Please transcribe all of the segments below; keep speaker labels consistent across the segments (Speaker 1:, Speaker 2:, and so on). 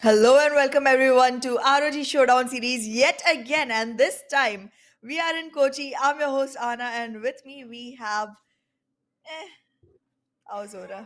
Speaker 1: Hello and welcome everyone to ROG Showdown Series yet again, and this time we are in Kochi. I'm your host Anna, and with me we have eh, Auzora.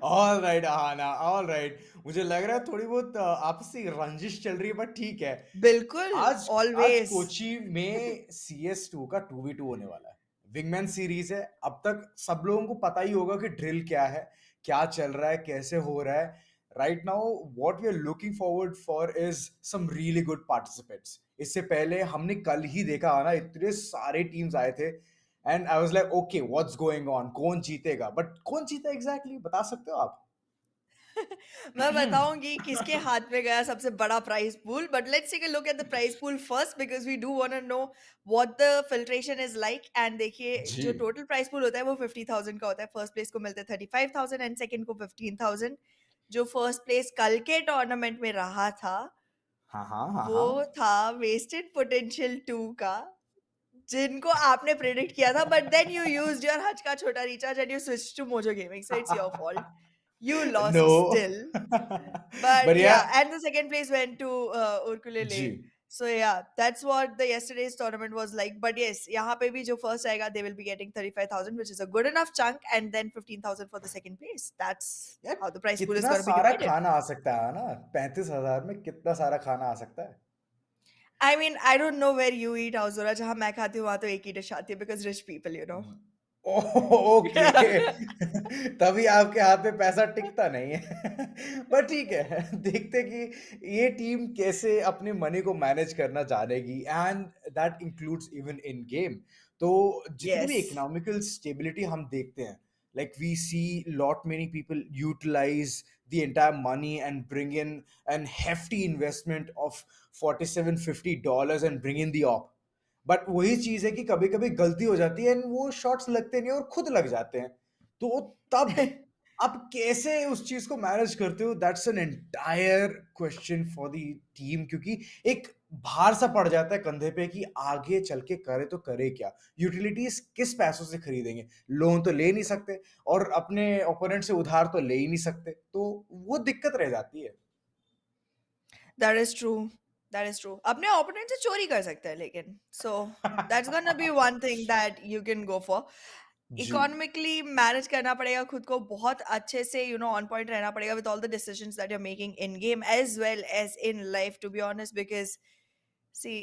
Speaker 2: All right आना all right मुझे लग रहा है थोड़ी बहुत आपसी रंजिश चल रही है बट ठीक है
Speaker 1: बिल्कुल,
Speaker 2: आज आज
Speaker 1: always.
Speaker 2: कोची में CS2 का 2v2 होने वाला है विंगमैन सीरीज है अब तक सब लोगों को पता ही होगा कि ड्रिल क्या है क्या चल रहा है कैसे हो रहा है right now what we are looking forward for is some really good participants इससे पहले हमने कल ही देखा ना इतने सारे टीम्स आए थे and I was like okay what's going on कौन जीतेगा बट कौन जीता एग्जैक्टली बता सकते हो आप
Speaker 1: मैं बताऊंगी किसके हाथ में गया सबसे बड़ा prize pool, but let's take a look at the prize pool first because we do want to know what the filtration is like. And देखिए,
Speaker 2: जी
Speaker 1: जो टोटल प्राइस पूल होता है वो 50,000 का होता है. फर्स्ट प्लेस को मिलते हैं 35,000 एंड सेकंड को 15,000. जो फर्स्ट प्लेस कल के टूर्नामेंट में रहा था
Speaker 2: हाँ हाँ हाँ
Speaker 1: वो
Speaker 2: हाँ
Speaker 1: था वेस्टेड पोटेंशियल 2 का, जिनको आपने प्रेडिक्ट किया था, but then you used your हज का छोटा recharge and you switch to Mojo gaming, so it's your fault. You lost
Speaker 2: no
Speaker 1: still. But
Speaker 2: but yeah
Speaker 1: yeah, and the second place went to Urkulele.
Speaker 2: जी
Speaker 1: So yeah, that's what the yesterday's tournament was like. But yes, यहाँ पे भी जो first आएगा, they will be getting 35,000, which is a good enough chunk, and then 15,000 for the second place. That's
Speaker 2: यार
Speaker 1: how the prize pool is
Speaker 2: कितना
Speaker 1: going to be
Speaker 2: सारा
Speaker 1: divided.
Speaker 2: खाना आ सकता है ना 35,000 में कितना सारा खाना आ सकता है
Speaker 1: I mean, I don't know where you eat, Auzora. जहाँ मैं खाती हूँ वहाँ तो एक ही डिश आती है, because rich people, you know.
Speaker 2: Okay तभी आपके हाथ में पैसा टिकता नहीं है पर ठीक है देखते कि ये टीम कैसे अपने मनी को मैनेज करना जानेगी and that includes even in game तो जितनी भी
Speaker 1: Yes.
Speaker 2: इकोनॉमिकल स्टेबिलिटी हम देखते हैं like we see lot many people utilize the entire money and bring in an hefty investment of $47-50 and bring in the op. But वही चीज है कि कभी कभी गलती हो जाती है एंड वो शॉट्स लगते नहीं और खुद लग जाते हैं, तो तब आप कैसे उस चीज को मैनेज करते हो, that's an entire question for the team, क्योंकि एक भार सा पड़ जाता है कंधे पे कि आगे चल के करे तो करे क्या, यूटिलिटीज किस पैसों से खरीदेंगे, लोन तो ले नहीं सकते और अपने ओपोनेंट से उधार तो ले ही नहीं सकते, तो वो दिक्कत रह जाती है।
Speaker 1: That is true, that is true. अपने ओपोनेंट से चोरी कर सकते हैं लेकिन, so that's gonna be one thing that you can go for.
Speaker 2: जी
Speaker 1: इकोनॉमिकली मैनेज करना पड़ेगा खुद को बहुत अच्छे से, यू नो, ऑन पॉइंट रहना पड़ेगा with all the decisions that you are making in game as well as in life, to be honest, because see,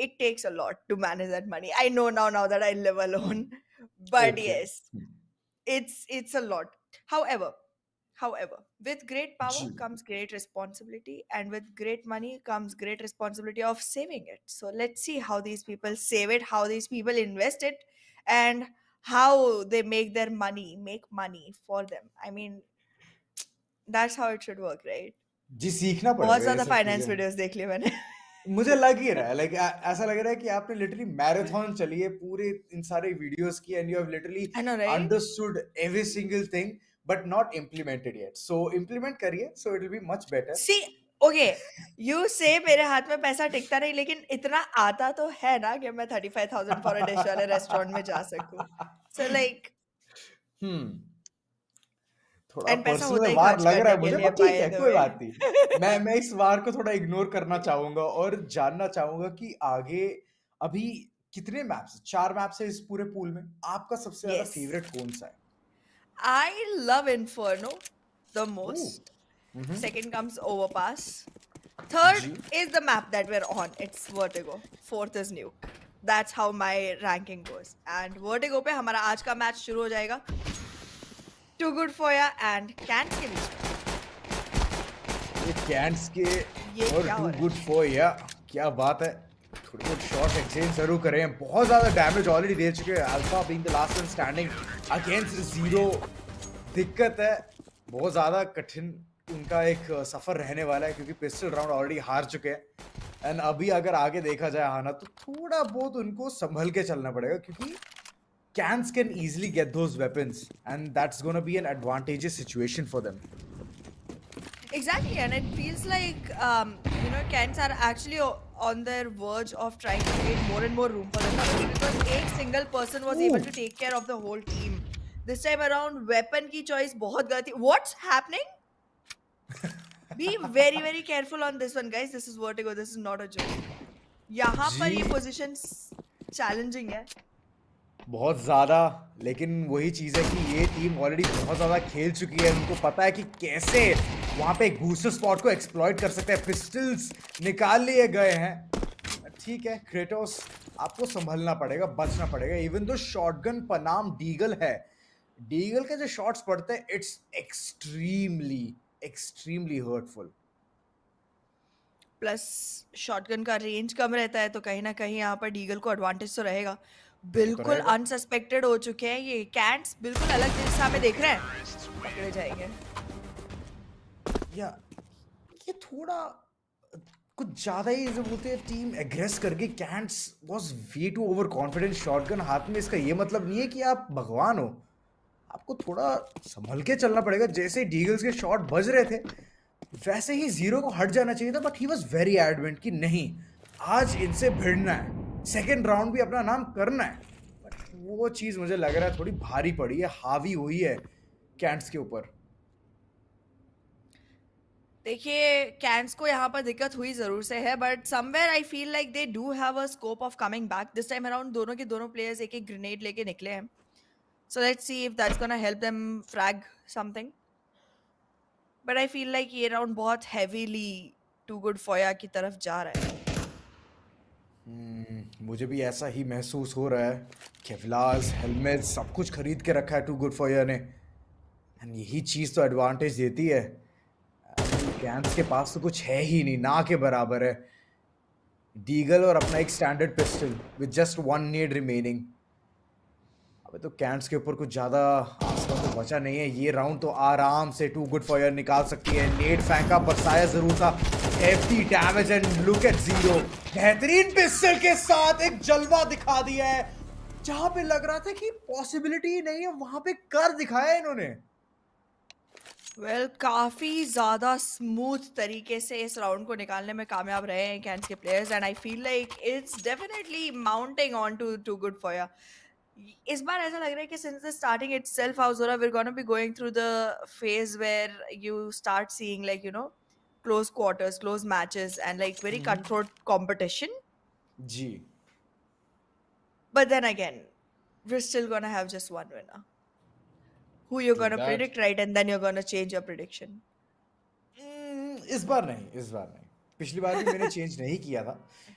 Speaker 1: it takes a lot to manage that money. I know now that I live alone, but
Speaker 2: okay
Speaker 1: yes, it's a lot. However, however, with great power
Speaker 2: जी
Speaker 1: comes great responsibility, and with great money comes great responsibility of saving it. So let's see how these people save it, how these people invest it, and how they make money for them. I mean, that's how it should work, right?
Speaker 2: जी सीखना
Speaker 1: बहुत
Speaker 2: पड़ेगा ये
Speaker 1: ज्यादा
Speaker 2: सब
Speaker 1: finance
Speaker 2: चीजें।
Speaker 1: Videos देख लिए मैंने।
Speaker 2: मुझे लग ही रहा है लाइक ऐसा लग रहा है कि आपने लिटरली मैराथन चली है पूरे इन सारे वीडियोस की and you have literally
Speaker 1: I know, right?
Speaker 2: Understood every single thing but not implemented yet, so implement करिए so it will be much better.
Speaker 1: See, okay, you say मेरे हाथ में पैसा टिकता नहीं, लेकिन इतना आता तो है ना कि मैं 35,000 फॉर अ डिश वाले रेस्टोरेंट में जा सकूं। सो लाइक,
Speaker 2: हम्म थोड़ा
Speaker 1: एंड पैसा होता
Speaker 2: पर्सनल
Speaker 1: ही
Speaker 2: वार
Speaker 1: खर्च
Speaker 2: लग रहा
Speaker 1: करने
Speaker 2: है
Speaker 1: के
Speaker 2: मुझे,
Speaker 1: लिए,
Speaker 2: पर ठीक
Speaker 1: बाय
Speaker 2: है
Speaker 1: द
Speaker 2: कोई
Speaker 1: वे।
Speaker 2: बात नहीं। मैं इस वार को थोड़ा इग्नोर करना चाहूंगा और जानना चाहूंगा कि आगे अभी कितने मैप्स, 4 मैप्स है इस पूरे पूल में, आपका सबसे ज्यादा
Speaker 1: यस,
Speaker 2: फेवरेट कौन सा है?
Speaker 1: I love Inferno the
Speaker 2: oh
Speaker 1: most.
Speaker 2: Hmm
Speaker 1: Second comes Overpass. Third
Speaker 2: जी
Speaker 1: is the map that we're on. It's Vertigo. Fourth is Nuke. That's how my ranking goes. And Vertigo पे हमारा आज का match शुरू हो जाएगा Too Good For Ya and Cans के बीच में।
Speaker 2: ये कैंट्स के
Speaker 1: ये
Speaker 2: और
Speaker 1: क्या
Speaker 2: टू
Speaker 1: हो रहा
Speaker 2: गुड
Speaker 1: है?
Speaker 2: फॉर या, क्या बात है, थोड़ी बहुत शॉट एक्सचेंज जरूर करें, बहुत ज्यादा डैमेज ऑलरेडी दे चुके हैं, alpha being the last one standing against zero. दिक्कत है, बहुत ज्यादा कठिन उनका एक सफर रहने वाला है क्योंकि पिस्टल राउंड ऑलरेडी हार चुके हैं एंड अभी अगर आगे देखा जाए हाना तो थोड़ा बहुत उनको संभल के चलना पड़ेगा क्योंकि cans can easily get those weapons and that's going to be an advantageous situation for them.
Speaker 1: Exactly, and it feels like you know, Kents are actually on their verge of trying to create more and more room for themselves, because a single person was able
Speaker 2: Ooh.
Speaker 1: to take care of the whole team. This time around, weapon की choice बहुत गलत थी. What's happening? Be very very careful on this one, guys. This is Vertigo. This is not a joke. यहाँ पर ये
Speaker 2: जी
Speaker 1: positions challenging है.
Speaker 2: बहुत ज्यादा, लेकिन वही चीज है कि ये टीम ऑलरेडी बहुत ज्यादा खेल चुकी है, उनको पता है कि कैसे वहां पे एक बूस्टर स्पॉट को एक्सप्लॉइट कर सकते हैं, पिस्टल्स निकाल लिए गए हैं। ठीक है क्रेटोस, आपको संभलना पड़ेगा, बचना पड़ेगा, इवन दो शॉटगन पनाम डीगल है, डीगल के जो शॉट्स पड़ते हैं it's extremely extremely hurtful.
Speaker 1: Plus shotgun का रेंज कम रहता है, तो कहीं ना कहीं यहाँ पर डीगल को एडवांटेज तो रहेगा।
Speaker 2: वो तो
Speaker 1: बिल्कुल
Speaker 2: रहेगा
Speaker 1: अनसस्पेक्टेड हो चुके हैं ये कैट्स, बिल्कुल अलग दिशा में देख रहे हैं, पकड़े जाएंगे।
Speaker 2: या ये थोड़ा कुछ ज्यादा ही जो बोलते हैं टीम एग्रेस करके, Cants was way too over confident, shotgun हाथ में, इसका ये मतलब नहीं है कि आप भगवान हो, आपको थोड़ा संभल के चलना पड़ेगा। जैसे डीगल्स के शॉट बज रहे थे वैसे ही जीरो को हट जाना चाहिए था, but he was very adamant कि नहीं आज इनसे भिड़ना है, सेकेंड राउंड भी अपना नाम करना है, बट वो चीज मुझे लग रहा है थोड़ी भारी पड़ी है, हावी हुई है कैंट्स के ऊपर।
Speaker 1: देखिए, कैंस को यहाँ पर दिक्कत हुई जरूर से है, but somewhere I feel like they do have a scope of coming back this time around. दोनों के दोनों प्लेयर्स एक एक ग्रेनेड लेके निकले हैं, so let's see if that's gonna help them frag something. But I feel like ये round बहुत हैवीली टू गुड फॉया की तरफ जा रहा है।
Speaker 2: मुझे भी ऐसा ही महसूस हो रहा है, केवलास हेलमेट सब कुछ खरीद के रखा है टू गुड फॉर ने, एंड यही चीज़ तो एडवांटेज देती है। कैंप्स के पास तो कुछ है ही नहीं, ना के बराबर है, डीगल और अपना एक standard pistol with just one need remaining. अबे तो कैंट्स के ऊपर कुछ ज़्यादा आस पास तो बचा नहीं है ये राउंड तो आराम से टू गुड फॉर निकाल सकती है। नेट फेंका बरसाया जरूर था, hefty damage and look at zero. बेहतरीन पिस्टल के साथ एक जलवा दिखा दिया है, जहां पे लग रहा था कि पॉसिबिलिटी ही नहीं है वहां पे कर दिखाया इन्होंने।
Speaker 1: काफी ज्यादा स्मूथ तरीके से इस राउंड को निकालने में कामयाब रहे हैं कैंस के players, and I feel like it's definitely mounting on to too good for ya. इस बार ऐसा लग रहा है कि since the starting itself howsoever we are gonna be going through the phase where you start seeing like close quarters, close matches and like very cutthroat competition.
Speaker 2: जी।
Speaker 1: But then again, we're still gonna have just one winner who you're
Speaker 2: true
Speaker 1: gonna
Speaker 2: that.
Speaker 1: predict right, and then you're gonna change your prediction.
Speaker 2: इस बार नहीं, इस बार नहीं। पिछली बार भी मैंने change नहीं किया था।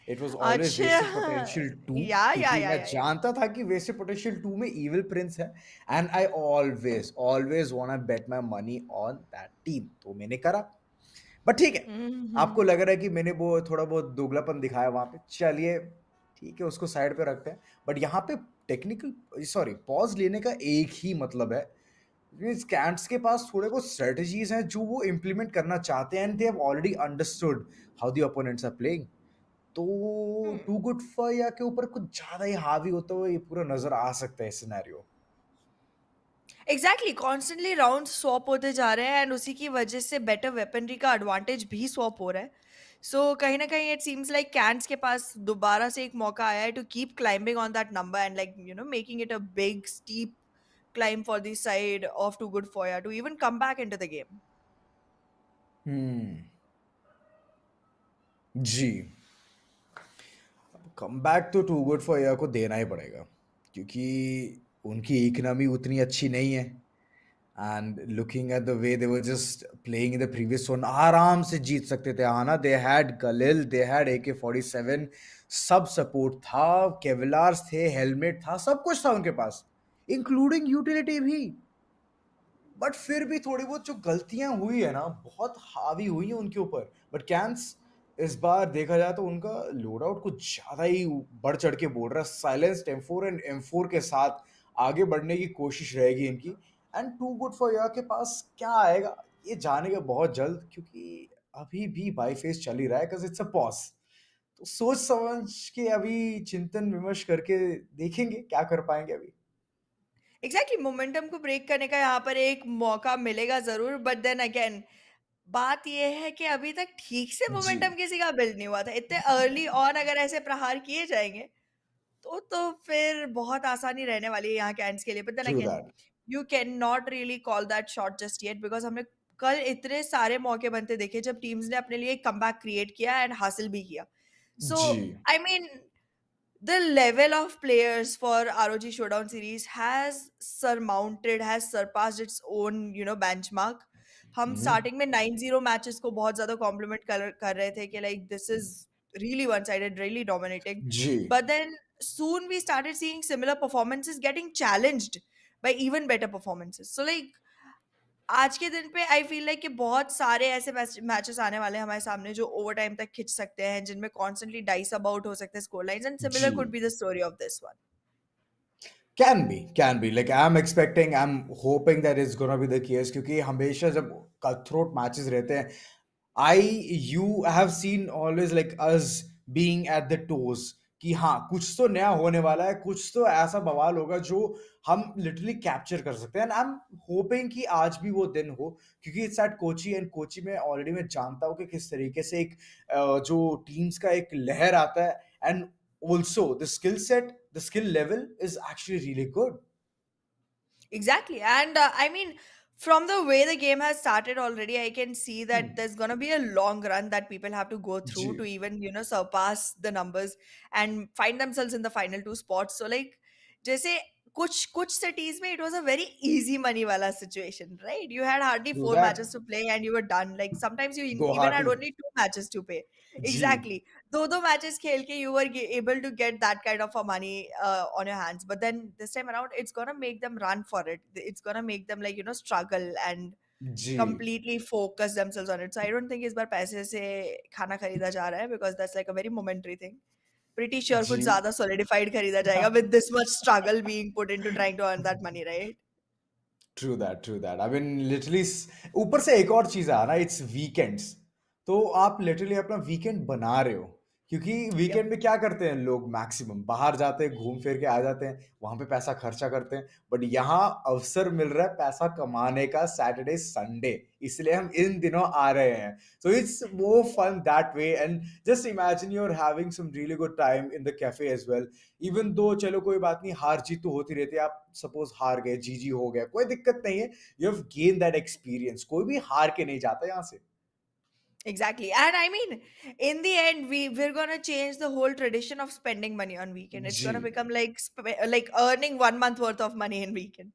Speaker 2: इट वाज ऑलवेज वेस्टेड
Speaker 1: अच्छा,
Speaker 2: पोटेंशियल 2,
Speaker 1: yeah, yeah,
Speaker 2: क्योंकि
Speaker 1: yeah,
Speaker 2: मैं
Speaker 1: yeah, yeah.
Speaker 2: जानता था कि वेस्टेड पोटेंशियल 2 में इविल प्रिंस है, and I always always want to bet my money on that team, तो मैंने करा। बट ठीक है, आपको
Speaker 1: Hmm.
Speaker 2: लग रहा है कि मैंने वो थोड़ा बहुत दोगलापन दिखाया वहां पे, चलिए ठीक है उसको साइड पे रखते हैं। बट यहाँ पे टेक्निकल सॉरी पॉज लेने का एक ही मतलब है, कैंट्स के पास थोड़े बहुत स्ट्रेटजीज हैं जो वो इम्प्लीमेंट करना चाहते हैं, and they have already understood how the opponents are playing. तो
Speaker 1: Hmm.
Speaker 2: टू गुड फॉर या के ऊपर कुछ ज्यादा ही हावी होता हुआ ये पूरा नजर आ सकता है scenario.
Speaker 1: Exactly, constantly round swap होते जा रहे हैं एंड उसी की वजह से बेटर वेपनरी का एडवांटेज भी स्वॉप हो रहा है। सो कहीं ना कहीं इट सीम्स लाइक कैंट्स के पास दोबारा से एक मौका आया है to keep climbing on that number and like making it a big steep climb for the side of Too Good For Ya to even come back into the game.
Speaker 2: Hmm. जी। Comeback तो Too good for Ya को देना ही पड़ेगा, क्योंकि उनकी economy उतनी अच्छी नहीं है। And looking at the way they were just playing in the previous one, आराम से जीत सकते थे। आना they had Galil, they had AK-47, सब सपोर्ट था, केवलार्स थे, हेलमेट था, सब कुछ था उनके पास, इंक्लूडिंग यूटिलिटी भी। बट फिर भी थोड़ी बहुत जो गलतियां हुई है ना, बहुत हावी हुई है उनके ऊपर। बट कैंस इस बार देखा जाए तो उनका लोड आउट कुछ ज्यादा ही बढ़ चढ़ के बोल रहा है। साइलेंस M4 एंड M4 के साथ आगे बढ़ने की कोशिश रहेगी इनकी। एंड टू गुड फॉर या के पास क्या आएगा ये जानेगा बहुत जल्द, क्योंकि अभी भी बाई फेस चल ही रहा है, बिकॉज इट्स अ पॉस। तो सोच समझ के अभी चिंतन विमर्श करके देखेंगे क्या कर पाएंगे अभी।
Speaker 1: एग्जैक्टली, मोमेंटम को ब्रेक करने का यहाँ पर एक मौका मिलेगा जरूर, बट देन अगेन बात यह है कि अभी तक ठीक से
Speaker 2: जी।
Speaker 1: मोमेंटम किसी का बिल्ड नहीं हुआ था। इतने अर्ली ऑन अगर ऐसे प्रहार किए जाएंगे तो फिर बहुत आसानी रहने वाली है यहाँ कैंट्स के लिए। But then
Speaker 2: true
Speaker 1: again
Speaker 2: that.
Speaker 1: You can not really call that shot just yet, because हमने कल इतने सारे मौके बनते देखे जब टीम्स ने अपने लिए एक कमबैक क्रिएट किया एंड हासिल भी किया। सो
Speaker 2: जी।
Speaker 1: I mean the level of players for ROG Showdown Series has surpassed its own, benchmark. हम
Speaker 2: हम्म।
Speaker 1: स्टार्टिंग में 9-0 मैचेस को बहुत ज्यादा कॉम्प्लीमेंट कर रहे थे कि like this is really one-sided, really dominating.
Speaker 2: जी।
Speaker 1: But then soon we started seeing similar performances getting challenged by even better performances. So like आज के दिन पे आई फील लाइक कि बहुत सारे ऐसे मैचेस आने वाले हैं हमारे सामने जो ओवर टाइम तक खिंच सकते हैं, जिनमें कॉन्स्टेंटली डाइस अबाउट हो सकते हैं स्कोर लाइंस, एंड सिमिलर
Speaker 2: जी।
Speaker 1: Could be the story of this one.
Speaker 2: Can be. Like I'm expecting, I'm hoping that it's gonna be the case, क्योंकि हमेशा जब cutthroat matches रहते हैं, you have seen always like us being at the toes, कि हाँ कुछ तो नया होने वाला है, कुछ तो ऐसा बवाल होगा जो हम लिटरली कैप्चर कर सकते हैं। एंड आई एम होपिंग कि आज भी वो दिन हो, क्योंकि it's at Kochi, and Kochi में ऑलरेडी मैं जानता हूँ कि किस तरीके से एक जो टीम्स का एक लहर आता है, and also the skill set, the skill level is actually really good.
Speaker 1: Exactly. And I mean, from the way the game has started already, I can see that
Speaker 2: Hmm.
Speaker 1: there's going to be a long run that people have to go through to
Speaker 2: जी।
Speaker 1: even, surpass the numbers and find themselves in the final two spots. So, like, जैसे कुछ cities में it was a very easy money wala situation, right? You had hardly
Speaker 2: True
Speaker 1: four matches
Speaker 2: that.
Speaker 1: to play and you were done. Like sometimes you even had
Speaker 2: Guwahati।
Speaker 1: only two matches to pay.
Speaker 2: जी।
Speaker 1: Exactly. दो matches खेल के you were able to get that kind of a money on your hands, but then this time around it's gonna make them run for it. It's gonna make them like struggle and
Speaker 2: ji.
Speaker 1: completely focus themselves on it. So I don't think इस बार पैसे से खाना खरीदा जा रहा है, because that's like a very momentary thing. Pretty sure कुछ
Speaker 2: जी।
Speaker 1: ज्यादा solidified खरीदा जाएगा with this much struggle being put into trying to earn that money, right?
Speaker 2: True that I mean literally ऊपर से एक और चीज है ना, इट्स वीकेंड्स। तो आप लिटरली अपना वीकेंड बना रहे हो, क्योंकि
Speaker 1: Yep.
Speaker 2: वीकेंड में क्या करते हैं लोग, मैक्सिमम बाहर जाते हैं, घूम फिर के आ जाते हैं, वहां पे पैसा खर्चा करते हैं। बट यहाँ अवसर मिल रहा है पैसा कमाने का, सैटरडे संडे, इसलिए हम इन दिनों आ रहे हैं। So it's more fun that way, and just imagine you are having some really good time in the cafe as well. Even though चलो कोई बात नहीं, हार जीत तो होती रहती है, आप सपोज हार गए, जीजी हो गया, कोई दिक्कत नहीं है। You have gain that experience, कोई भी हार के नहीं जाता यहाँ से।
Speaker 1: Exactly. And I mean, in the end, we're gonna change the whole tradition of spending money on weekend. It's
Speaker 2: ji.
Speaker 1: gonna become like like earning 1 month worth of money in weekend.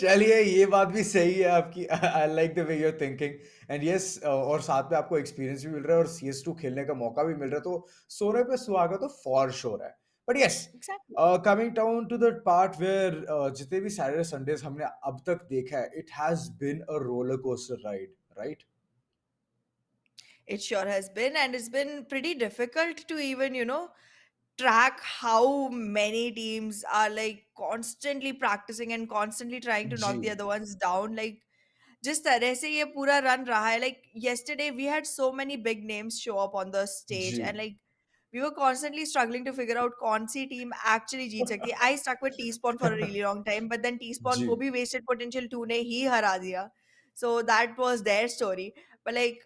Speaker 2: चलिए, ये बात भी सही है आपकी। आई like the way you're thinking. And yes, और साथ में आपको एक्सपीरियंस भी मिल रहा है और CS2 खेलने का मौका भी मिल रहा है, तो सोने पे सुहागा तो फॉर श्योर है। But yes,
Speaker 1: Exactly.
Speaker 2: Coming down to the part where जितने भी सैटरडे संडेज हमने अब तक देखा है, it has been a roller coaster ride, right?
Speaker 1: It sure has been, and it's been pretty difficult to even, track how many teams are like constantly practicing and constantly trying to
Speaker 2: जी,
Speaker 1: knock the other ones down. Like, जिस तरह से ये पूरा run रहा है, like yesterday we had so many big names show up on the stage,
Speaker 2: ji.
Speaker 1: and like we were constantly struggling to figure out कौन सी team actually जीत सकती है. I stuck with T-Spawn for a really long time, but then T-Spawn
Speaker 2: जी।
Speaker 1: को भी wasted potential 2 ने ही हरा दिया. So that was their story. But like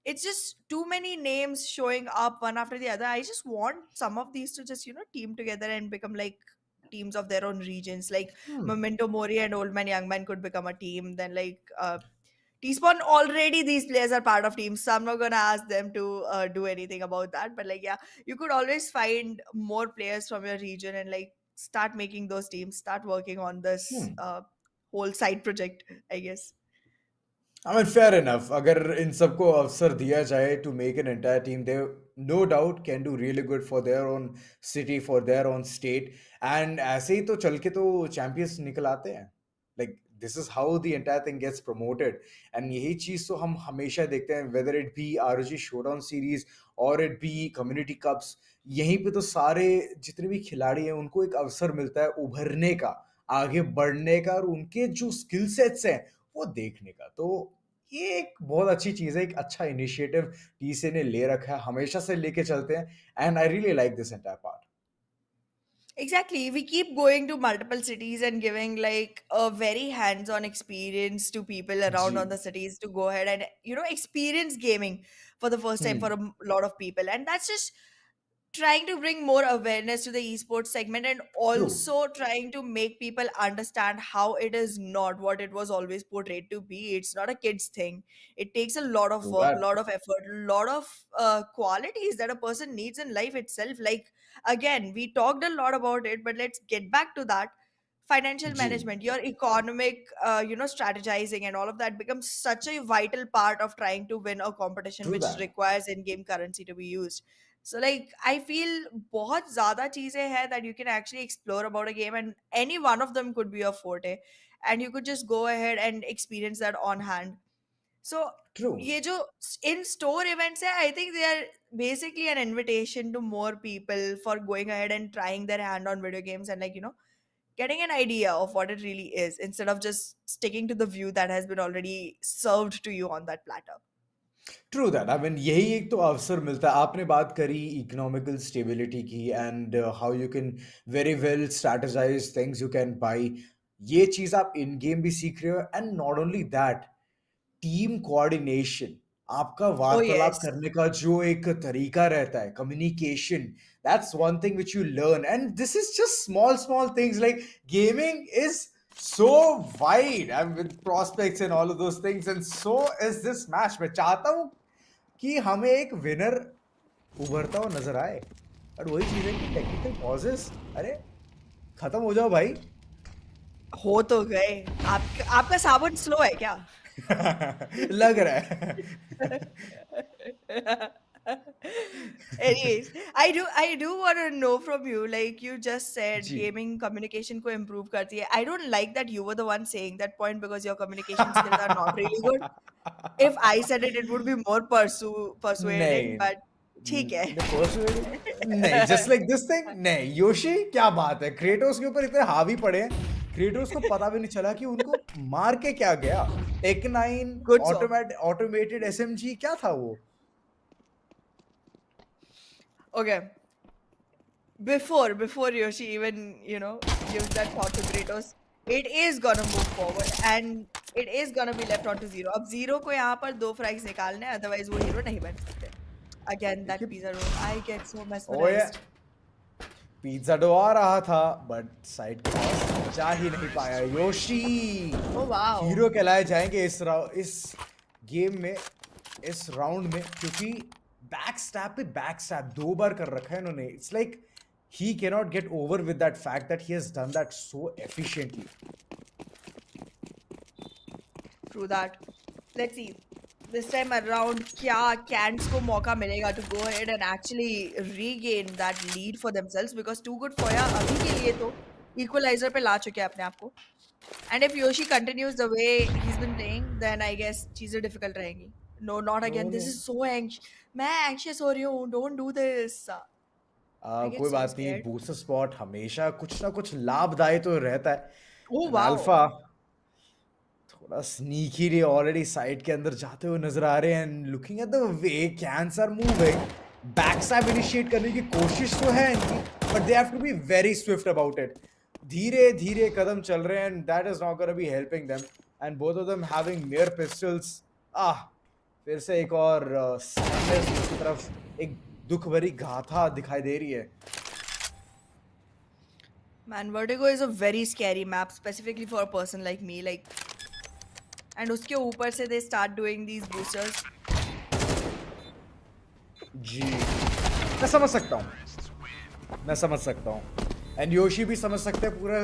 Speaker 1: it's just too many names showing up one after the other. I just want some of these to just, team together and become like teams of their own regions. Like
Speaker 2: Hmm.
Speaker 1: Memento Mori and Old Man Young Man could become a team. Then like T-Spawn, already these players are part of teams, so I'm not gonna ask them to do anything about that. But like, yeah, you could always find more players from your region and like start making those teams, start working on this
Speaker 2: Hmm.
Speaker 1: whole side project, I guess.
Speaker 2: I mean fair enough, अगर इन सबको अवसर दिया जाए to make an entire team, they no doubt can do really good for their own city, for their own state. And ऐसे ही तो चल के तो चैंपियंस निकल आते हैं। Like this is how the entire thing gets promoted. And यही चीज तो हम हमेशा देखते हैं, whether it be ROG showdown series और इट बी कम्युनिटी कप्स। यहीं पे तो सारे जितने भी खिलाड़ी हैं उनको एक अवसर मिलता है उभरने का, आगे बढ़ने का, और उनके जो स्किल सेट्स हैं वो देखने का। तो ये एक बहुत अच्छी चीज़ है, एक अच्छा इनिशिएटिव टीसी ने ले रखा है, हमेशा से लेके चलते हैं। And I really like this entire part.
Speaker 1: Exactly. We keep going to multiple cities and giving like a very hands-on experience to people around
Speaker 2: जी।
Speaker 1: on the cities to go ahead and experience gaming for the first time for a
Speaker 2: hmm.
Speaker 1: lot of people. And that's just trying to bring more awareness to the esports segment and
Speaker 2: true.
Speaker 1: also trying to make people understand how it is not what it was always portrayed to be. It's not a kid's thing. It takes a lot of
Speaker 2: true
Speaker 1: work,
Speaker 2: that.
Speaker 1: lot of effort, lot of qualities that a person needs in life itself. Like, again, we talked a lot about it, but let's get back to that. Financial
Speaker 2: जी।
Speaker 1: management, your economic strategizing and all of that becomes such a vital part of trying to win a competition
Speaker 2: true
Speaker 1: which
Speaker 2: that.
Speaker 1: requires in-game currency to be used. So like I feel बहुत ज़्यादा चीज़ें हैं that you can actually explore about a game, and any one of them could be a forte, and you could just go ahead and experience that on hand. So
Speaker 2: true.
Speaker 1: ये जो in store events है, I think they are basically an invitation to more people for going ahead and trying their hand on video games and like getting an idea of what it really is instead of just sticking to the view that has been already served to you on that platter.
Speaker 2: True that, I mean यही एक तो अवसर मिलता है। आपने बात करी economical stability की, and how you can very well strategise things you can buy. ये चीज आप इन गेम भी सीख रहे हो, and not only that, team coordination, आपका
Speaker 1: Oh
Speaker 2: वार्तालाप
Speaker 1: yes.
Speaker 2: करने का जो एक तरीका रहता है, communication, that's one thing which you learn. And this is just small small things, like gaming is so wide and with prospects and all of those things, and so is this match। मैं चाहता हूं कि हमें एक winner उभरता हुआ नजर आए, और वही चीज है कि टेक्निकल पॉजेस, अरे खत्म हो जाओ भाई।
Speaker 1: हो तो गए। आपका साबुन स्लो है क्या?
Speaker 2: लग रहा है।
Speaker 1: Anyways, I do want to know from you, like you just said
Speaker 2: ji.
Speaker 1: gaming communication को improve करती है. I don't like that you were the one saying that point because your communication skills are not really good. If I said it, it would be more persuading,
Speaker 2: नहीं,
Speaker 1: but ठीक है.
Speaker 2: पर्सुएडिंग नहीं, just like this thing नहीं। Yoshi क्या बात है, Kratos के ऊपर इतने हावी पड़े हैं, क्रिएटर्स को पता भी नहीं चला कि उनको मार के क्या गया। Take 9
Speaker 1: Good so.
Speaker 2: Automated SMG क्या था वो?
Speaker 1: Okay. Before Yoshi even, gives that thought to Kratos, it is gonna move forward and it is gonna be left on to Zero. अब Zero को यहाँ पर 2 फ्रैग्स निकालने हैं, otherwise वो हीरो नहीं बन सकते. Again, that
Speaker 2: देखिए,
Speaker 1: pizza roll. I get so
Speaker 2: ओए
Speaker 1: mesmerized.
Speaker 2: पिज्जा डो आ रहा था बट साइड के पास जा ही नहीं पाया योशी।
Speaker 1: Oh wow.
Speaker 2: हीरो कहलाए जाएंगे इस गेम में, इस राउंड में, क्योंकि बैक स्टैप पे बैक स्टैप 2 बार कर रखा है इन्होंने। It's like he can not get over with that fact that he has done that so efficiently.
Speaker 1: True that. Let's see. This time around, क्या Cans को मौका मिलेगा to go ahead and actually regain that lead for themselves because Too Good For Ya अभी के लिए तो equalizer पे ला चुके हैं अपने आप को. And if Yoshi continues the way he's been playing, then I guess चीजें difficult रहेंगी. No, not
Speaker 2: no
Speaker 1: again. This
Speaker 2: no,
Speaker 1: is so anxious. मैं anxious हो रही हूँ. Don't do this. I get
Speaker 2: कोई
Speaker 1: so
Speaker 2: बात नहीं,
Speaker 1: scared.
Speaker 2: बूस्टर स्पॉट हमेशा कुछ ना कुछ लाभदायी तो रहता है।
Speaker 1: Oh
Speaker 2: and
Speaker 1: wow.
Speaker 2: अल्फा थोड़ा स्नीकीली ऑलरेडी साइड के अंदर जाते हुए नजर आ रहे हैं। And looking at the way Cans are moving, back step initiate करने की कोशिश तो है इनकी, but they have to be very swift about it. धीरे धीरे कदम चल रहे हैं and that is not gonna be helping them. And both of them having mere pistols. फिर से एक और sadness की तरफ एक दुख भरी गाथा दिखाई दे रही है।
Speaker 1: Man, Vertigo is a very scary map, specifically for a person like me. Like, and उसके ऊपर से they start doing these boosters.
Speaker 2: जी, मैं समझ सकता हूँ, मैं समझ सकता हूँ। एंड योशी भी समझ सकते हैं पूरा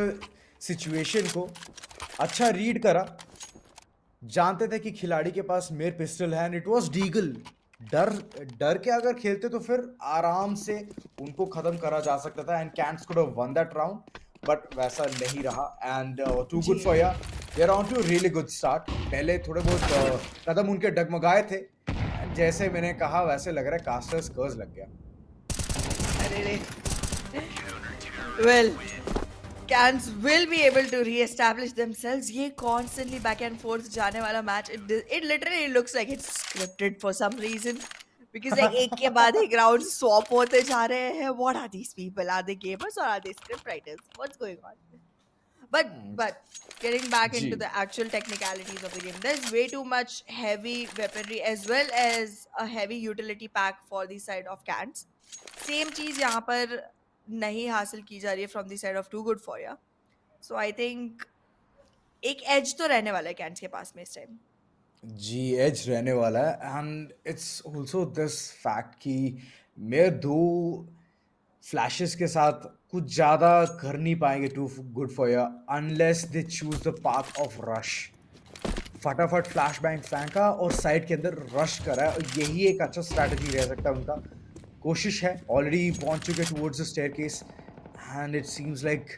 Speaker 2: सिचुएशन को। अच्छा रीड करा, जानते थे कि खिलाड़ी के पास मेयर पिस्टल है एंड इट वाज डीगल। डर डर के अगर खेलते तो फिर आराम से उनको खत्म करा जा सकता था एंड कैंट्स could have won that round, but वैसा नहीं रहा। एंड टू गुड
Speaker 1: जी.
Speaker 2: For ya, they are on to really good start. पहले थोड़े बहुत कदम उनके डगमगाए थे and जैसे मैंने कहा वैसे लग रहा है कास्टर्स कर्ज लग गया।
Speaker 1: अरे रे. Well, Cans will be able to re-establish themselves. ये constantly back and forth जाने वाला match, it literally looks like it's scripted for some reason. Because like एक के बाद एक round swap होते जा रहे हैं. What are these people? Are they gamers or are they script writers? What's going on? But getting back
Speaker 2: जी
Speaker 1: into the actual technicalities of the game, there's way too much heavy weaponry as well as a heavy utility pack for the side of Cans. Same चीज यहाँ पर नहीं हासिल की जा रही है from the side of to good for Ya. So I think एक एज तो रहने वाला है कैंट्स के पास में इस टाइम.
Speaker 2: जी, एज रहने वाला है। And it's also this fact कि मेरे 2 फ्लैशेस के साथ कुछ ज़्यादा कर नहीं पाएंगे टू गुड फॉर या unless they choose the path of rush. फटाफट फ्लैश बैंक फेंका और साइड के अंदर रश करा है, और यही एक अच्छा स्ट्रैटेजी रह सकता है उनका। कोशिश है, ऑलरेडी पहुंच चुके towards the staircase and it seems like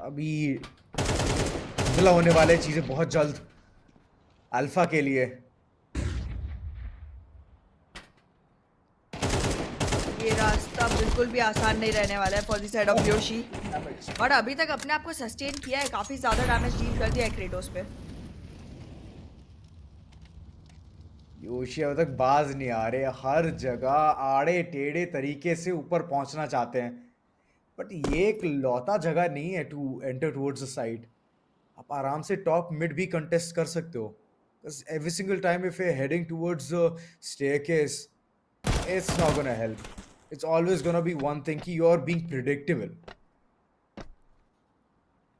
Speaker 2: अभी धुंधला होने वाले चीज़ें बहुत जल्द अल्फा के लिए।
Speaker 1: ये रास्ता बिल्कुल भी आसान नहीं रहने वाला है for the side of Yoshi. But अभी तक अपने आप को सस्टेन किया है, काफी ज्यादा डैमेज डील कर दिया है क्रेटोस पे.
Speaker 2: योशी अब तक बाज नहीं आ रहे, हर जगह आड़े टेढ़े तरीके से ऊपर पहुंचना चाहते हैं, बट ये एक लौता जगह नहीं है to enter towards the side. आप आराम से टॉप मिड भी कंटेस्ट कर सकते हो, because every single time if you're heading towards the staircase, it's not gonna help. It's always gonna be one thing कि you're being predictable.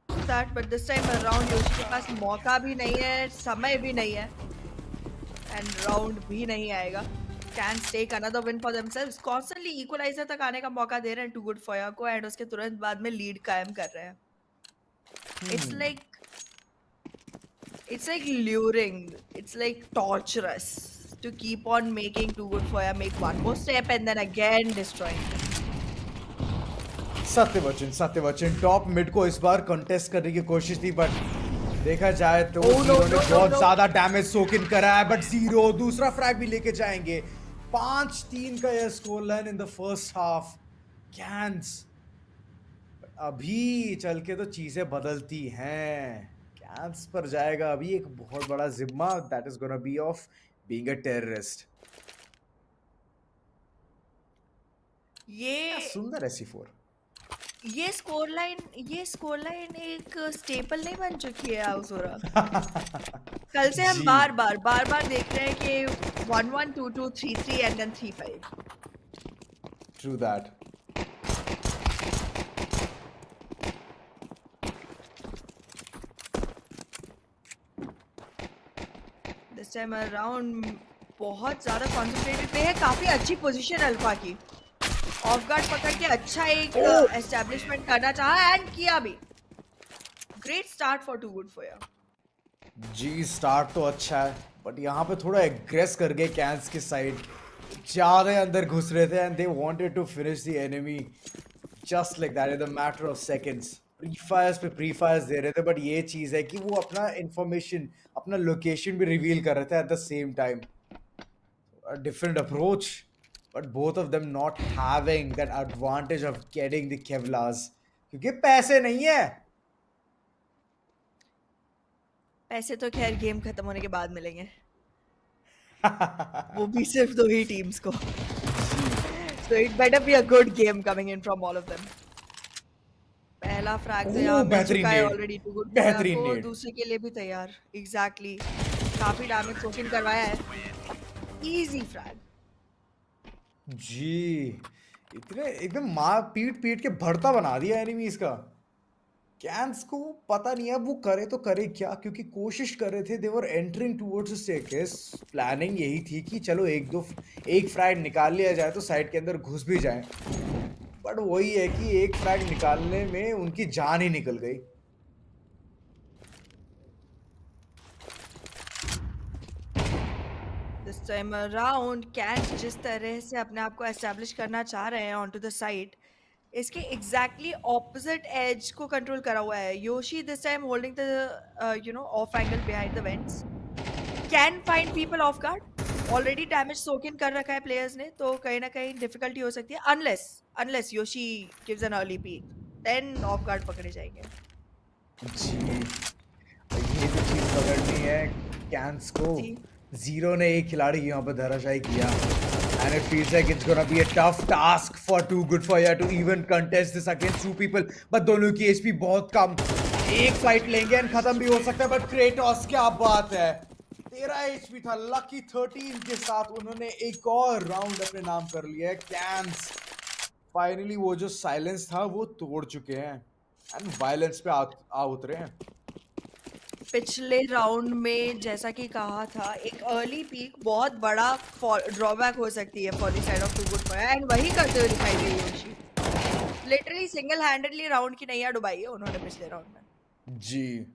Speaker 1: That but this time around Yoshi के पास मौका भी नहीं है, समय भी नहीं है एंड राउंड भी नहीं आएगा. Can take another win for themselves. Constantly equaliser तक आने का मौका दे रहे हैं टू गुड फॉर या को एंड उसके तुरंत बाद में लीड कायम कर रहे हैं. It's like it's like luring, it's like torturous to keep on making too good for ya make one more step and then again destroying them.
Speaker 2: सत्य बच्चन टॉप मिड को इस बार कंटेस्ट करने की कोशिश थी, बट देखा जाए तो
Speaker 1: Oh, no,
Speaker 2: जीरो ने
Speaker 1: no, no,
Speaker 2: बहुत
Speaker 1: no.
Speaker 2: ज्यादा डैमेज सोक इन करा है, बट जीरो दूसरा फ्रैग भी लेके जाएंगे। 5-3 का यह score line in the first half. Cans अभी चल के तो चीजें बदलती हैं। कैंस पर जाएगा अभी एक बहुत बड़ा जिम्मा, that is gonna B of being a terrorist. क्या
Speaker 1: ये
Speaker 2: सुंदर है C4।
Speaker 1: ये स्कोर लाइन एक स्टेपल नहीं बन चुकी है हाउसोरा? कल से हम
Speaker 2: जी।
Speaker 1: बार बार देख रहे हैं कि 1-1, 2-2, 3-3 and then 3-5।
Speaker 2: True that.
Speaker 1: This time around बहुत ज्यादा कॉन्सेंट्रेटेड पे है, काफी अच्छी पोजीशन अल्फा की। ऑफ गार्ड पकड़ के अच्छा एक
Speaker 2: ओ
Speaker 1: एस्टेब्लिशमेंट करना चाहा एंड किया भी। Great start for Too good For You.
Speaker 2: जी, स्टार्ट तो अच्छा है बट यहाँ पे थोड़ा एग्रेस कर गए कैंस की साइड। ज्यादा अंदर घुस रहे थे and they wanted to finish the enemy just like that in the matter of seconds. Prefires पे प्रीफायर्स दे रहे थे बट ये चीज है कि वो अपना इंफॉर्मेशन, अपना लोकेशन भी रिवील कर रहे थे at the same time. A different approach, but both of them not having that advantage of getting the Kevlars क्योंकि पैसे नहीं है।
Speaker 1: पैसे तो खैर गेम खत्म होने के बाद मिलेंगे, वो भी सिर्फ दो ही टीम्स को। So it better be a good game coming in from all of them. पहला फ्रैग तो यहाँ
Speaker 2: ओह
Speaker 1: मिल
Speaker 2: बेहतरीन
Speaker 1: चुका है
Speaker 2: नेड,
Speaker 1: ऑलरेडी टू गुड फॉर
Speaker 2: बेहतरीन
Speaker 1: को,
Speaker 2: नेड।
Speaker 1: दूसरे के लिए भी तैयार। एग्जैक्टली काफी डैमेज सोकिन करवाया है। Easy frag.
Speaker 2: जी, इतने एकदम मार पीट पीट के भरता बना दिया एनिमीज का। कैंस को पता नहीं है वो करे तो करे क्या, क्योंकि कोशिश कर रहे थे, देवर एंटरिंग टूवर्ड्स स्टेयरकेस। प्लानिंग यही थी कि चलो एक फ्रैग निकाल लिया जाए तो साइड के अंदर घुस भी जाए, बट वही है कि एक फ्रैग निकालने में उनकी जान ही निकल गई।
Speaker 1: दिस टाइम अराउंड कैंट जिस तरह से अपने आप को एस्टैब्लिश करना चाह रहे हैं ऑन टू द साइड, इसके एग्जैक्टली ऑपोजिट एज को कंट्रोल करा हुआ है Yoshi. This time holding the off angle behind the vents, can find people off guard. Already damage soak in कर रखा है प्लेयर्स ने, तो कहीं ना कहीं डिफिकल्टी हो सकती है unless unless Yoshi gives an early peek, then off guard पकड़े जाएंगे।
Speaker 2: जी, ये जो चीज पकड़नी है कैंस को।
Speaker 1: जी
Speaker 2: जीरो ने एक खिलाड़ी यहाँ पर धराशायी किया and it feels like it's gonna be a tough task for Too Good For Ya to even contest this against two people, but दोनों की HP बहुत कम। एक फाइट लेंगे एंड खत्म भी हो सकता है, बट क्रेटोस क्या बात है, 13 HP था। लकी 13 के साथ उन्होंने एक और राउंड अपने नाम कर लिया है। कैंस फाइनली वो जो साइलेंस था वो तोड़ चुके हैं एंड वायलेंस पे आ उतरे हैं।
Speaker 1: पिछले राउंड में जैसा कि कहा था, एक अर्ली पीक बहुत बड़ा ड्रॉबैक हो सकती है for the side of to good for, and वही करते हुए दिखाई दे Yoshi. Literally single handedly round की नैया डुबाई है उन्होंने पिछले राउंड में।
Speaker 2: जी,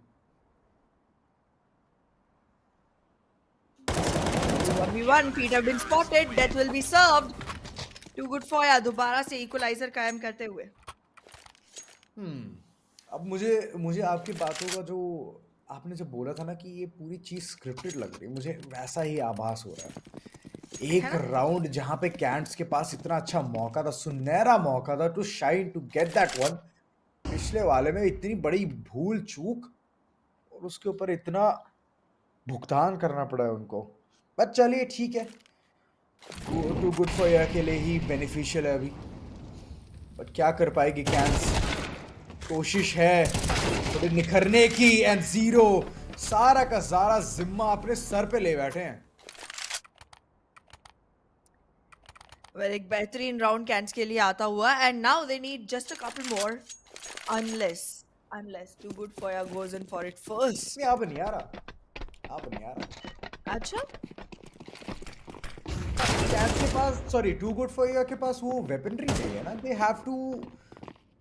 Speaker 1: 1v1, feet have been spotted, death will be served। Too good for ya दोबारा से इक्वलाइजर कायम करते हुए।
Speaker 2: अब मुझे मुझे आपकी बातों का जो आपने जो बोला था ना कि ये पूरी चीज स्क्रिप्टेड लग रही है, मुझे वैसा ही आभास हो रहा है।
Speaker 1: है
Speaker 2: एक
Speaker 1: ना?
Speaker 2: राउंड जहां पे कैंट्स के पास इतना अच्छा मौका था, सुनहरा मौका था to shine, to get that one, पिछले वाले में इतनी बड़ी भूल चूक और उसके ऊपर इतना भुगतान करना पड़ा है उनको। बट चलिए ठीक है, टू गुड फॉर या के लिए ही बेनिफिशियल है अभी, बट क्या कर पाएगी कैंस। कोशिश है थोड़ी निखरने की एंड जीरो सारा का सारा जिम्मा अपने सर पे ले बैठे हैं।
Speaker 1: वेल, एक बेहतरीन राउंड कैंट्स के लिए आता हुआ, and now they need just a couple more, unless unless too good for ya goes in for it first.
Speaker 2: नहीं, अब नहीं आ रहा, अब नहीं आ रहा।
Speaker 1: अच्छा,
Speaker 2: कैंस के पास, सॉरी टू गुड फॉर या के पास वो वेपनरी नहीं है ना, they have to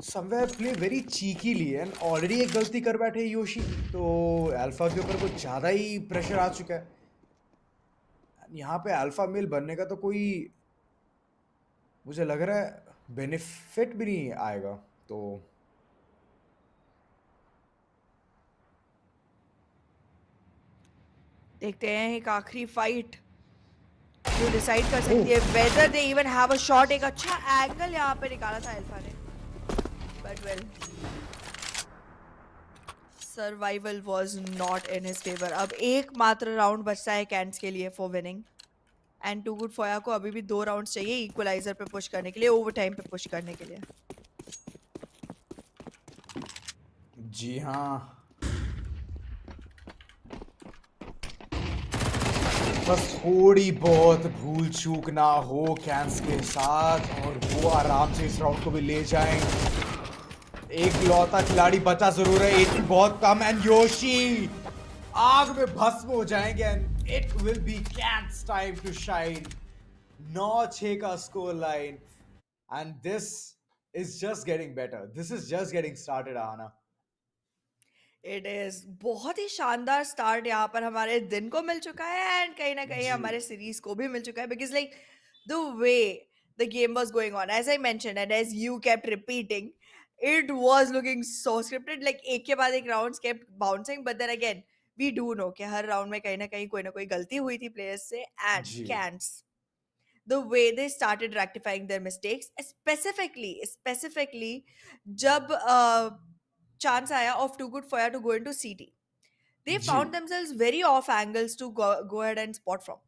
Speaker 2: somewhere play very cheekily and already एक गलती कर बैठे योशी, तो अल्फा के ऊपर कुछ ज़्यादा ही प्रेशर आ चुका है। यहाँ पे अल्फा मेल बनने का तो कोई, मुझे लग रहा है बेनिफिट भी नहीं आएगा। तो
Speaker 1: देखते हैं एक आखिरी फाइट जो डिसाइड कर सकती है whether they even have a shot. एक अच्छा एंगल यहाँ पे निकाला था अल्फा ने, But well, survival was not in his favour. अब एकमात्र राउंड बचता है कैंट्स के लिए for winning. And to Good For Ya को अभी भी 2 राउंड्स चाहिए इक्वलाइजर पे पुश करने के लिए, ओवर टाइम पे पुश करने के लिए.
Speaker 2: जी हाँ. बस थोड़ी बहुत भूल चूक ना हो कैंस के साथ और वो आराम से इस राउंड को भी ले जाएं. एक लौता खिलाड़ी बचा जरूर है, एटी बहुत कम एंड योशी आग में भस्म हो जाएंगे and it will be Cans time to shine. 9-6 का score line and this is just getting better. This is just getting started आना.
Speaker 1: इट इज बहुत ही शानदार स्टार्ट यहाँ पर हमारे दिन को मिल चुका है एंड कहीं ना कहीं
Speaker 2: जी
Speaker 1: हमारे सीरीज को भी मिल चुका है, because like the way the game was going on, as I mentioned and as you kept repeating, it was looking so scripted. Like एक के बाद एक rounds kept bouncing, but then again we do know कि हर round में कहीं ना कोई गलती हुई थी प्लेयर्स से. एंड
Speaker 2: जी
Speaker 1: Cants, the way they started rectifying their mistakes, specifically जब chance आया of too good Foya to go into CT, they
Speaker 2: जी.
Speaker 1: found themselves very off angles to go ahead and spot from.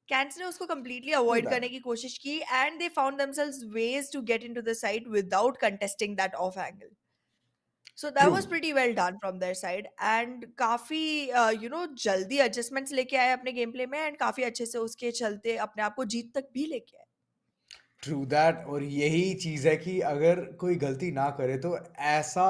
Speaker 1: Cans ने उसको completely
Speaker 2: true
Speaker 1: avoid करने
Speaker 2: that.
Speaker 1: की कोशिश की and they found themselves ways to get into the site without contesting that off angle. So that
Speaker 2: true.
Speaker 1: was pretty well done from their side and काफी जल्दी adjustments लेके आए अपने game play में and काफी अच्छे से उसके चलते अपने आप को जीत तक भी लेके आए.
Speaker 2: True that. और यही चीज है कि अगर कोई गलती ना करे तो ऐसा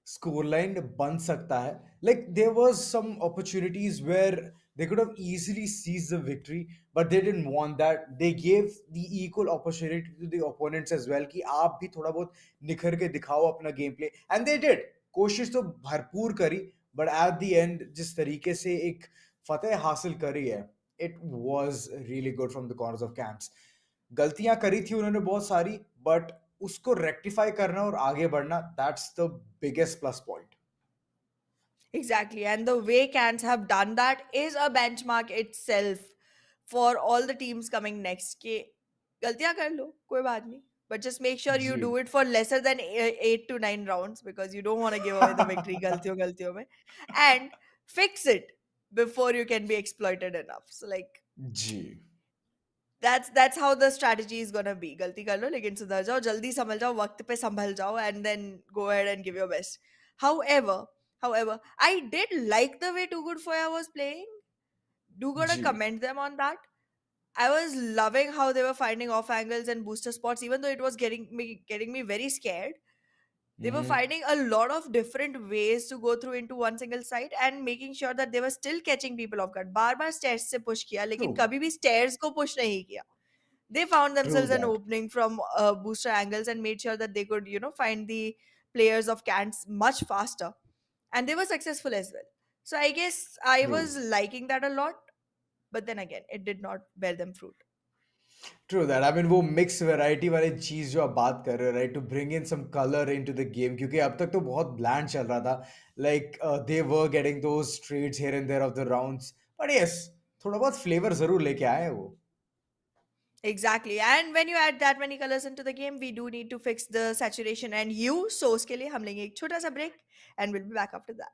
Speaker 2: स्कोर लाइन बन सकता है. Like there was some opportunities where they could have easily seized the victory but they didn't want that. They gave the equal opportunity to the opponents as well कि आप भी थोड़ा बहुत निखर के दिखाओ अपना game play and they did. कोशिश तो भरपूर करी but at the end जिस तरीके से एक फतेह हासिल करी है, it was really good from the corners of camps. गलतियां करी थी उन्होंने बहुत सारी बट उसको रेक्टिफाई करना और आगे बढ़ना, that's the biggest plus point.
Speaker 1: Exactly. And the way Cans have done that is a benchmark itself for all the teams coming next. कि गलतियां कर लो, कोई बात नहीं. But just make sure you
Speaker 2: ji.
Speaker 1: do it for lesser than 8 to 9 rounds because you don't want to give away the victory गलतियों में. And fix it before you can be exploited enough. So like
Speaker 2: ji.
Speaker 1: that's how the strategy is gonna be. गलती कर लो लेकिन सुधर जाओ, जल्दी संभल जाओ, वक्त पे संभल जाओ and then go ahead and give your best. However, however, I did like the way Too Good Foya was playing. Do gotta
Speaker 2: जी.
Speaker 1: commend them on that. I was loving how they were finding off angles and booster spots, even though it was getting me very scared. They were
Speaker 2: hmm.
Speaker 1: finding a lot of different ways to go through into one single site and making sure that they were still catching people off guard. Bar bar stairs से push किया,
Speaker 2: true.
Speaker 1: लेकिन कभी भी stairs को push नहीं किया. They found
Speaker 2: true
Speaker 1: themselves an
Speaker 2: that.
Speaker 1: opening from booster angles and made sure that they could, find the players of Cants much faster. And they were successful as well. So I guess I
Speaker 2: true.
Speaker 1: was liking that a lot. But then again, it did not bear them fruit.
Speaker 2: True that. I mean वो mix variety वाली चीज जो आप बात कर रहे हो, right, to bring in some colour into the game, क्योंकि अब तक तो बहुत ब्लैंड चल रहा था. Like they were getting those trades here and there of the rounds but yes, थोड़ा बहुत फ्लेवर जरूर लेके आए हैं वो.
Speaker 1: Exactly. And when you add that many colors into the game, we do need to fix the saturation and hue. So उसके लिए हम लेंगे एक छोटा सा break and we'll be back after that.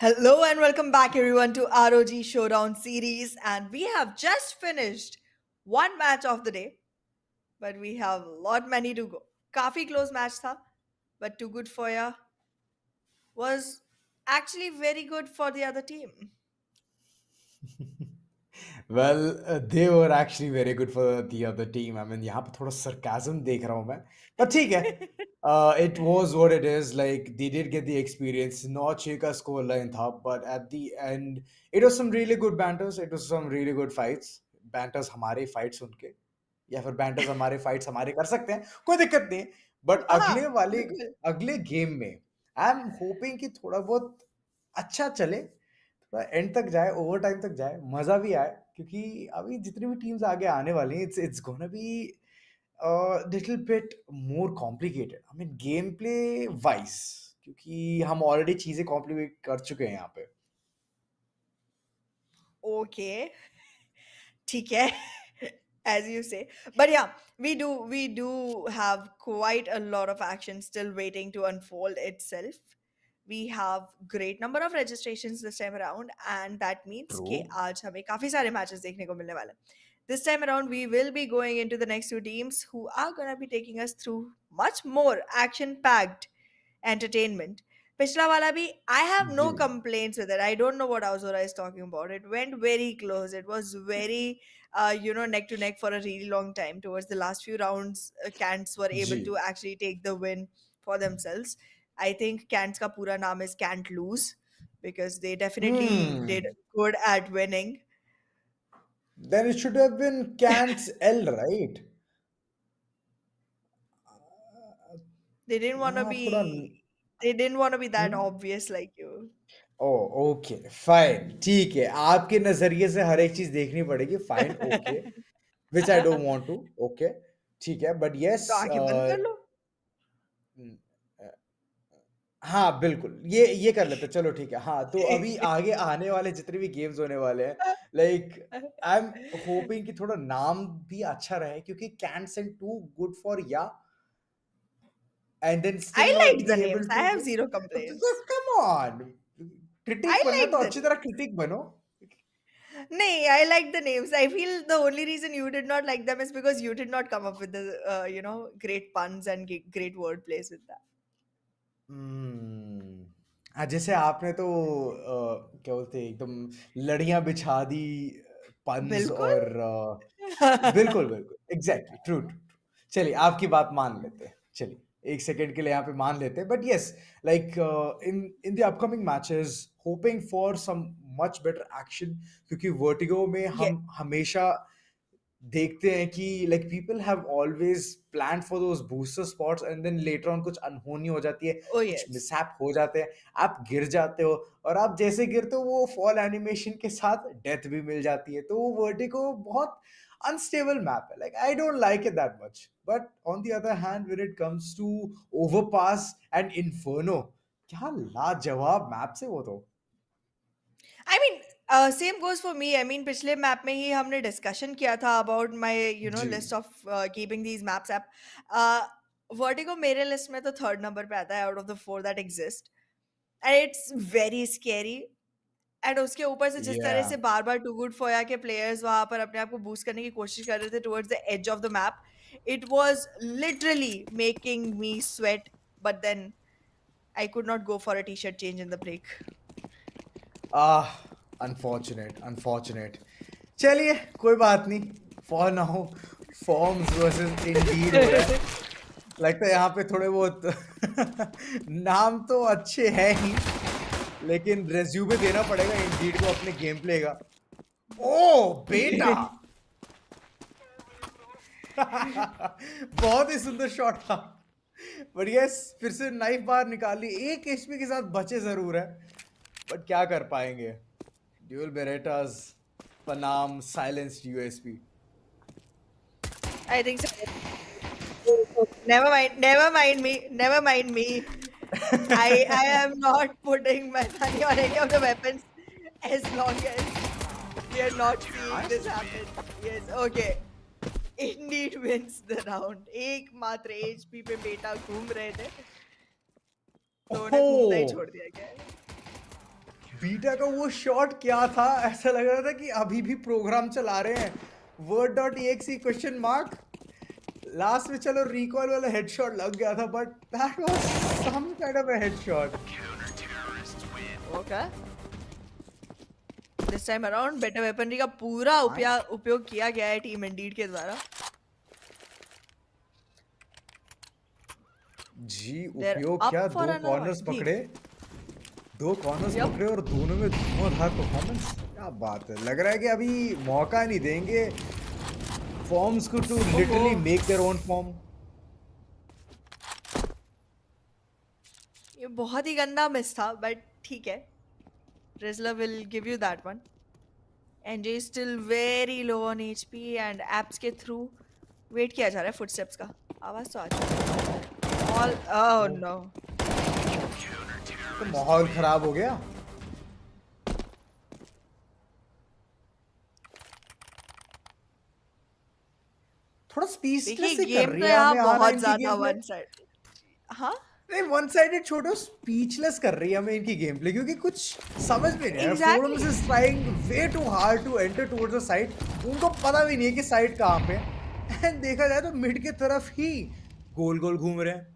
Speaker 1: Hello and welcome back, everyone, to ROG Showdown Series. And we have just finished one match of the day, but we have a lot many to go. Kafi close match tha, but too good for ya was actually very good for the other team.
Speaker 2: Well, they were actually very good for the other team. I mean, यहाँ पे थोड़ा sarcasm देख रहा हूँ मैं, but ठीक है. It was what it is. Like they did get the experience. नौ छह का score line था, but at the end, it was some really good banters. It was some really good fights. Banters हमारे fights उनके, या फिर banters हमारे fights हमारे कर सकते हैं. कोई दिक्कत नहीं. But
Speaker 1: हाँ, बिल्कुल.
Speaker 2: अगले गेम में, I'm hoping कि थोड़ा बहुत अच्छा चले, थोड़ा एंड तक जाए, ओवर टाइम तक जाए, मजा भी आए, क्योंकि अभी जितनी भी टीम्स आगे आने वाली हैं, it's gonna be little bit more complicated, I mean game play wise, क्योंकि हम ऑलरेडी चीजें कॉम्प्लिकेट कर चुके हैं यहाँ पे.
Speaker 1: Okay. ठीक है. As you say, but yeah, we do have quite a lot of action still waiting to unfold itself. We have great number of registrations this time around, and that means
Speaker 2: true.
Speaker 1: कि आज हमें काफी सारे matches देखने को मिलने वाले हैं. This time around, we will be going into the next two teams who are gonna be taking us through much more action-packed entertainment. Pichla wala bhi, I have
Speaker 2: ji.
Speaker 1: no complaints with it. I don't know what Auzora is talking about. It went very close. It was very, neck to neck for a really long time. Towards the last few rounds, Cants were able
Speaker 2: ji.
Speaker 1: to actually take the win for themselves. I think Cants ka pura naam is Can't Lose because they definitely did
Speaker 2: Hmm.
Speaker 1: good at winning.
Speaker 2: Then it should have been Cant's L, right?
Speaker 1: They didn't want to
Speaker 2: यहाँ थोड़ा.
Speaker 1: be. They didn't want to be that
Speaker 2: Hmm?
Speaker 1: obvious like you.
Speaker 2: Oh, okay, fine, ठीक है. आपके नज़रिए से हर एक चीज़ देखनी पड़ेगी, fine, okay. Which I don't want to, okay. ठीक है, बट येस,
Speaker 1: तो आंखें बंद कर लो.
Speaker 2: हाँ, बिल्कुल, ये कर लेते हैं, चलो ठीक है. हाँ, तो अभी आगे आने वाले जितने भी गेम्स होने वाले हैं, लाइक आई एम होपिंग कि थोड़ा नाम भी अच्छा रहे, क्योंकि can't send too good for ya, and then still
Speaker 1: I
Speaker 2: not
Speaker 1: liked the
Speaker 2: be
Speaker 1: names.
Speaker 2: Able
Speaker 1: I
Speaker 2: to
Speaker 1: have
Speaker 2: win.
Speaker 1: zero
Speaker 2: तो
Speaker 1: complaints.
Speaker 2: Come on, critic
Speaker 1: I
Speaker 2: बनना है तो
Speaker 1: liked the
Speaker 2: अच्छी तरह
Speaker 1: names.
Speaker 2: क्रिटिक बनो.
Speaker 1: Nay, I like the names. I feel the only reason you did not like them is because you did not come up with the, great puns and great word plays with that.
Speaker 2: जैसे आपने तो क्या बोलते हैं, एकदम लड़ियां बिछा दी, पंज
Speaker 1: बिल्कुल.
Speaker 2: और बिल्कुल, बिल्कुल, एग्जैक्टली, ट्रू, ट्रू. चलिए, आपकी बात मान लेते हैं. चलिए, एक सेकंड के लिए यहाँ पे मान लेते हैं, but yes, like in in the upcoming matches, hoping for some much better action, क्योंकि वर्टिगो में
Speaker 1: Yeah.
Speaker 2: हम हमेशा देखते हैं कि like people have always plan for those booster spots, and then later on कुछ अनहोनी हो जाती है,
Speaker 1: Oh,
Speaker 2: कुछ
Speaker 1: yes.
Speaker 2: मिसहैप हो जाते हैं, आप गिर जाते हो, और आप जैसे गिरते हो वो फॉल एनिमेशन के साथ डेथ भी मिल जाती है, तो वो वर्टिगो बहुत अनस्टेबल मैप है. Like I don't like it that much, but on the other hand when it comes to Overpass and Inferno, क्या लाजवाब मैप्स है वो तो.
Speaker 1: I mean, same goes for me. I mean, पिछले map में ही हमने डिस्कशन किया था about my,
Speaker 2: जी.
Speaker 1: list of keeping these maps up. Vertigo मेरे लिस्ट में तो थर्ड नंबर पे आता है out of the four that exist. And it's very scary. And उसके ऊपर से जिस तरह
Speaker 2: या.
Speaker 1: से बार-बार टू गुड फोया के प्लेयर्स वहाँ पर अपने आप को बूस्ट करने की कोशिश कर रहे थे towards the edge of the map, it was literally making me sweat, but then I could not go for a T shirt change in the break.
Speaker 2: Ah, unfortunate, unfortunate. चलिए, कोई बात नहीं. For now forms versus indeed हो रहा है. लगता है यहाँ पे थोड़े बहुत नाम तो अच्छे हैं ही, लेकिन रेज्यूमे देना पड़ेगा इंडीड को अपने गेम प्ले का. ओ बेटा. बहुत ही सुंदर शॉट था, बट यस, फिर से नाइफ बाहर निकाली, एक एचपी के साथ बचे जरूर है, बट क्या कर पाएंगे. ड्यूल बेरेटास पनाम silenced USP.
Speaker 1: I think so. Never mind me, never mind me. I am not putting my money on any of the weapons as long as we are not seeing this happen. Yes, okay. Indeed wins the round. एकमात्र HP पे बेटा घूम रहे थे, तो उन्हें घूमता ही
Speaker 2: ओह,
Speaker 1: छोड़ दिया गया है.
Speaker 2: बीटा का वो शॉट क्या था, ऐसा लग रहा था कि अभी भी प्रोग्राम चला रहे हैं। word.exe question mark. लास्ट में चलो रिकॉल वाला हेडशॉट लग गया था, but that was some kind of a headshot.
Speaker 1: Okay, this time around better weaponry का पूरा उपयोग किया गया है टीम इंडीड के द्वारा।
Speaker 2: जी,
Speaker 1: They're
Speaker 2: उपयोग
Speaker 1: up
Speaker 2: क्या,
Speaker 1: for
Speaker 2: दो
Speaker 1: another
Speaker 2: कॉर्नर्स
Speaker 1: one.
Speaker 2: पकड़े,
Speaker 1: Deep.
Speaker 2: दो कॉर्नर्स
Speaker 1: Yep.
Speaker 2: पकड़े और दोनों में धुआंधार परफॉर्मेंस। क्या बात है, लग रहा है कि अभी मौका नहीं देंगे फॉर्म्स को टू लिटरली
Speaker 1: ओहो,
Speaker 2: मेक देयर ओन फॉर्म।
Speaker 1: ये बहुत ही गंदा मिस था, बट ठीक है। Rizzler will give you that one. NJ is still very low on HP and apps के थ्रू वेट किया जा रहा है फुटस्टेप्स का। आवाज तो आ चुकी है। All oh
Speaker 2: वो
Speaker 1: no.
Speaker 2: तो माहौल खराब हो गया। थोड़ा
Speaker 1: देखिए
Speaker 2: स्पीचलेस ही कर
Speaker 1: गेम
Speaker 2: रही
Speaker 1: तो
Speaker 2: है
Speaker 1: यहाँ
Speaker 2: हमें आना
Speaker 1: बहुत
Speaker 2: इनकी
Speaker 1: ज्यादा
Speaker 2: गेम प्ले।
Speaker 1: One side. हाँ,
Speaker 2: नहीं, वन साइडेड छोड़ो, स्पीचलेस कर रही है हमें इनकी गेम प्ले, क्योंकि कुछ समझ में नहीं आ रहा। Forums
Speaker 1: exactly.
Speaker 2: Is trying way too hard to enter towards the side. उनको पता भी नहीं है कि साइड कहाँ पे है। एंड देखा जाए तो मिड के तरफ ही गोल गोल घूम रहे हैं।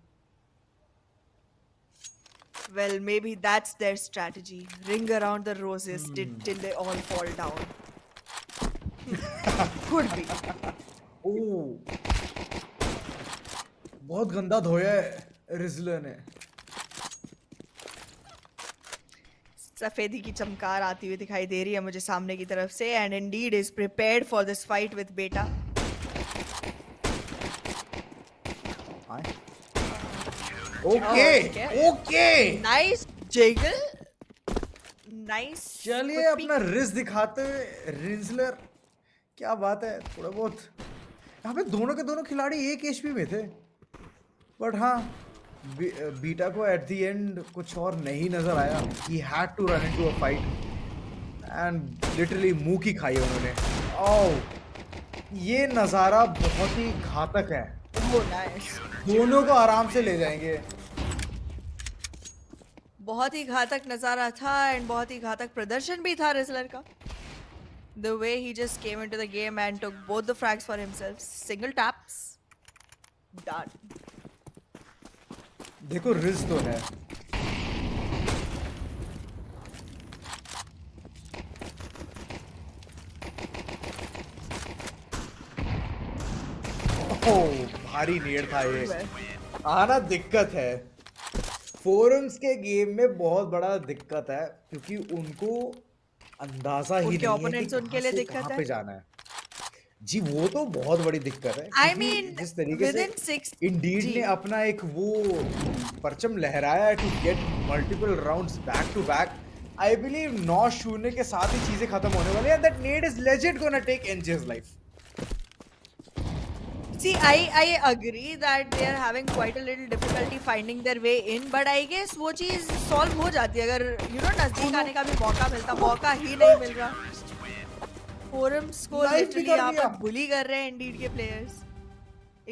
Speaker 1: Well, maybe that's their strategy. Ring around the roses till they all fall down. Could be.
Speaker 2: ओ, बहुत गंदा धोया है रिजलर ने।
Speaker 1: सफेदी की चमकार आती हुई दिखाई दे रही है मुझे सामने की तरफ से and indeed is prepared for this fight with बेटा।
Speaker 2: Okay
Speaker 1: okay,
Speaker 2: okay,
Speaker 1: nice jiggle, nice
Speaker 2: चलिए
Speaker 1: क्विक
Speaker 2: अपना
Speaker 1: पीक।
Speaker 2: रिज दिखाते हुए रिजलर। क्या बात है, थोड़ा बहुत यहाँ पे दोनों के दोनों खिलाड़ी एक एचपी में थे, बट हाँ, बीटा को एट द एंड कुछ और नहीं नजर आया। He had to run into a fight and literally मुंह की खाई उन्होंने। ओह, ये नजारा बहुत ही घातक है।
Speaker 1: ओह नाइस,
Speaker 2: दोनों को आराम से ले जाएंगे।
Speaker 1: बहुत ही घातक नजारा था एंड बहुत ही घातक प्रदर्शन भी था रेसलर का। The way he just came into the game and took both the frags for himself. Single taps. Done.
Speaker 2: देखो रिज तो है। ओह, भारी नेड था ये।
Speaker 1: Well,
Speaker 2: आना दिक्कत है, फोरम्स के गेम में बहुत बड़ा दिक्कत है, क्योंकि उनको अंदाजा ही
Speaker 1: उनके
Speaker 2: नहीं है कि
Speaker 1: ओपोनेंट्स
Speaker 2: कहाँ
Speaker 1: उनके लिए
Speaker 2: से
Speaker 1: दिक्कत
Speaker 2: कहाँ
Speaker 1: है।
Speaker 2: पे जाना है। जी, वो तो बहुत बड़ी दिक्कत है,
Speaker 1: I
Speaker 2: क्योंकि
Speaker 1: mean,
Speaker 2: जिस तरीके से
Speaker 1: within six.
Speaker 2: इंडीड
Speaker 1: जी,
Speaker 2: ने अपना एक वो परचम लहराया to get multiple rounds back to back, I believe 9-0 के साथ ही चीजें खत्म होने वाली है। That Ned is legit gonna take एनजेस लाइफ।
Speaker 1: see, I agree that they are having quite a little difficulty finding their way in, but I guess वो चीज solve हो जाती है अगर नजदीक आने का भी मौका मिलता। मौका ही नहीं मिल रहा। Forums को
Speaker 2: लाइफ भी
Speaker 1: literally
Speaker 2: कर
Speaker 1: यहाँ
Speaker 2: दिया।
Speaker 1: पर bully कर रहे हैं Indeed के players.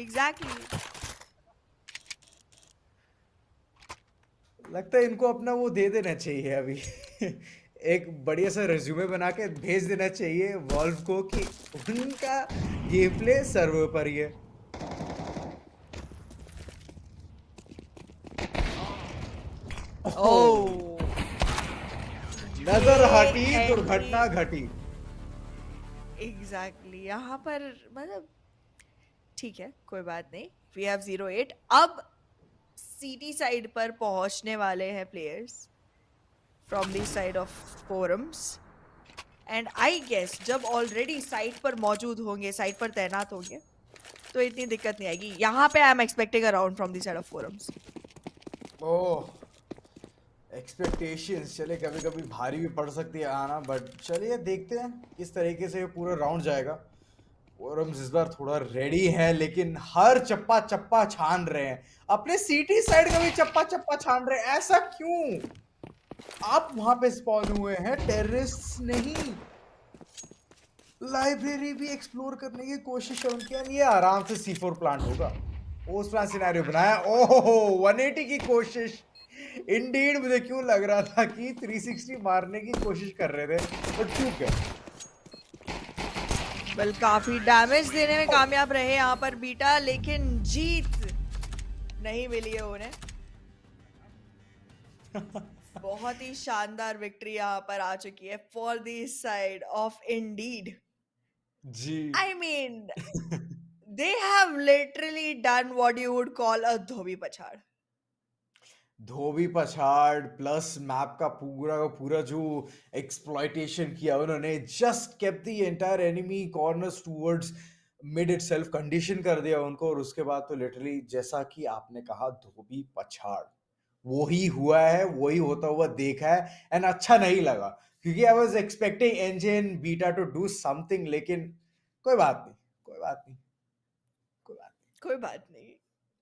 Speaker 1: Exactly.
Speaker 2: लगता है इनको अपना वो दे देना चाहिए अभी। एक बढ़िया सा रिज्यूमे बना के भेज देना चाहिए वॉल्व को कि उनका गेम प्ले सर्वर पर ही है। ओह,
Speaker 1: Oh.
Speaker 2: नजर
Speaker 1: ये
Speaker 2: हटी,
Speaker 1: एंट्री
Speaker 2: दुर्घटना घटी।
Speaker 1: एग्जैक्टली यहाँ पर मतलब ठीक है, कोई बात नहीं। We have 0-8। अब सीटी साइड पर पहुंचने वाले हैं players from the side of forums and I guess जब ऑलरेडी साइट पर मौजूद होंगे, साइट पर तैनात होंगे, तो इतनी दिक्कत नहीं आएगी। यहाँ पे I am expecting a round from the side of forums.
Speaker 2: Oh, expectations चले कभी कभी भारी भी पड़ सकती है आना, बट चलिए देखते हैं किस तरीके से ये पूरा राउंड जाएगा। फोरम्स इस बार थोड़ा रेडी है, लेकिन हर चप्पा चप्पा छान रहे हैं। अपने सीटी साइड का भी चप्पा चप्पा छान रहे हैं, ऐसा क्यों? आप वहां पे स्पॉन हुए हैं, टेररिस्ट नहीं। लाइब्रेरी भी एक्सप्लोर करने की कोशिश है उनकी। ये आराम से C4 प्लांट होगा। पोस्ट प्लान सिनेरियो बनाया। ओहो, 180 की कोशिश इंडीड मुझे क्यों लग रहा था कि 360 मारने की कोशिश कर रहे थे, बट ठीक है।
Speaker 1: वेल काफी डैमेज देने में कामयाब रहे यहाँ पर बीटा, लेकिन जीत नहीं मिली है उन्हें। बहुत ही शानदार विक्ट्री यहाँ पर आ चुकी है for the side of indeed.
Speaker 2: जी।
Speaker 1: I mean they have literally done what you would call a धोबी पछाड़।
Speaker 2: धोबी पछाड़ प्लस मैप का पूरा जो एक्सप्लॉइटेशन किया उन्होंने, just kept the entire enemy corners towards mid itself, condition कर दिया उनको, और उसके बाद तो लिटरली जैसा कि आपने कहा धोबी पछाड़ वही हुआ है, वही होता हुआ देखा है, एंड अच्छा नहीं लगा क्योंकि I was expecting NJ beta two do something, लेकिन कोई बात नहीं, कोई बात नहीं, कोई बात
Speaker 1: कोई बात नहीं।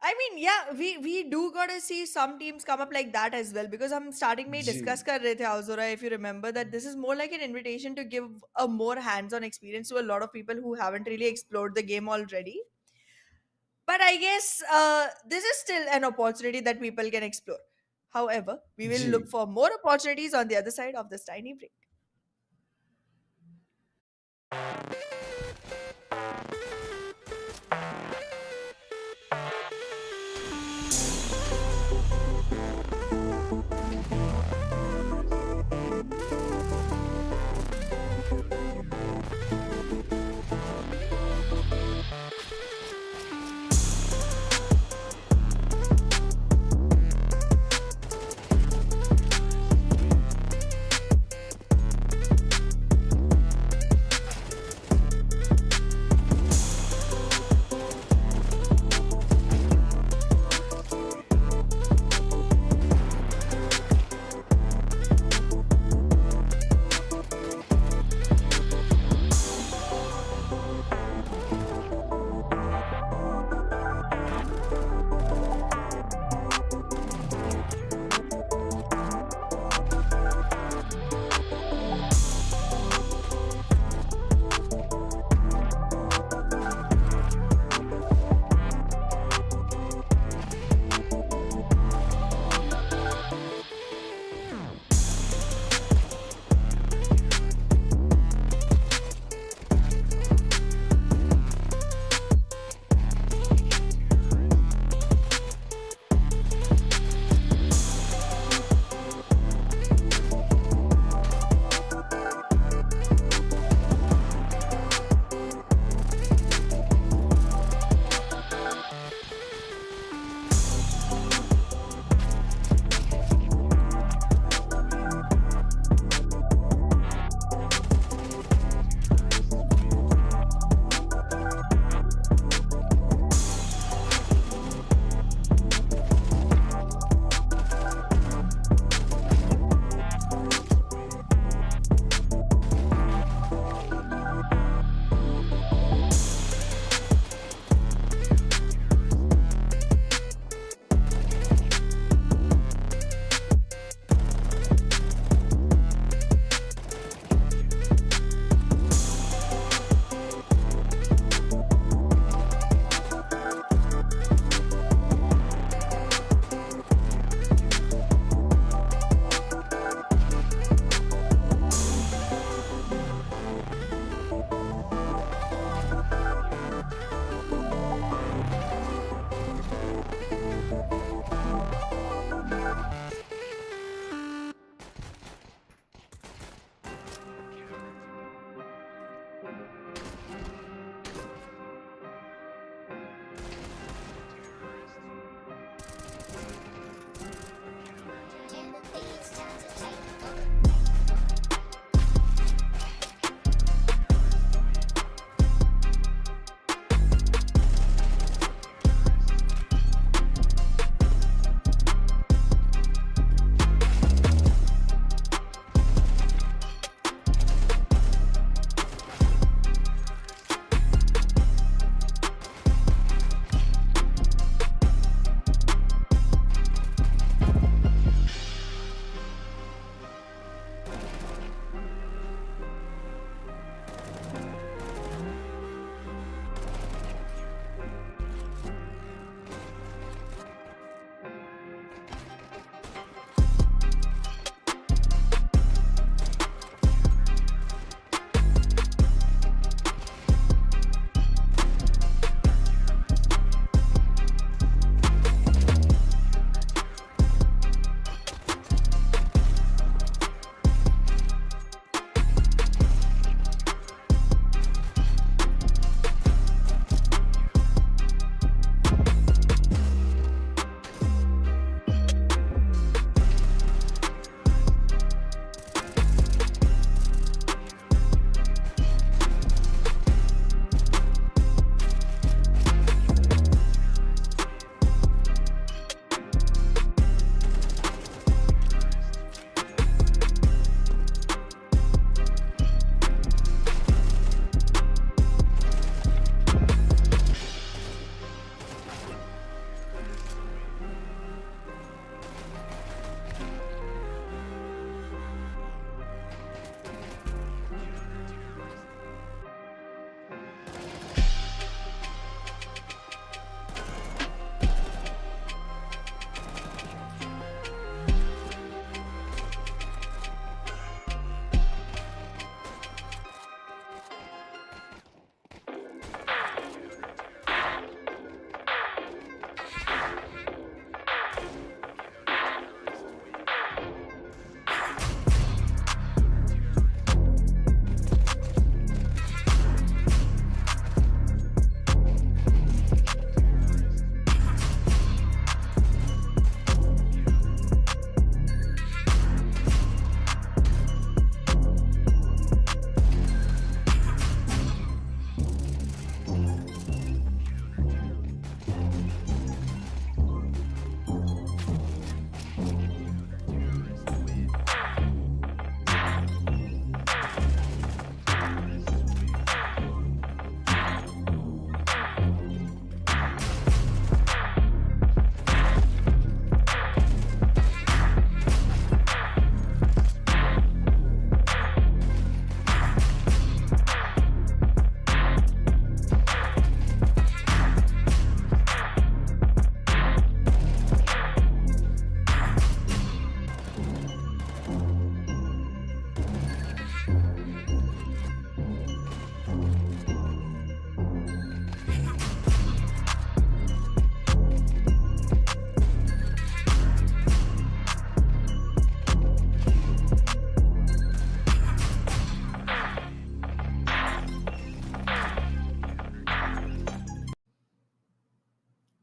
Speaker 1: I mean, yeah, we do gotta see some teams come up like that as well, because हम starting में
Speaker 2: नहीं।
Speaker 1: ही
Speaker 2: जी।
Speaker 1: discuss कर रहे थे Auzora, if you remember, that this is more like an invitation to give a more hands-on experience to a lot of people who haven't really explored the game already. But I guess this is still an opportunity that people can explore. However, we will
Speaker 2: जी।
Speaker 1: look for more opportunities on the other side of this tiny break.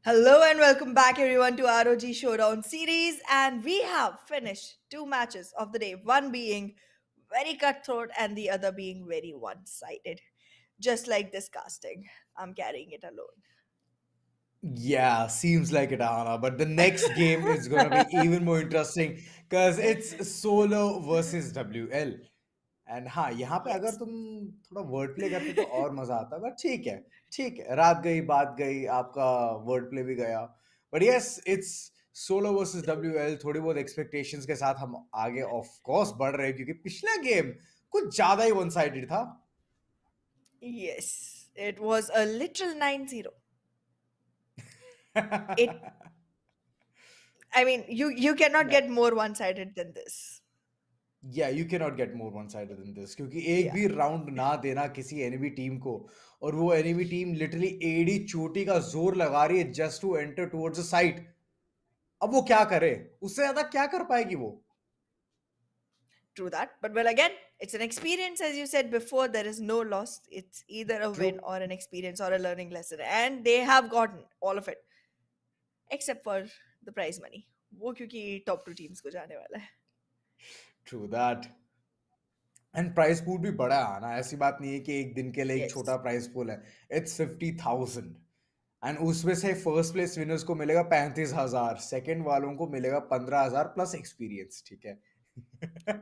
Speaker 1: Hello and welcome back, everyone, to ROG Showdown Series. And we have finished two matches of the day, one being very cutthroat and the other being very one sided. Just like this casting, I'm carrying it alone.
Speaker 2: Yeah, seems like it, Ahana. But the next game is gonna be even more interesting because it's solo versus WL. And हाँ, यहाँ पे अगर
Speaker 1: Yes.
Speaker 2: तुम थोड़ा word play करते तो और मजा आता, बट ठीक है, रात गई बात गई, आपका वर्ड प्ले भी गया। But yes, it's solo versus WL. थोड़ी बहुत एक्सपेक्टेशंस के साथ हम आगे ऑफ कोर्स बढ़ रहे हैं क्योंकि पिछला गेम कुछ ज्यादा ही वन साइडेड था।
Speaker 1: Yes. It was a literal 9-0. It I mean, you cannot get more one-sided than this.
Speaker 2: या you can not get more one sided than this, क्योंकि एक
Speaker 1: Yeah.
Speaker 2: भी राउंड ना देना किसी एनिमी टीम को, और वो एनिमी टीम लिटरली एडी चोटी का जोर लगा रही है just to enter towards the site. अब वो क्या करे, उससे ज्यादा क्या कर पाएगी वो?
Speaker 1: True that. But well, again, it's an experience, as you said before. There is no loss. It's either a
Speaker 2: true.
Speaker 1: win or an experience or a learning lesson. And they have gotten all of it, except for the prize money. वो क्योंकि top two teams को जाने वाला है.
Speaker 2: True that. And price pool भी बड़ा है ना, ऐसी बात नहीं है कि एक दिन के लिए एक छोटा
Speaker 1: Yes.
Speaker 2: प्राइस पूल है। इट्स 50,000 एंड उसमें से फर्स्ट प्लेस विनर्स को मिलेगा 35,000, सेकंड वालों को मिलेगा 15,000 प्लस एक्सपीरियंस, ठीक है।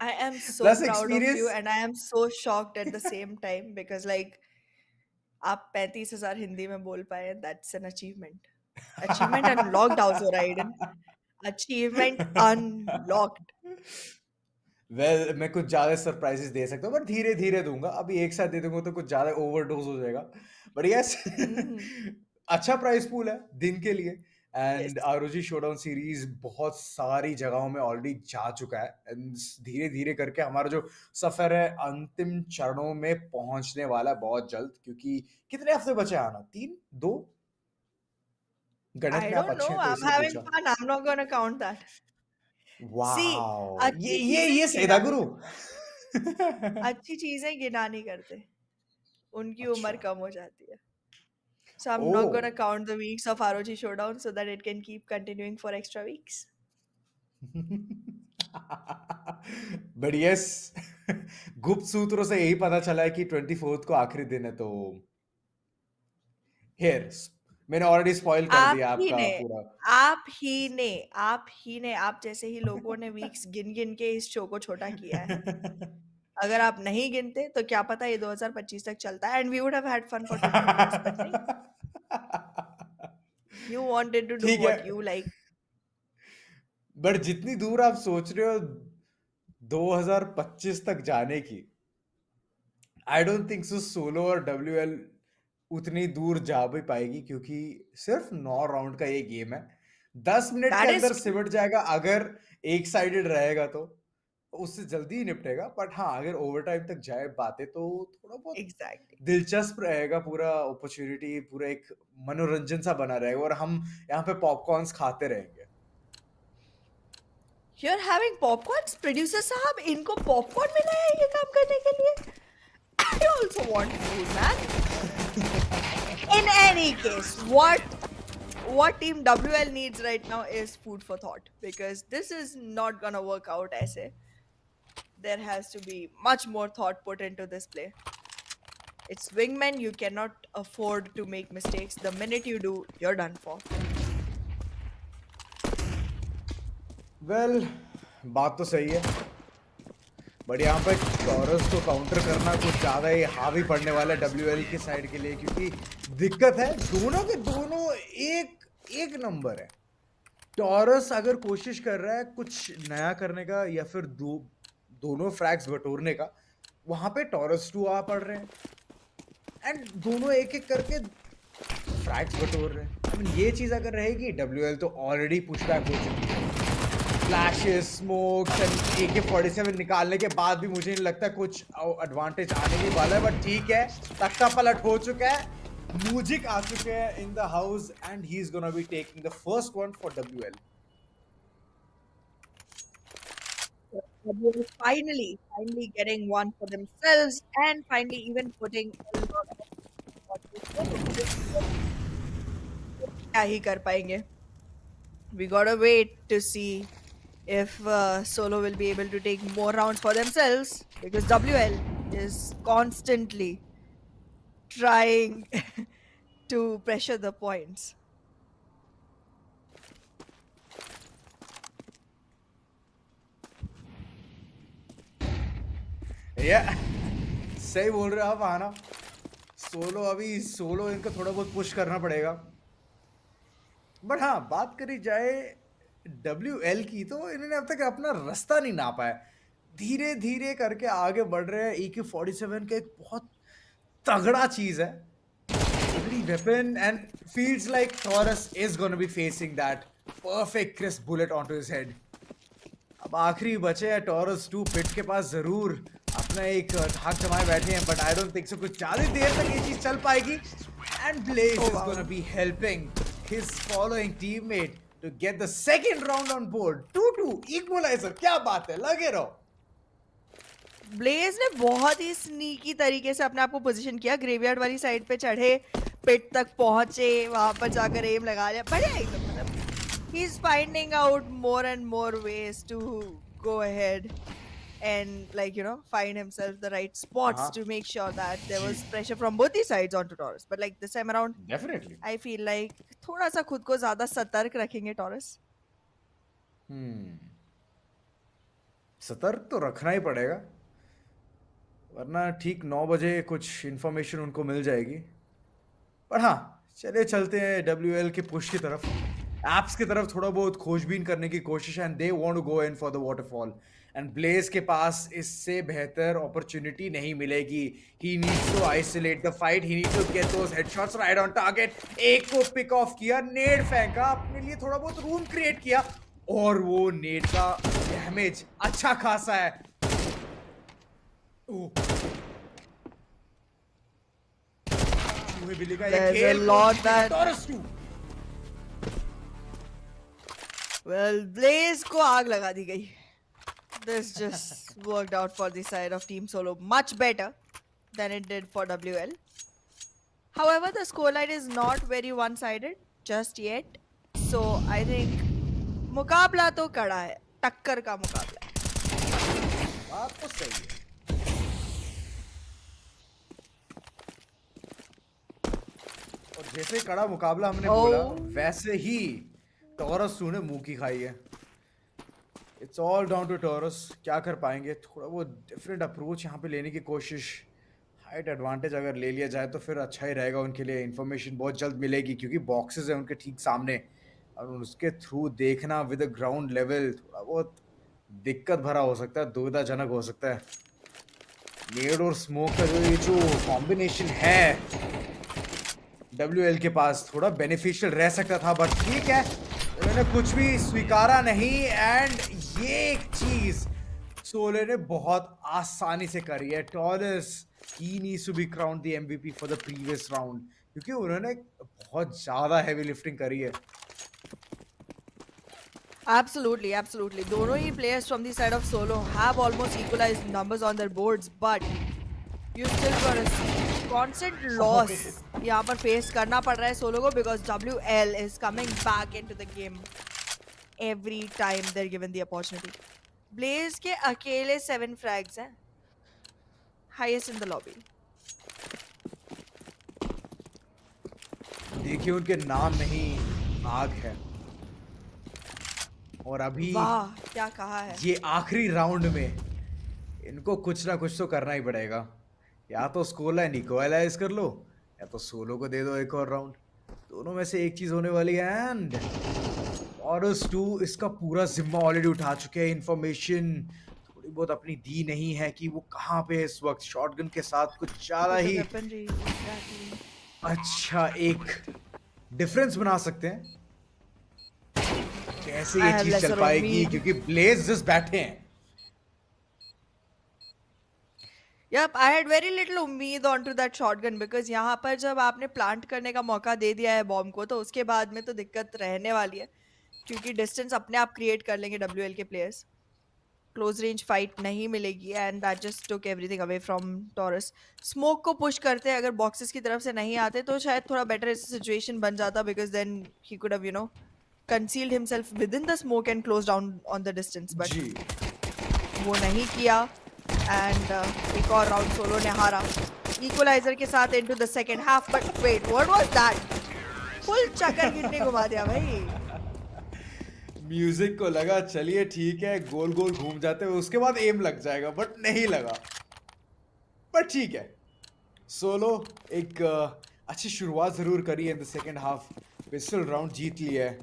Speaker 1: I am so
Speaker 2: plus
Speaker 1: proud of you
Speaker 2: experience.
Speaker 1: and I am so shocked at the same time because like आप 35,000 हिंदी में बोल पाए, that's an achievement. Achievement unlocked also, Raiden. Achievement unlocked.
Speaker 2: Well मैं कुछ ज्यादा surprises दे सकता हूँ, बट धीरे धीरे दूंगा। अभी एक साथ दे दूंगा तो कुछ ज्यादा ओवरडोज हो जाएगा। But yes,
Speaker 1: Hmm.
Speaker 2: अच्छा प्राइस पूल है दिन के लिए। And
Speaker 1: Yes.
Speaker 2: ROG showdown series बहुत सारी जगहों में ऑलरेडी जा चुका है, एंड धीरे धीरे करके हमारा जो सफर है अंतिम चरणों में पहुंचने वाला है बहुत जल्द। क्योंकि कितने हफ्ते बचे हैं आना? तीन, दो? गणित
Speaker 1: I
Speaker 2: में आप
Speaker 1: don't
Speaker 2: अच्छे
Speaker 1: know.
Speaker 2: हैं तो
Speaker 1: I'm
Speaker 2: इसलिए
Speaker 1: having
Speaker 2: पूछा।
Speaker 1: fun. I'm not gonna count that. See,
Speaker 2: वाह,
Speaker 1: अच्छी
Speaker 2: ये
Speaker 1: चीजें
Speaker 2: सही था
Speaker 1: गिना नहीं
Speaker 2: गुरु।
Speaker 1: करते. अच्छी चीजें गिना नहीं करते. उनकी
Speaker 2: अच्छा।
Speaker 1: उम्र कम हो जाती है. So I'm not
Speaker 2: oh.
Speaker 1: gonna count the weeks of ROG Showdown so that it can keep continuing for extra weeks.
Speaker 2: But yes, गुप्त सूत्रों से यही पता चला है कि 24th को आखिरी दिन है, तो हियर मैंने ऑलरेडी स्पॉइल कर
Speaker 1: आप
Speaker 2: दिया
Speaker 1: ही
Speaker 2: आपका
Speaker 1: ने
Speaker 2: पूरा।
Speaker 1: आप जैसे ही लोगों ने वीक्स गिन गिन के इस शो को छोटा किया है. अगर आप नहीं गिनते तो क्या पता ये 2025 तक चलता है and we would have had fun for 20 years but नहीं. You wanted to do
Speaker 2: ठीक है,
Speaker 1: what you like.
Speaker 2: बट जितनी दूर आप सोच रहे हो 2025 तक जाने की, आई डोंट थिंक सो सोलो और डब्ल्यूएल उतनी दूर जा भी पाएगी, क्योंकि सिर्फ 9 राउंड का ये गेम है। 10 मिनट के
Speaker 1: That is
Speaker 2: अंदर
Speaker 1: true.
Speaker 2: सिमट जाएगा अगर एक साइडेड रहेगा तो उससे जल्दी ही निपटेगा। बट हाँ, अगर ओवर टाइम तक जाए बातें तो थोड़ा बहुत
Speaker 1: Exactly.
Speaker 2: दिलचस्प रहेगा। पूरा अपॉर्चुनिटी, पूरा एक मनोरंजन सा बना रहेगा और हम यहाँ पे पॉपकॉर्न्स खाते रहेंगे।
Speaker 1: You're having popcorns? Producer साहब इनको पॉपकॉर्न मिला है ये काम करने के लिए? I also want food, man. In any case, what team WL needs right now is food for thought because this is not gonna work out ऐसे. There has to be much more thought put into this play. It's wingmen, you cannot afford to make mistakes. The minute you do, you're done for.
Speaker 2: Well, बात तो सही है, but यहाँ पर taurus को counter करना कुछ ज़्यादा ही हावी पड़ने वाला है डब्ल्यूएल की साइड के लिए, क्योंकि दिक्कत है दोनों के दोनों एक एक नंबर है। टॉरस अगर कोशिश कर रहा है कुछ नया करने का या फिर दोनों फ्रैग्स बटोरने का, वहां पे टॉरस 2 आ पड़ रहे हैं एंड दोनों एक एक करके फ्रैग्स बटोर रहे हैं। I mean, ये चीज अगर रहेगी, डब्ल्यूएल तो ऑलरेडी पुशबैक हो चुकी है। फ्लैशेस, स्मोक्स एंड AK-47 निकालने के बाद भी मुझे नहीं लगता कुछ एडवांटेज आने ही वाला है। बट ठीक है, तख्ता पलट हो चुका है, म्यूजिक आ चुके हैं in the house and he is gonna be taking the first one for WL.
Speaker 1: WL finally getting one for themselves and finally even putting a lot of thought into it. क्या ही कर पाएंगे. We gotta wait to see if Solo will be able to take more rounds for themselves because WL is constantly trying to pressure the points.
Speaker 2: या सही बोल रहे हो आप आना. सोलो इनको थोड़ा बहुत पुश करना पड़ेगा. बट हाँ, बात करी जाए WL की, तो इन्होंने अब तक अपना रास्ता नहीं नापा है. धीरे धीरे करके आगे बढ़ रहे हैं. AK-47 का एक बहुत तगड़ा चीज है, तगड़ी weapon, and feels like taurus is gonna be facing that perfect crisp bullet onto his head. अब आखिरी बचे हैं टॉरस 2. पिट के पास जरूर अपना एक धाक जमाए बैठे हैं, but I don't think so कुछ ज्यादा देर तक ये चीज चल पाएगी. And Blaze
Speaker 1: Oh
Speaker 2: is
Speaker 1: wow.
Speaker 2: Gonna be helping his following teammate to get the second round on board. 2-2 equaliser. क्या बात है, लगे रहो.
Speaker 1: ब्लेज ने बहुत ही स्नीकी तरीके से अपने आप को पोजीशन किया, ग्रेवयार्ड वाली साइड पे चढ़े, पिट तक पहुंचे, वहां पर जाकर एम लगा लिया. बढ़िया एकदम. मतलब he is finding out more and more ways to go ahead and like find himself the right spots
Speaker 2: हाँ
Speaker 1: to make sure that there
Speaker 2: जी,
Speaker 1: was pressure from both the sides onto Taurus. But like this time around,
Speaker 2: definitely.
Speaker 1: I feel like थोड़ा सा खुद को ज्यादा सतर्क रखेंगे Taurus.
Speaker 2: सतर्क तो रखना ही पड़ेगा, वरना ठीक 9 बजे कुछ इन्फॉर्मेशन उनको मिल जाएगी. पर हाँ, चले चलते हैं WL के पुश की तरफ, एप्स की तरफ थोड़ा बहुत खोजबीन करने की कोशिश है. And they want to go in for the waterfall. And Blaze के पास इससे बेहतर अपॉर्चुनिटी नहीं मिलेगी. He needs to isolate the fight. He needs to get those headshots right on target. एक को पिक ऑफ किया, नेड फेंका, अपने लिए थोड़ा बहुत रूम क्रिएट किया, और वो नेड का डैमेज अच्छा खासा है. ओह, चूहे बिल्ली का ये
Speaker 1: There's a
Speaker 2: खेल
Speaker 1: lot that
Speaker 2: taurus 2.
Speaker 1: well Blaze को आग लगा दी गई. This just worked out for the side of Team Solo much better than it did for WL. However, the scoreline is not very one-sided just yet. So I think मुकाबला तो कड़ा है, टक्कर का मुकाबला है.
Speaker 2: बात तो सही है. और जैसे कड़ा मुकाबला हमने बोला, वैसे ही टॉरस 2 ने मुंह की खाई है. It's all down to Taurus. क्या कर पाएंगे? थोड़ा वो डिफरेंट अप्रोच यहाँ पे लेने की कोशिश. हाइट एडवांटेज अगर ले लिया जाए तो फिर अच्छा ही रहेगा उनके लिए. इन्फॉर्मेशन बहुत जल्द मिलेगी क्योंकि बॉक्सेस है उनके ठीक सामने, और उसके थ्रू देखना विद ग्राउंड लेवल थोड़ा बहुत दिक्कत भरा हो सकता है, दुविधाजनक हो सकता है. नेड और स्मोक का जो कॉम्बिनेशन है WL के पास, थोड़ा बेनिफिशियल रह सकता था, बट ठीक है, उन्होंने कुछ भी स्वीकारा नहीं. एंड ये एक चीज सोले ने बहुत आसानी से करी है. Taurus he needs to be crowned the MVP for the previous round, क्योंकि उन्होंने बहुत ज्यादा हैवी लिफ्टिंग करी है.
Speaker 1: Absolutely, absolutely. दोनों ही players from the side of Solo have almost equalized numbers on their boards, but you still got a constant loss यहाँ पर face करना पड़ रहा है Solo को because WL is coming back into the game every time they're given the opportunity. Blaze के अकेले 7 frags हैं, highest in the lobby.
Speaker 2: देखिए, उनके नाम में ही आग है, और अभी
Speaker 1: वाह क्या कहा है.
Speaker 2: ये आखिरी राउंड में इनको कुछ ना कुछ तो करना ही पड़ेगा. या तो स्कोर लाइन इक्वलाइज कर लो, या तो सोलो को दे दो एक और राउंड. दोनों में से एक चीज होने वाली है. एंड टॉरस 2 इसका पूरा जिम्मा ऑलरेडी उठा चुके हैं. इन्फॉर्मेशन थोड़ी बहुत अपनी दी नहीं है कि वो कहाँ पे है इस वक्त. शॉटगन के साथ कुछ ज्यादा
Speaker 1: With the
Speaker 2: he
Speaker 1: weaponry, exactly.
Speaker 2: अच्छा एक डिफरेंस बना सकते हैं. कैसे
Speaker 1: I
Speaker 2: ये
Speaker 1: have
Speaker 2: चीज चल
Speaker 1: lesser
Speaker 2: पाएगी,
Speaker 1: उम्मीद.
Speaker 2: क्योंकि ब्लेज जस्ट बैठे हैं.
Speaker 1: Yep, I had very little उम्मीद onto that shotgun because यहाँ पर जब आपने प्लांट करने का मौका दे दिया है बॉम्ब को, तो उसके बाद में तो दिक्कत रहने वाली है क्योंकि डिस्टेंस अपने आप क्रिएट कर लेंगे WL के प्लेयर्स. क्लोज रेंज फाइट नहीं मिलेगी and that just took everything away from taurus. Smoke को पुश करते अगर बॉक्सेस की तरफ से नहीं आते तो शायद थोड़ा बेटर सिचुएशन बन जाता because then he could have concealed himself within the smoke and closed down on the distance, but
Speaker 2: जी
Speaker 1: वो नहीं किया एंड एक और राउंड सोलो ने हारा इक्वलाइजर के साथ into the second half. But wait, what was that? Full चक्कर गिनने घुमा दिया भाई.
Speaker 2: म्यूजिक को लगा चलिए ठीक है गोल गोल घूम जाते हुए उसके बाद एम लग जाएगा बट नहीं लगा. बट ठीक है सोलो एक अच्छी शुरुआत जरूर करी है in the second half. Pistol round जीत लिया है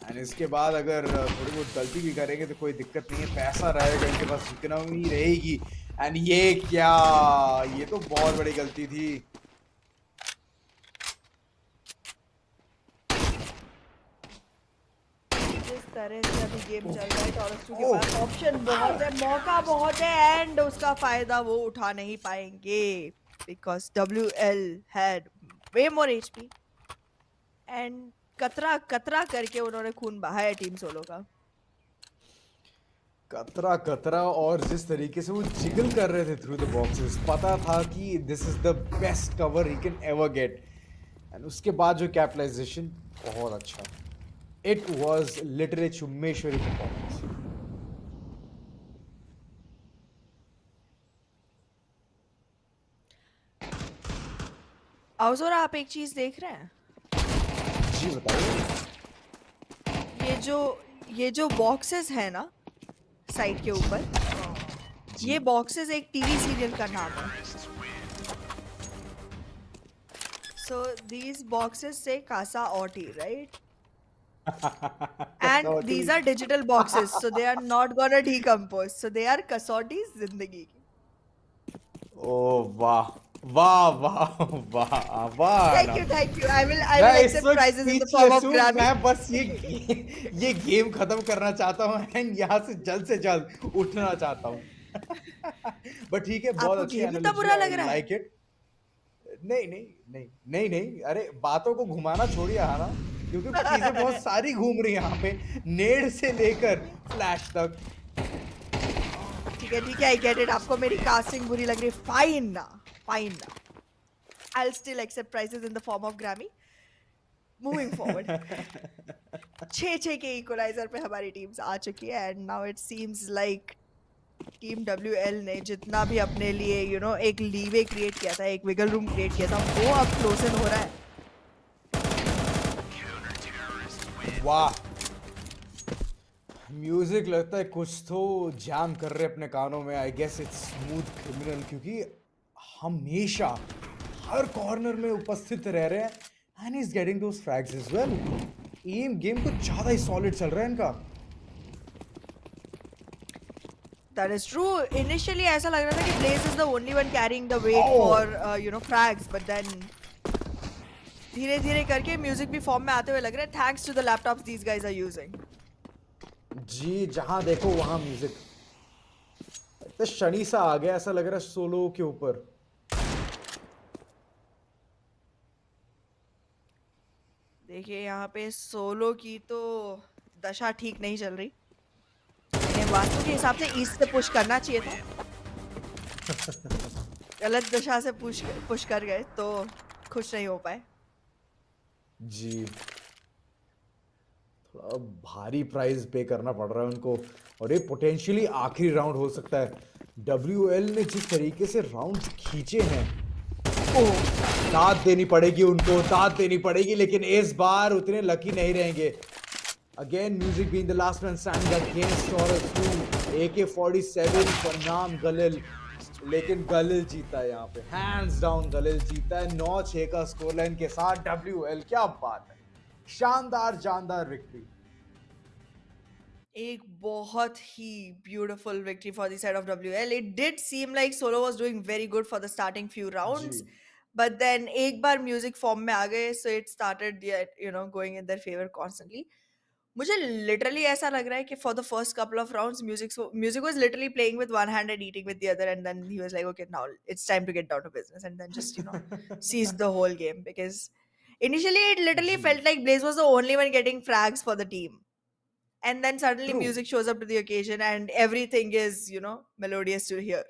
Speaker 2: एंड इसके बाद अगर थोड़ी बहुत गलती भी करेंगे तो कोई दिक्कत नहीं है. पैसा रहेगा इनके पास इकोनॉमी रहेगी. एंड ये क्या, ये तो बहुत बड़ी गलती थी.
Speaker 1: जिस तरह से अभी गेम चल रहा है टॉरस 2 के
Speaker 2: ओह
Speaker 1: पास ऑप्शन बहुत है, मौका बहुत है एंड उसका फायदा वो उठा नहीं पाएंगे because WL had way more HP and कतरा कतरा करके उन्होंने खून बहाया टीम सोलो का.
Speaker 2: कतरा कतरा. और जिस तरीके से वो जिगल कर रहे थे थ्रू द बॉक्सेस पता था कि this is the best cover he can ever get. And उसके बाद जो कैपिटलाइजेशन बहुत अच्छा. इट वाज लिटरली चुम्मेश्वरी परफॉर्मेंस.
Speaker 1: अवसोरा आप एक चीज देख रहे हैं,
Speaker 2: जी बताइए.
Speaker 1: ये जो ये जो बॉक्सेस है ना साइड के ऊपर,
Speaker 2: जी
Speaker 1: ये बॉक्सेस एक टीवी सीरियल का नाम है. सो दीज बॉक्सेस से कासा ओटी, राइट? And
Speaker 2: कसौटी.
Speaker 1: these are digital boxes, so they are not gonna decompose. So they are कसौटी जिंदगी की.
Speaker 2: ओ वाह वाह वाह वाह वाह
Speaker 1: Thank
Speaker 2: ना.
Speaker 1: you, thank you. I will
Speaker 2: मैं इस
Speaker 1: accept
Speaker 2: वक्त
Speaker 1: prizes in the form
Speaker 2: speechless
Speaker 1: of
Speaker 2: हूँ.
Speaker 1: Grammy.
Speaker 2: मैं बस ये गेम खत्म करना चाहता हूँ एंड यहाँ से जल्द उठना चाहता हूँ. बट ठीक है बहुत
Speaker 1: आपको
Speaker 2: अच्छी
Speaker 1: गेम इतना
Speaker 2: एनालॉजी.
Speaker 1: बुरा
Speaker 2: आई
Speaker 1: लग रहा है?
Speaker 2: Like it. नहीं नहीं नहीं नहीं नहीं अरे बातों को घुमाना छोड़िए हाना क्योंकि चीजें बहुत सारी घूम रही हैं यहाँ पे. नेड से लेकर फ्लैश तक.
Speaker 1: ठीक है, I get it. आपको मेरी casting बुरी लग रही है. Fine ना, fine ना. I'll still accept prizes in the form of Grammy. Moving forward. 6-6 के इक्वलाइजर पे हमारी टीम्स आ चुकी है and now it seems like team WL ने जितना भी अपने लिए एक लीवे क्रिएट किया था, एक विगल रूम क्रिएट किया था, वो अब क्लोज इन हो रहा है.
Speaker 2: वाह. म्यूजिक लगता है कुछ तो जैम कर रहे अपने कानों में. I guess it's smooth criminal क्योंकि हमेशा हर कॉर्नर में उपस्थित रह रहे हैं and is getting those frags as well. एम गेम कुछ ज्यादा ही सॉलिड चल रहा है इनका.
Speaker 1: That is true. Initially ऐसा लग रहा था कि Blaze is the only one carrying the weight
Speaker 2: Oh.
Speaker 1: for frags, but then धीरे धीरे करके म्यूजिक भी फॉर्म में आते हुए लग रहा है thanks to the laptops these guys are using.
Speaker 2: जी जहां देखो वहां म्यूजिक. तो शनि सा आ गया ऐसा लग रहा है सोलो के ऊपर.
Speaker 1: देखिए यहाँ पे सोलो की तो दशा ठीक नहीं चल रही. इन्हें वास्तु के हिसाब से ईस्ट से पुश करना चाहिए था. गलत दशा से पुश कर गए तो खुश नहीं हो पाए.
Speaker 2: जी थोड़ा भारी प्राइस पे करना पड़ रहा है उनको और ये पोटेंशियली आखिरी राउंड हो सकता है. WL ने जिस तरीके से राउंड खींचे हैं दाद देनी पड़ेगी उनको, दाद देनी पड़ेगी. लेकिन इस बार उतने लकी नहीं रहेंगे. Again music being the last man standing against taurus 2. AK-47 for नाम गलिल. लेकिन गलिल जीता है यहाँ पे. हैंड्स डाउन गलिल जीता है 9-6 का स्कोर लाइन के साथ. WL क्या बात है. शानदार जानदार विक्ट्री.
Speaker 1: एक बहुत ही beautiful victory for the side of WL. It did seem like solo was doing very good for the starting few
Speaker 2: जी
Speaker 1: राउंड्स, बट देन एक बार म्यूजिक फॉर्म में आ गए so it started going in their favour constantly. मुझे literally ऐसा लग रहा है कि for the first couple of rounds music was literally playing with one hand and eating with the other and then he was like okay now it's time to get down to business and then just seize the whole game because initially it literally
Speaker 2: जी
Speaker 1: felt like Blaze was the only one getting frags for the team and then suddenly
Speaker 2: True.
Speaker 1: music shows up to the occasion and everything is, melodious to hear.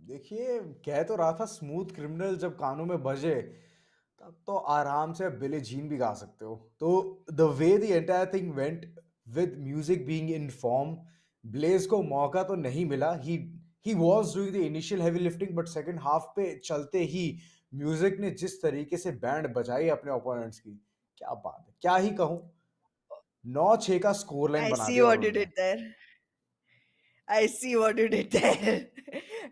Speaker 2: देखिए, कह तो रहा था smooth criminal जब कानों में बजे, तब तो आराम से बिली जीन भी गा सकते हो। तो the way the entire thing went with music being in form, Blaze को मौका तो नहीं मिला। He was doing the initial heavy lifting, but second half पे चलते ही म्यूजिक ने जिस तरीके से बैंड बजाई अपने ओपोनेंट्स की, क्या बात है! क्या ही कहूँ, 9-6 का स्कोर लाइन
Speaker 1: I
Speaker 2: बना
Speaker 1: see
Speaker 2: दिया
Speaker 1: what you
Speaker 2: उन्होंने।
Speaker 1: did there. I see what you did there.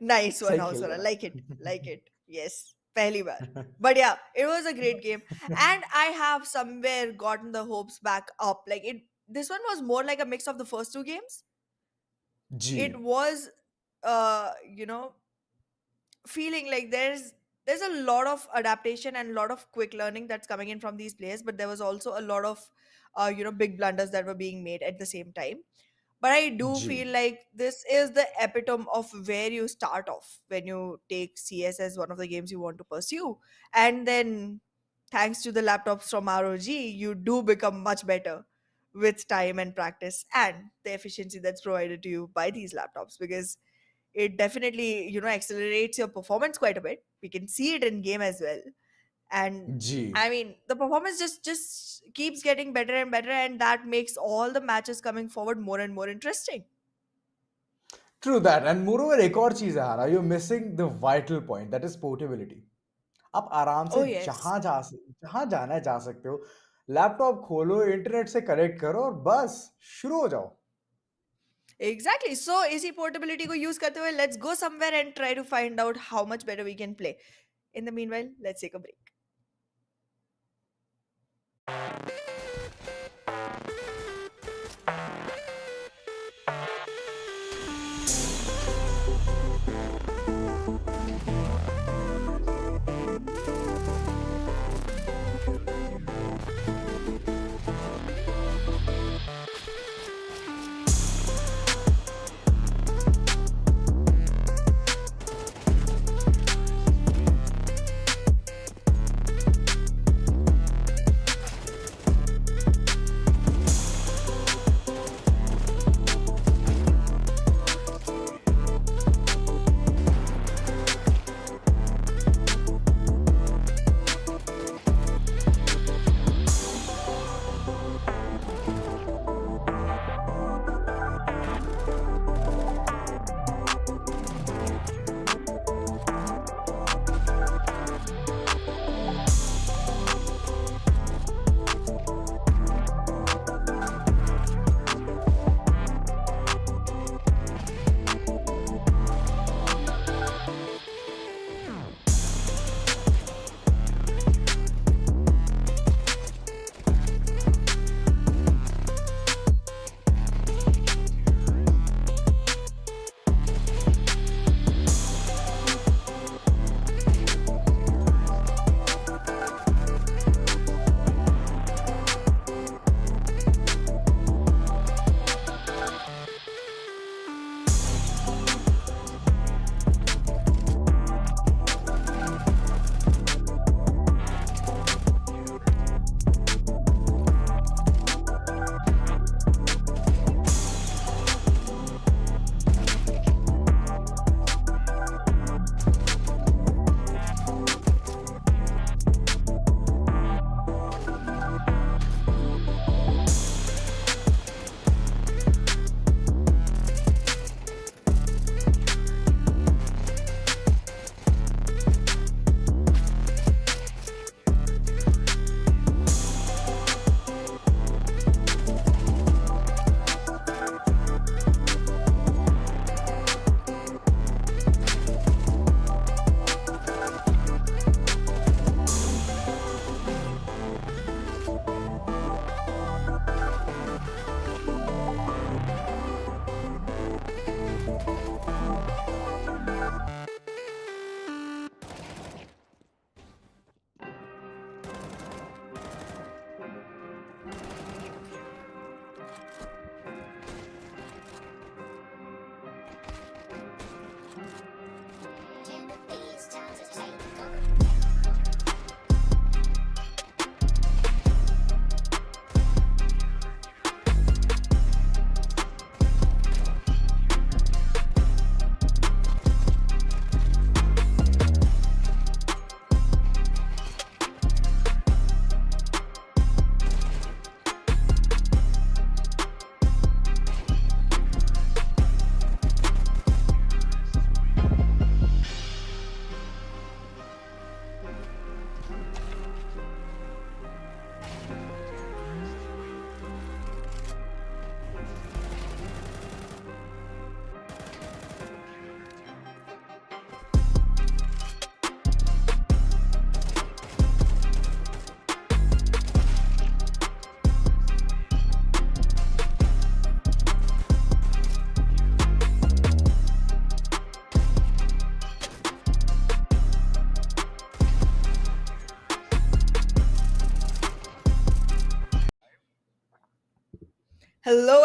Speaker 1: Nice one,
Speaker 2: सही खेल
Speaker 1: Hauswala.
Speaker 2: गया
Speaker 1: Like it. Like
Speaker 2: मैं।
Speaker 1: it. Yes. Pehli baar. But yeah, it was a great game. And I have somewhere gotten the hopes back up. Like it this one was more like a mix of the first two games.
Speaker 2: जी,
Speaker 1: It was uh, you know, feeling like there's a lot of adaptation and a lot of quick learning that's coming in from these players, but there was also a lot of big blunders that were being made at the same time. But I do
Speaker 2: जी,
Speaker 1: feel like this is the epitome of where you start off when you take CS as one of the games you want to pursue. And then, thanks to the laptops from ROG, you do become much better with time and practice and the efficiency that's provided to you by these laptops, because it definitely, accelerates your performance quite a bit. We can see it in game as well. And
Speaker 2: जी।
Speaker 1: I mean, the performance just keeps getting better and better, and that makes all the matches coming forward more and more interesting.
Speaker 2: True that and moreover एक और चीज है हारा, you missing the vital point that is portability. आप आराम
Speaker 1: Oh
Speaker 2: से
Speaker 1: yes,
Speaker 2: जहां जाना है जा सकते हो। लैपटॉप खोलो, इंटरनेट से कनेक्ट करो और बस शुरू हो जाओ।
Speaker 1: exactly. So easy portability को use करते हुए, let's go somewhere and try to find out how much better we can play. In the meanwhile, let's take a break.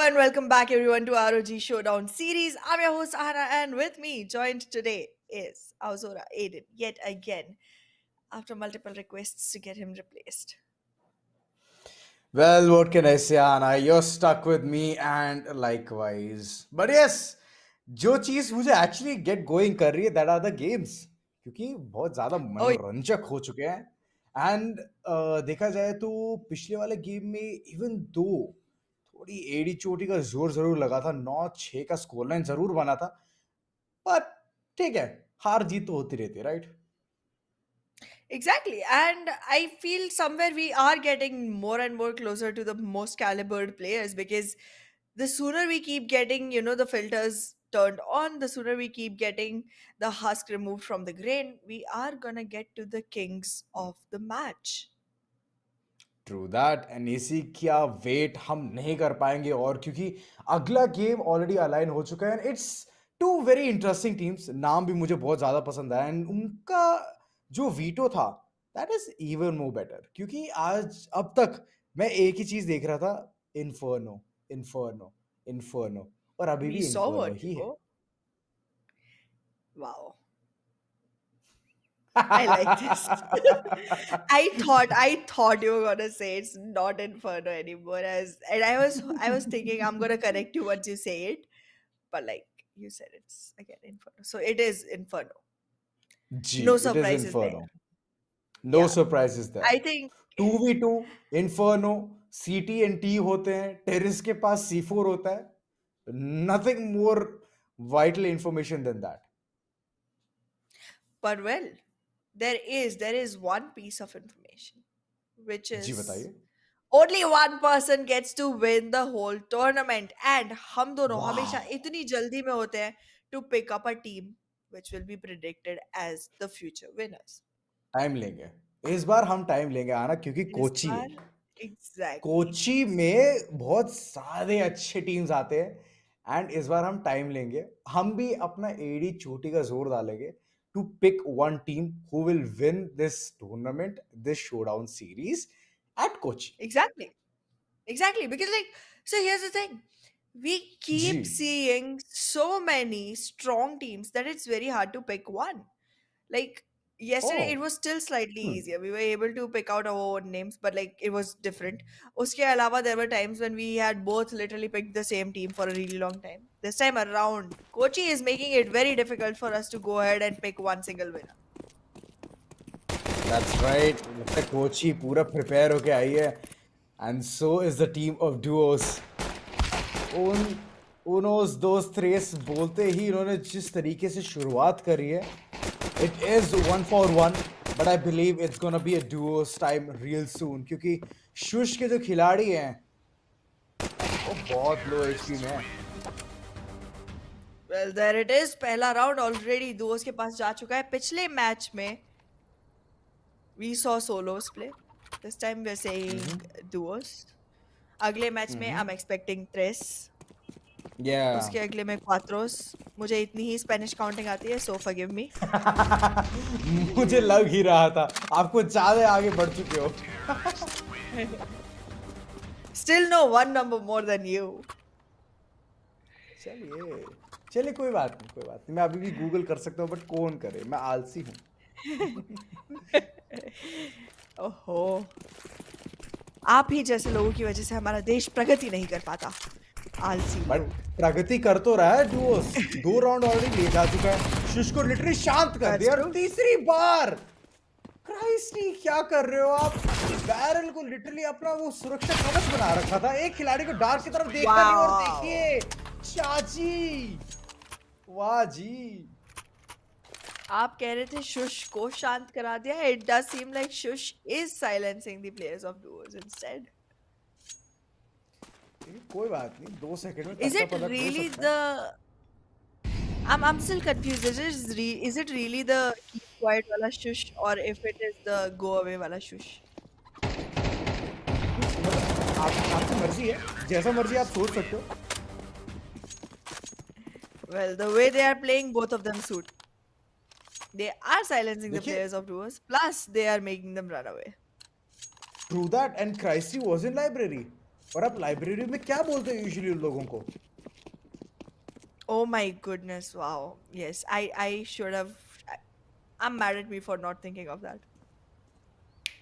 Speaker 1: and welcome back everyone to ROG Showdown Series. I'm your host Anna, and with me, joined today, is Auzora Aiden yet again after multiple requests to get him replaced.
Speaker 2: Well, what can I say, Anna? You're stuck with me and likewise. But yes, जो चीज मुझे actually get going कर रही है that are the games क्योंकि बहुत ज्यादा
Speaker 1: Oh,
Speaker 2: मनोरंजक हो चुके हैं एंड देखा जाए तो पिछले वाले गेम में इवन दो थोड़ी एड़ी चोटी का जोर जरूर लगा था 9-6 का स्कोर लाइन जरूर बना था पर ठीक है हार जीत तो होती रहती है right
Speaker 1: exactly. And I feel somewhere we are getting more and more closer to the most calibered players because the sooner we keep getting, the filters turned on, the sooner we keep getting the husk removed from the grain, we are gonna get to the kings of the match.
Speaker 2: True that and इसी क्या wait हम नहीं कर पाएंगे और क्योंकि अगला game already align हो चुका है it's two very interesting teams नाम भी मुझे बहुत ज्यादा पसंद आया एंड उनका जो वीटो था that is even more better क्योंकि आज अब तक मैं एक ही चीज देख रहा था इन्फर्नो इन्फर्नो इन्फर्नो और अभी
Speaker 1: We
Speaker 2: भी
Speaker 1: saw
Speaker 2: इन्फर्नो ही है
Speaker 1: vertigo. Wow. I like this. I thought you were gonna say it's not Inferno anymore. And I was thinking I'm gonna correct you once you say it, but like you said, it's again Inferno. So it is Inferno.
Speaker 2: जी
Speaker 1: No
Speaker 2: it is
Speaker 1: surprises there.
Speaker 2: Inferno no
Speaker 1: Yeah,
Speaker 2: surprises there
Speaker 1: I think
Speaker 2: 2v2 Inferno CT&T होते हैं Ts के पास C4 होता है nothing more vital information than that
Speaker 1: but well, there is one piece of information, which
Speaker 2: जी
Speaker 1: is
Speaker 2: बताइए
Speaker 1: only one person gets to win the whole tournament, and हम दोनों हमेशा
Speaker 2: वाह
Speaker 1: इतनी जल्दी में होते हैं to pick up a team which will be predicted as the future winners.
Speaker 2: Time लेंगे इस बार हम टाइम लेंगे आना क्योंकि
Speaker 1: इस
Speaker 2: कोची है
Speaker 1: बार exactly.
Speaker 2: कोची में बहुत सारे अच्छे टीम्स आते हैं एंड इस बार हम टाइम लेंगे हम भी अपना एडी चोटी का जोर डालेंगे to pick one team who will win this tournament this showdown series at Kochi
Speaker 1: Exactly. Exactly. Because, like, so here's the thing. We
Speaker 2: जी
Speaker 1: keep seeing so many strong teams that it's very hard to pick one. Like, yesterday, it
Speaker 2: oh
Speaker 1: was still slightly
Speaker 2: Hmm.
Speaker 1: easier. We were able to pick out our own names, but, like, it was different. Uske alawa, there were times when we had both literally picked the same team for a really long time. This time around, Kochi is making it very difficult for us to go ahead and pick one single winner.
Speaker 2: That's right. लगता है कोची पूरा prepare होके आई है and so is the team of Duos उन उनोस दोस थ्रेस बोलते ही इन्होंने जिस तरीके से शुरुआत करी है it is 1 for 1 but I believe it's gonna be a duos time real soon क्योंकि शुश के जो खिलाड़ी हैं वो बहुत लो एचपी में हैं
Speaker 1: Well, there it is. पहला राउंड ऑलरेडी दोस्त के पास जा चुका है. पिछले मैच में we saw solos play. This time we're saying duos. अगले मैच में I'm expecting tres.
Speaker 2: या
Speaker 1: उसके अगले में cuatros. मुझे इतनी ही स्पेनिश काउंटिंग आती है, so forgive me.
Speaker 2: मुझे लग ही रहा था आपको ज्यादा आगे बढ़ चुके हो
Speaker 1: Still no one number more than you.
Speaker 2: चलिए चलिए कोई बात नहीं मैं अभी भी गूगल कर सकता हूँ बट कौन करे मैं आलसी हूँ
Speaker 1: ओहो, आप ही जैसे लोगों की वजह से हमारा देश प्रगति नहीं कर पाता. आलसी
Speaker 2: बट
Speaker 1: लोग.
Speaker 2: प्रगति कर तो रहा है डुओस 2 राउंड ऑलरेडी ले जा चुका है शुश को लिटरली शांत कर
Speaker 1: That's
Speaker 2: दिया और
Speaker 1: true.
Speaker 2: तीसरी बार क्राइस्टी क्या कर रहे हो आप बैरल को लिटरली अपना वो सुरक्षा कवच बना रखा था एक खिलाड़ी को डार्क की तरफ देखा नहीं और
Speaker 1: Wow.
Speaker 2: देखिए चाची वाह जी
Speaker 1: आप कह रहे थे शुश को शांत करा दिया. It does seem like Shush is silencing the players of duos instead.
Speaker 2: कोई बात नहीं 2 सेकंड में
Speaker 1: Is
Speaker 2: तख्ता
Speaker 1: it
Speaker 2: पलट हो
Speaker 1: really
Speaker 2: सकता है
Speaker 1: the? I'm still confused. Is it really the keep quiet wala shush, or if it is the go away wala shush?
Speaker 2: मतलब आपकी मर्जी है जैसा मर्जी आप सोच सकते हो
Speaker 1: Well, the way they are playing, both of them suit. They are silencing the
Speaker 2: देखिए
Speaker 1: players of duos. Plus, they are making them run away.
Speaker 2: True that and Christy was in library और आप library में क्या बोलते हो usually उन लोगों को?
Speaker 1: Oh my goodness, wow. Yes, I should have. I'm mad at me for not thinking of that.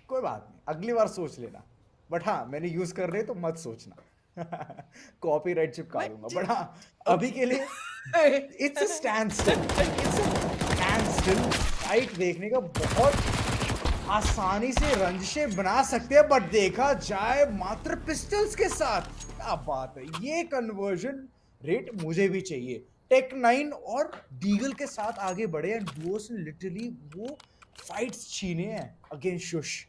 Speaker 2: कोई बात नहीं, अगली बार सोच लेना। बट हाँ, मैंने यूज कर रहे तो मत सोचना। कॉपीराइट चिपका
Speaker 1: What?
Speaker 2: दूंगा। बट हाँ, अभी
Speaker 1: Okay.
Speaker 2: के लिए it's a stand still. It's a stand still. Fight देखने का बहुत आसानी से रंजिशें बना सकते हैं, बट देखा जाए मात्र पिस्टल्स के साथ, क्या बात है। ये कन्वर्जन रेट मुझे भी चाहिए। टेक 9 और डीगल के साथ आगे बढ़े एंड डुओस ने लिटरली वो फाइट्स छीने हैं against shush.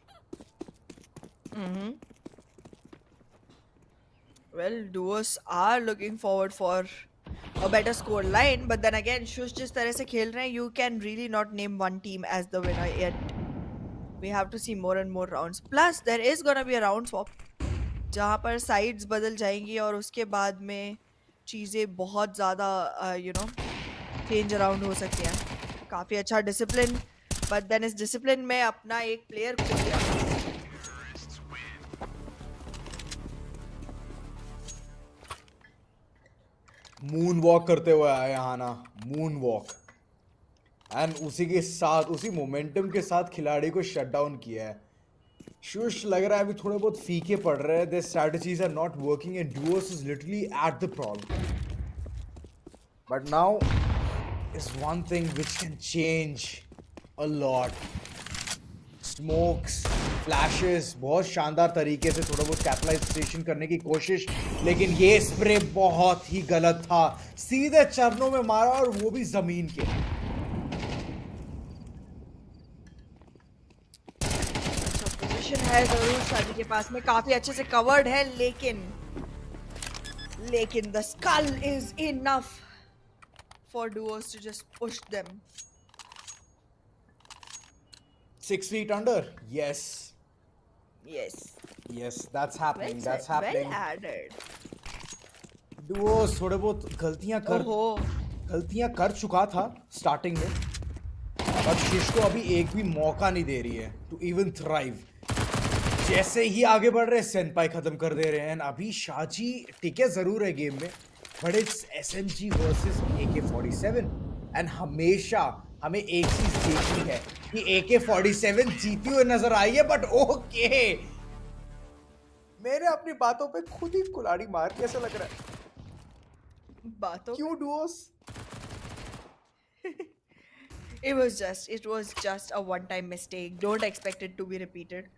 Speaker 1: Mm-hmm. Well, duos are looking forward for a better score line, but then again, Shush जिस तरह से खेल रहे हैं, you can really not name one team as the winner yet. We have to see more and more rounds. Plus, there is gonna be a round swap जहाँ पर sides बदल जाएंगी और उसके बाद में चीज़ें बहुत ज़्यादा चेंज अराउंड हो सकती हैं। काफ़ी अच्छा डिसिप्लिन, बट देन इस डिसिप्लिन में अपना एक प्लेयर खो दिया।
Speaker 2: मून वॉक करते हुए आए यहाँ ना, मून वॉक। एंड उसी के साथ, उसी मोमेंटम के साथ खिलाड़ी को शट डाउन किया है। शुश लग रहा है अभी थोड़े बहुत फीके पड़ रहे हैं। Their strategies are not working and duos is literally at the problem. But now is one thing which can change a lot. Smokes, flashes, बहुत शानदार तरीके से थोड़ा बहुत कैपिटलाइजेशन करने की कोशिश, लेकिन ये स्प्रे बहुत ही गलत था। सीधे चरणों में मारा और वो भी जमीन के।
Speaker 1: पोजीशन है जरूर शादी के पास में, काफी अच्छे से कवर्ड है, लेकिन the skull is enough for duos to just push them.
Speaker 2: 6 feet under, yes.
Speaker 1: Yes,
Speaker 2: Yes, that's happening,
Speaker 1: well
Speaker 2: that's
Speaker 1: said, well
Speaker 2: happening.
Speaker 1: Added.
Speaker 2: Duos थोड़े बहुत
Speaker 1: ओहो,
Speaker 2: गलतियां कर चुका था स्टार्टिंग में, बट शिश को अभी एक भी मौका नहीं दे रही है टू इवन थ्राइव। जैसे ही आगे बढ़ रहे सेनपाई खत्म कर दे रहे हैं। अभी शाजी टिके जरूर है गेम में, but it's SMG versus AK-47 and हमेशा हमें एक चीज देखी है कि AK-47 जीती हुई नजर आई है। बट ओके, मैंने अपनी बातों पे खुद ही कुल्हाड़ी मार के, ऐसा लग रहा है।
Speaker 1: बातों पे।
Speaker 2: क्यों Duos?
Speaker 1: It was just a one time mistake. Don't expect it to be repeated.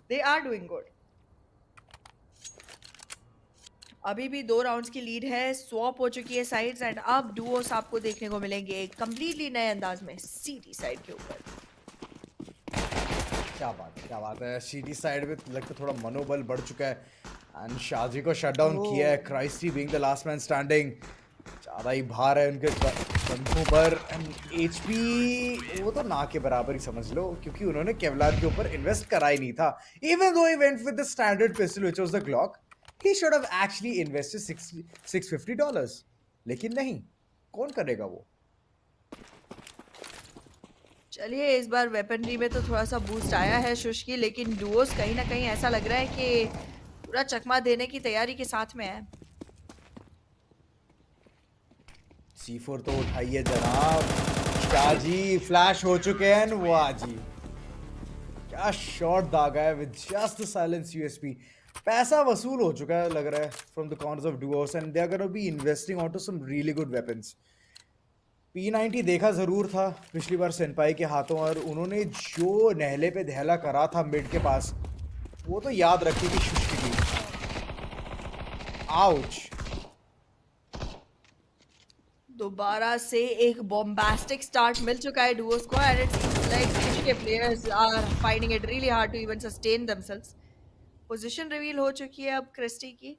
Speaker 1: They are doing good. अभी भी 2 राउंड्स की लीड है, स्वॉप हो चुकी है साइड्स एंड अब डुओस आपको देखने को मिलेंगे एक कंप्लीटली नए अंदाज में सीटी साइड के ऊपर।
Speaker 2: क्या बात है, क्या बात है। सीटी साइड में लगता थोड़ा मनोबल बढ़ चुका है एंड शाजी को शट डाउन किया है।
Speaker 1: Oh,
Speaker 2: Christy being the last man standing, ज्यादा ही भार है उनके कंधों पर। एंड एचपी वो तो ना के बराबर ही समझ लो, क्योंकि उन्होंने केवलार के ऊपर इन्वेस्ट करा ही नहीं था। Even though he went with the standard pistol which was the Glock, he should have actually invested $650, लेकिन नहीं, कौन करेगा वो।
Speaker 1: चलिए इस बार वेपनरी में तो थोड़ा सा बूस्ट आया है शुश की, लेकिन डुओस कहीं ना कहीं ऐसा लग रहा है कि पूरा चकमा देने की तैयारी के साथ में है।
Speaker 2: C4 तो उठाइए जनाब। शाजी फ्लैश हो चुके हैं। वाह जी, क्या शॉट दागा है with just the silence USP. पैसा वसूल हो चुका है लग रहा है from the corners of duos and they are gonna be investing on to some really good weapons. P90 देखा जरूर था पिछली बार सेनपाई के हाथों, और उन्होंने जो नहले पे दहला करा था मिड के पास, वो तो याद रखेगी शुष्की की। आउच।
Speaker 1: दोबारा से एक बॉम्बास्टिक स्टार्ट मिल चुका है डुओस को and it seems like fish के players are finding it really hard to even sustain themselves. Position reveal हो चुकी है अब क्रिस्टी की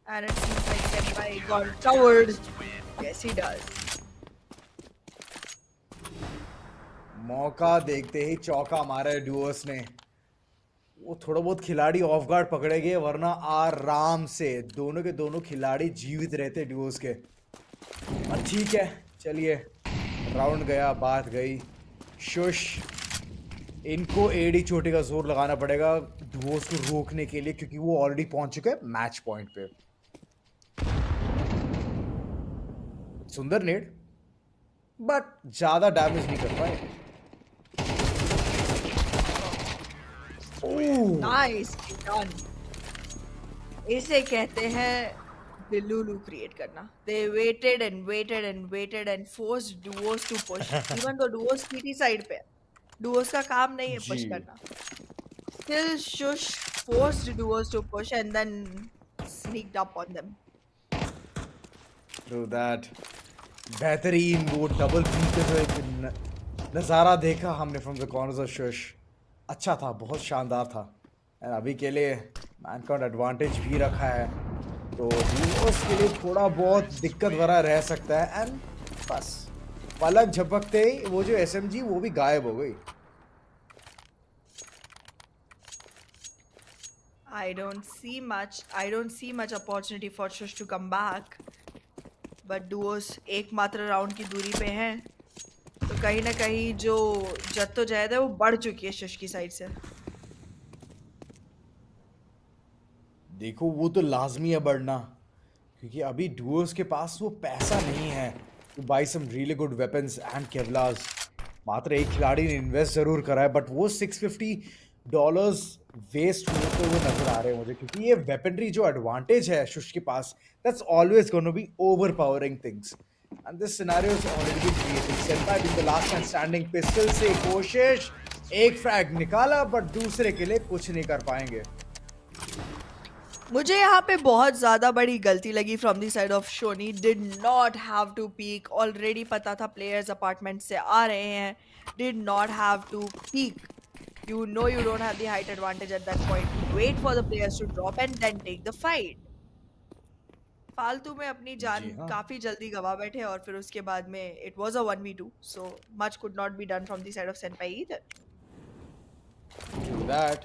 Speaker 1: and it seems like senpai got covered. Yes he does.
Speaker 2: मौका देखते ही चौका मारा है डुओस ने। वो थोड़ा बहुत खिलाड़ी ऑफ गार्ड पकड़े गए, वरना आराम से दोनों के दोनों खिलाड़ी जीवित रहते डुओस के। और ठीक है, चलिए राउंड गया, बात गई। शुश इनको एडी चोटी का जोर लगाना पड़ेगा डुओस को रोकने के लिए, क्योंकि वो ऑलरेडी पहुंच चुके हैं मैच पॉइंट पे। सुंदर नेड, बट ज्यादा डैमेज नहीं कर पाए। Oh
Speaker 1: nicely done. इसे कहते हैं दिल्लू क्रिएट करना। They waited and waited and waited and forced duos to push, even though duos PT side पे है। डुओस का काम नहीं है
Speaker 2: जी,
Speaker 1: पुश करना। Still, Shush forced duos to push and then sneaked up on them.
Speaker 2: Through that. बेहतरीन वो डबल पी का जो एक नज़ारा देखा हमने फ्रॉम द कॉर्नर्स ऑफ शश, अच्छा था, बहुत शानदार था। एंड अभी के लिए मैनकाउंट एडवांटेज भी रखा है, तो डुओस के लिए थोड़ा बहुत दिक्कत भरा रह सकता है। एंड बस पलक झपकते ही वो जो एसएमजी वो भी गायब हो गई।
Speaker 1: I don't see much opportunity for Shush to come back. But duos एकमात्र राउंड की दूरी पे हैं, तो कहीं ना कहीं जो जद्दोजहद है वो बढ़ चुकी है शुश की साइड से।
Speaker 2: देखो वो तो लाजमी है बढ़ना, क्योंकि अभी डुओस के पास वो पैसा नहीं है to buy some really good weapons and केवलास। मात्र एक खिलाड़ी ने इन्वेस्ट जरूर करा है, बट वो $650 वेस्ट होते हुए नजर आ रहे हैं मुझे, क्योंकि ये वेपनरी जो एडवांटेज है शुश के पास, that's always gonna be overpowering things. And this scenario is already been created. Senpai being the last man standing, pistol से कोशिश, एक फ्रैग निकाला बट दूसरे के लिए कुछ नहीं कर पाएंगे।
Speaker 1: मुझे यहाँ पे बहुत ज़्यादा बड़ी गलती लगी फ्रॉम दी साइड ऑफ शोनी। Did not have to peek, ऑलरेडी पता था प्लेयर्स अपार्टमेंट से आ रहे हैं। Did not have to peek, you know you don't have the height advantage at that point. Wait for the players to drop and then take the fight. फालतू में अपनी जान
Speaker 2: जी हाँ,
Speaker 1: काफी जल्दी गवा बैठे और फिर उसके बाद में it was a 1v2, so much could not be done from the side of सेनपाई either.
Speaker 2: True that.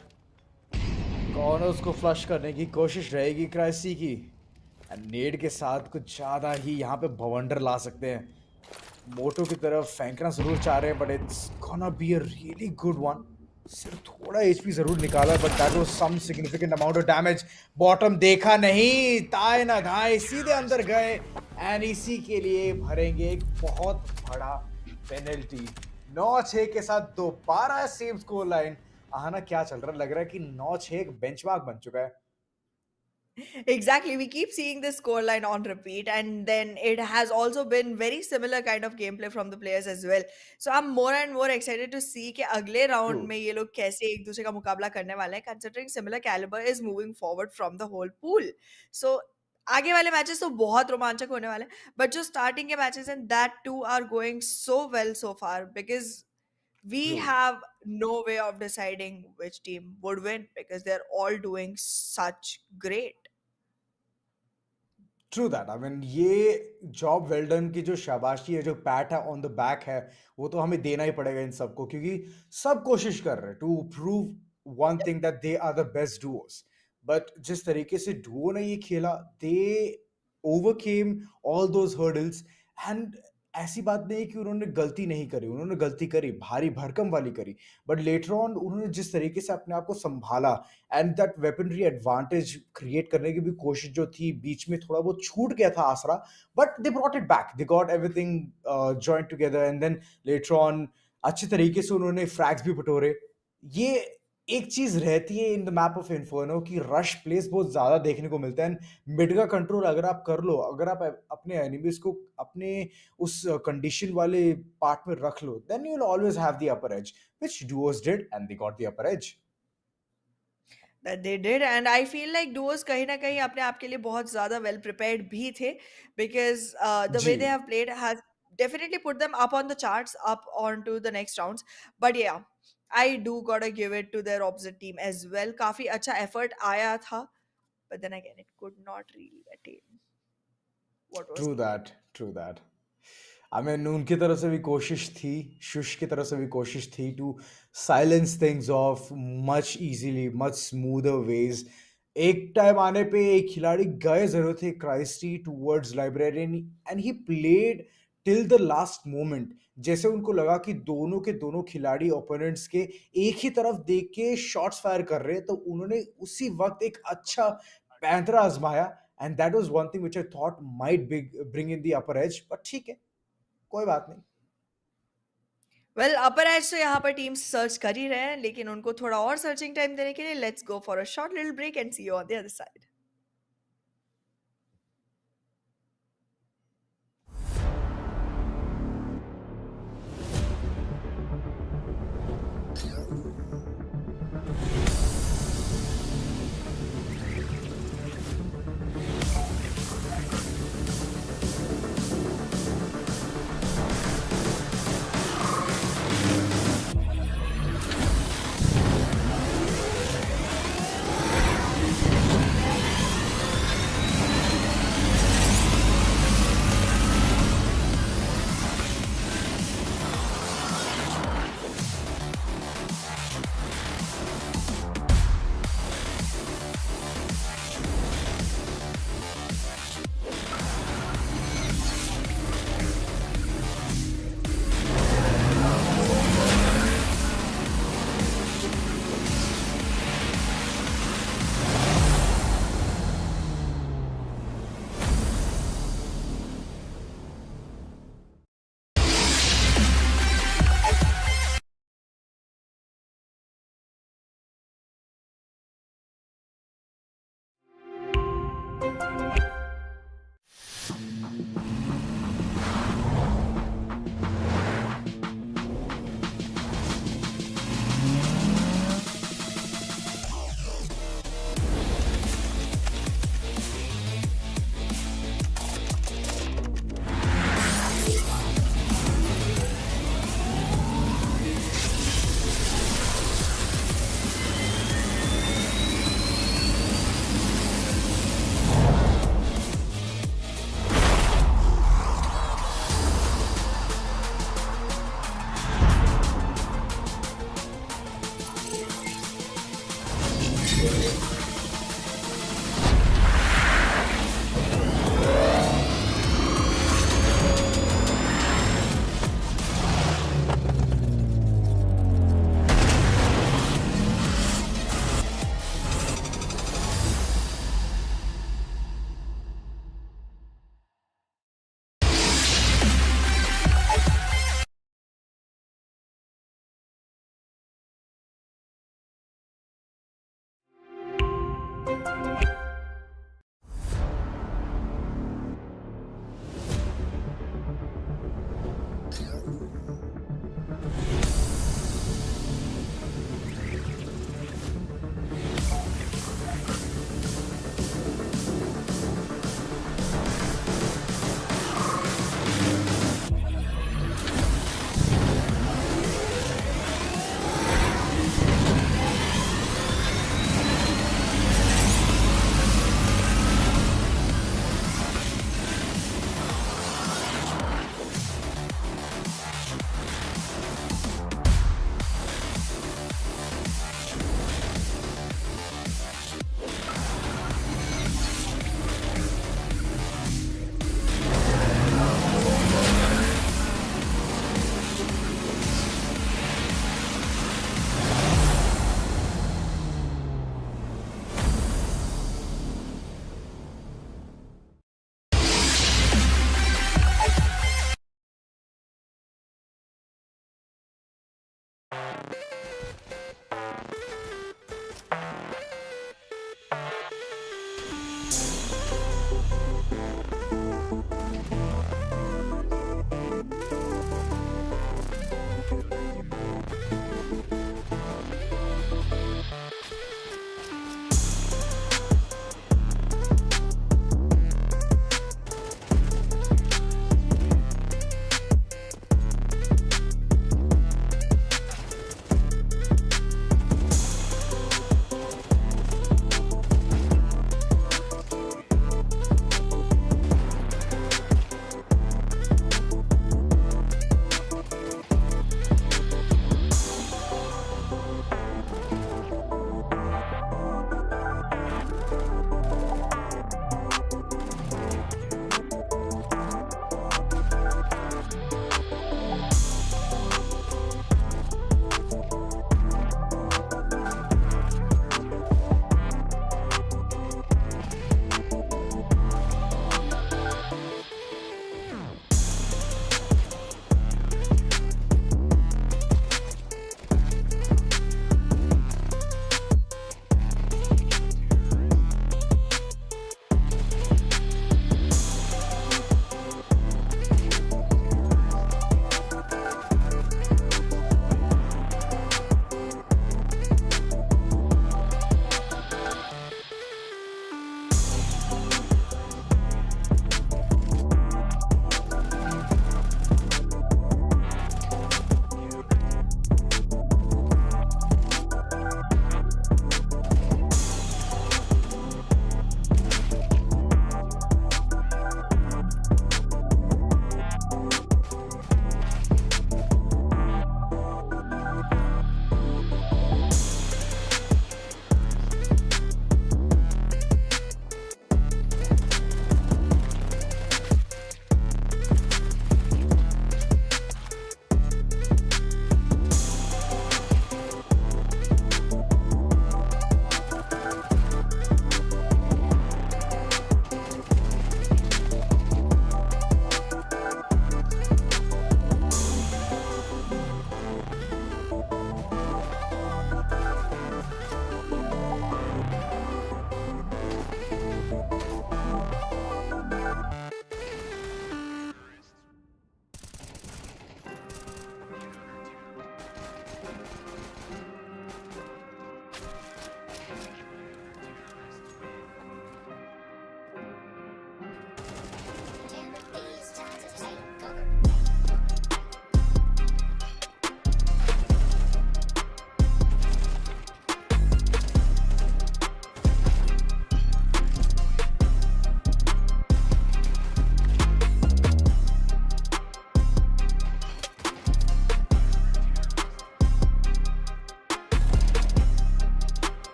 Speaker 2: Corners को फ्लश करने की कोशिश रहेगी क्राइसी की, एंड नेड के साथ कुछ ज़्यादा ही यहाँ पे बवंडर ला सकते हैं। मोटो की तरफ फेंकना जरूर चाह रहे हैं, but it's gonna be a really good one. सिर्फ थोड़ा एचपी जरूर निकाला, but that was some significant amount of damage. Bottom देखा नहीं, ताए ना धाए सीधे अंदर गए, एंड इसी के लिए भरेंगे एक बहुत बड़ा पेनल्टी। 9-6 के साथ दोबारा सेम स्कोर लाइन। आना क्या चल रहा है, लग रहा है कि 9-6 एक बेंचमार्क बन चुका है।
Speaker 1: Exactly, we keep seeing this scoreline on repeat, and then it has also been very similar kind of gameplay from the players as well. So I'm more and more excited to see कि अगले
Speaker 2: true.
Speaker 1: round में ये लोग कैसे एक दूसरे का मुकाबला करने वाले हैं, considering similar caliber is moving forward from the whole pool. So आगे वाले मैचेस तो बहुत रोमांचक होने वाले हैं, बट जो स्टार्टिंग के मैचेस हैं that too are going so well so far, because we
Speaker 2: true.
Speaker 1: have no way of deciding which team would win because they're all doing such great.
Speaker 2: True that. I mean ये job well done की जो शाबाशी है, जो PAT है on the back है, वो तो हमें देना ही पड़ेगा इन सबको, क्योंकि सब कोशिश कर रहे हैं to prove one thing that they are the best duos. But जिस तरीके से डुओ ने ये खेला, they overcame all those hurdles. And ऐसी बात नहीं है कि उन्होंने गलती नहीं करी, उन्होंने गलती करी, भारी भरकम वाली करी, बट लेटर ऑन उन्होंने जिस तरीके से अपने आप को संभाला and that weaponry advantage create करने की भी कोशिश जो थी, बीच में थोड़ा बहुत छूट गया था आसरा, but they brought it back, they got everything joint together, and then later on अच्छे तरीके से उन्होंने फ्रैग्स भी बटोरे। ये एक चीज रहती है in the map of inferno की रश प्लेस बहुत ज्यादा देखने को मिलता है। मिड का कंट्रोल अगर आप कर लो, अगर आप अपने एनिमीज को अपने उस कंडीशन वाले पार्ट में रख लो, then you will always have the upper edge, which duos did and they got the upper edge.
Speaker 1: That they did, and I feel like duos कहीं ना कहीं अपने आप के लिए बहुत ज़्यादा well prepared भी थे, because the
Speaker 2: ji.
Speaker 1: way they have played has definitely put them up on the charts, up onto the next rounds. But yeah, I do gotta give it to their opposite team as well. काफी अच्छा effort आया था, but then again it could not really attain what was
Speaker 2: true
Speaker 1: needed.
Speaker 2: That, true that. I mean उनकी तरफ से भी कोशिश थी, शुश की तरफ से भी कोशिश थी to silence things off much easily, much smoother ways. एक टाइम आने पे एक खिलाड़ी गए जरूर थे Christy towards librarian, and he played till the last moment, जैसे उनको लगा कि दोनों के दोनों खिलाड़ी ओपोनेंट्स के एक ही तरफ देख के शॉट्स फायर कर रहे हैं, तो उन्होंने उसी वक्त एक अच्छा पैंतरा आजमाया, and that was one thing which I thought might bring in the upper as, but ठीक है, कोई बात नहीं।
Speaker 1: वेल अपर एज तो यहाँ पर टीम्स सर्च कर ही रहे हैं, लेकिन उनको थोड़ा और सर्चिंग टाइम देने के लिए let's go for a short little break and see you on the other side.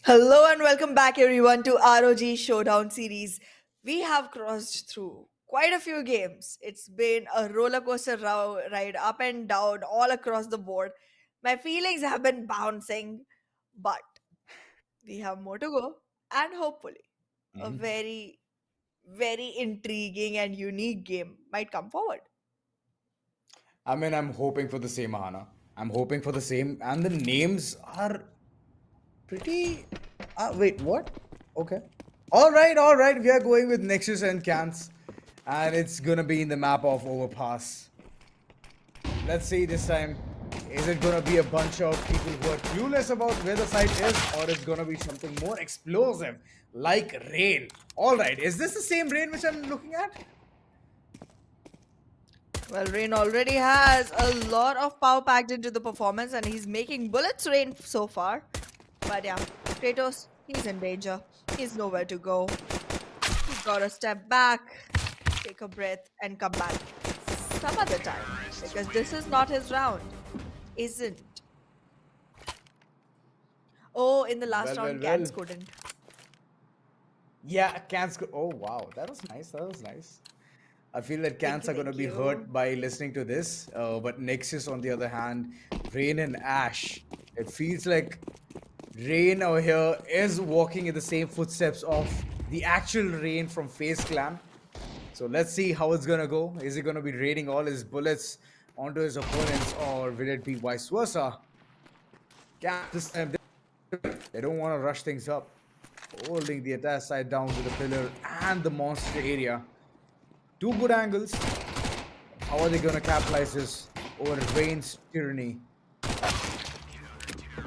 Speaker 1: Hello and welcome back, everyone, to ROG Showdown Series. We have crossed through quite a few games. It's been a roller coaster ride up and down all across the board. My feelings have been bouncing, but we have more to go, and hopefully, a
Speaker 2: Mhm.
Speaker 1: very, very intriguing and unique game might come forward.
Speaker 2: I mean, I'm hoping for the same, Hana. I'm hoping for the same, and the names are pretty. Wait, what? Okay. All right. We are going with Nexus and Cans, and it's gonna be in the map of Overpass. Let's see this time. Is it gonna be a bunch of people who are clueless about where the site is, or it's gonna be something more explosive like rain? All right. Is this the same rain which I'm looking at?
Speaker 1: Well, Rain already has a lot of power packed into the performance, and he's making bullets rain so far. But yeah, Kratos, he's in danger. He's nowhere to go. He gotta step back, take a breath, and come back some other time because this is not his round, isn't? Oh, in the last
Speaker 2: Well, well,
Speaker 1: round,
Speaker 2: well.
Speaker 1: Cans couldn't.
Speaker 2: Yeah, cans. Oh wow, that was nice. That was nice. I feel that
Speaker 1: Thank
Speaker 2: cans
Speaker 1: you,
Speaker 2: are gonna
Speaker 1: thank
Speaker 2: be
Speaker 1: you.
Speaker 2: hurt by listening to this. But Nexus, on the other hand, Rain and Ash. It feels like Rain over here is walking in the same footsteps of the actual Rain from Face Clan. So let's see how it's gonna go. Is he gonna be raining all his bullets onto his opponents, or will it be vice versa? Cans this time they don't want to rush things up. Holding the attack side down to the pillar and the monster area. Two good angles. How are they going to capitalize this over Rain's tyranny?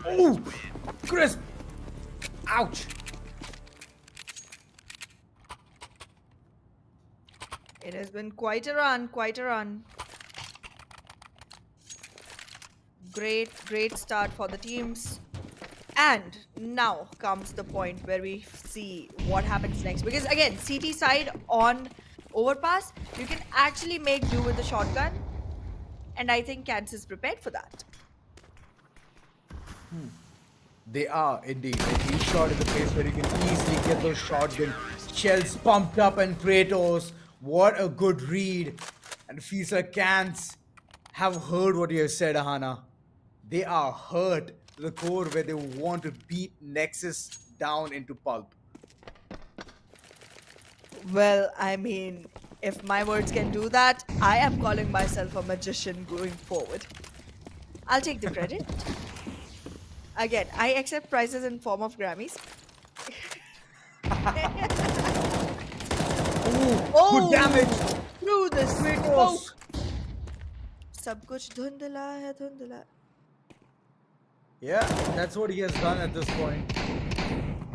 Speaker 2: Oh, crisp! Ouch!
Speaker 1: It has been quite a run, quite a run. Great, great start for the teams. And now comes the point where we see what happens next. Because again, CT side on Overpass, you can actually make do with the shotgun. And I think Cans is prepared for that.
Speaker 2: They are indeed. Like each shot is a place where you can easily get those shotgun shells pumped up, and Kratos, what a good read. And it feels like Cans have heard what you have said, Ahana. They are hurt to the core where they want to beat Nexus down into pulp.
Speaker 1: Well, I mean, if my words can do that, I am calling myself a magician going forward. I'll take the credit. Again, I accept prizes in form of Grammys.
Speaker 2: Ooh, good damage!
Speaker 1: Oh, through the
Speaker 2: Kratos!
Speaker 1: smoke. सब कुछ धुंधला है धुंधला.
Speaker 2: Yeah, that's what he has done at this point.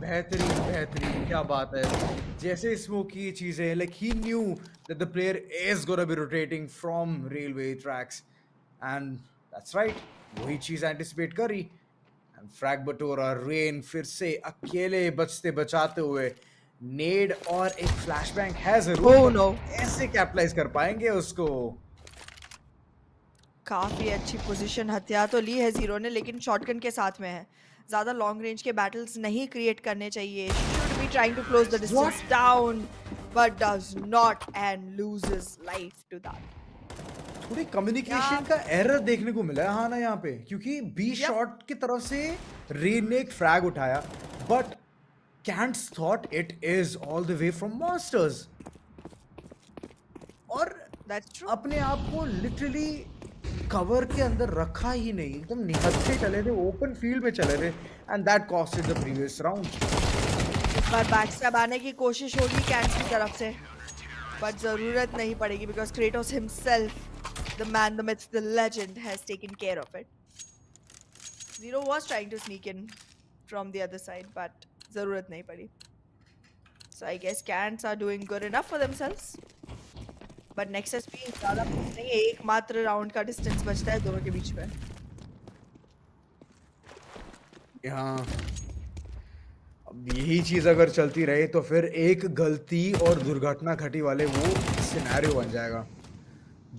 Speaker 2: बेहतरीन बेहतरीन क्या बात है जैसे स्मोक की चीजें like he knew that the player is gonna be rotating from railway tracks and that's right वही चीज anticipate करी and frag बटोरा रेन फिर से अकेले बचते बचाते हुए नेड और एक फ्लैशबैंग है जरूर
Speaker 1: Oh
Speaker 2: बट
Speaker 1: no.
Speaker 2: कैसे कैपिटलाइज कर पाएंगे उसको
Speaker 1: काफी अच्छी पोजीशन हथियार तो ली है जीरो ने लेकिन शॉटगन के साथ में है ज्यादा लॉन्ग रेंज के बैटल्स नहीं क्रिएट करने चाहिए should be trying to close the
Speaker 2: what
Speaker 1: distance down but does not end loses life to that
Speaker 2: थोड़ी
Speaker 1: या
Speaker 2: कम्युनिकेशन का एरर देखने को मिला है हाँ ना यहाँ पे क्योंकि बी
Speaker 1: यप
Speaker 2: शॉट की तरफ से रेन ने एक फ्रैग उठाया but cantts thought it is all the way from monsters और
Speaker 1: दैट्स ट्रू
Speaker 2: अपने आप को लिटरली कवर के अंदर रखा ही नहीं एकदम निहत्थे चले थे ओपन फील्ड में चले थे and that costed the previous round
Speaker 1: इस बार बैकस्टैब आने की कोशिश होगी कैंस की तरफ से बट जरूरत नहीं पड़ेगी because Kratos himself the man the myth the legend has taken care of it zero was trying to sneak in from the other side but जरूरत नहीं पड़ी सो आई गेस कैंट्स are doing good enough for themselves but Nexus भी ज्यादा नहीं है एकमात्र round का डिस्टेंस बचता है दोनों के बीच में
Speaker 2: यहाँ अब यही चीज अगर चलती रहे तो फिर एक गलती और दुर्घटना घटी वाले वो सिनेरियो बन जाएगा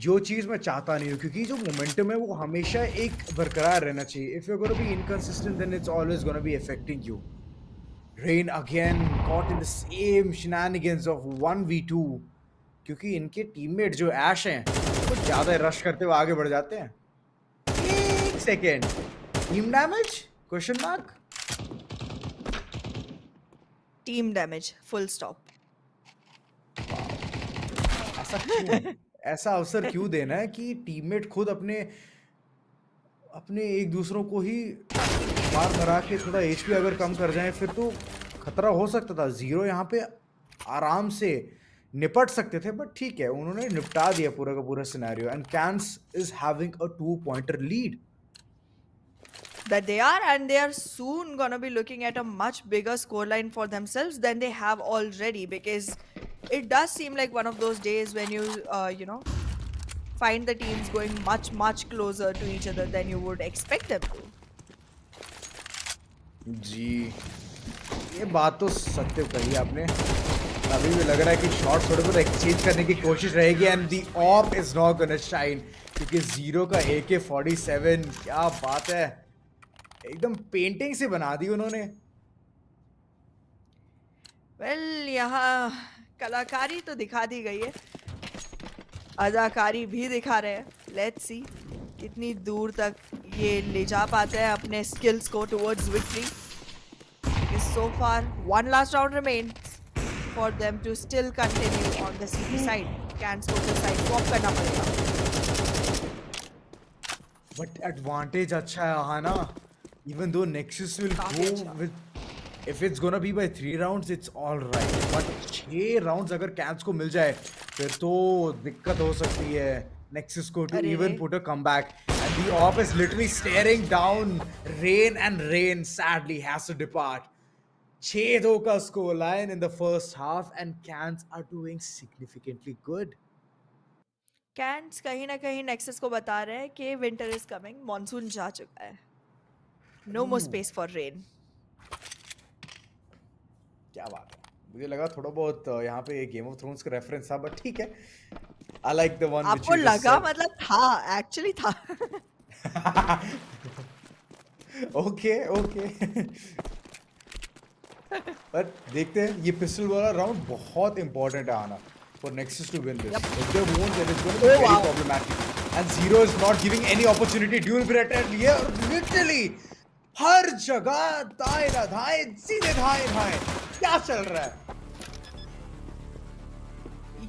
Speaker 2: जो चीज मैं चाहता नहीं हूँ क्योंकि जो मोमेंटम है वो हमेशा एक बरकरार रहना चाहिए if you gonna be inconsistent then it's always gonna be affecting you Rain again caught in the same shenanigans of 1v2 क्योंकि इनके टीममेट जो ऐश हैं कुछ ज्यादा रश करते हुए आगे बढ़ जाते हैं. एक second, team damage question mark.
Speaker 1: Team damage, full stop.
Speaker 2: ऐसा क्यों? ऐसा अवसर क्यों देना है कि टीममेट खुद अपने अपने एक दूसरों को ही मार मरा के थोड़ा एचपी अगर कम कर जाए फिर तो खतरा हो सकता था. जीरो यहाँ पे आराम से निपट सकते थे, बट ठीक है, उन्होंने निपटा दिया पूरा का पूरा scenario. And Cans is having a 2 pointer lead.
Speaker 1: That they are, and they are soon gonna be looking at a much bigger scoreline for themselves than they have already, because it does seem like one of those days when you find the teams going much closer to each other than you would expect them to.
Speaker 2: जी, ये बात तो सत्य कही आपने. अभी भी लग रहा है कि शॉट थोड़े बहुत एक्सचेंज करने की कोशिश रहेगी and the of is not gonna shine क्योंकि जीरो का AK-47 क्या बात है, एकदम पेंटिंग से बना दी उन्होंने.
Speaker 1: Well, यहाँ कलाकारी तो दिखा दी गई है, अदाकारी भी दिखा रहे हैं. लेट्स सी कितनी दूर तक ये ले जा पाते हैं अपने स्किल्स को towards victory. So far, one last round remains for them to still continue on the CT side. Can't go to side swap करना पड़ेगा.
Speaker 2: बट एडवांटेज अच्छा है यहाँ ना, इवन दो नेक्सस विल
Speaker 1: काफी
Speaker 2: गो
Speaker 1: अच्छा.
Speaker 2: With, if it's gonna be by 3 rounds it's all right, but 6 rounds अगर Cans को मिल जाए फिर तो दिक्कत हो सकती है नेक्सस को टू
Speaker 1: अरे रे.
Speaker 2: Even put a comeback. And the off is literally staring down Rain and Rain sadly has to depart. 6-2 का score line in the first half and Cans are doing significantly good.
Speaker 1: कैंट्स कहीं ना कहीं nexus को बता रहे हैं कि विंटर इज कमिंग, मॉनसून जा चुका है. No more space for rain.
Speaker 2: क्या बात है, मुझे लगा थोड़ा बहुत यहाँ पे गेम ऑफ थ्रोन्स का रेफरेंस था, बट ठीक है. I like the one which
Speaker 1: आपको
Speaker 2: यू जस्ट
Speaker 1: लगा मतलब था, एक्चुअली था.
Speaker 2: सेड. Okay okay. पर देखते हैं, ये पिस्टल वाला राउंड बहुत इंपॉर्टेंट है आना for Nexus to win this.
Speaker 1: Yep.
Speaker 2: If they won't, then it's going to be
Speaker 1: Oh
Speaker 2: very
Speaker 1: wow.
Speaker 2: problematic. And Zero is not giving any opportunity. Dual threat and ये literally हर जगह दाएं ना दाएं सीधे दाएं दाएं, क्या चल रहा है?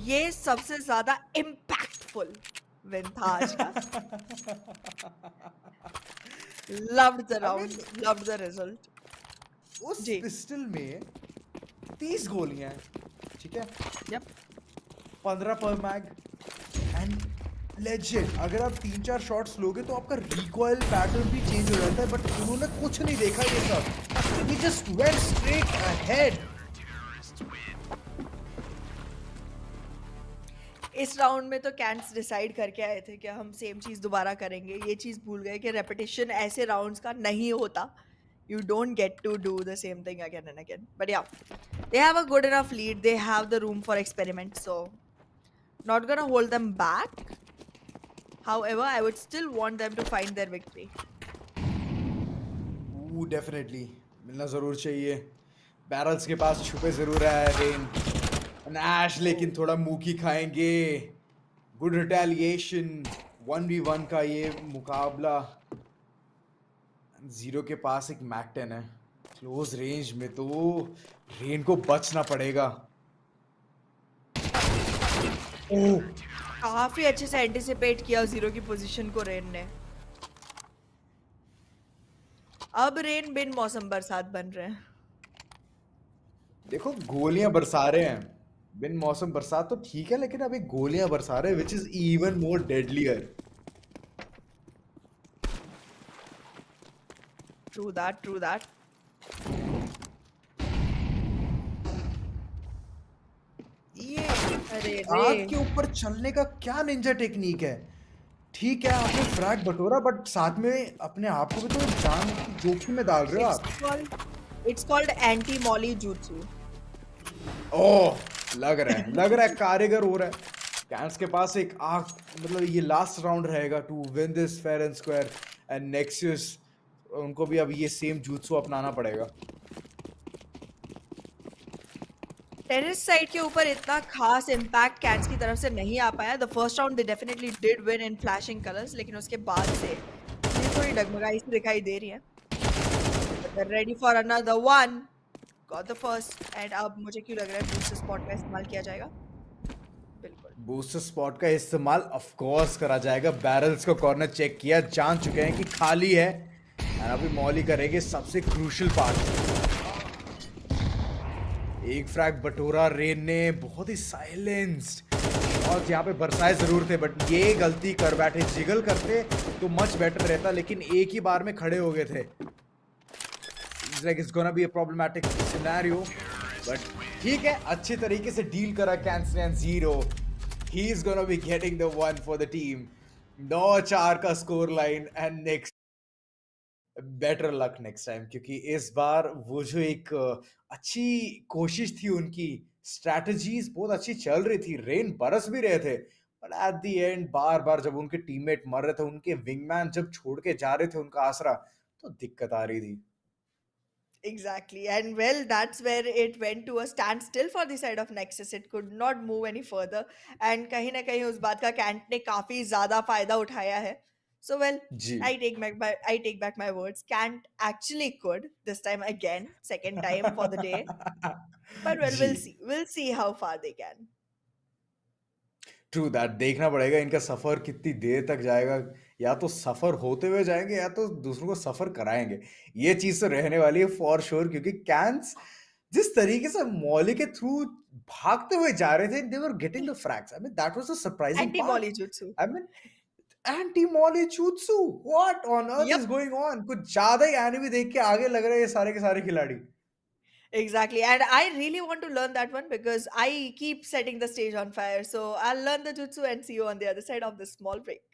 Speaker 1: ये सबसे ज्यादा इम्पैक्टफुल विन था आज का. Loved the
Speaker 2: I
Speaker 1: round,
Speaker 2: mean,
Speaker 1: loved the result.
Speaker 2: उस
Speaker 1: जी.
Speaker 2: पिस्टल में 30 गोलियां हैं, ठीक है,
Speaker 1: Yep.
Speaker 2: 15 पर मैग. एंड लेजेंड, अगर आप 3-4 शॉट्स लोगे तो आपका रिकॉइल पैटर्न भी चेंज हो जाता है, बट उन्होंने कुछ नहीं देखा ये सब. He just went straight ahead.
Speaker 1: इस राउंड में तो कैंट्स डिसाइड करके आए थे कि हम सेम चीज दोबारा करेंगे. ये चीज भूल गए कि रेपिटेशन ऐसे राउंड्स का नहीं होता. You don't get to do the same thing again and again. But yeah, they have a good enough lead. They have the room for experiment. So, not gonna hold them back. However, I would still want them to find their victory.
Speaker 2: Definitely मिलना जरूर चाहिए. Barrels के पास छुपे जरूर है rain. Nash लेकिन थोड़ा मुंह की खाएंगे. गुड रिटेलिएशन 1v1 का ये मुकाबला. जीरो के पास एक मैक 10 है क्लोज रेंज में, तो रेन को बचना पड़ेगा. ओह,
Speaker 1: काफी अच्छे से एंटिसिपेट किया जीरो की पोजीशन को रेन ने. अब रेन बिन मौसम बरसात बन रहे हैं.
Speaker 2: देखो गोलियां बरसा रहे हैं. बिन मौसम बरसात तो ठीक है, लेकिन अभी गोलियां बरसा रहे हैं which is even more deadlier.
Speaker 1: True that, true that.
Speaker 2: ये
Speaker 1: अरे
Speaker 2: आग
Speaker 1: रे.
Speaker 2: के ऊपर चलने का क्या निंजा टेक्निक है? ठीक है, आपने फ्रैग बटोरा, बट साथ में अपने आप को भी तो जान की जोखिम में डाल रहे हो
Speaker 1: It's
Speaker 2: आप.
Speaker 1: called it's called anti-molly jutsu.
Speaker 2: ओह, लग रहा है कारीगर हो रहा है. कैंस के पास एक आग, मतलब ये लास्ट राउंड रहेगा to win this fair and square. And Nexus, उनको भी अब ये सेम जूत्सु अपनाना पड़ेगा.
Speaker 1: टेरेस साइड के ऊपर इतना खास इम्पैक्ट कैन्स की तरफ से नहीं आ पाया। The first round they definitely did win in flashing colours, लेकिन उसके बाद से चीज़ें थोड़ी डगमगाई सी दिखाई दे रही हैं। But they ready for another one, got the first and अब मुझे क्यों लग रहा है बूस्टर स्पॉट का इस्तेमाल किया जाएगा? बिल्कुल।
Speaker 2: बूस्टर स्पॉट का इस्तेमाल ऑफ कोर्स करा जाएगा। बैरल्स को कॉर्नर चेक किया, जान चुके हैं कि खाली है, और अभी मौली करेंगे सबसे क्रूशियल पार्ट। एक फ्रैग बटोरा रेन ने, बहुत ही साइलेंस्ड, और यहाँ पे बरसाए जरूर थे, बट ये गलती कर बैठे। जिगल करते तो मच बेटर रहता, लेकिन एक ही बार में खड़े हो गए थे। Seems like it's gonna be a problematic scenario, but ठीक है, अच्छे तरीके से डील करा कैंसन and zero. He is gonna be getting the one for the team. 9-4 का score line, and next better luck next time, क्योंकि इस बार वो जो एक अच्छी कोशिश थी उनकी, स्ट्रैटेजीज बहुत अच्छी चल रही थी, रेन बरस भी रहे थे, बट एट द एंड बार बार जब उनके टीममेट मर रहे थे, उनके विंगमैन जब छोड़ के जा रहे थे उनका आसरा, तो दिक्कत आ रही थी।
Speaker 1: Exactly. And well, that's where it went to a standstill for the side of Nexus. It could not move any further. And कहीं ना कहीं उस बात का कैंट ने काफी ज्यादा फायदा उठाया है. So well,
Speaker 2: जी।
Speaker 1: I take back my words. Cant actually could this time again, second time for the day. But well,
Speaker 2: जी,
Speaker 1: we'll see. We'll see how far they can.
Speaker 2: True that. देखना पड़ेगा इनका सफर कितनी देर तक जाएगा। या तो सफर होते हुए जाएंगे, या तो दूसरों को सफर कराएंगे। ये चीज तो रहने वाली है फॉर श्योर, क्योंकि कैंस जिस तरीके से मौली के थ्रू भागते हुए जा रहे थे, they were getting the frags. I mean that was the surprising part.
Speaker 1: Anti-Molly Jutsu.
Speaker 2: I mean anti Molly jutsu, what on earth is
Speaker 1: Yep.
Speaker 2: Going on? कुछ ज्यादा ही एनिमी देख के आगे लग रहे हैं ये सारे के सारे खिलाड़ी।
Speaker 1: Exactly. And I really want to learn that one because I keep setting the stage on fire. So I'll learn the jutsu and see you on the other side of this small break.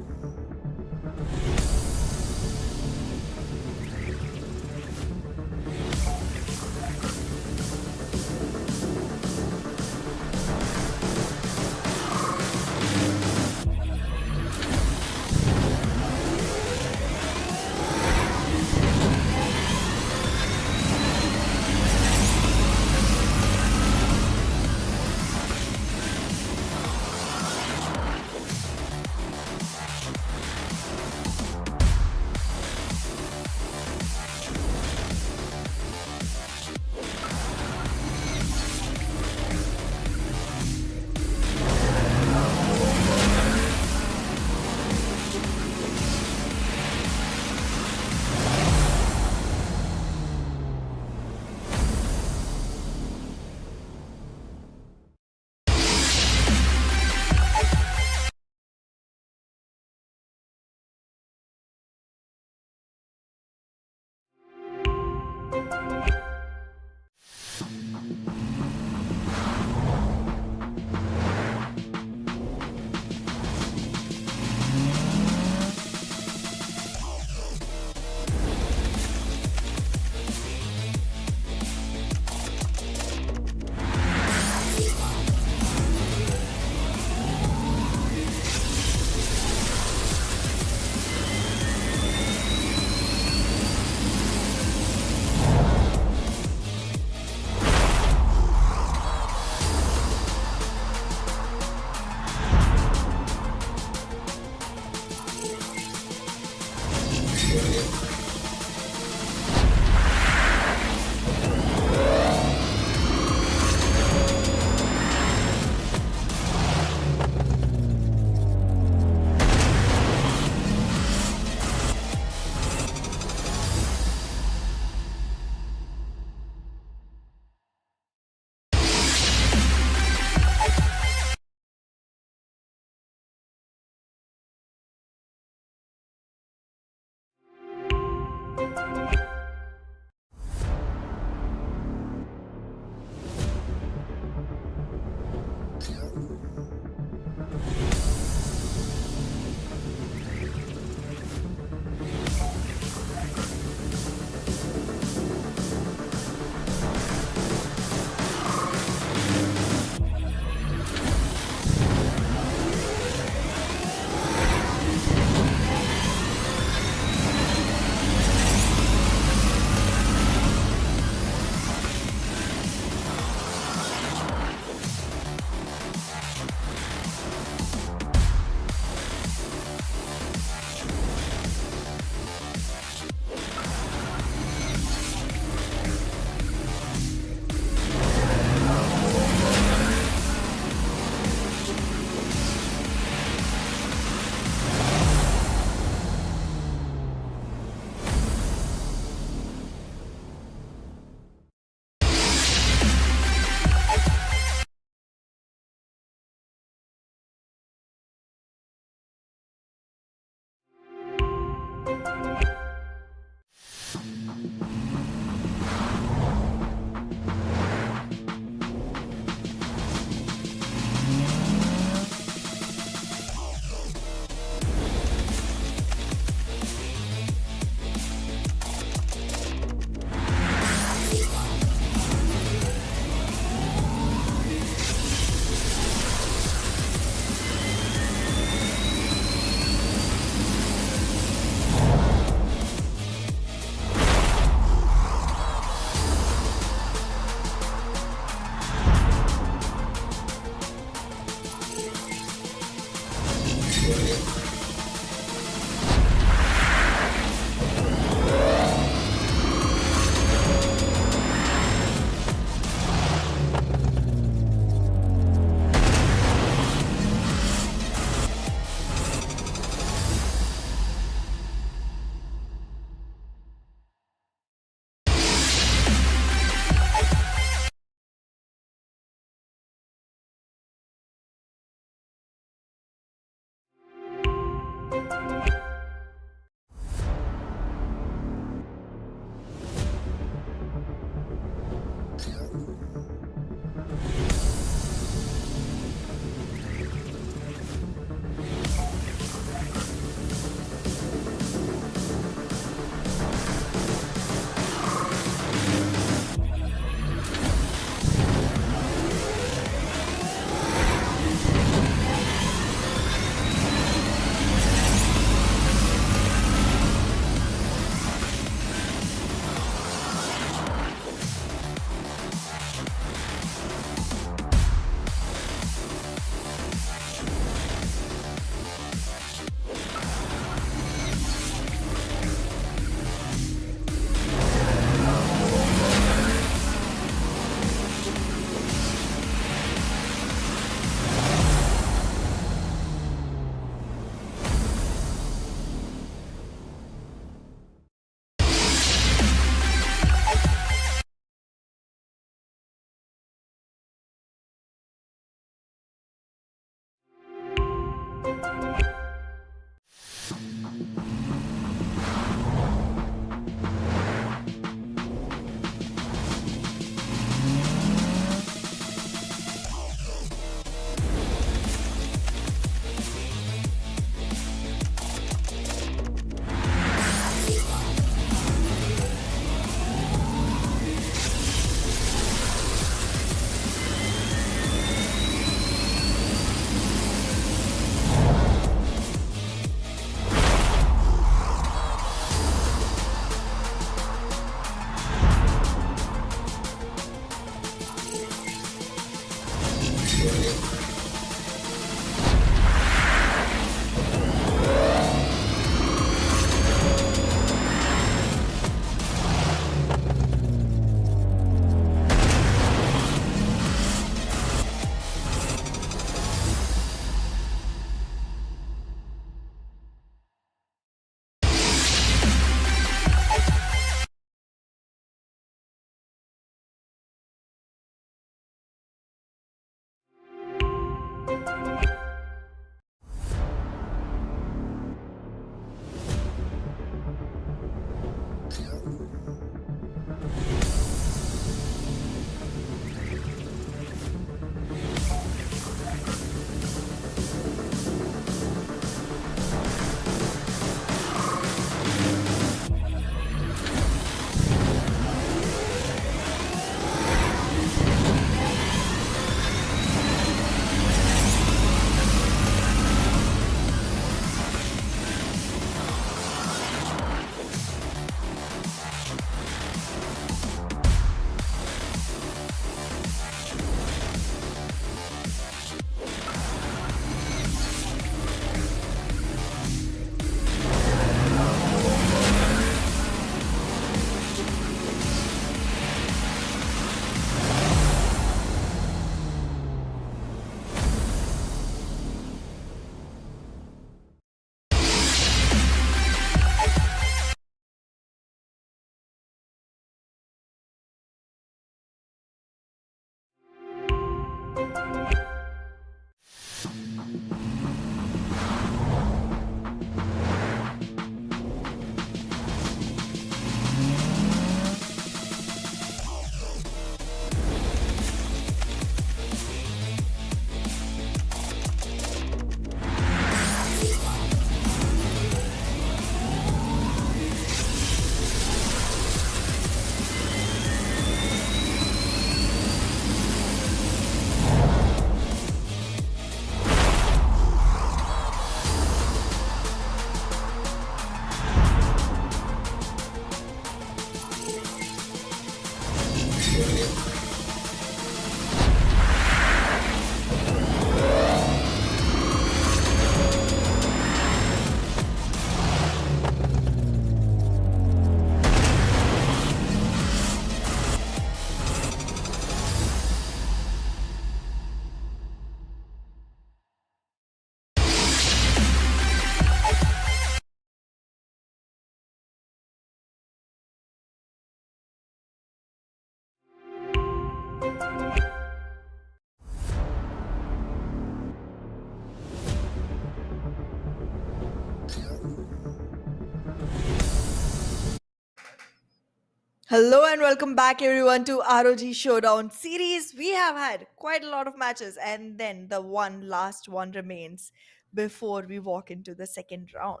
Speaker 1: Hello and welcome back, everyone, to ROG Showdown Series. We have had quite a lot of matches, and then the one last one remains before we walk into the second round.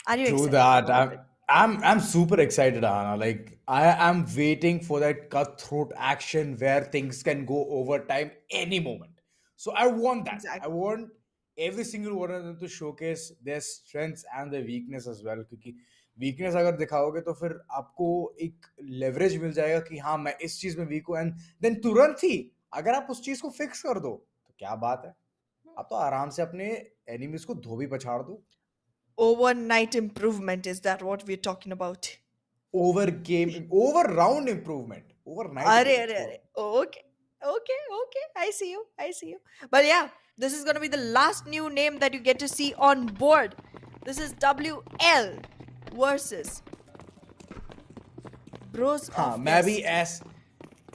Speaker 1: Are you
Speaker 2: True
Speaker 1: excited
Speaker 2: that.
Speaker 1: about it?
Speaker 2: I'm super excited, Anna. Like I am waiting for that cutthroat action where things can go overtime any moment. So I want that. I
Speaker 1: Exactly.
Speaker 2: want every single one of them to showcase their strengths and their weakness as well. क्योंकि weakness अगर दिखाओगे तो फिर आपको एक leverage मिल जाएगा कि हाँ मैं इस चीज में weak हूँ and then तुरंत ही अगर आप उस चीज को fix कर दो तो क्या बात है आप तो आराम से अपने enemies को धोबी पछाड़ दो
Speaker 1: Overnight improvement, is that what we're talking about?
Speaker 2: over round improvement overnight
Speaker 1: Are,
Speaker 2: बोलो
Speaker 1: are,
Speaker 2: छोड़ो.
Speaker 1: are. Okay. Okay. I see you. I see you. But yeah, this is going to be the last new name that you get to see on board. This is WL versus Bros
Speaker 2: हाँ
Speaker 1: of
Speaker 2: मैं भी
Speaker 1: West.
Speaker 2: ऐस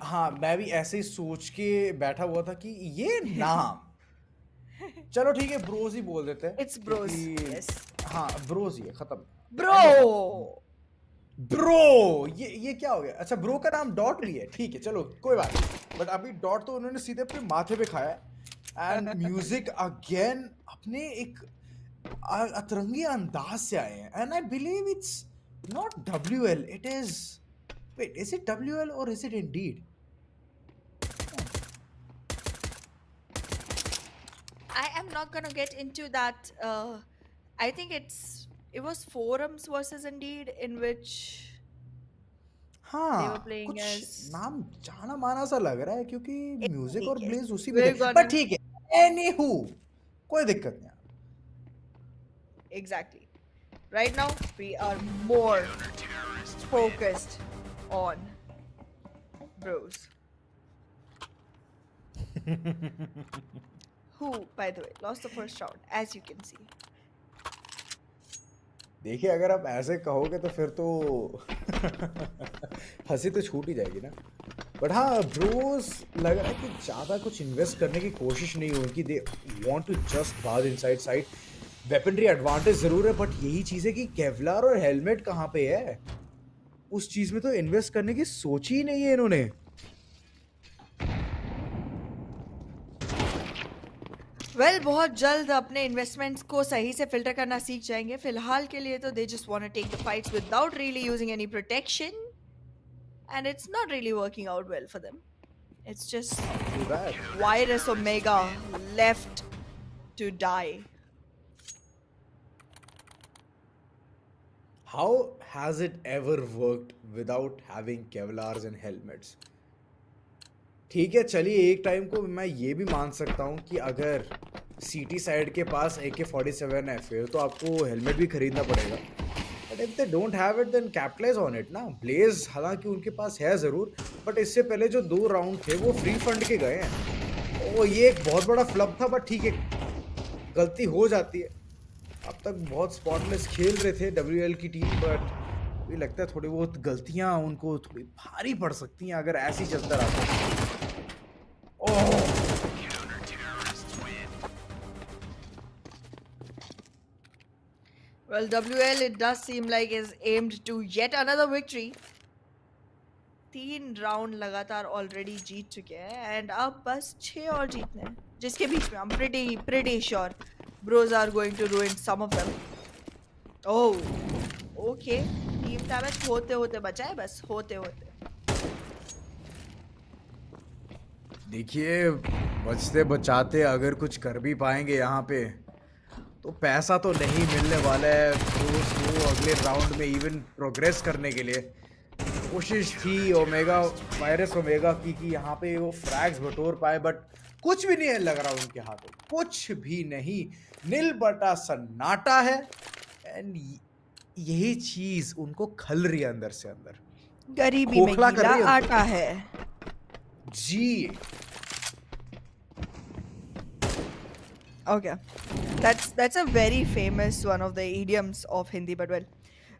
Speaker 2: हाँ मैं भी ऐसे ही सोच के बैठा हुआ था कि ये नाम चलो ठीक है ब्रोज ही बोल देते हैं
Speaker 1: It's Bros.
Speaker 2: क्योंकि
Speaker 1: Yes.
Speaker 2: हाँ ब्रोज ही है खत्म एंड ऑफ
Speaker 1: Bro!
Speaker 2: ब्रो ये क्या हो गया अच्छा ब्रो का नाम डॉट भी है ठीक है चलो कोई बात नहीं बट अभी डॉट तो उन्होंने सीधे अपने माथे पे खाया एंड म्यूजिक अगेन अपने एक अतरंगी अंदाज से आए हैं and I believe it's not WL it is wait is it WL और is it indeed
Speaker 1: I am not gonna get into that. I think it was forums versus Indeed in which they were
Speaker 2: हाँ
Speaker 1: playing
Speaker 2: कुछ
Speaker 1: as.
Speaker 2: नाम जाना माना सा लग रहा है क्योंकि
Speaker 1: In
Speaker 2: म्यूजिक
Speaker 1: any
Speaker 2: और
Speaker 1: case,
Speaker 2: ब्लेज उसी में थे
Speaker 1: we're
Speaker 2: बट
Speaker 1: gonna
Speaker 2: ठीक है एनीहू कोई दिक्कत नहीं
Speaker 1: exactly. Right now, we are more focused on Bros, who, by the way, lost the first round, as you can see.
Speaker 2: देखिए अगर आप ऐसे कहोगे तो फिर तो हंसी तो छूट ही जाएगी ना बट हाँ ब्रोस लग रहा है कि ज़्यादा कुछ इन्वेस्ट करने की कोशिश नहीं होगी दे वांट टू जस्ट बाज इनसाइड साइड वेपनरी एडवांटेज ज़रूर है बट यही चीज़ है कि केवलार और हेलमेट कहाँ पे है उस चीज़ में तो इन्वेस्ट करने की सोची ही नहीं है इन्होंने
Speaker 1: वेल बहुत जल्द अपने इन्वेस्टमेंट्स को सही से फिल्टर करना सीख जाएंगे फिलहाल के लिए तो they just want to take the fights without really using any protection and it's not really working out well for them it's
Speaker 2: True
Speaker 1: just
Speaker 2: that.
Speaker 1: Virus Omega left to die.
Speaker 2: How has it ever worked without having Kevlars and helmets? ठीक है चलिए एक time को मैं ये भी मान सकता हूँ कि अगर सिटी साइड के पास AK-47 है फिर तो आपको हेलमेट भी खरीदना पड़ेगा but if they don't have it then capitalise on it ना ब्लेज हालांकि उनके पास है ज़रूर बट इससे पहले जो 2 राउंड थे वो फ्री फंड के गए हैं ओ ये एक बहुत बड़ा फ्लप था बट ठीक है गलती हो जाती है अब तक बहुत स्पॉटलेस खेल रहे थे WL की टीम बट अभी लगता है थोड़ी बहुत गलतियां उनको थोड़ी भारी पड़ सकती हैं अगर ऐसे ही चलता रहा ओह
Speaker 1: Well, WL, it does seem like, is aimed to yet another victory. 3 round लगातार ऑलरेडी जीत चुके हैं एंड अब बस 6 और जीतने हैं जिसके बीच में I'm pretty sure Bros are going to ruin some of them. Oh, okay. Team damage होते होते बचा है बस होते होते.
Speaker 2: देखिए बचते बचाते अगर कुछ कर भी पाएंगे यहाँ पे तो पैसा तो नहीं मिलने वाला है तो अगले राउंड में इवन प्रोग्रेस करने के लिए कोशिश थी ओमेगा वायरस ओमेगा की कि यहाँ पे वो फ्रैग्स बटोर पाए बट कुछ भी नहीं है लग रहा उनके हाथों कुछ भी नहीं नील बटा सन्नाटा है एंड यही चीज उनको खल रही है अंदर से अंदर
Speaker 1: गरीबी में
Speaker 2: खोखला कर
Speaker 1: गीला
Speaker 2: रही है
Speaker 1: आटा
Speaker 2: उनको
Speaker 1: है.
Speaker 2: जी
Speaker 1: Okay, that's a very famous one of the idioms of Hindi. But well,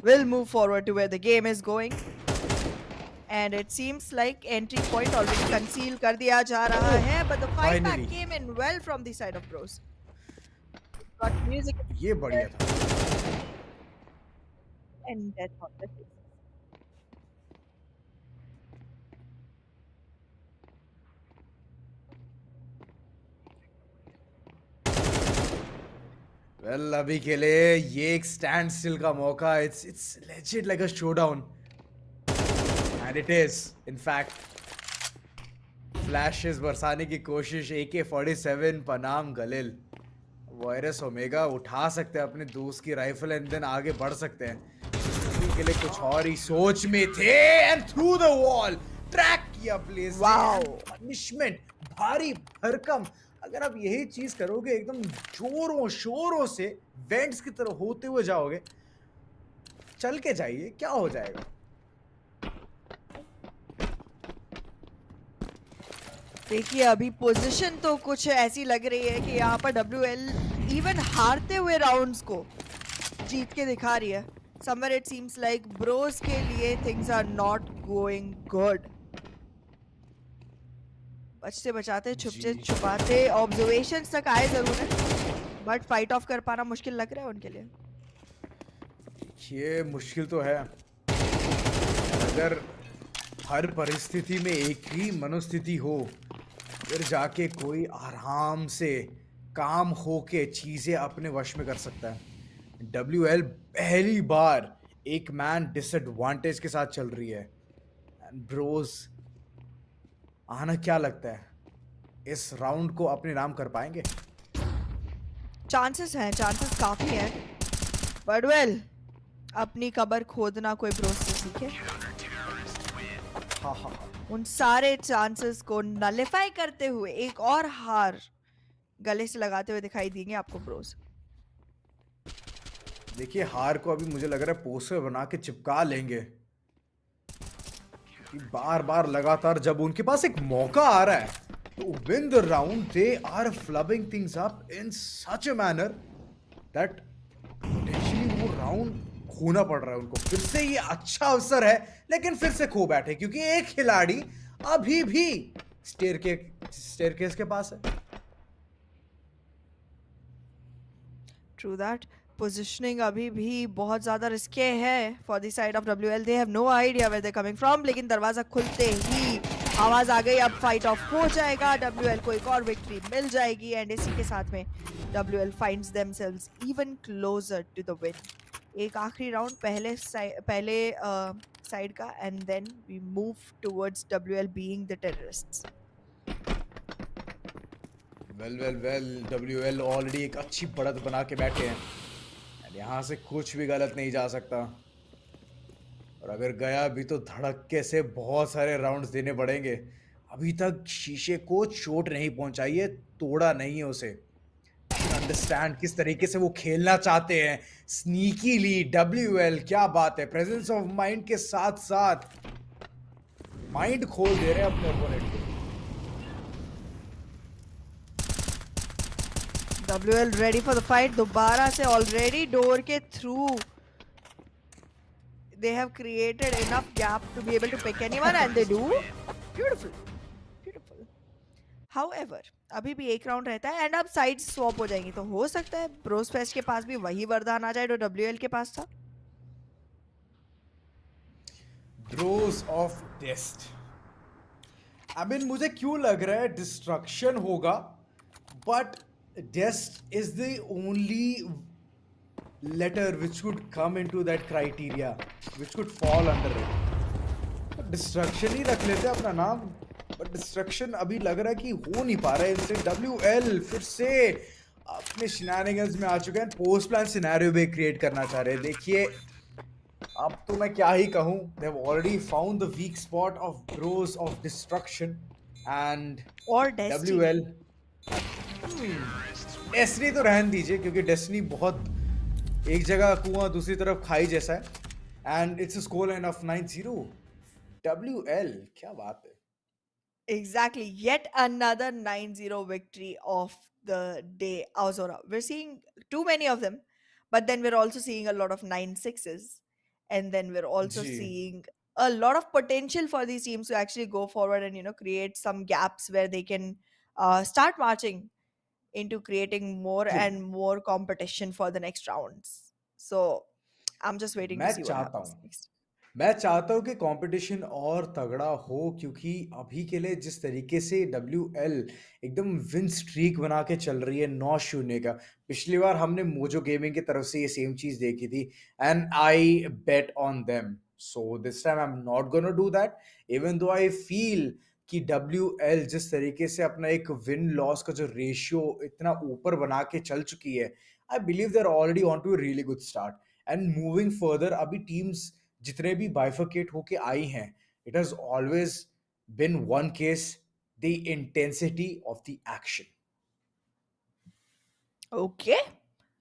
Speaker 1: we'll move forward to where the game is going, and it seems like entry point already conceal कर दिया जा रहा है. But the fight back
Speaker 2: finally
Speaker 1: came in well from the side of Bros. Got music
Speaker 2: ये बढ़िया था
Speaker 1: and death on the face.
Speaker 2: Well अभी के लिए ये एक स्टैंड स्टिल का मौका. It's legit like a showdown and it is in fact. Flashes बरसाने की कोशिश. AK-47 पनाम गलिल वायरस ओमेगा उठा सकते हैं अपने दोस्त की राइफल एंड देन आगे बढ़ सकते हैं. अभी के लिए कुछ और ही सोच में थे and through the wall track किया प्लेस ने एंड
Speaker 1: वाओ!
Speaker 2: पनिशमेंट भारी भरकम. अगर आप यही चीज करोगे एकदम जोरों शोरों से वेंट्स की तरह होते हुए जाओगे, चल के जाइए क्या हो जाएगा.
Speaker 1: देखिए अभी पोजीशन तो कुछ ऐसी लग रही है कि यहाँ पर डब्ल्यूएल इवन हारते हुए राउंड्स को जीत के दिखा रही है. Somewhere it seems like Bros के लिए things are not going good. बचते बचाते
Speaker 2: जी.
Speaker 1: छुपते छुपाते ऑब्जर्वेशंस तक आए जरूर है, बट फाइट ऑफ कर पाना मुश्किल लग रहा है उनके लिए.
Speaker 2: ये मुश्किल तो है. अगर हर परिस्थिति में एक ही मनोस्थिति हो, फिर जाके कोई आराम से काम होके चीजें अपने वश में कर सकता है. WL पहली बार एक मैन डिसएडवांटेज के साथ चल रही है. एंड ब्रोस आना क्या लगता है इस राउंड को अपने नाम कर पाएंगे.
Speaker 1: चांसेस हैं, चांसेस काफी हैं, बट वेल अपनी कबर खोदना कोई ब्रोस से सीखे.
Speaker 2: हाँ हाँ हाँ.
Speaker 1: उन सारे चांसेस को नलिफाई करते हुए एक और हार गले से लगाते हुए दिखाई देंगे आपको ब्रोस.
Speaker 2: देखिए हार को अभी मुझे लग रहा है पोस्टर बना के चिपका लेंगे. कि बार बार लगातार जब उनके पास एक मौका आ रहा है तो win the round they are flubbing things up in such a manner that potentially वो राउंड खोना पड़ रहा है उनको. फिर से ये अच्छा अवसर है लेकिन फिर से खो बैठे क्योंकि एक खिलाड़ी अभी भी स्टेयरकेस के पास है.
Speaker 1: True that. पोजिशनिंग अभी भी बहुत ज्यादा रिस्की है for the side of WL. They have no idea where they coming from, लेकिन दरवाजा खुलते ही आवाज आ गई, अब फाइट ऑफ हो जाएगा. डब्ल्यूएल को एक और विक्ट्री मिल जाएगी एंड इसी के साथ में WL finds themselves even closer to the win. एक आखिरी राउंड पहले साइड का end then we move towards WL being the terrorists.
Speaker 2: Well WL already एक अच्छी बढ़त बना के बैठे हैं. And यहाँ से कुछ भी गलत नहीं जा सकता. और अगर गया भी तो धड़क्के से बहुत सारे राउंड्स देने पड़ेंगे. अभी तक शीशे को चोट नहीं पहुंचाई है, तोड़ा नहीं है उसे. अंडरस्टैंड किस तरीके से वो खेलना चाहते हैं स्नीकीली. WL क्या बात है, प्रेजेंस ऑफ माइंड के साथ साथ माइंड खोल दे रहे हैं अपने ओपोनेंट को.
Speaker 1: WL ready for the fight. दोबारा से ऑलरेडी डोर के through they have created enough gap to be able to pick anyone and they do. Beautiful, beautiful. However, अभी भी एक राउंड रहता है एंड अब साइड स्वॉप हो जाएंगी, तो हो सकता है ब्रोस फेस्ट के पास भी वही वरदान आ जाए जो WL के पास था.
Speaker 2: Bros of dest. I mean मुझे क्यों लग रहा है डिस्ट्रक्शन होगा, but dest is the only letter which could come into that criteria which could fall under it. Destruction ही रख लेते हैं अपना नाम, बट डिस्ट्रक्शन अभी लग रहा है कि हो नहीं पा रहा है इनसे. WL फिर से अपने शिनानिगन्स में आ चुके हैं. पोस्ट प्लान सिनेरियो भी क्रिएट करना चाह रहे हैं. देखिए अब तो मैं क्या ही कहूं. They have already found the weak spot of Bros of destruction and
Speaker 1: और डेस्टी.
Speaker 2: WL. डेस्टिनी तो रहन दीजिए क्योंकि डेस्टिनी बहुत एक जगह कुआं दूसरी तरफ खाई जैसा है. And it's a score line of 9-0. WL क्या बात है.
Speaker 1: Exactly. Yet another 9-0 victory of the day, Azora. We're seeing too many of them, but then we're also seeing a lot of 9-6s. And then we're also
Speaker 2: ji.
Speaker 1: seeing a lot of potential for these teams to actually go forward and, create some gaps where they can start marching into creating more
Speaker 2: ji.
Speaker 1: and more competition for the next rounds. So I'm just waiting to
Speaker 2: मैं
Speaker 1: see what
Speaker 2: चाहता
Speaker 1: happens
Speaker 2: हूं
Speaker 1: next.
Speaker 2: मैं चाहता हूँ कि competition और तगड़ा हो, क्योंकि अभी के लिए जिस तरीके से डब्ल्यूएल एकदम विन स्ट्रीक बना के चल रही है 9-0 का। पिछली बार हमने मोजो गेमिंग की तरफ से ये सेम चीज देखी थी, and I bet on them. So this time I am not gonna do that, even though I feel कि डब्ल्यूएल जिस तरीके से अपना एक विन लॉस का जो रेशियो इतना ऊपर बना के चल चुकी है, I believe they are already on to really good start. And moving further, अभी टीम्स जितने भी बाइफरकेट होके आई हैं, it has always been one case, the intensity of the action.
Speaker 1: Okay.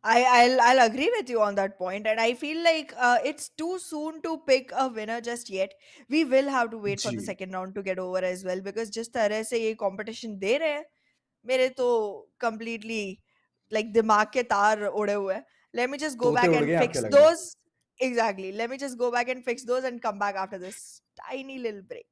Speaker 1: I'll agree with you on that point, and I feel like it's too soon to pick a winner just yet. We will have to wait for
Speaker 2: जी,
Speaker 1: the second round to get over as well, because जिस तरह से ये competition दे रहे हैं, मेरे तो completely like दिमाग के तार उड़े हुए हैं. Let me just go
Speaker 2: तोते
Speaker 1: back
Speaker 2: उड़
Speaker 1: and
Speaker 2: गए आपके
Speaker 1: fix
Speaker 2: लग रहा है।
Speaker 1: those. Exactly. Let me just go back and fix those and come back after this tiny little break.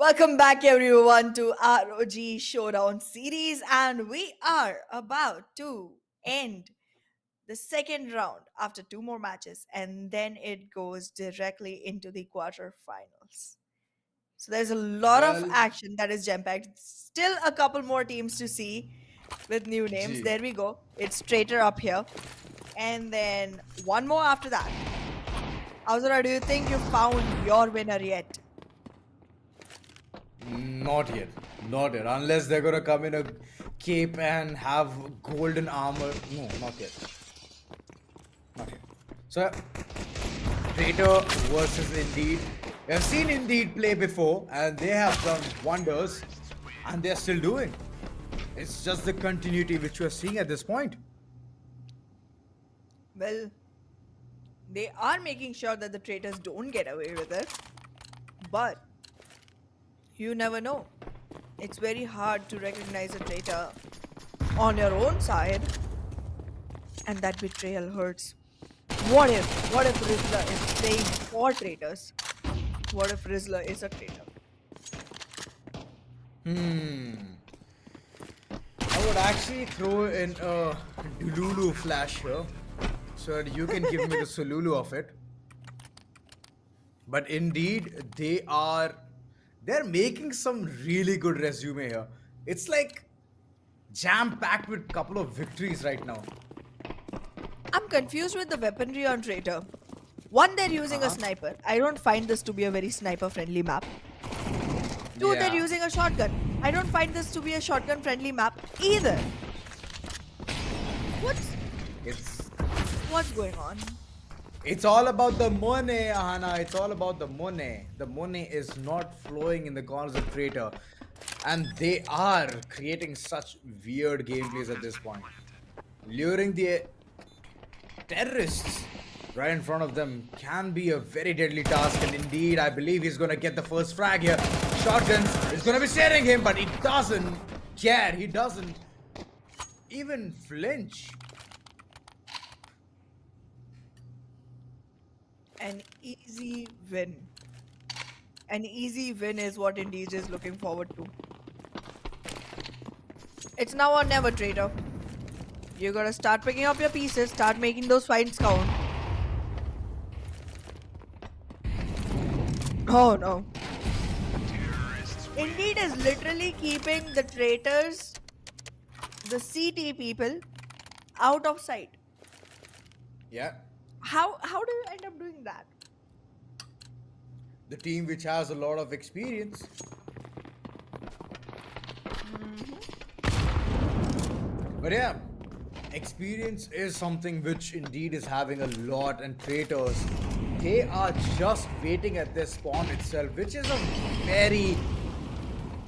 Speaker 1: Welcome back, everyone, to ROG Showdown Series, and we are about to end the second round after two more matches, and then it goes directly into the quarterfinals. So there's a lot of
Speaker 2: Well,
Speaker 1: action that is jam packed. Still a couple more teams to see with new names.
Speaker 2: gee,
Speaker 1: There we go. It's Traitor up here, and then one more after that. Azura, do you think you found your winner yet?
Speaker 2: not yet. Not yet. Unless they're gonna come in a cape and have golden armor. No, not yet. Not yet. So, Traitor versus Indeed. We have seen Indeed play before, and they have done wonders, and they're still doing. It's just the continuity which we're seeing at this point.
Speaker 1: Well, they are making sure that the traitors don't get away with it, but you never know. It's very hard to recognize a traitor on your own side, and that betrayal hurts. What if Rizzler is playing for traitors? What if Rizzler is a traitor?
Speaker 2: I would actually throw in a Dululu flash here, so that you can give me the Solulu of it. But indeed, they're making some really good resume here. It's like jam-packed with couple of victories right now.
Speaker 1: I'm confused with the weaponry on traitor. One, they're using a
Speaker 2: Uh-huh.
Speaker 1: sniper. I don't find this to be a very sniper friendly map. Two, they're
Speaker 2: Yeah.
Speaker 1: using a shotgun. I don't find this to be a shotgun friendly map either. What's
Speaker 2: It's
Speaker 1: what's going on?
Speaker 2: it's all about the money, Ahana. It's all about the money. The money is not flowing in the corners of Traitor. And they are creating such weird gameplays at this point. Luring the terrorists right in front of them can be a very deadly task, and indeed I believe he's gonna get the first frag here. Shotguns is gonna be sharing him, but he doesn't care. He doesn't even flinch.
Speaker 1: An easy win. An easy win is what Indeed is looking forward to. It's now or never, traitor. You gotta start picking up your pieces, start making those fights count. Oh no. Indeed is literally keeping the traitors, the CT people, out of sight.
Speaker 2: Yeah,
Speaker 1: How do you end up doing that?
Speaker 2: the team which has a lot of experience. But yeah, experience is something which indeed is having a lot, and traitors, they are just waiting at their spawn itself, which is a very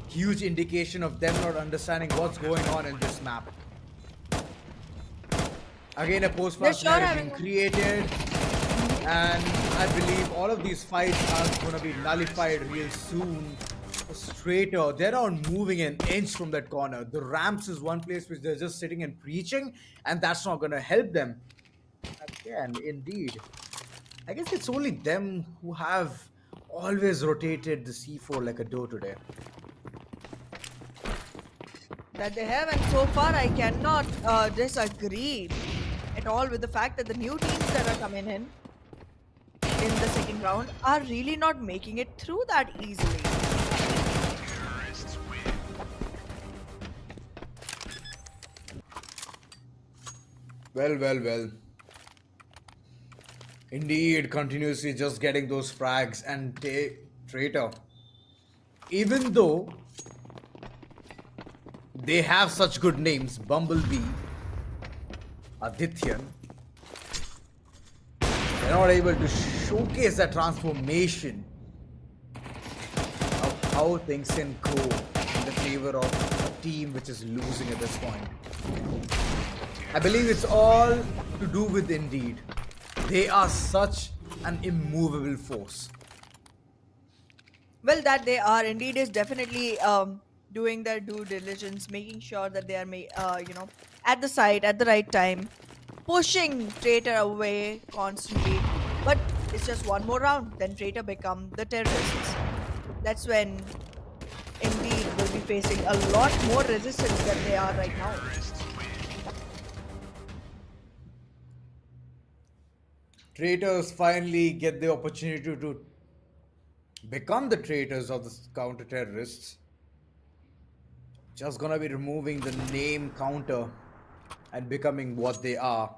Speaker 2: huge indication of them not understanding what's going on in this map. Again, a post
Speaker 1: They're
Speaker 2: pass
Speaker 1: sure
Speaker 2: is
Speaker 1: having
Speaker 2: being
Speaker 1: a-
Speaker 2: created, and I believe all of these fights are going to be nullified real soon. Straighter, they're not moving an inch from that corner. The ramps is one place which they're just sitting and preaching, and that's not going to help them. Again, indeed, I guess it's only them who have always rotated the C4 like a dough today.
Speaker 1: That they have, and so far I cannot disagree at all with the fact that the new teams that are coming in the second round are really not making it through that easily.
Speaker 2: Well. Indeed, continuously just getting those frags, and Traitor, even though they have such good names, Bumblebee, Adityan, they're not able to showcase that transformation of how things can go in the favor of a team which is losing at this point. I believe it's all to do with Indeed. They are such an immovable force.
Speaker 1: Well, that they are indeed is definitely doing their due diligence, making sure that they are at the site at the right time, pushing traitor away constantly. But it's just one more round, then traitor become the terrorists. That's when indeed will be facing a lot more resistance than they are right now.
Speaker 2: Traitors finally get the opportunity to become the traitors of the counter terrorists. Just gonna be removing the name counter and becoming what they are.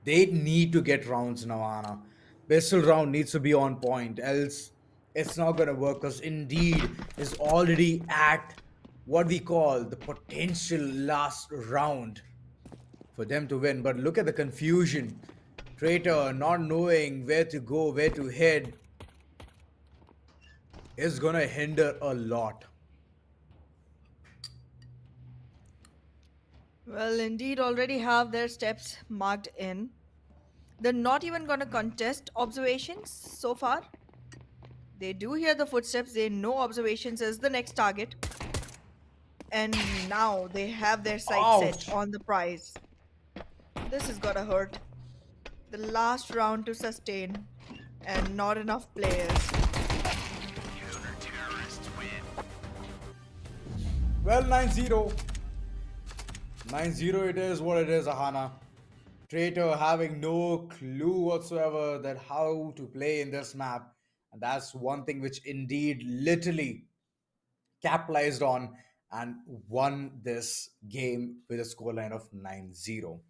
Speaker 2: They need to get rounds now, Anna. Pistol round needs to be on point, else it's not gonna work. Because Indeed is already at what we call the potential last round for them to win. But look at the confusion. Traitor not knowing where to go, where to head is gonna hinder a lot.
Speaker 1: Well, indeed, already have their steps marked in. They're not even going to contest observations so far. They do hear the footsteps, they know observations is the next target, and now they have their sights set
Speaker 2: Ouch!
Speaker 1: on the prize. This is gonna hurt. The last round to sustain, and not enough players.
Speaker 2: Well, 9-0. 9-0 it is what it is, Ahana. Traitor having no clue whatsoever that how to play in this map. And that's one thing which Indeed literally capitalized on and won this game with a scoreline of 9-0.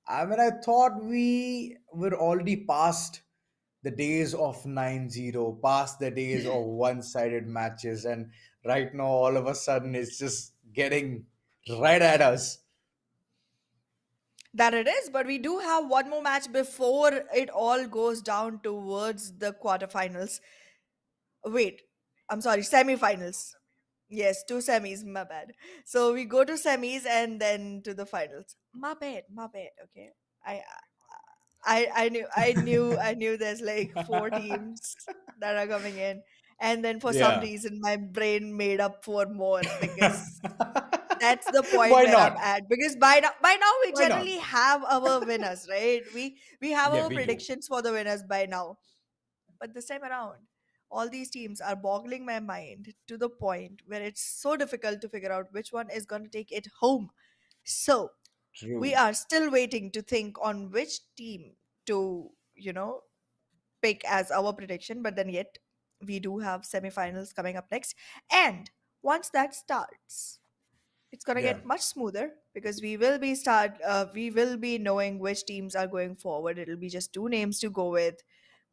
Speaker 2: I mean, I thought we were already past the days of 9-0, past the days of one-sided matches, and right now all of a sudden it's just getting right at us.
Speaker 1: That it is, but we do have one more match before it all goes down towards the quarterfinals. Wait, I'm sorry, semifinals. Yes, two semis, my bad. So we go to semis and then to the finals. My bad, okay. I I knew there's like four teams that are coming in. And then for some
Speaker 2: Yeah.
Speaker 1: reason my brain made up for more because that's the point
Speaker 2: Why
Speaker 1: where I'm
Speaker 2: not?
Speaker 1: at. Because by now we
Speaker 2: Why not?
Speaker 1: generally have our winners, right? We have
Speaker 2: Yeah,
Speaker 1: our
Speaker 2: we do.
Speaker 1: predictions for the winners by now. But this time around, all these teams are boggling my mind to the point where it's so difficult to figure out which one is going to take it home. So, we
Speaker 2: True.
Speaker 1: are still waiting to think on which team to, pick as our prediction. But then, yet, we do have semifinals coming up next. And once that starts, it's gonna
Speaker 2: Yeah.
Speaker 1: get much smoother because we will be knowing which teams are going forward. It'll be just two names to go with.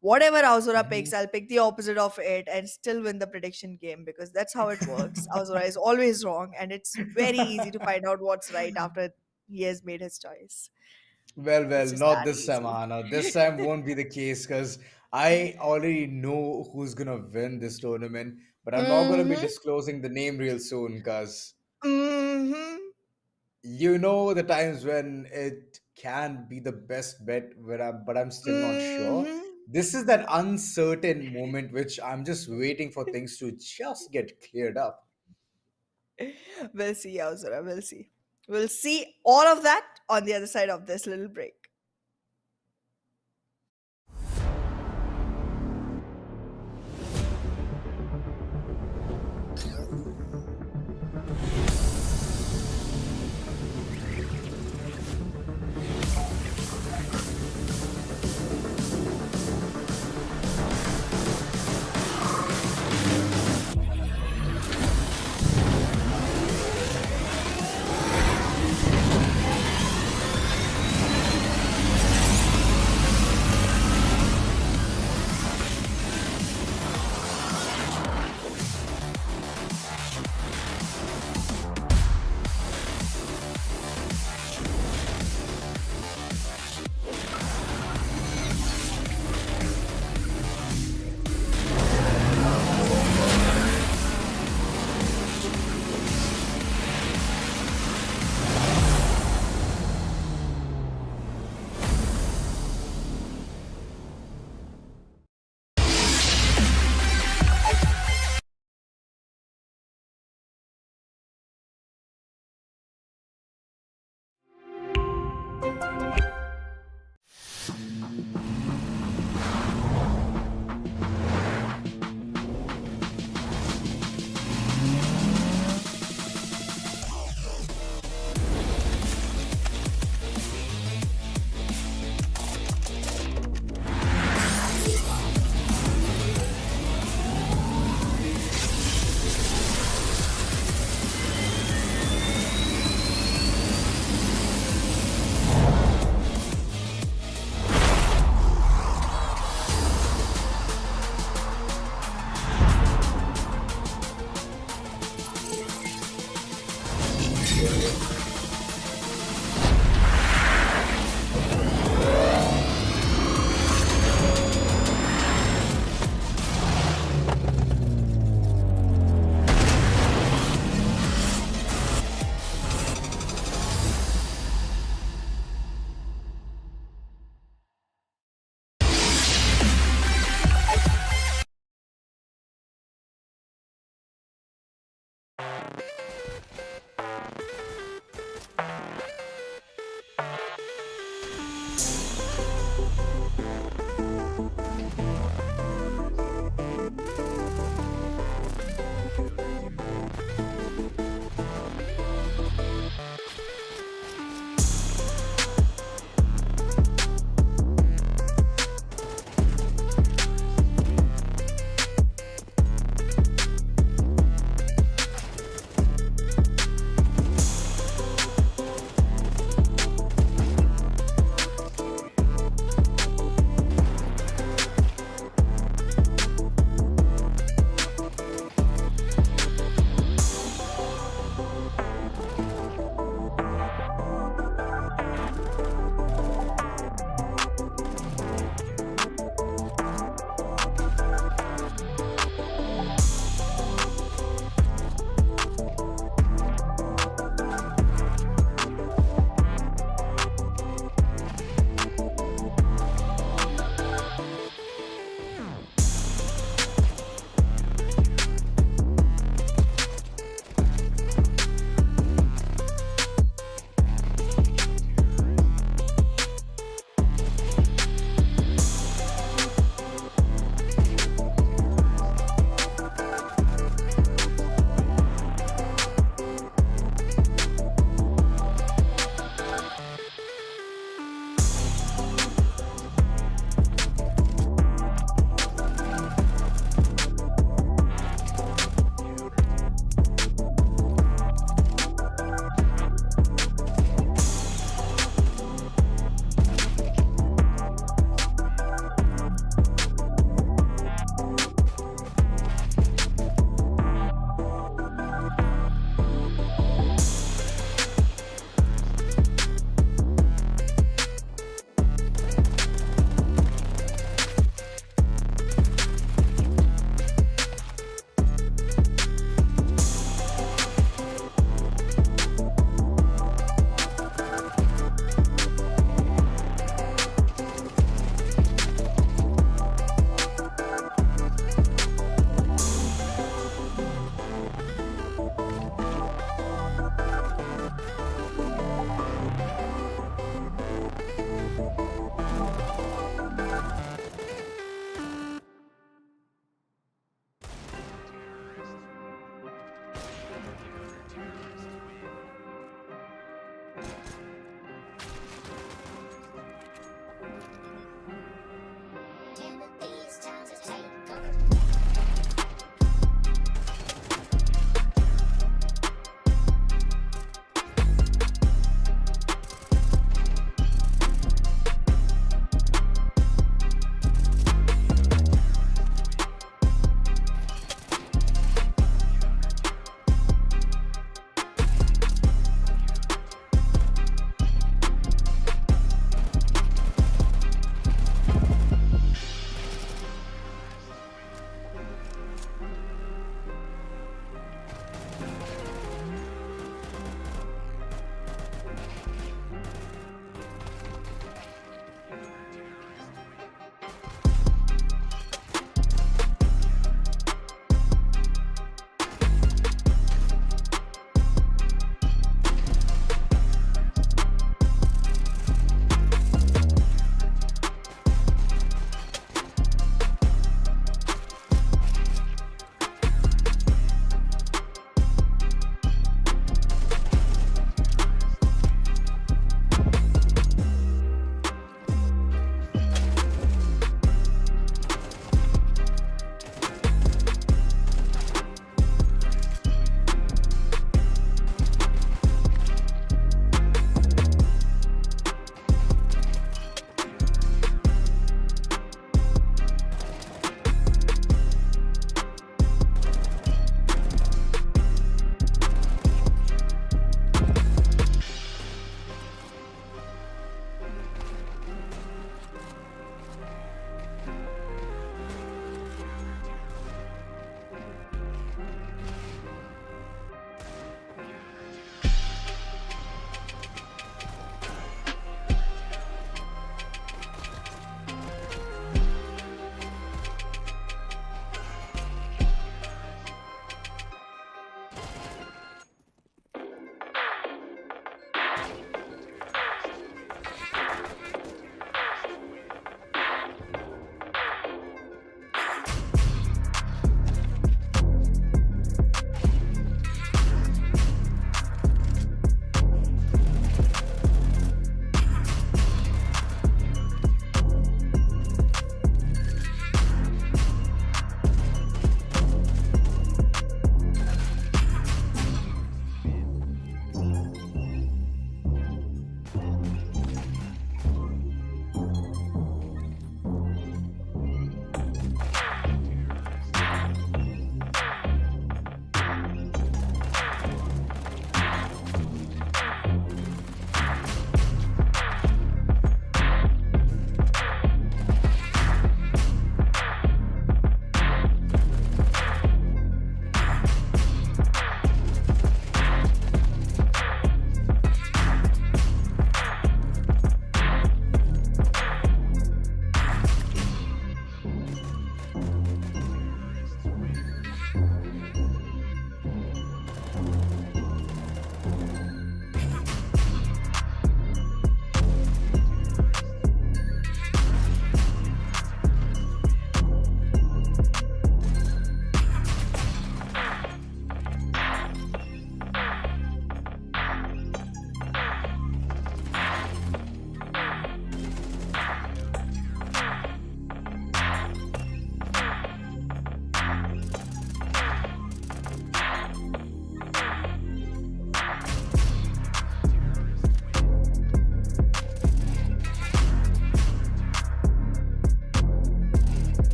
Speaker 1: Whatever Azura
Speaker 2: Mhm.
Speaker 1: picks, I'll pick the opposite of it and still win the prediction game because that's how it works. Azura is always wrong, and it's very easy to find out what's right after he has made his choice. It's just
Speaker 2: Not
Speaker 1: that
Speaker 2: this time,
Speaker 1: easy.
Speaker 2: Hannah. This time won't be the case because I already know who's gonna win this tournament, but I'm not gonna be
Speaker 1: Mm-hmm.
Speaker 2: disclosing the name real soon because
Speaker 1: Mm-hmm.
Speaker 2: you know the times when it can be the best bet, but I'm still not sure.
Speaker 1: Mm-hmm.
Speaker 2: This is that uncertain moment which I'm just waiting for things to just get cleared up.
Speaker 1: We'll see, Azura. We'll see. We'll see all of that on the other side of this little break.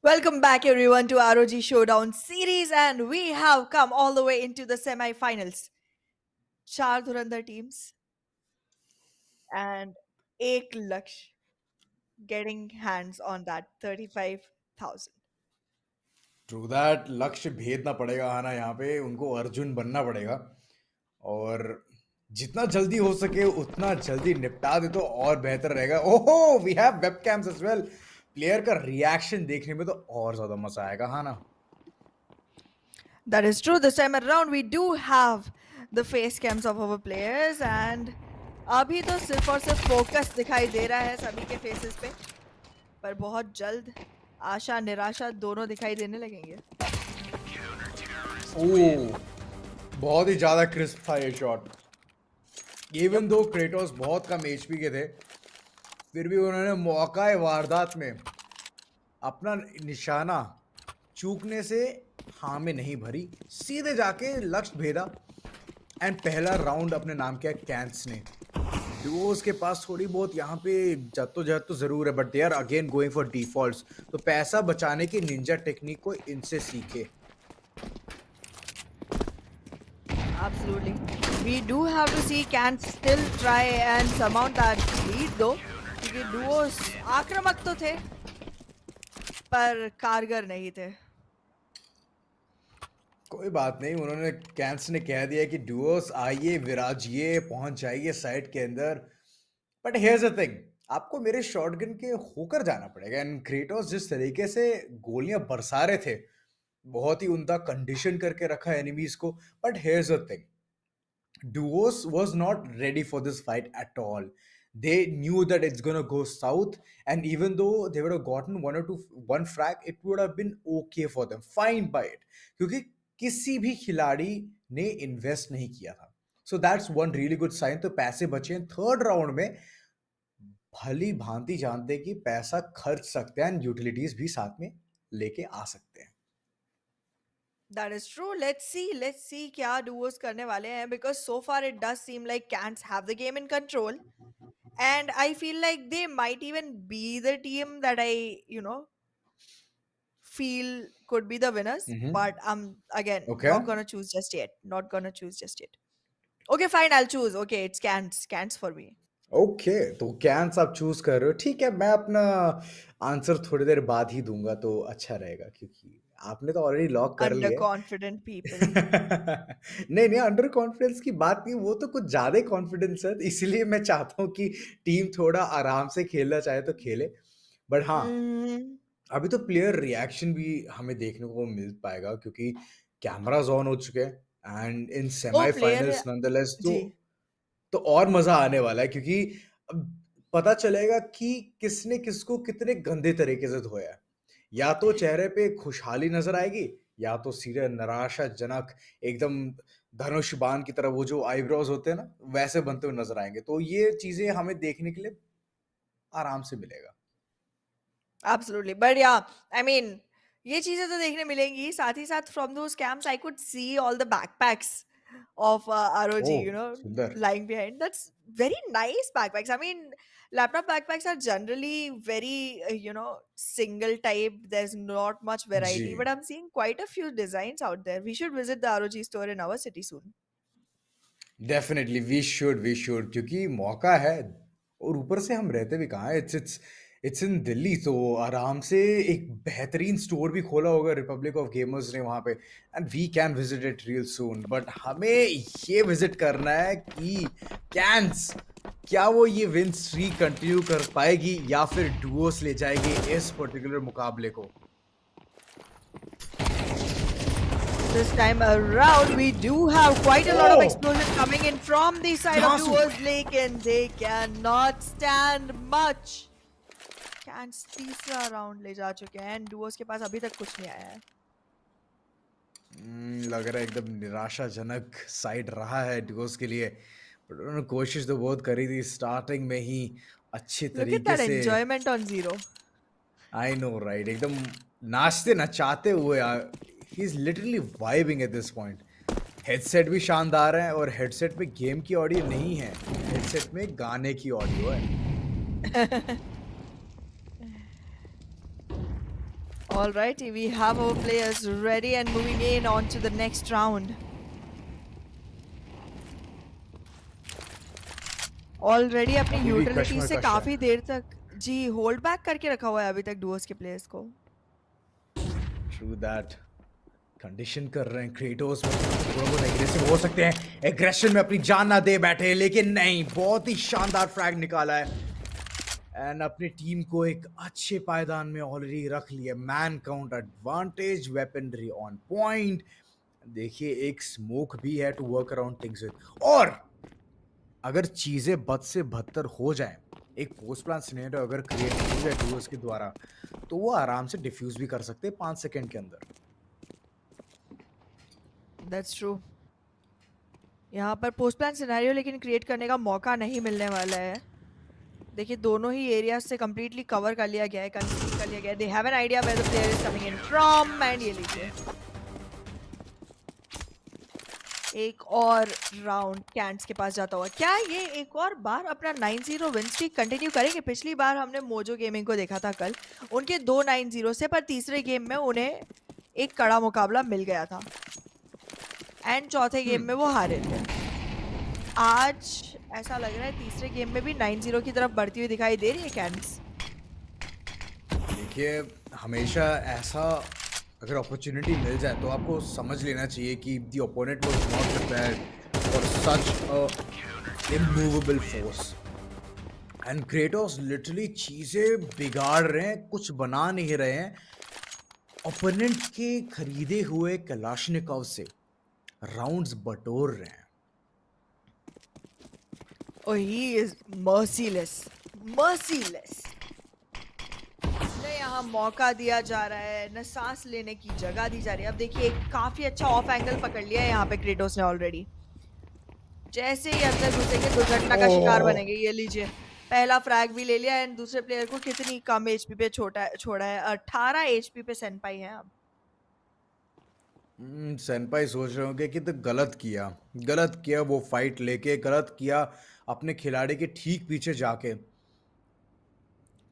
Speaker 1: Welcome back, everyone, to ROG Showdown Series, and we have come all the way into the semi-finals. चार धुरंधर teams and एक लक्ष्य getting hands on that 35,000.
Speaker 2: True that, लक्ष्य भेदना पड़ेगा है ना, यहाँ पे उनको अर्जुन बनना पड़ेगा। और जितना जल्दी हो सके उतना जल्दी निपटा दे तो और बेहतर रहेगा। ओहो, we have webcams as well. Player का रिएक्शन देखने में तो और ज्यादा मजा आएगा, हाँ ना।
Speaker 1: That is true. This time around, we do have the face cams of our players, and अभी तो सिर्फ और सिर्फ फोकस दिखाई दे रहा है सभी के फेसेस पे, पर बहुत जल्द आशा निराशा दोनों दिखाई देने लगेंगे।
Speaker 2: ओह, बहुत ही ज्यादा क्रिस्प था ये शॉट। Even
Speaker 1: Yup.
Speaker 2: दो क्रेटोस बहुत कम एचपी के थे, फिर भी उन्होंने मौका वारदात में अपना निशाना चूकने से हाँ में नहीं भरी, सीधे जाके लक्ष्य भेदा एंड पहला राउंड अपने नाम किया कैंस ने। डुओस के पास थोड़ी बहुत यहाँ पे जद्दोजहद तो जरूर है, but they are again going for defaults. तो पैसा बचाने की निंजा टेक्निक को इनसे सीखे।
Speaker 1: Absolutely. We do have to see can still try and surmount that lead though, क्योंकि duos आक्रामक तो थे पर कारगर नहीं थे।
Speaker 2: कोई बात नहीं, उन्होंने कैंस ने कह दिया कि डुओस आइए विराजिए, पहुंच जाइए साइड के अंदर। बट हियर्स द थिंग, आपको मेरे शॉटगन के होकर जाना पड़ेगा। एंड क्रेटोस जिस तरीके से गोलियां बरसा रहे थे, बहुत ही उनका कंडीशन करके रखा एनिमीज को। But here's the thing, Duos was not ready for this fight at all. They knew that it's gonna go south, and even though they would have gotten one frag, it would have been okay for them, fine by it, क्योंकि किसी भी खिलाड़ी ने invest नहीं किया था। So that's one really good sign. तो पैसे बचे हैं थर्ड राउंड में, भली भांति जानते हैं कि पैसा खर्च सकते हैं एंड यूटिलिटीज भी साथ में लेके आ सकते हैं।
Speaker 1: That is true. Let's see क्या duos करने वाले हैं, because so far it does seem like Cants have the game in control, and I feel like they might even be the team that I feel could be the winners. But I'm again
Speaker 2: okay,
Speaker 1: not gonna choose just yet. Not gonna choose just yet. Okay, fine. I'll choose. Okay, it's Cants. Cants for me.
Speaker 2: Okay, तो cans आप choose कर रहे हो, ठीक है। मैं अपना answer थोड़ी देर बाद ही दूंगा तो अच्छा रहेगा, क्योंकि आपने तो ऑलरेडी लॉक कर लिया है।
Speaker 1: Underconfident people.
Speaker 2: नहीं नहीं, अंडर कॉन्फिडेंस की बात नहीं, वो तो कुछ ज्यादा ही कॉन्फिडेंस है, इसीलिए मैं चाहता हूँ कि टीम थोड़ा आराम से खेलना चाहे तो खेले। बट हाँ,
Speaker 1: Hmm.
Speaker 2: अभी तो प्लेयर रिएक्शन भी हमें देखने को मिल पाएगा, क्योंकि कैमरास ऑन हो चुके हैं and in
Speaker 1: Oh, player.
Speaker 2: Semifinals nonetheless
Speaker 1: जी.
Speaker 2: तो और मजा आने वाला है, क्योंकि अब पता चलेगा कि किसने किसको कितने गंदे तरीके से धोया है। या तो चेहरे पे खुशहाली नजर आएगी, या तो सीधे निराशाजनक एकदम धनुष बाण की तरह वो जो आईब्रोज होते हैं ना, वैसे बनते हुए नजर आएंगे। तो ये चीजें हमें देखने के लिए आराम से मिलेगा।
Speaker 1: Absolutely. But yeah, I mean, ये चीजें तो देखने मिलेंगी, साथ ही साथ from those camps I could see all the backpacks of ROG,
Speaker 2: ओह सुंदर।
Speaker 1: lying behind. That's very nice backpacks. I mean, laptop backpacks are generally very, single type. There's not much
Speaker 2: जी,
Speaker 1: variety, but I'm seeing quite a few designs out there. We should visit the ROG store in our city soon.
Speaker 2: Definitely we should क्योंकि मौका है और ऊपर से हम रहते भी कहाँ हैं, इट्स इन दिल्ली, तो आराम से एक बेहतरीन स्टोर भी खोला होगा रिपब्लिक ऑफ गेमर्स ने वहाँ पे, and we can visit it real soon. But हमें ये विजिट करना है कि कैंस क्या वो ये विन स्ट्रीक कंटिन्यू कर पाएगी या फिर डुओस ले जाएगी इस पर्टिकुलर मुकाबले को।
Speaker 1: This time around, we do have quite a lot of
Speaker 2: oh
Speaker 1: explosion coming in from the side of
Speaker 2: धांसू।
Speaker 1: Duos Lake, and they cannot stand much. Cans तीसरा राउंड ले जा चुके हैं एंड डुओस के पास अभी तक कुछ नहीं आया है.
Speaker 2: लग रहा है एकदम निराशाजनक साइड रहा है डिगोस के लिए, बट उन्होंने कोशिश तो बहुत करी थी स्टार्टिंग में ही अच्छी
Speaker 1: Look at
Speaker 2: तरीके
Speaker 1: that
Speaker 2: से।
Speaker 1: enjoyment on Zero.
Speaker 2: I know right, एकदम नाचते नचाते हुए ही is literally vibing eight this point. Headset भी शानदार है और हेडसेट में गेम की ऑडियो नहीं है, हेडसेट में गाने की ऑडियो है।
Speaker 1: Alrighty, we have our players ready and moving in on to the next round. Already अपनी
Speaker 2: अभी भी
Speaker 1: यूटिलिटी से
Speaker 2: कश्मकश है।
Speaker 1: काफी देर तक जी होल्ड बैक करके रखा हुआ है अभी तक डुओस के प्लेयर्स को.
Speaker 2: ट्रू दैट, कंडीशन कर रहे हैं क्रेटोस में, थोड़ा बहुत एग्रेसिव हो सकते हैं, एग्रेशन में अपनी जान ना दे बैठे, लेकिन नहीं, बहुत ही शानदार फ्रैग निकाला है एंड अपनी टीम को एक अच्छे पायदान में ऑलरेडी रख लिया। Man count advantage, weaponry on point, देखिए एक स्मोक भी है to work around things with, और अगर चीजें बद से बदतर हो जाए, एक पोस्ट प्लान सिनेरियो अगर क्रिएट हो जाए डुओस के द्वारा, तो वो आराम से डिफ्यूज भी कर सकते हैं 5 सेकंड के अंदर।
Speaker 1: That's true. यहाँ पर पोस्ट प्लान सिनेरियो लेकिन क्रिएट करने का मौका नहीं मिलने वाला है. देखिए दोनों ही एरियाज से कंप्लीटली कवर कर लिया गया है, कंसील कर लिया गया है. They have an idea where the player is coming in from and ये लीजिए एक और राउंड कैंट्स के पास जाता हुआ. क्या ये एक और बार अपना 9-0 विन स्ट्रीक कंटिन्यू करेंगे? पिछली बार हमने मोजो गेमिंग को देखा था कल, उनके 2 9-0 से, पर तीसरे गेम में उन्हें एक कड़ा मुकाबला मिल गया था एंड चौथे गेम में वो हारे थे. आज ऐसा लग रहा है तीसरे गेम में भी 9-0 की तरफ बढ़ती हुई दिखाई दे रही है कैंट्स.
Speaker 2: देखिए हमेशा ऐसा अगर अपॉर्चुनिटी मिल जाए तो आपको समझ लेना चाहिए कि the opponent was not prepared for such a immovable force, and Kratos literally चीजें बिगाड़ रहे हैं, कुछ बना नहीं रहे हैं, ओपोनेंट के खरीदे हुए कलाशनिकोव से राउंड्स बटोर रहे हैं।
Speaker 1: Oh, he is merciless. Merciless. न यहाँ मौका दिया जा रहा है, न सांस लेने की जगह दी जा रही है. अब देखिए एक काफी अच्छा ऑफ एंगल पकड़ लिया है यहाँ पे क्रेटोस ने ऑलरेडी. जैसे ही अंदर घुसेंगे दुर्घटना का शिकार
Speaker 2: ओह
Speaker 1: बनेंगे. ये लीजिए पहला फ्रैग भी ले लिया एंड दूसरे प्लेयर को कितनी कम एचपी पे छोड़ा है. 18 एचपी पे सेनपाई है अब.
Speaker 2: सेनपाई सोच रहे होंगे कि तो गलत किया वो फाइट लेके, गलत किया अपने खिलाड़ी के ठीक पीछे जाके,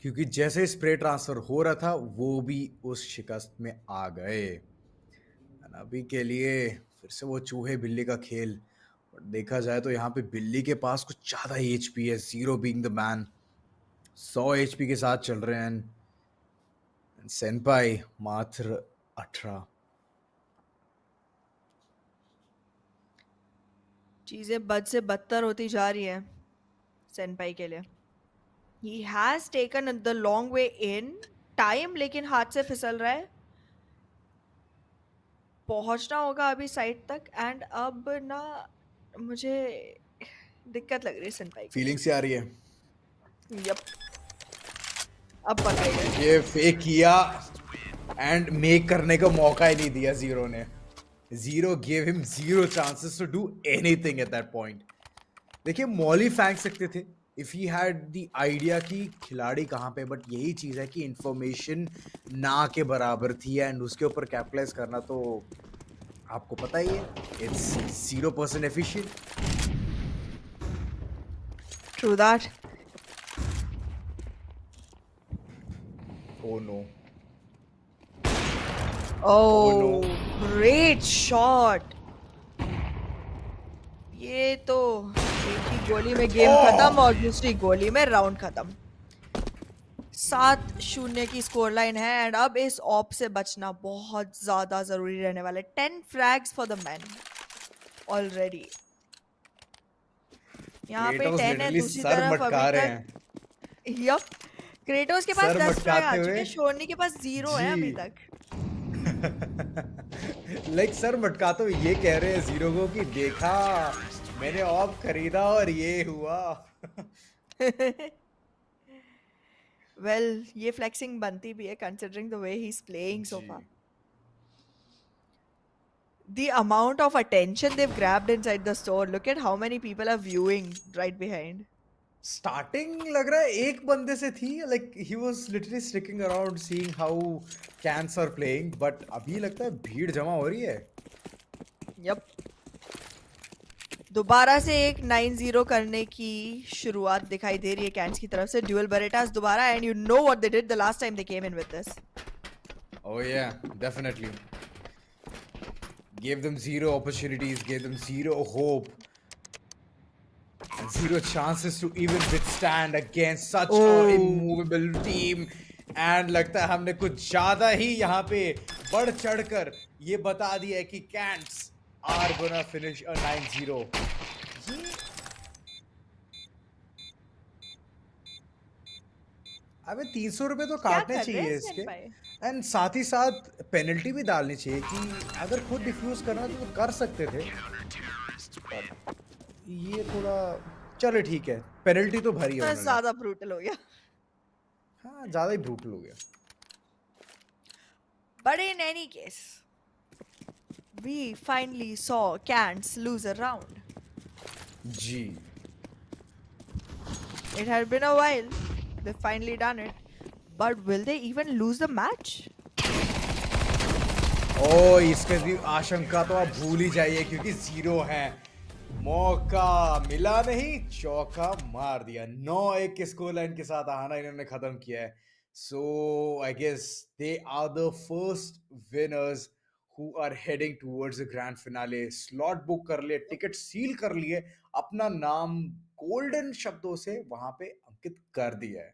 Speaker 2: क्योंकि जैसे स्प्रे ट्रांसफर हो रहा था वो भी उस शिकस्त में आ गए। And अभी के लिए फिर से वो चूहे बिल्ली का खेल, बट देखा जाए तो यहाँ पे बिल्ली के पास कुछ ज़्यादा ही एचपी है, zero being the man 100 HP के साथ चल रहे हैं, सेनपाई मात्र 18।
Speaker 1: चीजें बद से बदतर होती जा रही है सेनपाई के लिए. He has taken the long way in time, लेकिन हाथ से फिसल रहा है. पहुंचना होगा अभी साइड तक एंड अब ना मुझे दिक्कत लग रही है सेनपाई के लिए.
Speaker 2: फीलिंग से आ रही है,
Speaker 1: यप, अब पता ही है.
Speaker 2: ये फेक किया एंड मेक करने का मौका ही नहीं दिया जीरो ने। Zero gave him zero chances to do anything at that point. देखिए मॉली फेंक सकते थे if he had the idea कि खिलाड़ी कहाँ पे, बट यही चीज है कि इंफॉर्मेशन ना के बराबर थी एंड उसके ऊपर कैपिटलाइज करना तो आपको पता ही है, it's 0% efficient.
Speaker 1: True that.
Speaker 2: Oh no. Oh no.
Speaker 1: Oh, great shot. ये तो एक ही गोली में गेम खत्म
Speaker 2: ओह.
Speaker 1: और दूसरी गोली में राउंड खत्म. 7-0 की स्कोर लाइन है एंड अब इस ऑप से बचना बहुत ज्यादा जरूरी रहने वाला है. 10 फ्रैग्स फॉर द मैन ऑलरेडी. यहाँ पे
Speaker 2: क्रेटोस
Speaker 1: 10 है,
Speaker 2: लिटरली
Speaker 1: दूसरी
Speaker 2: सर
Speaker 1: तरफ अभी
Speaker 2: मटका रहे
Speaker 1: तक.
Speaker 2: हैं.
Speaker 1: यप. क्रेटोस के पास
Speaker 2: सर
Speaker 1: 10 फ्रैग आ
Speaker 2: मटकाते
Speaker 1: चुके
Speaker 2: हुए.
Speaker 1: हैं, शोनी के पास 0 है अभी
Speaker 2: जी.
Speaker 1: तक.
Speaker 2: लाइक सर मटकाते हुए ये कह रहे हैं जीरो को कि देखा, मैंने ऑफ खरीदा और ये हुआ.
Speaker 1: वेल ये फ्लेक्सिंग बनती भी है considering the way he is playing so
Speaker 2: जी.
Speaker 1: Far. The amount of attention they've grabbed inside the store. Look at how many people are viewing right behind.
Speaker 2: Starting लग रहा है एक बंदे से थी, like he was literally sticking around seeing how Cants are playing, but अभी लगता है भीड़ जमा हो रही है.
Speaker 1: Yep. दोबारा से एक 9-0 करने की शुरुआत दिखाई दे रही है कैंस की तरफ से. ड्यूअल बरेटास दोबारा and you know what they did the last time they came in with this.
Speaker 2: Oh yeah, definitely. Gave them zero opportunities, gave them zero hope, and zero chances to even withstand against such a
Speaker 1: Oh.
Speaker 2: immovable team. And लगता है हमने कुछ ज्यादा ही यहाँ पे बढ़ चढ़कर ये बता दिया है कि cantts are gonna finish a 9-0. ये अबे 300 रुपए तो
Speaker 1: क्या
Speaker 2: काटने
Speaker 1: कर रहे हैं
Speaker 2: चाहिए इसके.
Speaker 1: सेनपाई?
Speaker 2: एंड साथ ही साथ पेनल्टी भी डालनी चाहिए कि अगर खुद डिफ्यूज करना तो कर सकते थे. पर ये थोड़ा, चलो ठीक है, पेनल्टी तो भरी है
Speaker 1: तो
Speaker 2: उन्होंने.
Speaker 1: ज्यादा ब्रूटल हो गया.
Speaker 2: हाँ, ज्यादा ही ब्रूटल हो गया.
Speaker 1: But in any case, we finally saw Cants lose a round.
Speaker 2: Ji.
Speaker 1: It had been a while. They've finally done it. But will they even lose the match?
Speaker 2: ओ, इसके भी आशंका तो आप भूल ही जाइए क्योंकि जीरो है. मौका मिला नहीं, चौका मार दिया. 9-1 के स्कोर लाइन के साथ आना इन्होंने खत्म किया है. So I guess they are the first winners who are heading towards the grand finale. Slot book कर लिए, टिकट सील कर लिए, अपना नाम गोल्डन शब्दों से वहां पे अंकित कर दिया है.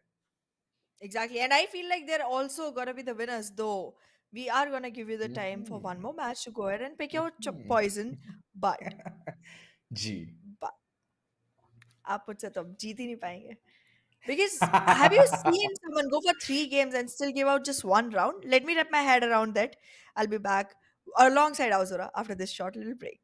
Speaker 1: Exactly. And I feel like they're also going to be the winners, though. We are going to give you the time for one
Speaker 2: hmm.
Speaker 1: more match to go ahead and pick your
Speaker 2: hmm.
Speaker 1: poison. But,
Speaker 2: ji.
Speaker 1: but, आप मुझसे तो अब जीत ही नहीं पाएंगे. Because have you seen someone go for 3 games and still give out just one round? Let me wrap my head around that. I'll be back alongside Azura after this short little break.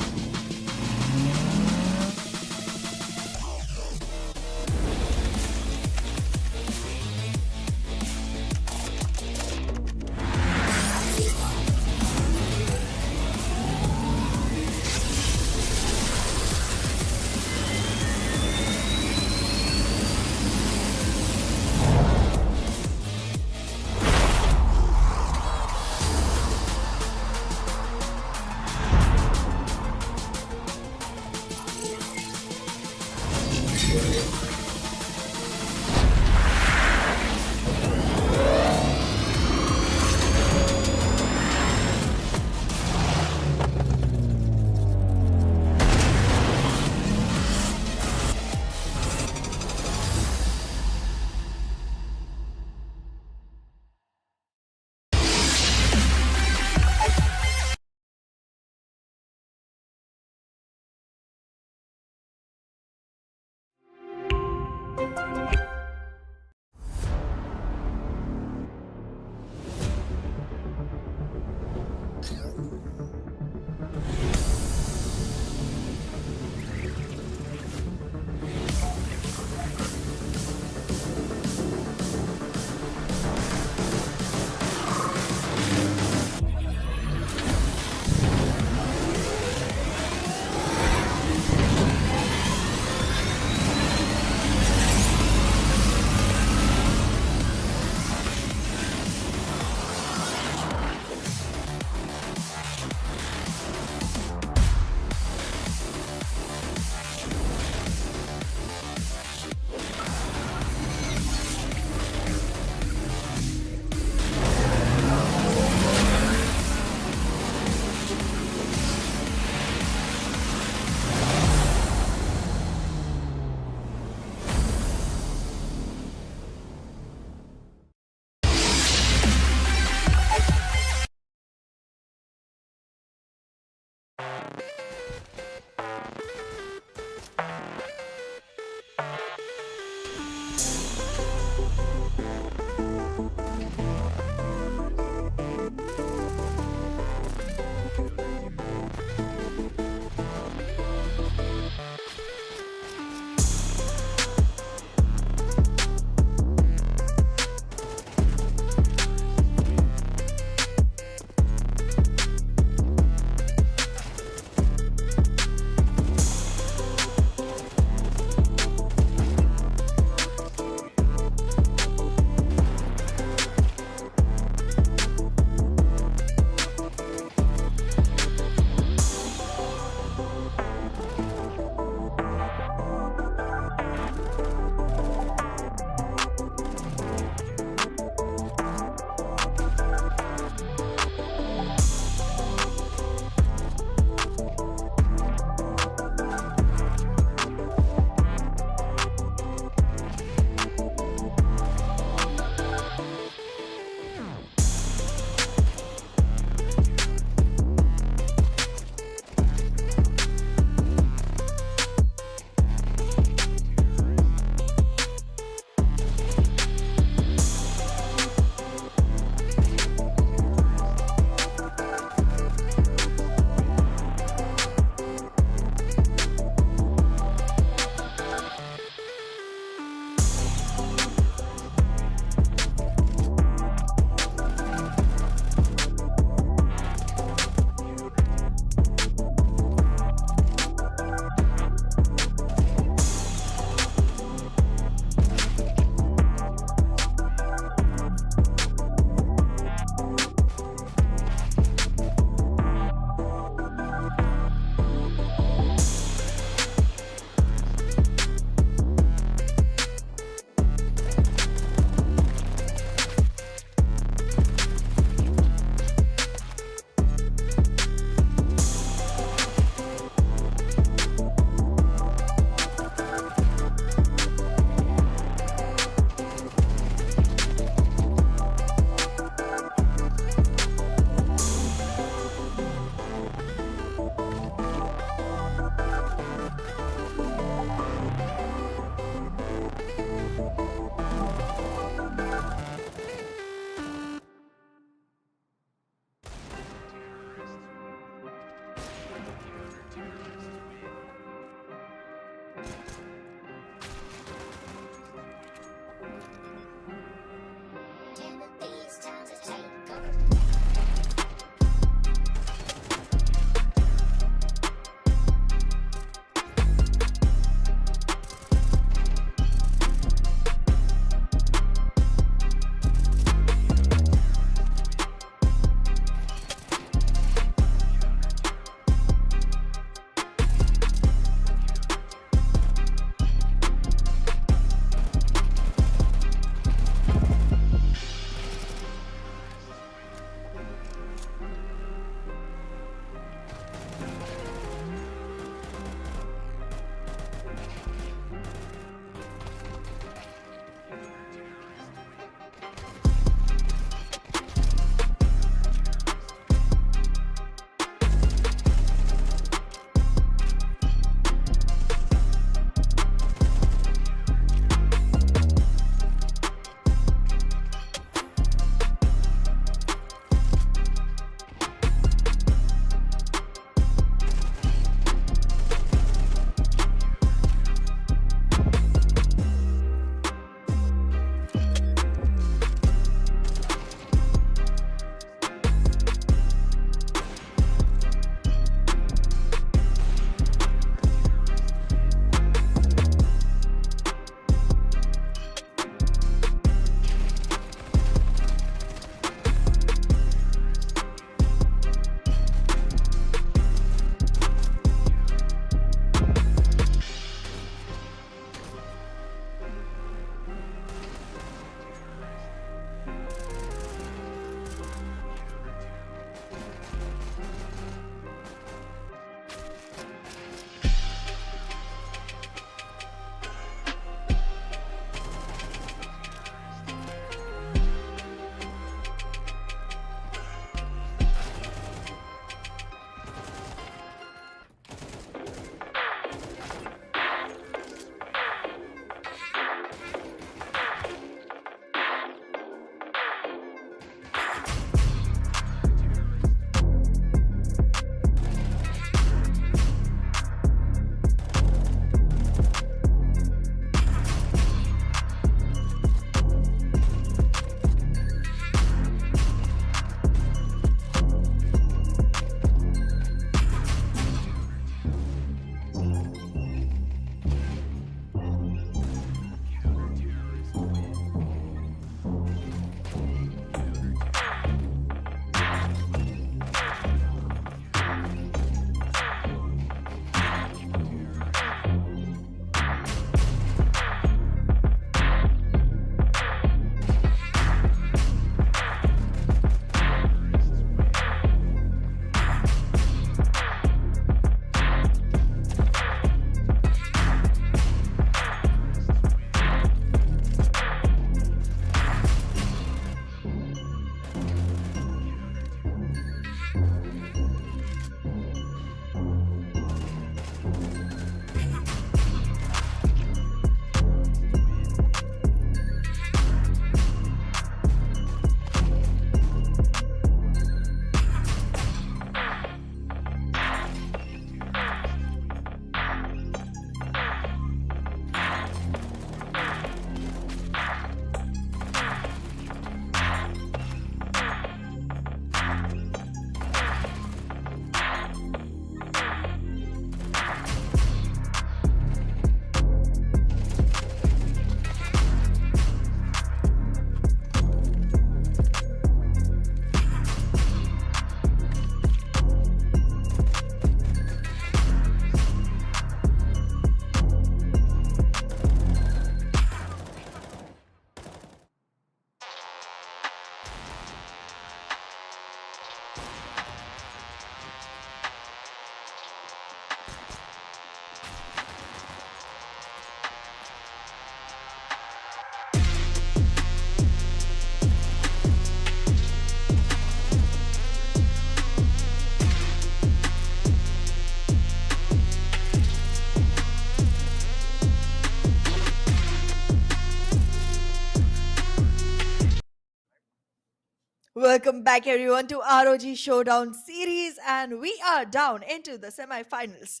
Speaker 1: Welcome back, everyone, to ROG Showdown Series, and we are down into the semifinals.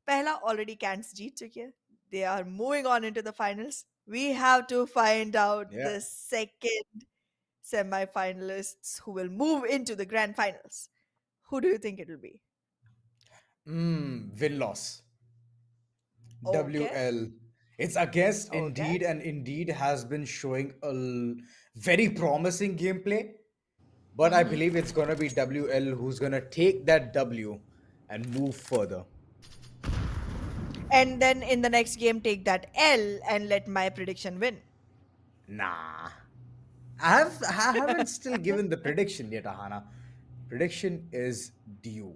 Speaker 1: Pehla already cans jeet chuki hai. They are moving on into the finals. We have to find out
Speaker 2: Yeah.
Speaker 1: the second semifinalists who will move into the grand finals. Who do you think it will be?
Speaker 2: Win loss.
Speaker 1: Okay,
Speaker 2: WL. It's against
Speaker 1: okay.
Speaker 2: Indeed, and Indeed has been showing very promising gameplay. But I
Speaker 1: Hmm.
Speaker 2: believe it's gonna be WL who's gonna take that W and move further.
Speaker 1: And then in the next game, take that L and let my prediction win.
Speaker 2: Nah. I haven't still given the prediction yet, Ahana. Prediction is due.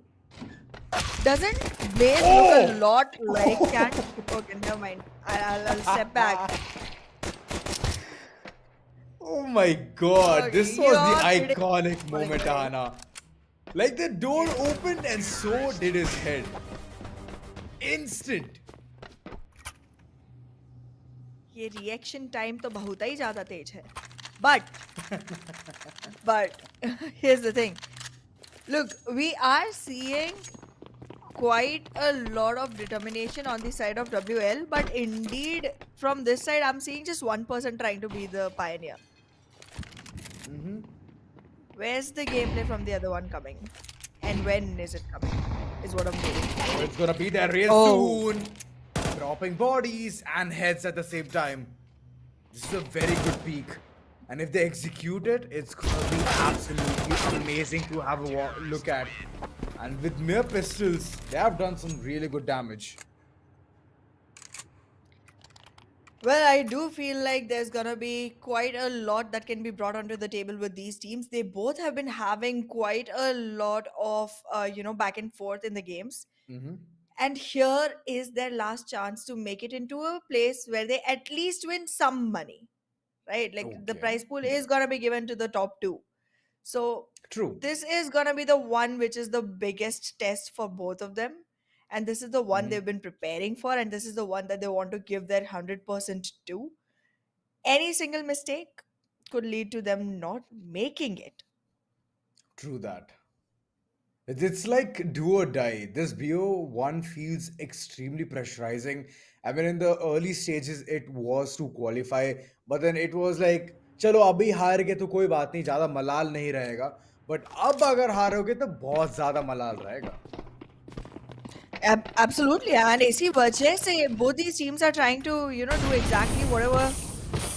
Speaker 1: Doesn't Blaze look a
Speaker 2: Oh!
Speaker 1: lot like Can? Okay, never mind. I'll step back.
Speaker 2: Oh my god,
Speaker 1: Okay,
Speaker 2: this was the
Speaker 1: your prediction
Speaker 2: iconic
Speaker 1: is falling
Speaker 2: moment,
Speaker 1: away.
Speaker 2: Ahana. Like the door
Speaker 1: Yes.
Speaker 2: opened and so did his head. Instant.
Speaker 1: ये reaction time तो बहुत ही ज्यादा तेज है but here's the thing. Look, we are seeing quite a lot of determination on the side of WL, but indeed from this side I'm seeing just one person trying to be the pioneer.
Speaker 2: Mm-hmm.
Speaker 1: Where's the gameplay from the other one coming, and when is it coming, is what I'm waiting for.
Speaker 2: Oh, it's gonna be there real
Speaker 1: Oh,
Speaker 2: soon. Dropping bodies and heads at the same time. This is a very good peak. And if they execute it, it's gonna be absolutely amazing to have a look at. And with mere pistols, they have done some really good damage.
Speaker 1: well, I do feel like there's gonna be quite a lot that can be brought onto the table with these teams. They both have been having quite a lot of, back and forth in the games.
Speaker 2: Mm-hmm.
Speaker 1: And here is their last chance to make it into a place where they at least win some money, right? Like the
Speaker 2: Okay.
Speaker 1: prize pool is gonna be given to the top two. So
Speaker 2: True.
Speaker 1: this is gonna be the one which is the biggest test for both of them. And this is the one
Speaker 2: Mm-hmm.
Speaker 1: they've been preparing for, and this is the one that they want to give their 100% to. Any single mistake could lead to them not making it.
Speaker 2: True that. It's like do or die. This BO1 feels extremely pressurizing. I mean, in the early stages, it was to qualify, but then it was like, चलो अभी हार गए तो कोई बात नहीं, ज्यादा मलाल नहीं रहेगा. But अब अगर हारोगे तो बहुत ज्यादा मलाल रहेगा.
Speaker 1: Absolutely, and इसी वजह से both these teams are trying to do exactly whatever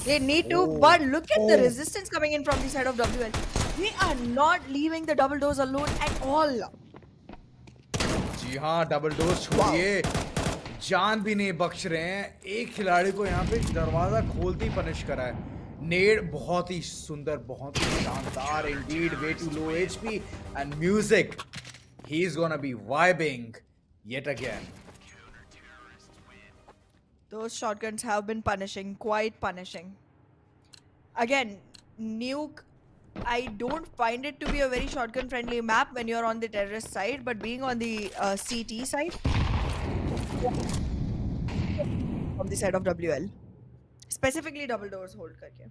Speaker 1: they need to.
Speaker 2: Oh,
Speaker 1: But look at the
Speaker 2: oh.
Speaker 1: resistance coming in from the side of WL. They are not leaving the double doors alone at all.
Speaker 2: जी हाँ, double dose
Speaker 1: Wow.
Speaker 2: छोड़िए, जान भी नहीं बख्श रहे हैं. एक खिलाड़ी को यहाँ पे दरवाजा खोलते ही पनिश करा है. नेड बहुत ही सुंदर, बहुत ही शानदार. Indeed, way too low HP and music. He's gonna be vibing yet again.
Speaker 1: Those shotguns have been punishing, quite punishing. Again, Nuke, I don't find it to be a very shotgun friendly map when you're on the terrorist side, but being on the CT side, on the side of WL, specifically double doors hold करके.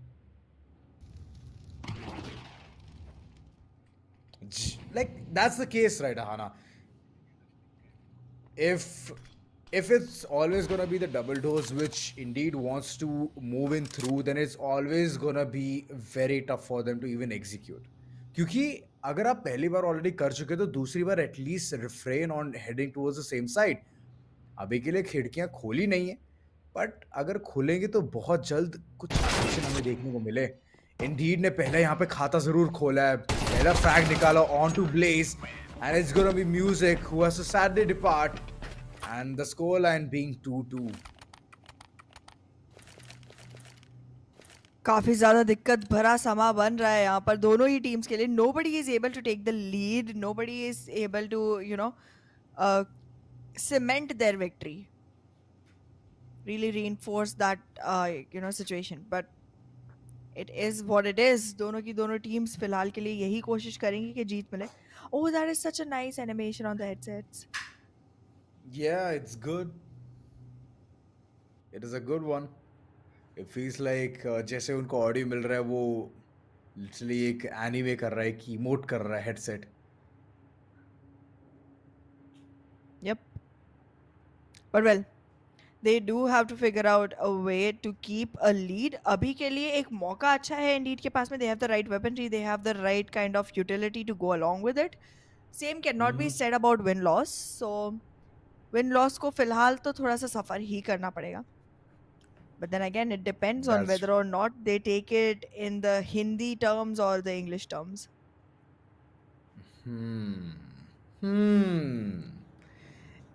Speaker 2: Like that's the case, right, Hana? if if it's always gonna be the double doors which Indeed wants to move in through, then it's always gonna be very tough for them to even execute. क्योंकि अगर आप पहली बार already कर चुके तो दूसरी बार at least refrain on heading towards the same side. अभी के लिए खिड़कियां खोली नहीं है, बट अगर खुलेंगे तो बहुत जल्द कुछ एक्शन हमें देखने को मिले. इंडीड ने पहले यहाँ पे खाता जरूर खोला है, पहला फ्रैग निकाला on to Blaze, and it's gonna be Music who has to sadly depart, and the scoreline being 2-2.
Speaker 1: काफी ज्यादा दिक्कत भरा समा बन रहा है यहाँ पर दोनों ही टीम्स के लिए. Nobody is able to take the lead. Nobody is able to uh, cement their victory. Really reinforce that situation. But it is what it is. दोनों की दोनों teams फिलहाल के लिए यही कोशिश करेंगी कि जीत मिले. Oh, that is such a nice animation on the headsets.
Speaker 2: Yeah, it's good. It is a good one. It feels like जैसे उनको ऑडियो मिल रहा है वो लिटरली एक एनीमे कर रहा है, एक इमोट कर रहा है headset.
Speaker 1: Yep. But well, they do have to figure out a way to keep a lead. अभी के लिए एक मौका अच्छा है इंडीड के पास में. They have the right weaponry, they have the right kind of utility to go along with it. Same cannot be
Speaker 2: Mm-hmm.
Speaker 1: said about win loss. So win loss को फिलहाल तो थोड़ा सा सफर ही करना पड़ेगा. But then again, it depends on
Speaker 2: That's
Speaker 1: whether
Speaker 2: true.
Speaker 1: or not they take it in the Hindi terms or the English terms.
Speaker 2: Hmm. Hmm.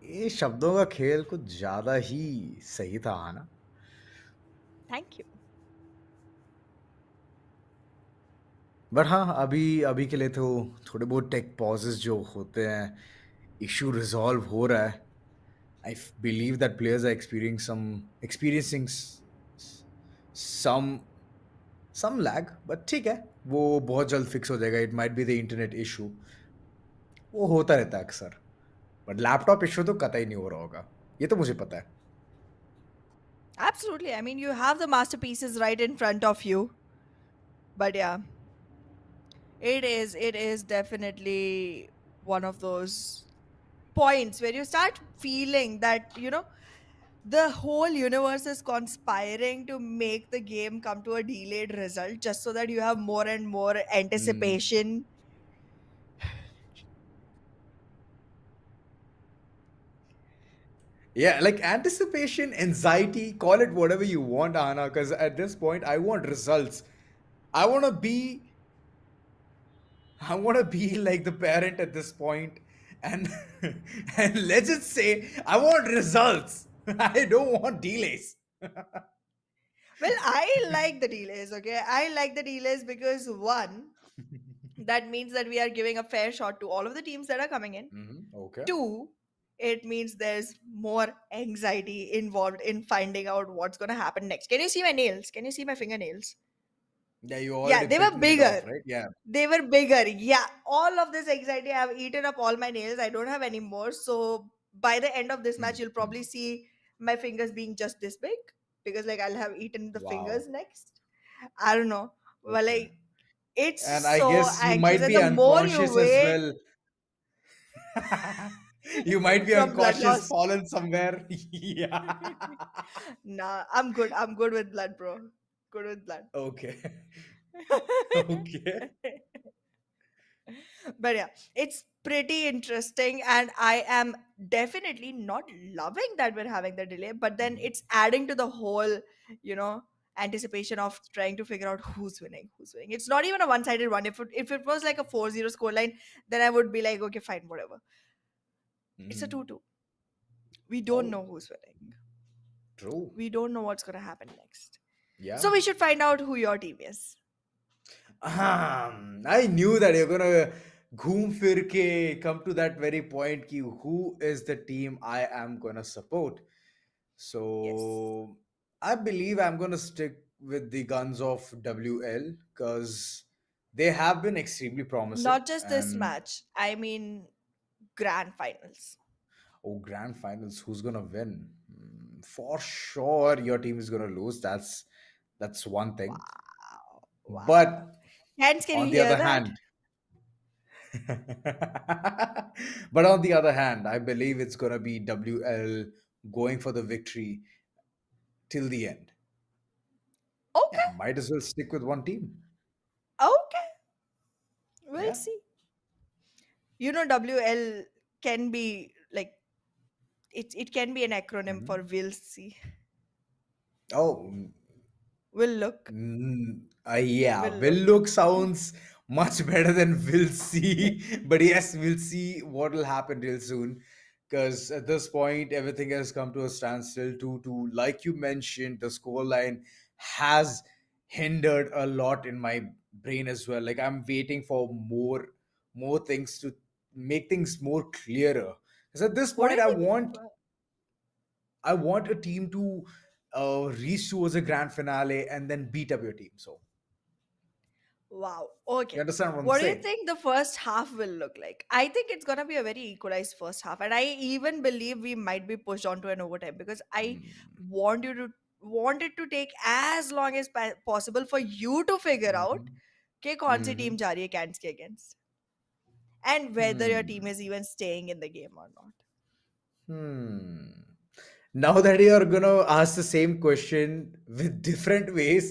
Speaker 2: ये शब्दों का खेल कुछ ज्यादा ही सही था, है ना?
Speaker 1: Thank you.
Speaker 2: बट हाँ, अभी अभी के लिए तो थोड़े बहुत टेक पॉजेस जो होते हैं, इशू रिजॉल्व हो रहा है. I believe that players are experiencing some some lag, but ठीक है, वो बहुत जल्द फिक्स हो जाएगा. It might be the internet issue. वो होता रहता है अक्सर. बट लैपटॉप इशू तो कतई नहीं हो रहा होगा, ये तो मुझे पता है.
Speaker 1: Absolutely. I mean, you have the masterpieces right in front of you. But yeah, it is definitely one of those points where you start feeling that, the whole universe is conspiring to make the game come to a delayed result just so that you have more and more
Speaker 2: Hmm.
Speaker 1: anticipation.
Speaker 2: Yeah, like anticipation, anxiety, call it whatever you want, Anna, because at this point, I want results. I want to be, I want to be like the parent at this point, and and let's just say I want results. I don't want delays.
Speaker 1: Well, I like the delays, okay? I like the delays because one, that means that we are giving a fair shot to all of the teams that are coming in.
Speaker 2: Okay.
Speaker 1: Two, it means there's more anxiety involved in finding out what's going to happen next. Can you see my nails? Can you see my fingernails?
Speaker 2: Yeah, you
Speaker 1: Yeah,
Speaker 2: already
Speaker 1: they were
Speaker 2: bitten it off,
Speaker 1: bigger.
Speaker 2: right? Yeah.
Speaker 1: They were bigger. Yeah, all of this anxiety, I've eaten up all my nails. I don't have any more. So by the end of this match, you'll
Speaker 2: Mhm.
Speaker 1: probably see my fingers being just this big because, like, I'll have eaten the
Speaker 2: Wow.
Speaker 1: fingers next. I don't know. But,
Speaker 2: Okay.
Speaker 1: like, it's
Speaker 2: And I
Speaker 1: so
Speaker 2: guess you
Speaker 1: anxious.
Speaker 2: might
Speaker 1: And
Speaker 2: be
Speaker 1: the more you
Speaker 2: unconscious as
Speaker 1: wait
Speaker 2: well. You might be
Speaker 1: from blood
Speaker 2: unconscious,
Speaker 1: loss.
Speaker 2: fallen somewhere. Yeah.
Speaker 1: Nah, I'm good. I'm good with blood, bro. Good with blood.
Speaker 2: Okay. Okay.
Speaker 1: But yeah, it's pretty interesting, and I am definitely not loving that we're having the delay, but then
Speaker 2: Mhm.
Speaker 1: it's adding to the whole, you know, anticipation of trying to figure out who's winning, who's winning. It's not even a one-sided one. If it was like a 4-0 scoreline, then I would be like, okay, fine, whatever. It's a
Speaker 2: Mhm.
Speaker 1: 2-2. We don't
Speaker 2: Oh,
Speaker 1: know who's winning.
Speaker 2: true.
Speaker 1: We don't know what's going to happen next.
Speaker 2: Yeah.
Speaker 1: So we should find out who your team is.
Speaker 2: I knew that you're gonna घूम फिर के come to that very point कि who is the team I am gonna support.
Speaker 1: Yes.
Speaker 2: So I believe I'm gonna stick with the guns of WL because they have been extremely promising.
Speaker 1: Not just this
Speaker 2: And
Speaker 1: match, I mean grand finals.
Speaker 2: oh, grand finals, who's gonna win? For sure, your team is gonna lose. That's one thing.
Speaker 1: Wow. Wow.
Speaker 2: But
Speaker 1: Hands, can you
Speaker 2: on the
Speaker 1: hear
Speaker 2: other
Speaker 1: that?
Speaker 2: hand, but on the other hand, I believe it's gonna be WL going for the victory till the end. Yeah,
Speaker 1: Okay.
Speaker 2: might as well stick with one team.
Speaker 1: Okay. We'll
Speaker 2: Yeah.
Speaker 1: see. WL can be like it can be an acronym
Speaker 2: Mhm.
Speaker 1: for we'll see.
Speaker 2: Oh,
Speaker 1: Will look.
Speaker 2: yeah,
Speaker 1: Will
Speaker 2: will
Speaker 1: look.
Speaker 2: look sounds much better than will see. But yes, we'll see what will happen real soon. Because at this point, everything has come to a standstill. Like you mentioned, the scoreline has hindered a lot in my brain as well. Like I'm waiting for more things to make things more clearer. Because at this
Speaker 1: What are
Speaker 2: point,
Speaker 1: you waiting for?
Speaker 2: I want a team to reach towards a grand finale and then beat up your team. So
Speaker 1: Wow.
Speaker 2: you
Speaker 1: Okay.
Speaker 2: understand what I'm
Speaker 1: What do you
Speaker 2: saying?
Speaker 1: think the first half will look like? I think it's gonna be a very equalized first half, and I even believe we might be pushed onto an overtime because I
Speaker 2: Mm.
Speaker 1: want you to want it to take as long as possible for you to figure out.
Speaker 2: Mhm.
Speaker 1: कि कौन सी team
Speaker 2: हम्म
Speaker 1: जा रही है Cants के against, and whether your team
Speaker 2: hmm
Speaker 1: is even staying in the game और not.
Speaker 2: Hmm. Now that you're gonna ask the same question with different ways,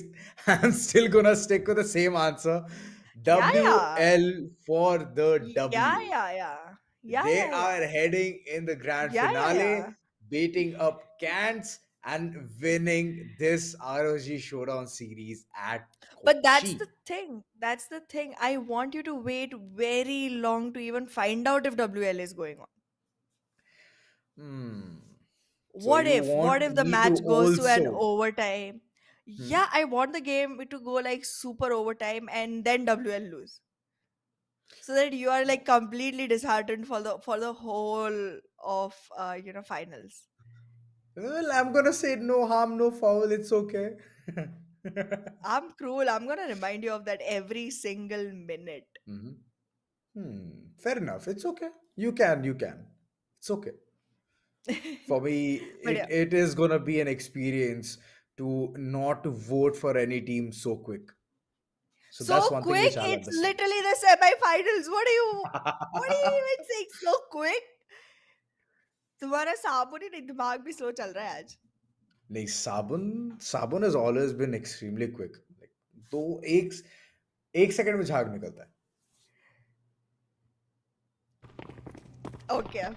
Speaker 2: I'm still gonna stick with the same answer.
Speaker 1: Yeah, yeah.
Speaker 2: WL for the
Speaker 1: Yeah,
Speaker 2: W.
Speaker 1: yeah, yeah. Yeah,
Speaker 2: They
Speaker 1: yeah,
Speaker 2: are
Speaker 1: yeah.
Speaker 2: heading in the grand
Speaker 1: Yeah, yeah, yeah.
Speaker 2: finale, beating up Cants and winning this ROG Showdown series at
Speaker 1: But that's the
Speaker 2: Kochi.
Speaker 1: thing. That's the thing. I want you to wait very long to even find out if WL is going on.
Speaker 2: Hmm. So
Speaker 1: What
Speaker 2: you
Speaker 1: if? What
Speaker 2: want
Speaker 1: if the
Speaker 2: me to
Speaker 1: match goes to an
Speaker 2: also?
Speaker 1: overtime?
Speaker 2: Hmm?
Speaker 1: Yeah, I want the game to go like super overtime and then WL lose. So that you are like completely disheartened for the whole of finals.
Speaker 2: Well, I'm gonna say no harm, no foul. It's okay.
Speaker 1: I'm cruel. I'm gonna remind you of that every single minute.
Speaker 2: Mhm. Fair enough. It's okay. You can. It's okay. For me,
Speaker 1: But
Speaker 2: it,
Speaker 1: yeah.
Speaker 2: it is gonna be an experience to not vote for any team so quick. So
Speaker 1: So
Speaker 2: that's one thing
Speaker 1: quick,
Speaker 2: which I'll
Speaker 1: it's
Speaker 2: understand.
Speaker 1: literally the semi-finals. What are you even saying so quick? तुम्हारा साबुन ही नहीं दिमाग भी slow चल रहा है आज.
Speaker 2: नहीं साबुन has always been extremely quick. Like दो एक सेकंड में झाग निकलता है.
Speaker 1: Okay,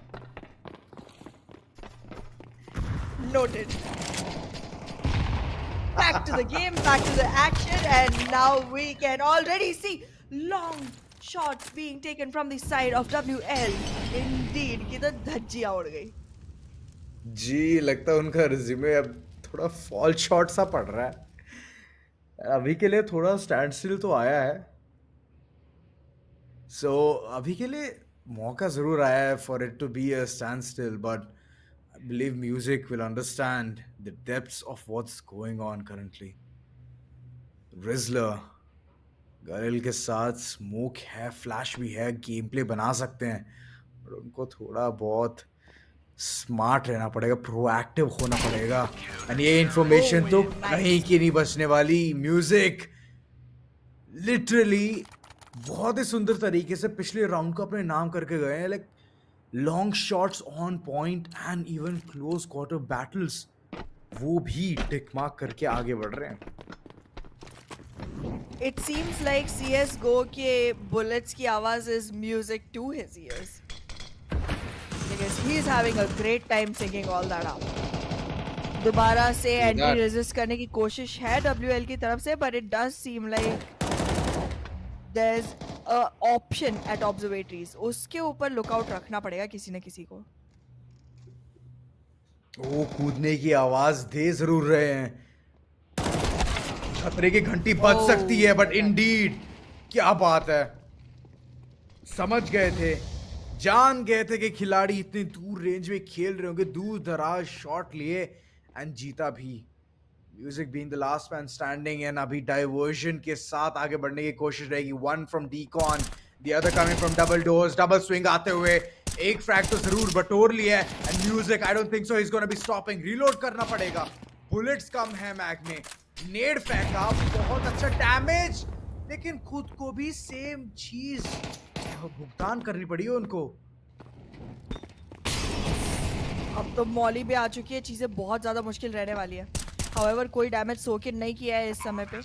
Speaker 1: noted. Back to the game, back to the action, and now we can already see long shots being taken from the side of WL. Indeed, की तो धज्जियां उड़ गई.
Speaker 2: जी लगता है उनका रिज्यूमे अब थोड़ा फॉल शॉर्ट सा पड़ रहा है. अभी के लिए थोड़ा स्टैंड स्टिल तो आया है. सो अभी के लिए मौका जरूर आया है for it to be a stand still, but I believe music will understand the depths of what's going on currently. रिजलर गरिल के साथ स्मोक है, फ्लैश भी है, गेम प्ले बना सकते हैं, पर उनको थोड़ा बहुत स्मार्ट रहना पड़ेगा, प्रोएक्टिव होना पड़ेगा. एंड ये
Speaker 1: Oh,
Speaker 2: इंफॉर्मेशन तो कहीं
Speaker 1: nice.
Speaker 2: की नहीं बचने वाली. म्यूजिक लिटरली बहुत ही सुंदर तरीके से पिछले राउंड को अपने नाम करके गए हैं. Like long shots on point and even close quarter battles, वो भी टिक मार्क करके आगे बढ़ रहे हैं.
Speaker 1: It seems like CS:GO के bullets की आवाज is music to his ears because he is having a great time singing all that out. दोबारा से
Speaker 2: True
Speaker 1: एंट्री
Speaker 2: that.
Speaker 1: रेजिस्ट करने की कोशिश है WL की तरफ से, but it does seem like there's a option at observatories. उसके ऊपर लुकआउट रखना पड़ेगा किसी न किसी को.
Speaker 2: वो कूदने की आवाज दे जरूर रहे हैं. खतरे की घंटी बज सकती है, बट
Speaker 1: Oh,
Speaker 2: इंडीड क्या बात है. समझ गए थे, जान गए थे कि खिलाड़ी इतनी दूर रेंज में खेल रहे होंगे, दूर दराज शॉट लिए एंड जीता भी. Music being the last man standing, and अभी डाइवर्जन के साथ आगे बढ़ने की कोशिश रहेगी. One from decon, the other coming from double doors. Double swing आते हुए एक फ्रैग तो जरूर बटोर लिया है. And music I don't think so he is gonna be stopping. Reload करना पड़ेगा, बुलेट्स कम है मैग में. नेड फेंका, बहुत अच्छा डैमेज, लेकिन खुद को भी सेम चीज भुगतान करनी पड़ी है उनको.
Speaker 1: अब तो मॉली भी आ चुकी है, चीजें बहुत ज्यादा मुश्किल रहने वाली है. However, कोई डैमेज सोकिन नहीं किया है इस समय पे.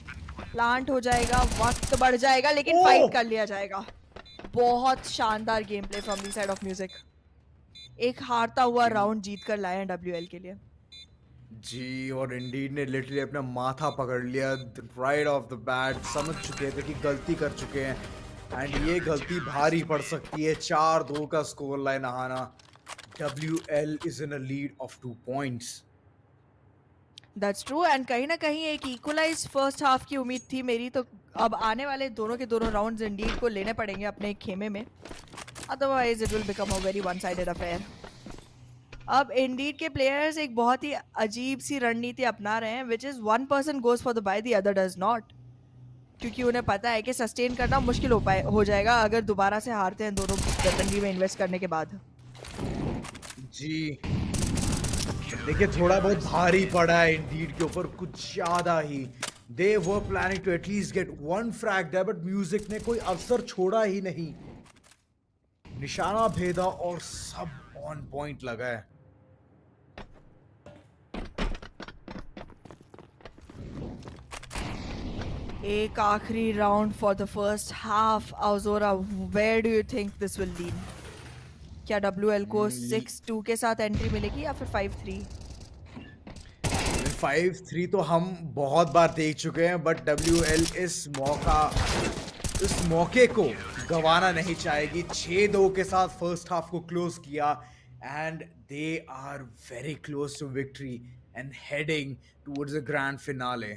Speaker 1: प्लांट हो जाएगा, वक्त बढ़ जाएगा, लेकिन फाइट कर लिया जाएगा. बहुत शानदार game play from the side of music. एक हारता हुआ राउंड जीत कर लाए हैं WL के लिए.
Speaker 2: जी, और इंडीड ने लिटरली अपना माथा पकड़ लिया राइट ऑफ द बैट. समझ चुके थे कि गलती कर चुके हैं, एंड ये गलती भारी पड़ सकती है. 4-2 का स्कोर लाइन आना. WL is in a lead of 2 points.
Speaker 1: That's true, and कहीं ना कहीं एक इक्वलाइज फर्स्ट हाफ की उम्मीद थी मेरी. तो अब आने वाले दोनों के दोनों राउंड्स इंडीड को लेने पड़ेंगे अपने खेमे में, otherwise it will become a very one sided affair. अब इंडीड के प्लेयर्स एक बहुत ही अजीब सी रणनीति अपना रहे हैं, which is one person goes for the buy, the other does not. क्योंकि उन्हें पता है कि सस्टेन करना मुश्किल हो जाएगा अगर दोबारा से हारते हैं दोनों वेपनरी में इन्वेस्ट करने के बाद.
Speaker 2: जी देखिए, थोड़ा बहुत भारी पड़ा है इंडीड के ऊपर, कुछ ज्यादा ही. They were planning to at least get one frag there, but music ने कोई अवसर छोड़ा ही नहीं. निशाना भेदा और सब ऑन पॉइंट लगा है.
Speaker 1: एक आखिरी round for the first half. Aozora, where do you think this will lead? क्या WL को 6-2 के साथ एंट्री मिलेगी या फिर 5-3?
Speaker 2: 5-3 तो हम बहुत बार देख चुके हैं, बट WL इस मौके को गंवाना नहीं चाहेगी. 6-2 के साथ फर्स्ट हाफ को क्लोज किया, and they are very close to victory and heading towards the grand finale.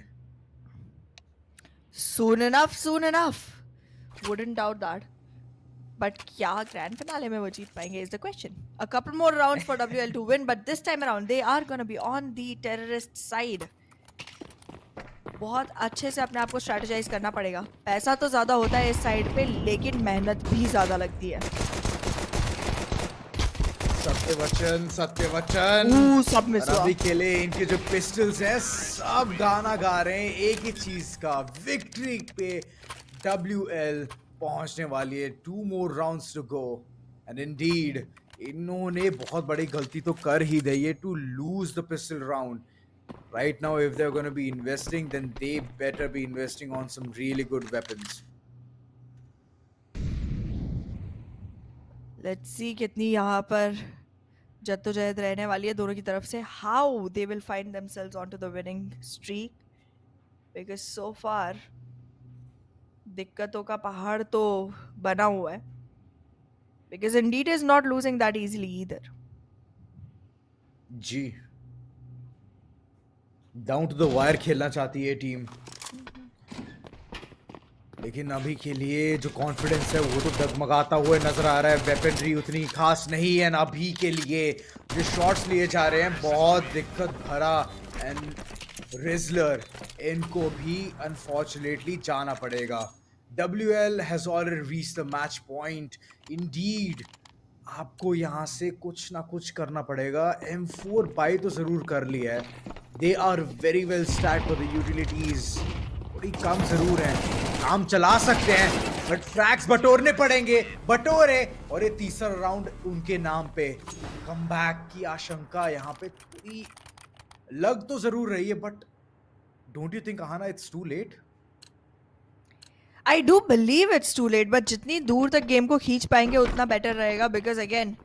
Speaker 1: Soon enough, soon enough. Wouldn't doubt that. But क्या ग्रैंड फिनाले में वो जीत पाएंगे is the question. A couple more rounds for WL to win, but this time around they are gonna be on the terrorist side. बहुत अच्छे से अपने आप को स्ट्रेटेजाइज करना पड़ेगा. पैसा तो ज्यादा होता है इस साइड पे, लेकिन मेहनत भी ज्यादा लगती है.
Speaker 2: सत्यवचन
Speaker 1: सब मिस हुआ.
Speaker 2: अभी के लिए इनके जो पिस्टल्स हैं सब गाना गा रहे हैं एक ही चीज का, विक्ट्री पे WL पहुंचने वाली है. 2 more rounds to go, and indeed इन्होंने बहुत बड़ी गलती तो कर ही दी है to lose the pistol round. Right now, if they're going to be investing, then they better be investing on some really good weapons.
Speaker 1: Let's see कितनी यहाँ पर जद्दोजहद रहने वाली है दोनों की तरफ से. How they will find themselves on to the winning streak, because so far दिक्कतों का पहाड़ तो बना हुआ है. Because indeed is not losing that easily either.
Speaker 2: जी, डाउन टू द वायर खेलना चाहती है टीम, लेकिन अभी के लिए जो कॉन्फिडेंस है वो तो डगमगाता हुआ नजर आ रहा है. वेपनरी उतनी खास नहीं है. अभी के लिए जो शॉट्स लिए जा रहे हैं बहुत दिक्कत भरा, एंड रिजलर इनको भी अनफॉर्चुनेटली जाना पड़ेगा. WL has already reached the match point. Indeed आपको यहाँ से कुछ ना कुछ करना पड़ेगा. M4 बाई तो जरूर कर लिया है. They are very well stacked for the utilities. थोड़ी कम जरूर है, काम चला सकते हैं, बट फ्रैक्स बटोरने पड़ेंगे. बटोरे, और ये तीसरा राउंड उनके नाम पे. कमबैक की आशंका यहाँ पे थोड़ी लग तो जरूर रही है, but don't you think Aahana it's too late?
Speaker 1: I do believe it's too late, but जितनी दूर तक गेम को खींच पाएंगे उतना बेटर रहेगा. बिकॉज अगेन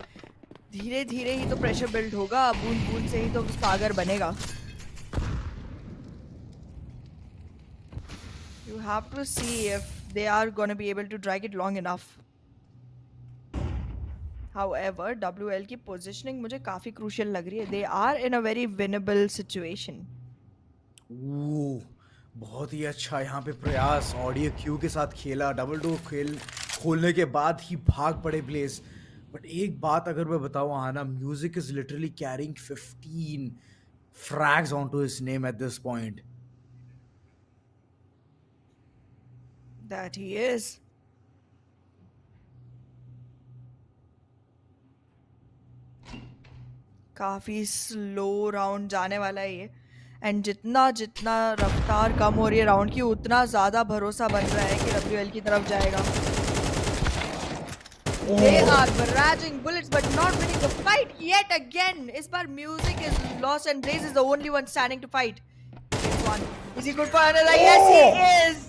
Speaker 1: धीरे धीरे ही तो प्रेशर बिल्ड होगा, बूंद बूंद से ही तो सागर बनेगा. You have to see if they are going to be able to drag it long enough. However, WL की positioning मुझे काफी crucial लग रही है. They are in a very winnable situation.
Speaker 2: बहुत ही अच्छा यहाँ पे प्रयास. ऑडियो क्यू के साथ खेला, डबल डोर खोलने के बाद ही भाग पड़े प्लेस. बट एक बात अगर मैं बताऊँ आना, Music is literally carrying 15 frags on to his name at this point.
Speaker 1: That he is. काफी स्लो राउंड जाने वाला है ये, एंड जितना जितना रफ्तार कम हो रही है राउंड की, उतना ज्यादा भरोसा बन रहा है कि WL की तरफ जाएगा. They are barraging bullets but not winning the fight yet again. इस बार music is lost and Blaze is the only one standing to fight. This one. Is he good for another? Yes, he is.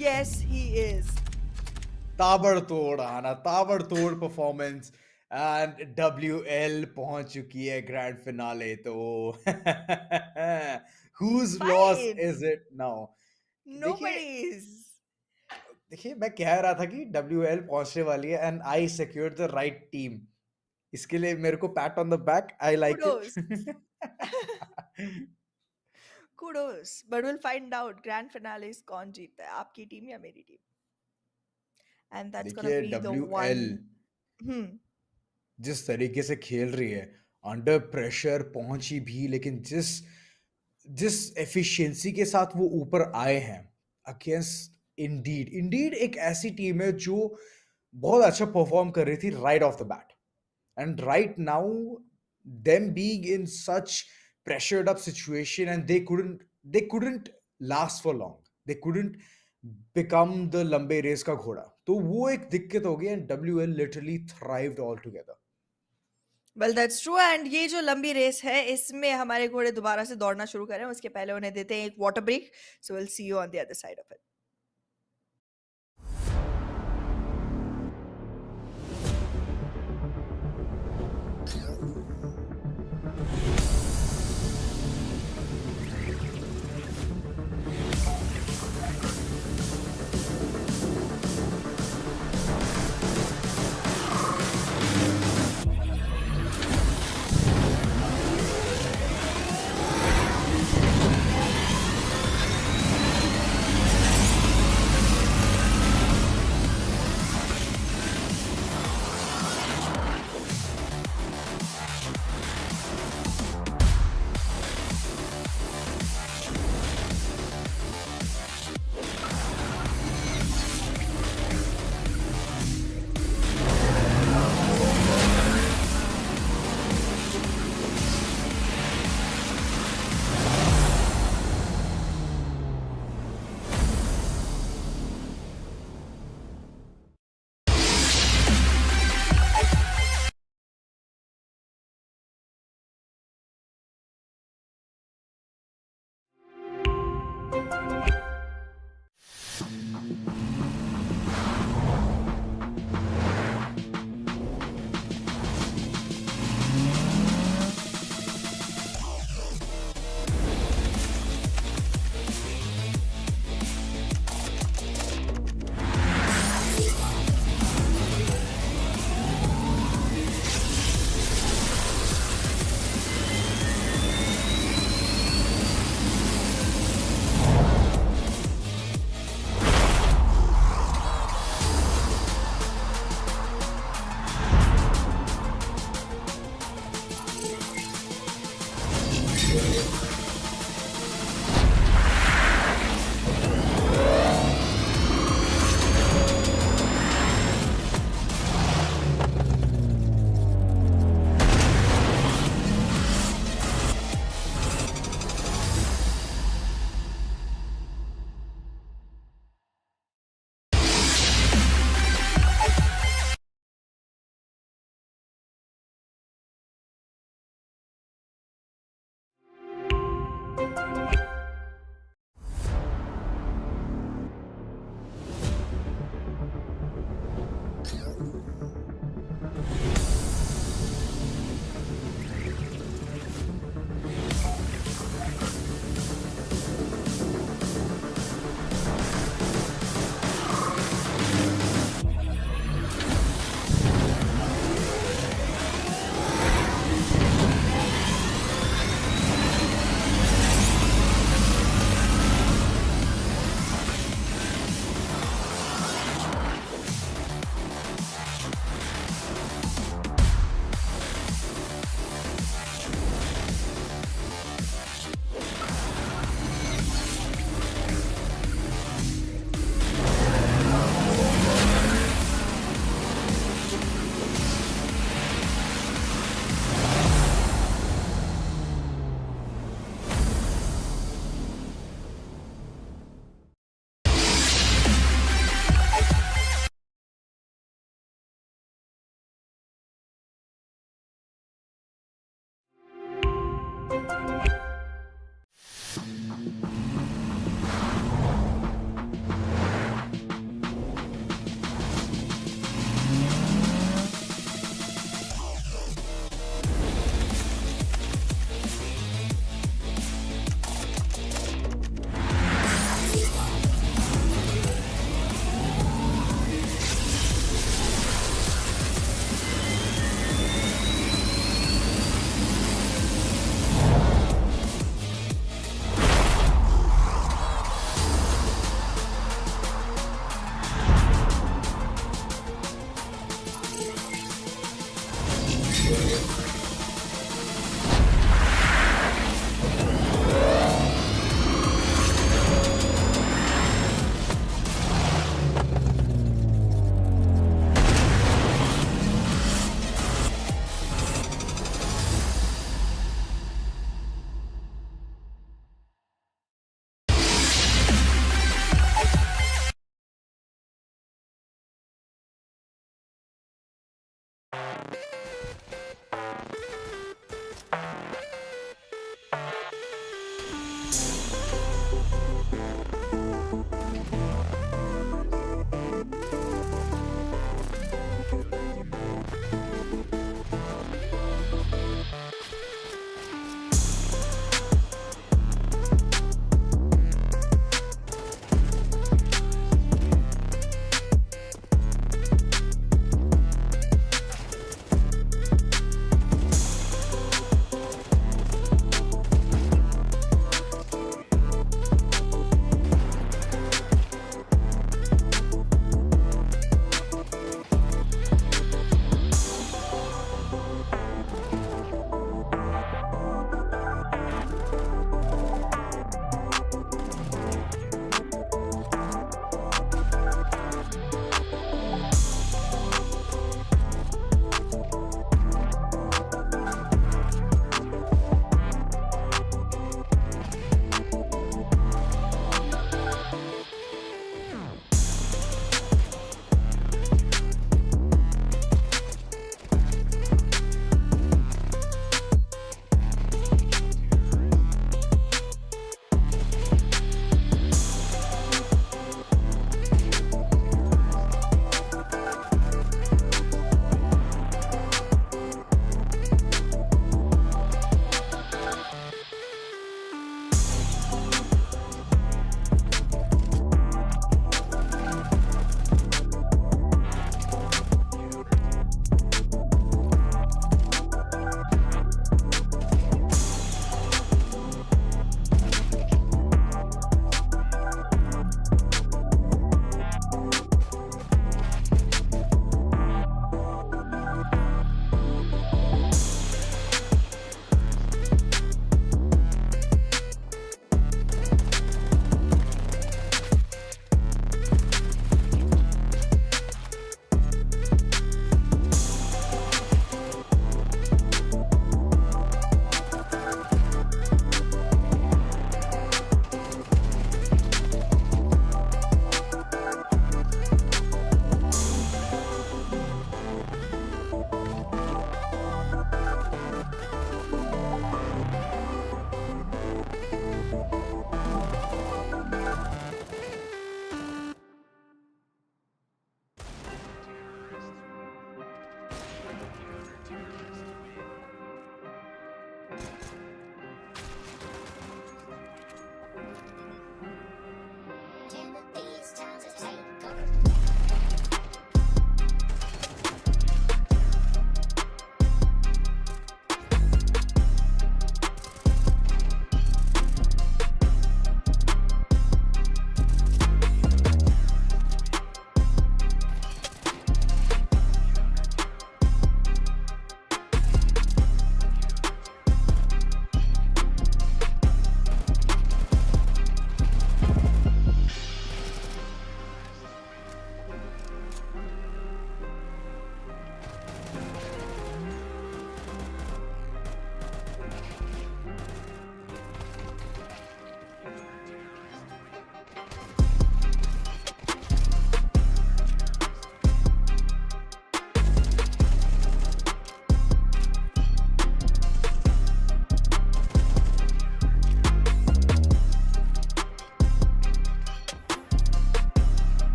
Speaker 1: Yes, he is.
Speaker 2: ताबड़तोड़ आना, ताबड़तोड़ performance, and WL पहुंच चुकी है grand finale. तो whose loss
Speaker 1: Fine.
Speaker 2: is it now? देखिए,
Speaker 1: Nobody's.
Speaker 2: देखिए मैं कह रहा था कि WL पहुंचने वाली है, and I secured the right team. इसके लिए मेरे को PAT on the back, I like
Speaker 1: Kudos.
Speaker 2: It.
Speaker 1: Kudos. But we'll find out. Grand finale is कौन जीतता है, आपकी टीम या मेरी टीम? And that's gonna
Speaker 2: देखिए
Speaker 1: be the
Speaker 2: WL
Speaker 1: one. Hmm.
Speaker 2: जिस तरीके से खेल रही है, अंडर प्रेशर पहुंची भी, लेकिन जिस जिस एफिशिएंसी के साथ वो ऊपर आए हैं अगेंस्ट इंडीड. इंडीड एक ऐसी टीम है जो बहुत अच्छा परफॉर्म कर रही थी right of the bat, and right now them being in such pressured up situation, and they couldn't last for long. They couldn't become the लंबे रेस का घोड़ा. तो वो एक दिक्कत हो गई, and WL literally thrived altogether.
Speaker 1: Well that's true and ये जो लंबी रेस है इसमें हमारे घोड़े दोबारा से दौड़ना शुरू करें उसके पहले उन्हें देते हैं एक water break so will see you on the other side of it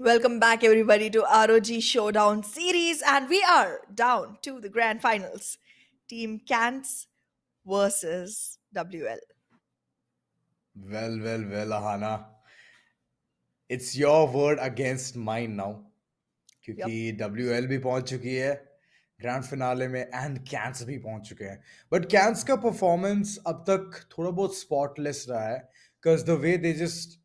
Speaker 1: Welcome back, everybody, to ROG Showdown Series, and we are down to the grand finals. Team Cants versus WL.
Speaker 2: Well, Ahana. It's your word against mine now. क्योंकि
Speaker 1: Yep.
Speaker 2: WL भी पहुंच चुकी है grand finale में and cans भी पहुंच चुके हैं बट कैंस का परफॉर्मेंस अब तक थोड़ा बहुत स्पॉटलेस रहा है because the way they just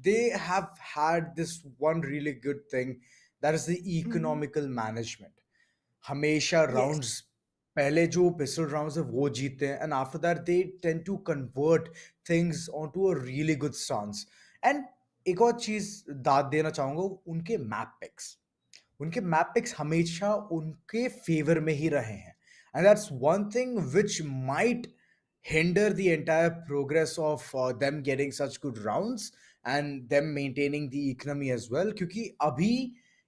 Speaker 2: they have had this one really good thing, that is the
Speaker 1: Mhm.
Speaker 2: economical management. हमेशा
Speaker 1: Yes.
Speaker 2: राउंड्स पहले जो पिस्टल राउंड्स है वो जीतते हैं and after that they tend to convert things onto a really good stance. And एक और चीज दाद देना चाहूंगा, उनके मैप पिक्स, उनके मैप पिक्स हमेशा उनके फेवर में ही रहे हैं and that's one thing which might hinder the entire progress of them getting such good rounds and them maintaining the economy as well. क्योंकि अभी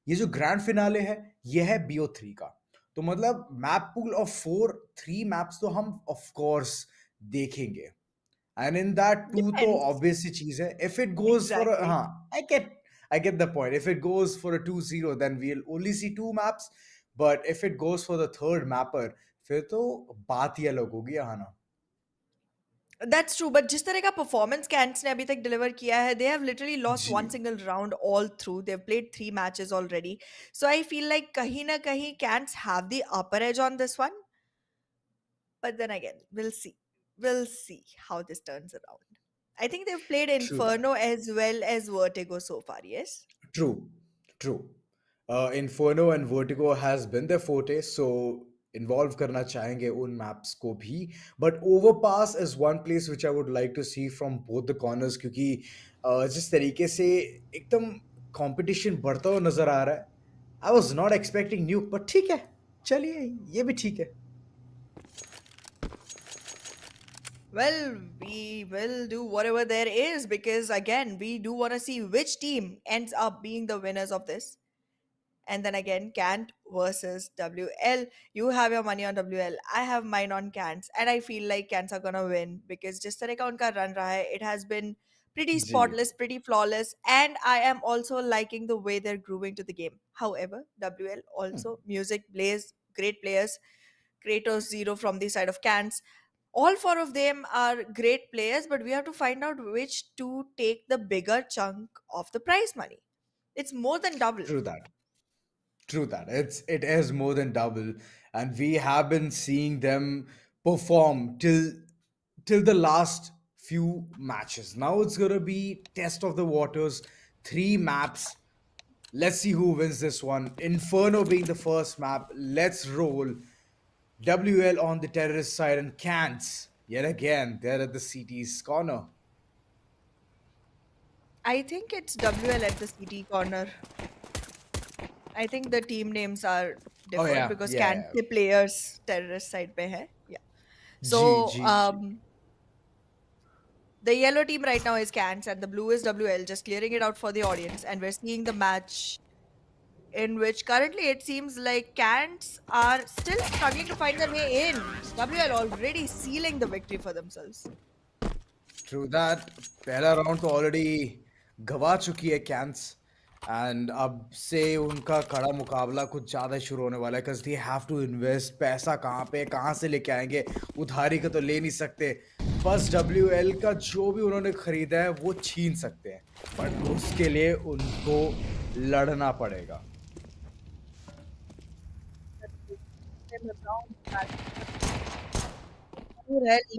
Speaker 2: ये जो ग्रैंड फिनाले है ये है BO3 का, तो मतलब मैप पूल ऑफ 3 मैप्स तो हम ऑफ कोर्स देखेंगे एंड इन दैट टू तो
Speaker 1: Depends.
Speaker 2: ऑब्वियस सी चीज है. If it goes for
Speaker 1: Exactly.
Speaker 2: हाँ, I get the point. If it goes for a 2-0, then we'll only see 2 maps. But if it goes for the third mapper, फिर तो बात ही अलग होगी यहाँ ना.
Speaker 1: That's true, but जिस तरह का performance Cants ने अभी तक deliver किया है, they have literally lost
Speaker 2: ji.
Speaker 1: one single round all through. They've played 3 matches already. So I feel like कहीं ना कहीं Cants have the upper edge on this one. But then again, we'll see. We'll see how this turns around. I think they've played
Speaker 2: True that.
Speaker 1: Inferno as well as Vertigo so far, yes?
Speaker 2: True, true. Inferno and Vertigo has been their forte, so involve करना चाहेंगे उन maps को भी. But Overpass is one place which I would like to see from both the corners, क्योंकि जिस तरीके से एकदम competition बढ़ता हुआ नजर आ रहा है. I was not expecting nuke, but ठीक है, चलिए ये भी ठीक है.
Speaker 1: Well, we will do whatever there is because, again, we do want to see which team ends up being the winners of this. And then again, Cant versus WL. You have your money on WL. I have mine on Cants. And I feel like Cants are gonna win because just तरह का उनका run रहा है, it has been pretty
Speaker 2: जी.
Speaker 1: spotless, pretty flawless. And I am also liking the way they're grooving to the game. However, WL also, music, Blaze, great players. Kratos Zero from the side of Cants. All four of them are great players, but we have to find out which to take the bigger chunk of the prize money. It's more than double.
Speaker 2: True that. True that. It is more than double, and we have been seeing them perform till the last few matches. Now it's gonna be test of the waters, 3 maps. Let's see who wins this one. Inferno being the first map. Let's roll. WL on the terrorist side and Cants yet again. They're at the CT's corner.
Speaker 1: I think it's WL at the CT corner. I think the team names are
Speaker 2: Oh
Speaker 1: differed
Speaker 2: yeah,
Speaker 1: because
Speaker 2: yeah,
Speaker 1: can
Speaker 2: yeah.
Speaker 1: the players terrorist side pe hai. Yeah.
Speaker 2: G
Speaker 1: So
Speaker 2: G G.
Speaker 1: the yellow team right now is Cans and the blue is WL, just clearing it out for the audience. And we're seeing the match in which currently it seems like Cans are still struggling to find their way in. WL already sealing the victory for themselves.
Speaker 2: True that. पहला round तो already गवा चुकी है cans and अब से उनका कड़ा मुकाबला कुछ ज़्यादा शुरू होने वाला है because they have to invest. पैसा कहाँ पे कहाँ से लेके आएंगे, उधारी का तो ले नहीं सकते. बस WL का जो भी उन्होंने खरीदा है वो छीन सकते हैं, बट उसके लिए उनको लड़ना पड़ेगा.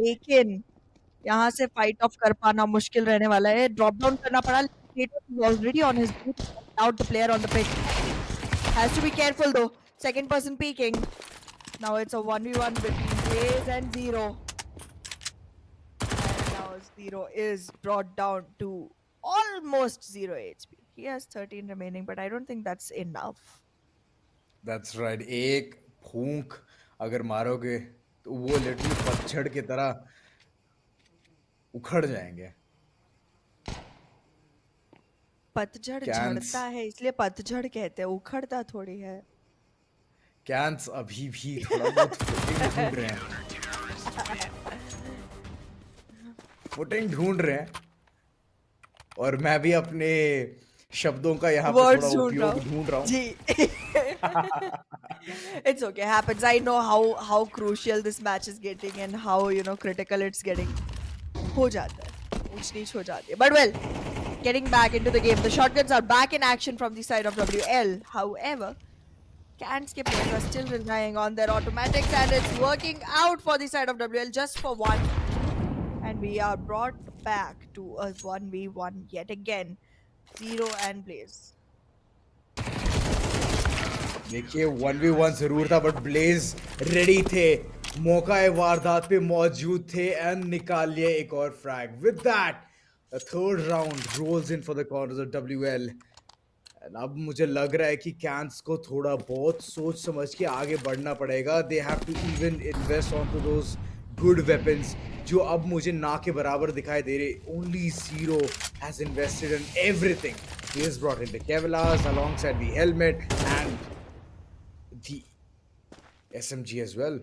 Speaker 1: लेकिन यहाँ से फाइट ऑफ कर पाना मुश्किल रहने वाला है. ड्रॉप डाउन करना पड़ा. Already on his out the player on the pitch. Has to be careful though. Second person peeking. Now it's a 1v1 between Blaze and Zero. And now Zero is brought down to almost 0 HP. He has 13 remaining, but I don't think that's enough.
Speaker 2: That's right. एक फूंक अगर मारोगे तो वो literally पतझड़ की तरह उखड़ जाएंगे.
Speaker 1: पतझड़
Speaker 2: कैंस
Speaker 1: झड़ता है इसलिए पतझड़ कहते हैं, उखड़ता थोड़ी है.
Speaker 2: कैंस अभी भी थोड़ा बहुत फुटिंग ढूंढ रहे हैं. फुटिंग ढूंढ रहे हैं. और मैं भी अपने शब्दों का यहाँ पे थोड़ा
Speaker 1: वर्ड्स ढूंढ रहा
Speaker 2: उपयोग
Speaker 1: हूँ
Speaker 2: ढूंढ रहा हूँ।
Speaker 1: जी। It's okay, happens. I know how crucial this match is getting and how critical it's getting. हो जाता है, ऊंच नीच हो जाती है. But well, getting back into the game, the shotguns are back in action from the side of WL. However, Can's players are still relying on their automatics and it's working out for the side of WL just for one. And we are brought back to a 1v1 yet again. Zero and Blaze.
Speaker 2: देखिए 1v1 जरूर था but Blaze ready थे, मौका वारदात पे मौजूद थे and निकाल लिए एक और frag. With that the third round rolls in for the corners of WL. अब मुझे लग रहा है कि कैंस को थोड़ा बहुत सोच समझ के आगे बढ़ना पड़ेगा. They have to even invest on to those good weapons जो अब मुझे ना के बराबर दिखाई दे रहे. Only Zero has invested in everything. He has brought in the Kevlars alongside the helmet and the SMG as well.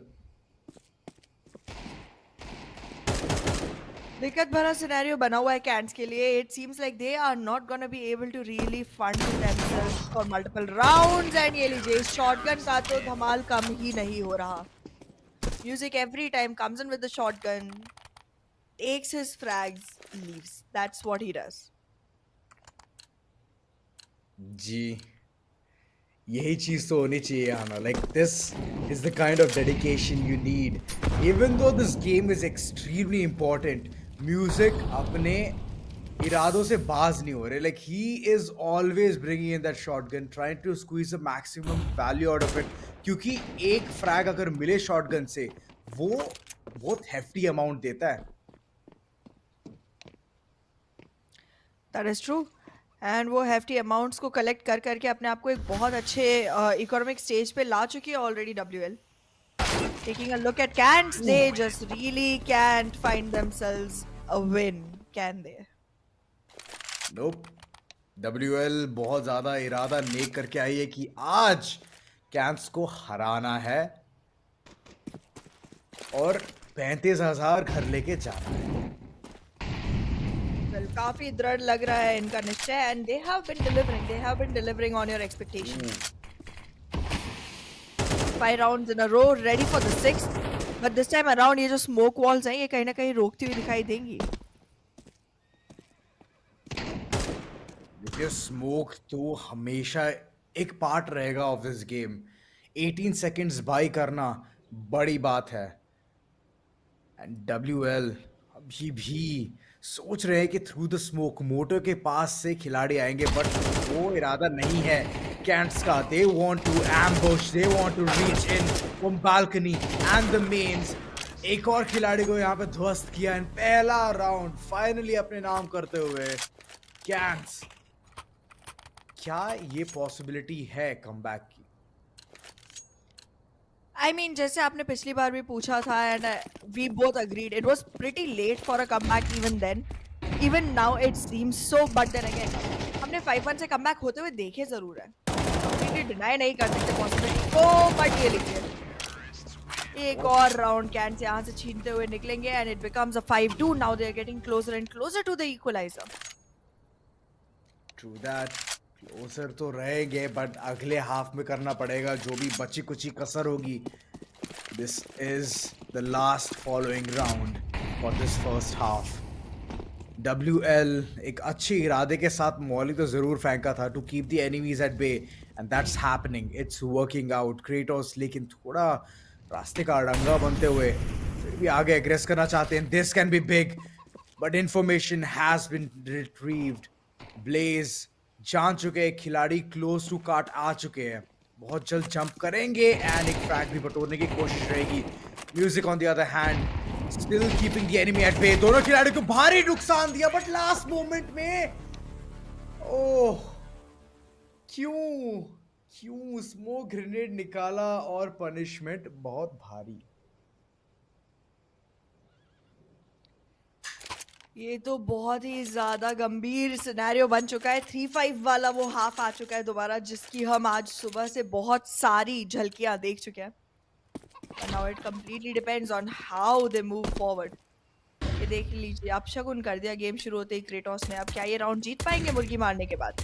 Speaker 1: दिक्कत भरा सिनेरियो बना हुआ है कैंट्स के लिए. It seems like they are not gonna be able to really fund themselves for multiple rounds. And ये लीजिए, shotgun का तो धमाल कम ही नहीं हो रहा. Music every time comes in with the shotgun, takes his frags, leaves. That's what he does.
Speaker 2: जी, यही चीज तो होनी चाहिए आना. Like this is the kind of dedication you need. Even though this game is extremely important, music अपने इरादों से बाज नहीं हो रहे. Like he is always bringing in that shotgun, trying to squeeze the maximum value out of it. क्योंकि एक frag अगर मिले शॉटगन से वो बहुत hefty amount देता है.
Speaker 1: That is true. एंड वो हेफ्टी अमाउंट्स को कलेक्ट कर करके अपने आप को एक बहुत अच्छे इकोनॉमिक स्टेज पे ला चुकी है already WL. Taking a look at Cants, they just really can't find themselves a win, can they?
Speaker 2: Nope. WL बहुत ज्यादा इरादा नेक करके आई है कि आज कैंप्स को हराना है और 35,000 घर लेके जाना है.
Speaker 1: Well, काफी दृढ़ लग रहा है इनका निश्चय and they have been delivering on your expectations. 5 rounds in a row, ready for the 6th. But this time around ये जो smoke walls हैं ये कहीं ना कहीं रोकती हुई दिखाई देंगी.
Speaker 2: देखिए स्मोक तो हमेशा एक पार्ट रहेगा of this game. 18 seconds by करना बड़ी बात है. एंड डब्ल्यूएल अभी भी सोच रहे हैं कि थ्रू द स्मोक मोटर के पास से खिलाड़ी आएंगे बट वो इरादा नहीं है कैंट्स का. They want to ambush, they want to reach in from balcony and the mains. एक और खिलाड़ी को यहाँ पे ध्वस्त किया एंड पहला राउंड फाइनली अपने नाम करते हुए कैंट्स. क्या ये पॉसिबिलिटी है कमबैक की?
Speaker 1: I mean, जैसे आपने पिछली बार भी पूछा था and we both agreed it was pretty late for a comeback even then. Even now it seems so, but then again हमने 5-1 से comeback होते हुए देखे जरूर है. Completely deny नहीं कर सकते possibility को, but ये लीजिए एक और राउंड कैन से यहाँ से छीनते हुए निकलेंगे and it becomes a 5-2. Now they are getting closer and closer to the equalizer.
Speaker 2: True that. Closer तो रहेंगे बट अगले हाफ में करना पड़ेगा जो भी बची कुची कसर होगी. This is the last following round for this first half. WL एक अच्छे इरादे के साथ मौली तो जरूर फेंका था to keep the enemies at bay and that's happening. It's working out. Kratos लेकिन थोड़ा रास्ते का अड़ंगा बनते हुए फिर भी आगे एग्रेस करना चाहते हैं. This can be big but information has been retrieved. Blaze जान चुके हैं खिलाड़ी क्लोज टू काट आ चुके हैं. बहुत जल्द जंप करेंगे एंड एक फ्रैग भी बटोरने की कोशिश रहेगी. Music on the other hand still keeping the enemy at bay. दोनों खिलाड़ियों को भारी नुकसान दिया बट लास्ट मोमेंट में ओह क्यों स्मोक ग्रेनेड निकाला और पनिशमेंट बहुत भारी.
Speaker 1: ये तो बहुत ही ज्यादा गंभीर सिनेरियो बन चुका है. 3-5 वाला वो हाफ आ चुका है दोबारा जिसकी हम आज सुबह से बहुत सारी झलकियां देख चुके हैं. And now it completely depends on how they move forward. It देख लीजिए, अपशगुन कर दिया गेम शुरू होते ही क्रेटोस ने। अब क्या ये राउंड जीत पाएंगे मुर्गी मारने के बाद?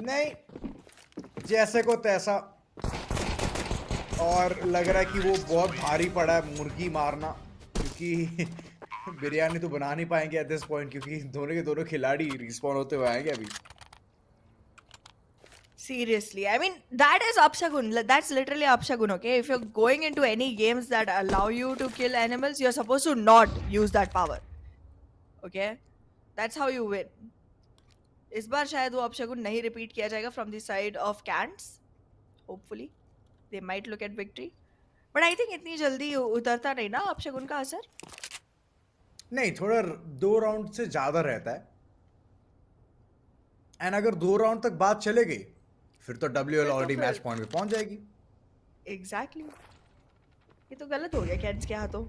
Speaker 2: नहीं, जैसे को तैसा। और लग रहा है कि वो बहुत भारी पड़ा है मुर्गी मारना, क्योंकि बिरयानी तो बना नहीं पाएंगे एट दिस पॉइंट, क्योंकि दोनों के दोनों खिलाड़ी रिस्पॉन होते हुए आएंगे अभी।
Speaker 1: Seriously, I mean, that is Apshagun. That's literally Apshagun, okay? If you're going into any games that allow you to kill animals, you're supposed to not use that power, okay? That's how you win. इस बार शायद वो अपशगुन नहीं repeat किया जाएगा from the side of cantts, hopefully they might look at victory, but I think इतनी जल्दी उतरता नहीं ना अपशगुन का असर।
Speaker 2: नहीं, थोड़ा 2 राउंड से ज्यादा रहता है। एंड अगर 2 राउंड तक बात चले गई, फिर तो डब्ल्यूएल
Speaker 1: फिर तो
Speaker 2: ऑलरेडी मैच
Speaker 1: फिर
Speaker 2: पॉइंट पे पहुंच जाएगी।
Speaker 1: एग्जैक्टली ये तो गलत हो गया कैंट्स के हाथों।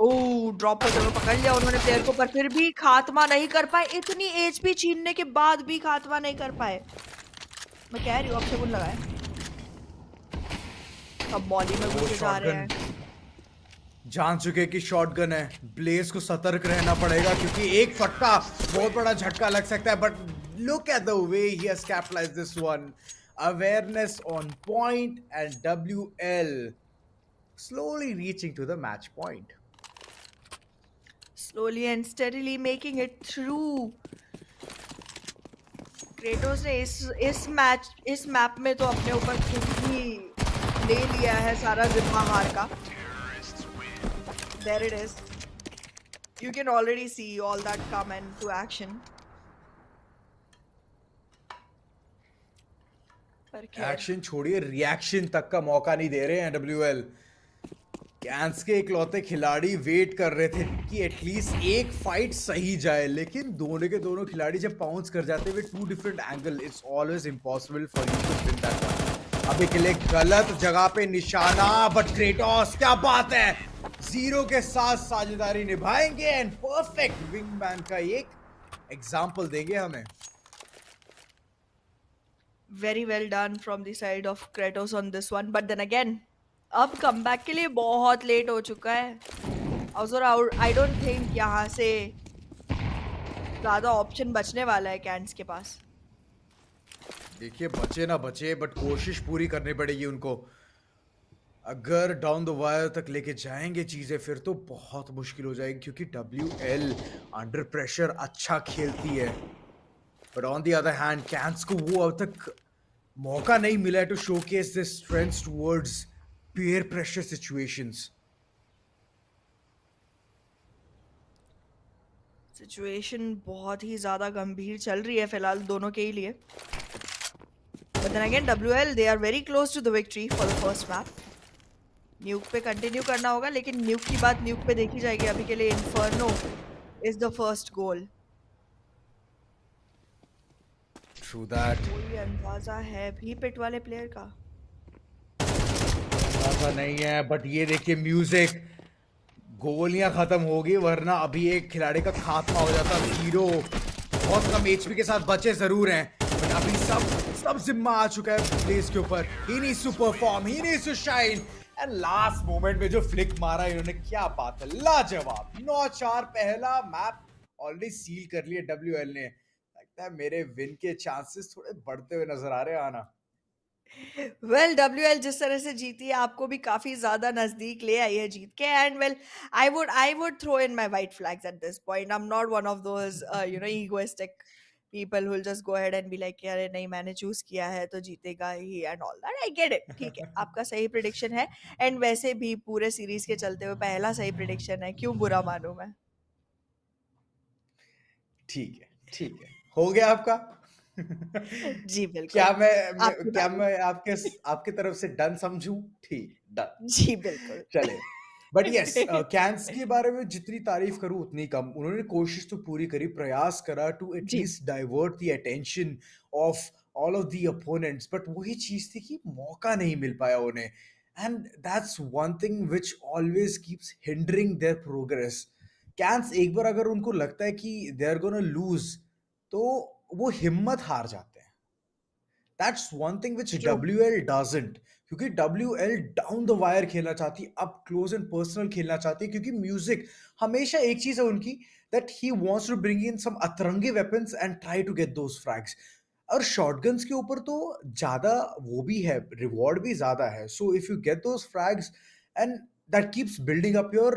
Speaker 1: ओह, ड्रॉप होते हुए पकड़ लिया उन्होंने प्लेयर को, पर फिर भी खात्मा नहीं कर पाए। इतनी एचपी छीनने के बाद भी खात्मा नहीं कर पाए। मैं कह रही हूँ अपशगुन लगाए। अब बॉली में
Speaker 2: वो
Speaker 1: घुसे जा रहे
Speaker 2: शॉटगन
Speaker 1: हैं।
Speaker 2: जान चुके कि शॉटगन है, ब्लेज को सतर्क रहना पड़ेगा, क्योंकि एक फटका बहुत बड़ा झटका लग सकता है। But look at the way he has capitalised this one, awareness on point, and WL slowly reaching to the match point.
Speaker 1: Slowly and steadily making it through. Kratos ने इस मैप में तो अपने ऊपर खुद ही ले लिया है सारा जिम्मा हार का। There it is. You can already see all that come into action. पर खैर,
Speaker 2: एक्शन छोड़िए, रिएक्शन तक का मौका नहीं दे रहे हैं डब्ल्यूएल। कैंस के इकलौते खिलाड़ी वेट कर रहे थे कि एटलीस्ट एक फाइट सही जाए, लेकिन दोनों के दोनों खिलाड़ी जब पाउंस कर जाते हुए 2 different angle, it's always impossible for you to win that one. अभी के लिए गलत जगह पे निशाना, बट क्रेटोस क्या बात है, जीरो के साथ साझेदारी निभाएंगे एंड परफेक्ट विंगमैन का एक एग्जांपल देंगे हमें।
Speaker 1: very well done from the side of Kratos on this one. But then again, अब कमबैक के लिए बहुत लेट हो चुका है। और आई डोंट थिंक यहाँ से ज्यादा ऑप्शन बचने वाला है कैंट्स के पास।
Speaker 2: देखिए, बचे ना बचे, बट कोशिश पूरी करनी पड़ेगी उनको। अगर डाउन द वायर तक लेके जाएंगे चीजें, फिर तो बहुत मुश्किल हो जाएगी, क्योंकि डब्ल्यूएल अंडर प्रेशर अच्छा खेलती है। But on the other hand, Cants को वो अब तक मौका नहीं मिला है to showcase this strength towards peer pressure situations.
Speaker 1: सिचुएशन बहुत ही ज्यादा गंभीर चल रही है फिलहाल दोनों के ही लिए। But then again, WL they are very close to the victory for the first map. न्यूक पे कंटिन्यू करना होगा, लेकिन न्यूक की बात न्यूक पे देखी जाएगी। अभी के लिए inferno is the first goal.
Speaker 2: True that.
Speaker 1: कोई अंदाजा है भी पिट वाले प्लेयर का?
Speaker 2: ऐसा नहीं है, बट ये देखिए म्यूजिक, गोलियां खत्म होगी, वरना अभी एक खिलाड़ी का खात्मा हो जाता। जीरो बहुत कम एचपी के साथ बचे जरूर हैं, बट अभी सब जिम्मा आ चुका है प्लेस के ऊपर। He needs to perform, he needs to shine, and last moment में जो फ्लिक मारा इन्होंने, क्या बात है, लाजवाब। 9-4 पहला मैप ऑलरेडी सील कर लिया डब्ल्यूएल ने। लगता है मेरे विन के चांसेस थोड़े बढ़ते हुए नजर आ रहे हैं आना।
Speaker 1: वेल, डब्ल्यूएल जिस तरह से जीती है, आपको भी काफी ज्यादा नजदीक ले आई है जीत के। And well, I would throw in my white flags at this point. I am not one of those egoistic people who'll just go ahead and be like, अरे नहीं, मैंने चूज किया है तो जीतेगा ही and all that. I get it, ठीक है, आपका सही प्रिडिक्शन है। एंड वैसे भी पूरे सीरीज के चलते हुए पहला सही प्रिडिक्शन है, क्यों बुरा मानूं मैं।
Speaker 2: ठीक है, ठीक है, हो गया आपका।
Speaker 1: जी बिल्कुल, आपकी
Speaker 2: क्या
Speaker 1: बारी।
Speaker 2: मैं आपके आपकी तरफ से डन समझूं? ठीक, डन।
Speaker 1: जी बिल्कुल।
Speaker 2: चले, बट यस, कैंस के बारे में जितनी तारीफ करूं उतनी कम। उन्होंने कोशिश तो पूरी करी, प्रयास करा टू
Speaker 1: जी,
Speaker 2: at least divert the attention of all of the opponents, but वही चीज थी कि मौका नहीं मिल पाया उन्हें। And that's one thing which always keeps hindering their progress. Cants एक बार अगर उनको लगता है कि दे आर गोना लूज, तो वो हिम्मत हार जाते हैं। That's one thing which
Speaker 1: true.
Speaker 2: WL doesn't, क्योंकि WL डाउन द वायर खेलना चाहती है, अप क्लोज एंड पर्सनल खेलना चाहती है, क्योंकि म्यूजिक हमेशा एक चीज है उनकी, that he wants to bring in some अतरंगी weapons and try to get those frags. और शॉटगन्स के ऊपर तो ज्यादा वो भी है, रिवॉर्ड भी ज्यादा है, so if you get those फ्रैग्स and that keeps building up your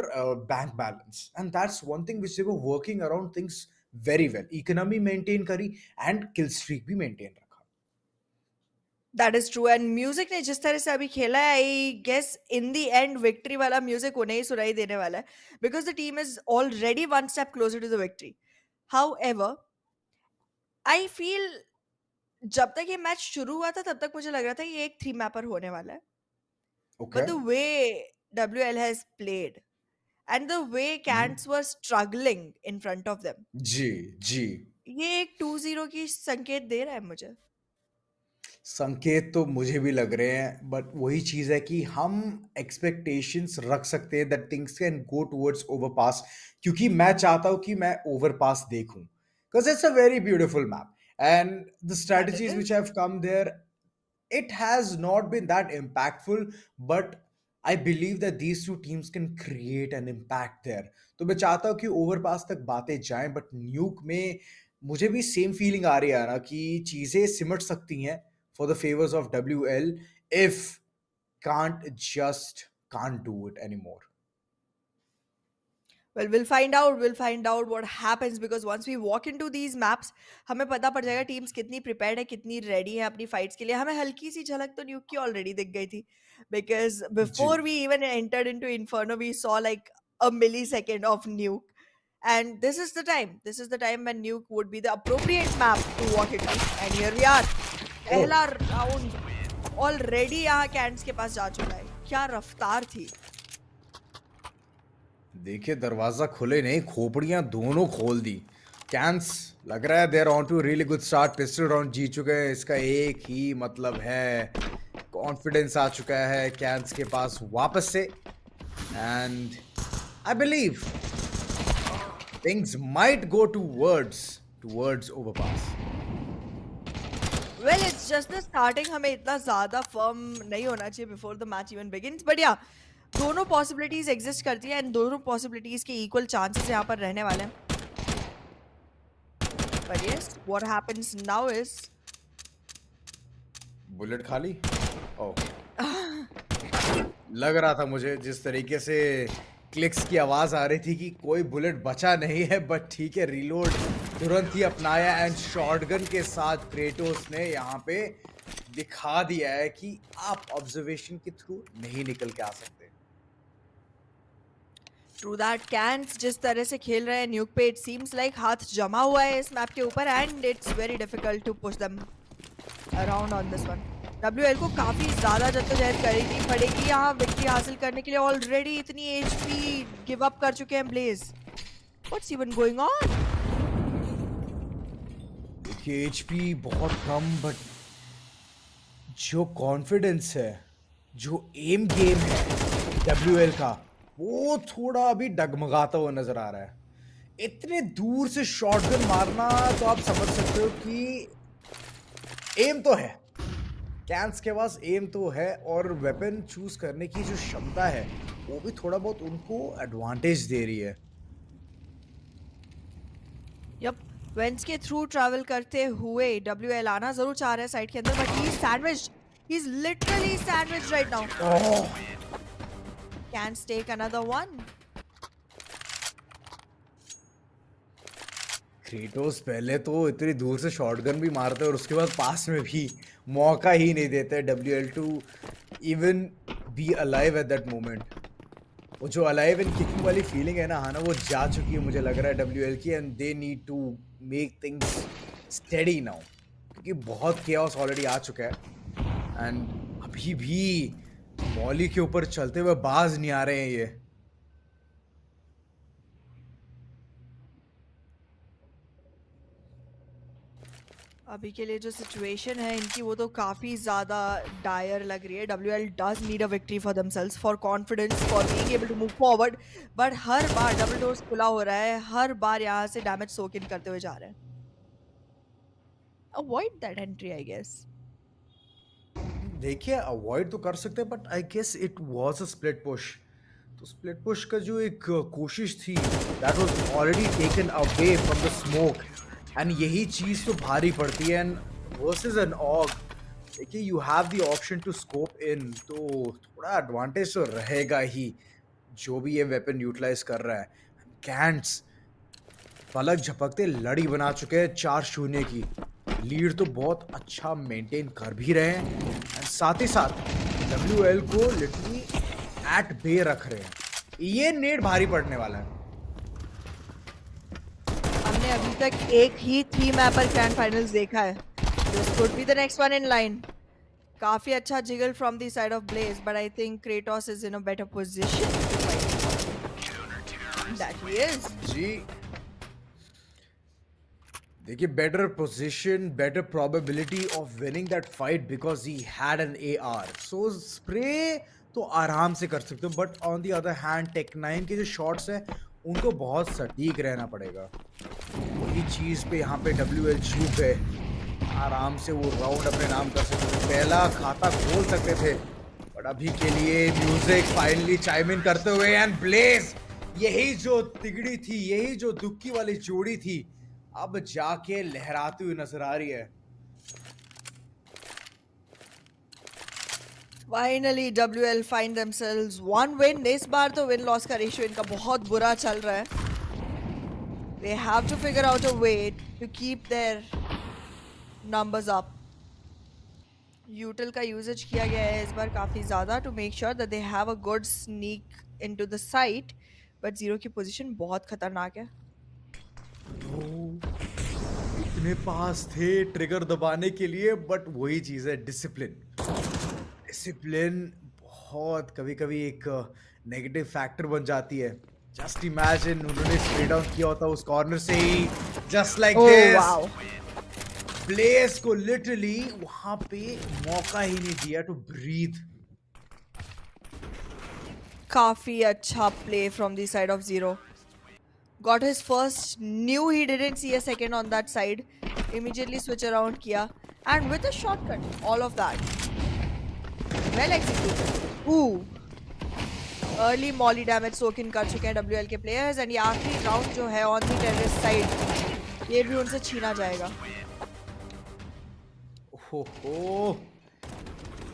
Speaker 2: bank balance, and that's one thing which they were working around things very well. Economy maintain करी and kill streak भी maintain रखा।
Speaker 1: That is true, and Music ने जिस तरह से अभी खेला है, I guess in the end victory वाला म्यूजिक उन्हें ही सुनाई देने वाला है, because the team is already one step closer to the victory. However, I feel जब तक ये मैच शुरू हुआ था तब तक मुझे लग रहा था ये एक थ्री मैपर होने वाला है,
Speaker 2: okay
Speaker 1: but the way WL has played and the way Cants were struggling in front of them,
Speaker 2: जी जी।
Speaker 1: ये एक 2-0 की संकेत दे रहा है मुझे।
Speaker 2: संकेत तो मुझे भी लग रहे हैं, बट वही चीज है कि हम एक्सपेक्टेशंस रख सकते हैं that things can go towards Overpass, क्योंकि मैं चाहता हूं कि मैं ओवरपास देखूं, because it's a very beautiful map and the
Speaker 1: That it
Speaker 2: strategies
Speaker 1: is.
Speaker 2: Which have come there, it has not been that impactful, but I believe that these two teams can create an impact there. तो मैं चाहता हूँ कि overpass तक बातें जाएं, but न्यूक में मुझे भी सेम फीलिंग आ रही है ना कि चीजें सिमट सकती हैं for the favors of WL if can't do it anymore.
Speaker 1: Well, we'll find out. We'll find out what happens because once we walk into these maps, हमें पता पड़ जाएगा टीम्स कितनी प्रिपेयर्ड है, कितनी रेडी है अपनी फाइट्स के लिए। हमें हल्की सी झलक तो न्यूक की ऑलरेडी दिख गई थी, because
Speaker 2: ji
Speaker 1: before we even entered into Inferno, we saw like a millisecond of nuke. And this is the time. This is the time when nuke would be the appropriate map to walk into. And here we are.
Speaker 2: ओह,
Speaker 1: पहला round already यहाँ Cants के पास जा चुका है। क्या रफ्तार थी।
Speaker 2: देखिए दरवाजा खुले नहीं, खोपड़ियां दोनों खोल दी। कैंस लग रहा है there on to really good start, pistol round जीत चुके हैं, इसका एक ही मतलब है कॉन्फिडेंस आ चुका है कैंस के पास वापस से, and I believe things might go towards overpass.
Speaker 1: Well it's just the starting, हमें इतना ज्यादा फर्म नहीं होना चाहिए before the match even begins, but या दोनों पॉसिबिलिटीज एग्जिस्ट करती है एंड दोनों पॉसिबिलिटीज के इक्वल चांसेस यहाँ पर रहने वाले हैं। But yes, what happens now is
Speaker 2: bullet खाली। ओह, लग रहा था मुझे जिस तरीके से क्लिक्स की आवाज आ रही थी कि कोई बुलेट बचा नहीं है, बट ठीक है, रीलोड तुरंत ही अपनाया एंड शॉटगन के साथ क्रेटोस ने यहाँ पे दिखा दिया है कि आप ऑब्जर्वेशन के थ्रू नहीं निकल के आ सकते।
Speaker 1: ट्रू दैट, कैंस जिस तरह से खेल रहे हैं न्यूक पे, इट सीम्स लाइक हाथ जमा हुआ है इस मैप के ऊपर and it's very difficult to push them around on this one. WL को काफी ज्यादा जद्दोजहद करनी पड़ेगी यहाँ विक्ट्री हासिल करने के लिए। ऑलरेडी इतनी एचपी गिव अप कर चुके हैं Blaze. What's even going on?
Speaker 2: देखिए एचपी बहुत कम, बट जो कॉन्फिडेंस है, जो एम गेम है WL का, वो थोड़ा अभी डगमगाता हुआ नजर आ रहा है। इतने दूर से शॉटगन मारना, तो आप समझ सकते हो कि एम तो है, कैंस के पास एम तो है, और वेपन चूज करने की जो क्षमता है वो भी थोड़ा बहुत उनको एडवांटेज दे रही है।
Speaker 1: यप, वेंस के थ्रू ट्रैवल करते हुए WL आना जरूर चाह रहा है साइड के अंदर, but he is sandwiched, he is literally sandwiched right now. Can take another one.
Speaker 2: Kratos पहले तो इतनी दूर से शॉटगन भी मारते हैं और उसके बाद पास में भी मौका ही नहीं देते WL to even be alive at that moment. वो जो अलाइव एंड किकिंग वाली फीलिंग है ना, हाँ ना, वो जा चुकी है मुझे लग रहा है WL की, and they need to make things steady now, क्योंकि बहुत केओस ऑलरेडी आ चुका है एंड अभी भी मॉली के ऊपर चलते हुए बाज नहीं आ रहे हैं ये।
Speaker 1: अभी के लिए जो सिचुएशन है इनकी, वो तो काफी ज्यादा डायर लग रही है। WL does need a victory for themselves, for confidence, for being able to move forward, but हर बार डबल डोर्स खुला हो रहा है, हर बार यहाँ से डैमेज सोक इन करते हुए जा रहे हैं। Avoid that entry I guess.
Speaker 2: देखिए अवॉइड तो कर सकते हैं but I guess it was a split push. तो स्प्लिट पुश का जो एक कोशिश थी that was already taken away from the smoke and यही चीज तो भारी पड़ती है एंड वर्सेस एन ऑग। देखिए you have the option to scope in तो थोड़ा एडवांटेज तो रहेगा ही जो भी ये वेपन यूटिलाइज कर रहा है। कैंट्स पलक झपकते लड़ी बना चुके हैं 4-0 की। लीड तो बहुत अच्छा मेंटेन कर भी रहे हैं एंड साथ ही साथ डब्ल्यूएल को लिटरली एट बे रख रहे हैं। ये नेट भारी पड़ने वाला है।
Speaker 1: हमने अभी तक एक ही थीम मैपर ग्रैंड फाइनल्स देखा है। This could be the next one in line. काफी अच्छा jiggle from the side of Blaze, but I think Kratos is in a better position to fight. That he is.
Speaker 2: जी देखिए better position better probability of winning that fight because he had an AR. So spray तो आराम से कर सकते हो but on the other hand take 9 के जो शॉट्स हैं उनको बहुत सटीक रहना पड़ेगा। वही चीज पे यहाँ पे डब्ल्यूएल चूक गए। आराम से वो राउंड अपने नाम कर सकते थे, पहला खाता खोल सकते थे बट अभी के लिए म्यूजिक फाइनली चाइम इन करते हुए एंड ब्लेज यही जो तिगड़ी थी यही जो दुक्की वाली जोड़ी थी अब जाके लहराती हुई नजर आ रही है।
Speaker 1: Finally WL find themselves one win. इस बार तो विन लॉस का रेशियो इनका बहुत बुरा चल रहा है। They have to figure out a way to keep their numbers up. Util का यूजेज किया गया है इस बार काफी ज्यादा to make sure that they have a good sneak into the site, but Zero की पोजीशन बहुत खतरनाक है।
Speaker 2: तो इतने पास थे ट्रिगर दबाने के लिए बट वही चीज है डिसिप्लिन। डिसिप्लिन बहुत कभी कभी एक नेगेटिव फैक्टर बन जाती है। जस्ट इमेजिन उन्होंने स्प्रे डाउन किया होता उस कॉर्नर से ही just like
Speaker 1: oh
Speaker 2: this.
Speaker 1: Wow,
Speaker 2: Blaze को लिटरली वहां पे मौका ही नहीं दिया टू ब्रीथ।
Speaker 1: काफी अच्छा play from the side of Zero. Got his first, knew he didn't see a second on that side. Immediately switch around किया and with a shortcut, all of that. Well executed. Ooh, early molly damage soak in कर चुके हैं WL के players and ये आखिरी round जो है on the terrorist side ये भी उनसे छीना जाएगा।
Speaker 2: हो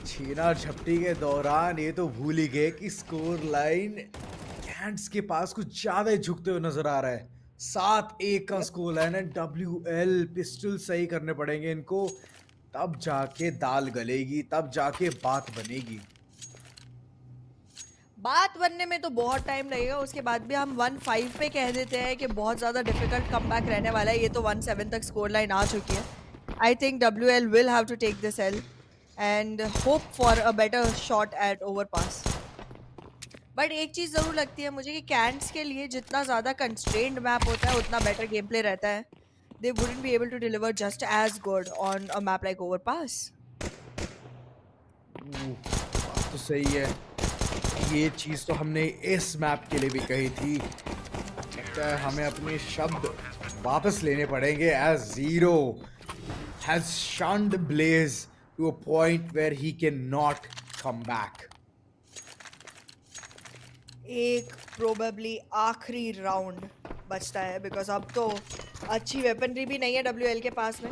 Speaker 2: छीना झपटी के दौरान ये तो भूल ही गए कि स्कोर लाइन कैंट्स के पास कुछ ज्यादा ही झुकते हुए नजर आ रहा है। 7-1 का
Speaker 1: Yep.
Speaker 2: स्कोर लाइन है। डब्ल्यूएल पिस्टल सही करने पड़ेंगे इनको तब जाके दाल गलेगी तब जाके बात बनेगी।
Speaker 1: बात बनने में तो बहुत टाइम लगेगा, उसके बाद भी हम 1-5 पे कह देते हैं कि बहुत ज़्यादा डिफिकल्ट कमबैक रहने वाला है। ये तो 1-7 तक स्कोर लाइन आ चुकी है। I think WL will have to take this L and hope for a better shot at Overpass. But एक चीज़ ज़रूर लगती है मुझे कि कैंट्स के लिए जितना ज़्यादा कंस्ट्रेंड मैप होता है उतना बेटर गेम प्ले रहता है। They wouldn't be able to deliver just as good on a map like Overpass.
Speaker 2: बात तो सही है। ये चीज तो हमने इस मैप के लिए भी कही थी। लगता है हमें अपने शब्द वापस लेने पड़ेंगे as Zero has shunned Blaze to a point where he cannot come back.
Speaker 1: एक प्रोबेबली आखिरी राउंड बचता है बिकॉज अब तो अच्छी वेपनरी भी नहीं है डब्ल्यूएल के पास में।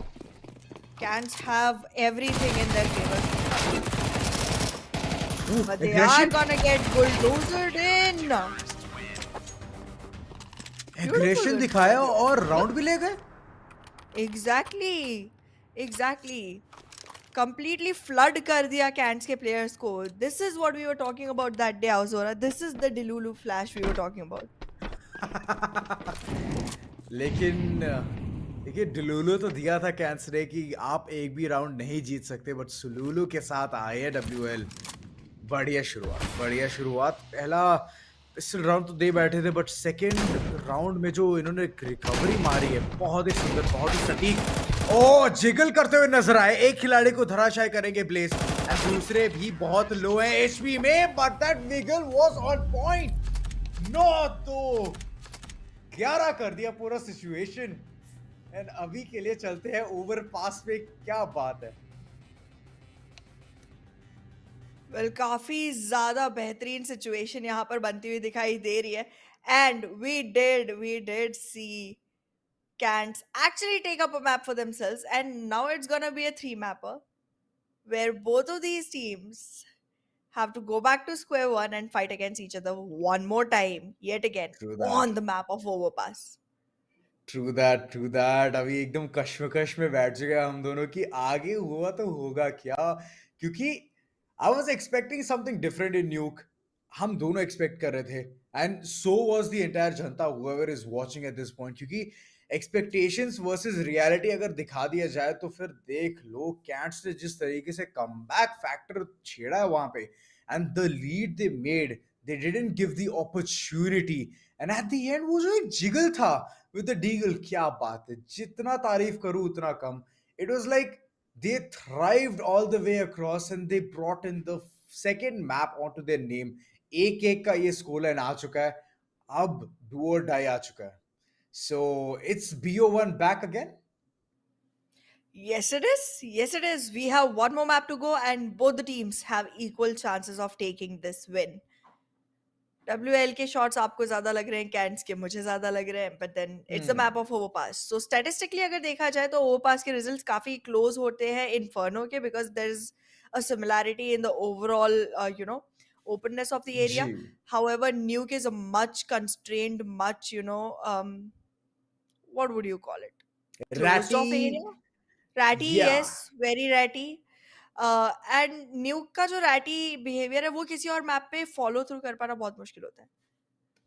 Speaker 1: Cants have everything in their favour but they are
Speaker 2: Aggression,
Speaker 1: gonna get bulldozed in.
Speaker 2: aggression
Speaker 1: beautiful
Speaker 2: दिखाया
Speaker 1: एक्चुअली।
Speaker 2: और राउंड भी ले गए।
Speaker 1: एग्जैक्टली, एग्जैक्टली, completely flood कर दिया कैंट्स के प्लेयर्स को। This is what we were talking about that day आउजोरा। This is the delulu flash we were talking about.
Speaker 2: लेकिन देखिए डिलूलू तो दिया था कैंस ने कि आप एक भी राउंड नहीं जीत सकते बट सुलूलू के साथ आए हैं डब्ल्यूएल। बढ़िया शुरुआत बढ़िया शुरुआत। पहला पिस्टल राउंड तो दे बैठे थे बट सेकंड राउंड में जो इन्होंने रिकवरी मारी है बहुत ही सुंदर बहुत ही सटीक। ओ जिगल करते हुए नजर आए। एक खिलाड़ी को धराशायी करेंगे ब्लेज एंड दूसरे भी बहुत लो है एचपी में but that wiggle was on point. No तो 11 कर दिया पूरा सिचुएशन एंड अभी के लिए चलते हैं ओवर पास पे। क्या बात है।
Speaker 1: वेल काफी ज्यादा बेहतरीन सिचुएशन यहाँ पर बनती हुई दिखाई दे रही है and we did see Cants actually take up a map for themselves, and now it's gonna be a three mapper where both of these teams have to go back to square one and fight against each other one more time, yet again,
Speaker 2: True
Speaker 1: on
Speaker 2: that.
Speaker 1: the map of Overpass.
Speaker 2: True that, true that. अभी एकदम कश्मकश में बैठ चुके हैं हम दोनों की आगे हुआ तो होगा क्या, क्योंकि I was expecting something different in nuke. हम दोनों एक्सपेक्ट कर रहे थे, and so was the entire जनता whoever is watching at this point, क्योंकि एक्सपेक्टेशंस वर्सेस रियलिटी अगर दिखा दिया जाए तो फिर देख लो कैट्स ने जिस तरीके से कमबैक फैक्टर छेड़ा है वहां पे, and the lead they made, they didn't give the opportunity, and at the end वो जो एक जिगल था विद द डीगल, क्या बात है, जितना तारीफ करूं उतना कम। It was like they thrived all the way across and they brought in the second map onto their name। एक एक का ये स्कोर लाइन आ चुका है, अब डू और डाई आ चुका है। So it's BO1 back again?
Speaker 1: Yes, it is. Yes, it is. We have one more map to go, and both the teams have equal chances of taking this win. WL के shots आपको ज्यादा लग रहे हैं, cantts के मुझे ज्यादा लग रहे हैं, but then it's the map
Speaker 2: Hmm.
Speaker 1: Of Overpass. So statistically अगर देखा जाए तो ओवरपास के रिजल्ट्स काफी क्लोज होते हैं इन्फर्नो के, because there is a similarity in the overall you know openness of the area.
Speaker 2: G.
Speaker 1: However, Nuke is a much constrained, much, what would you call it? Closed off
Speaker 2: Ratty.
Speaker 1: area? Ratty,
Speaker 2: Yeah.
Speaker 1: yes, very ratty. And न्यूक का जो रैटी behaviour है वो किसी और map पे follow through कर पाना बहुत मुश्किल होता है।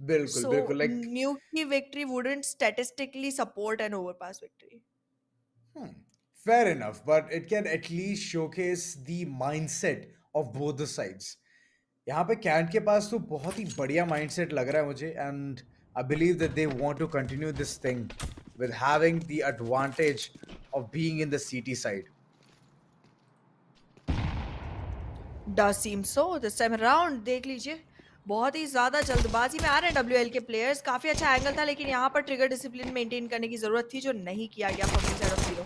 Speaker 2: बिल्कुल,
Speaker 1: So
Speaker 2: बिल्कुल, like,
Speaker 1: Nuki victory wouldn't statistically support an overpass victory.
Speaker 2: hmm, fair enough, but it can at least showcase the mindset of both the sides। यहाँ पे कैंट के पास तो बहुत ही बढ़िया माइंडसेट लग रहा है मुझे, and I believe that they want to continue this thing with having the advantage of being in the CT side.
Speaker 1: Does seem so this time around। देख लीजिए बहुत ही ज्यादा जल्दबाजी में आ रहे हैं डब्ल्यूएल के प्लेयर्स। काफी अच्छा एंगल था लेकिन यहाँ पर ट्रिगर डिसिप्लिन मेंटेन करने की जरूरत थी जो नहीं किया गया from the side of zero.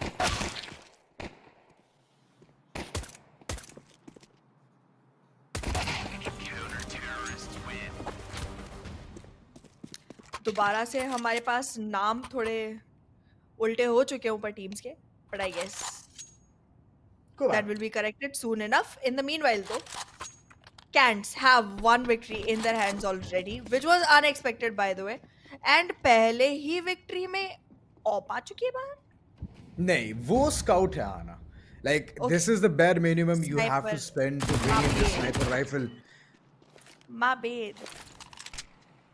Speaker 1: दोबारा से हमारे पास नाम थोड़े उल्टे हो चुके हैं ऊपर टीम्स के, बट आई गेस
Speaker 2: कोई
Speaker 1: that
Speaker 2: बात
Speaker 1: will
Speaker 2: नहीं।
Speaker 1: be corrected soon enough। In the meanwhile, though, Cants have one victory in their hands already, which was unexpected, by the way. And पहले ही victory में ऑप आ चुकी है बाहर।
Speaker 2: नहीं, वो स्काउट है आना। Like this
Speaker 1: Okay,
Speaker 2: is the bare minimum you have to
Speaker 1: sniper,
Speaker 2: spend to
Speaker 1: my
Speaker 2: bring in this
Speaker 1: bad,
Speaker 2: sniper rifle.
Speaker 1: my bad।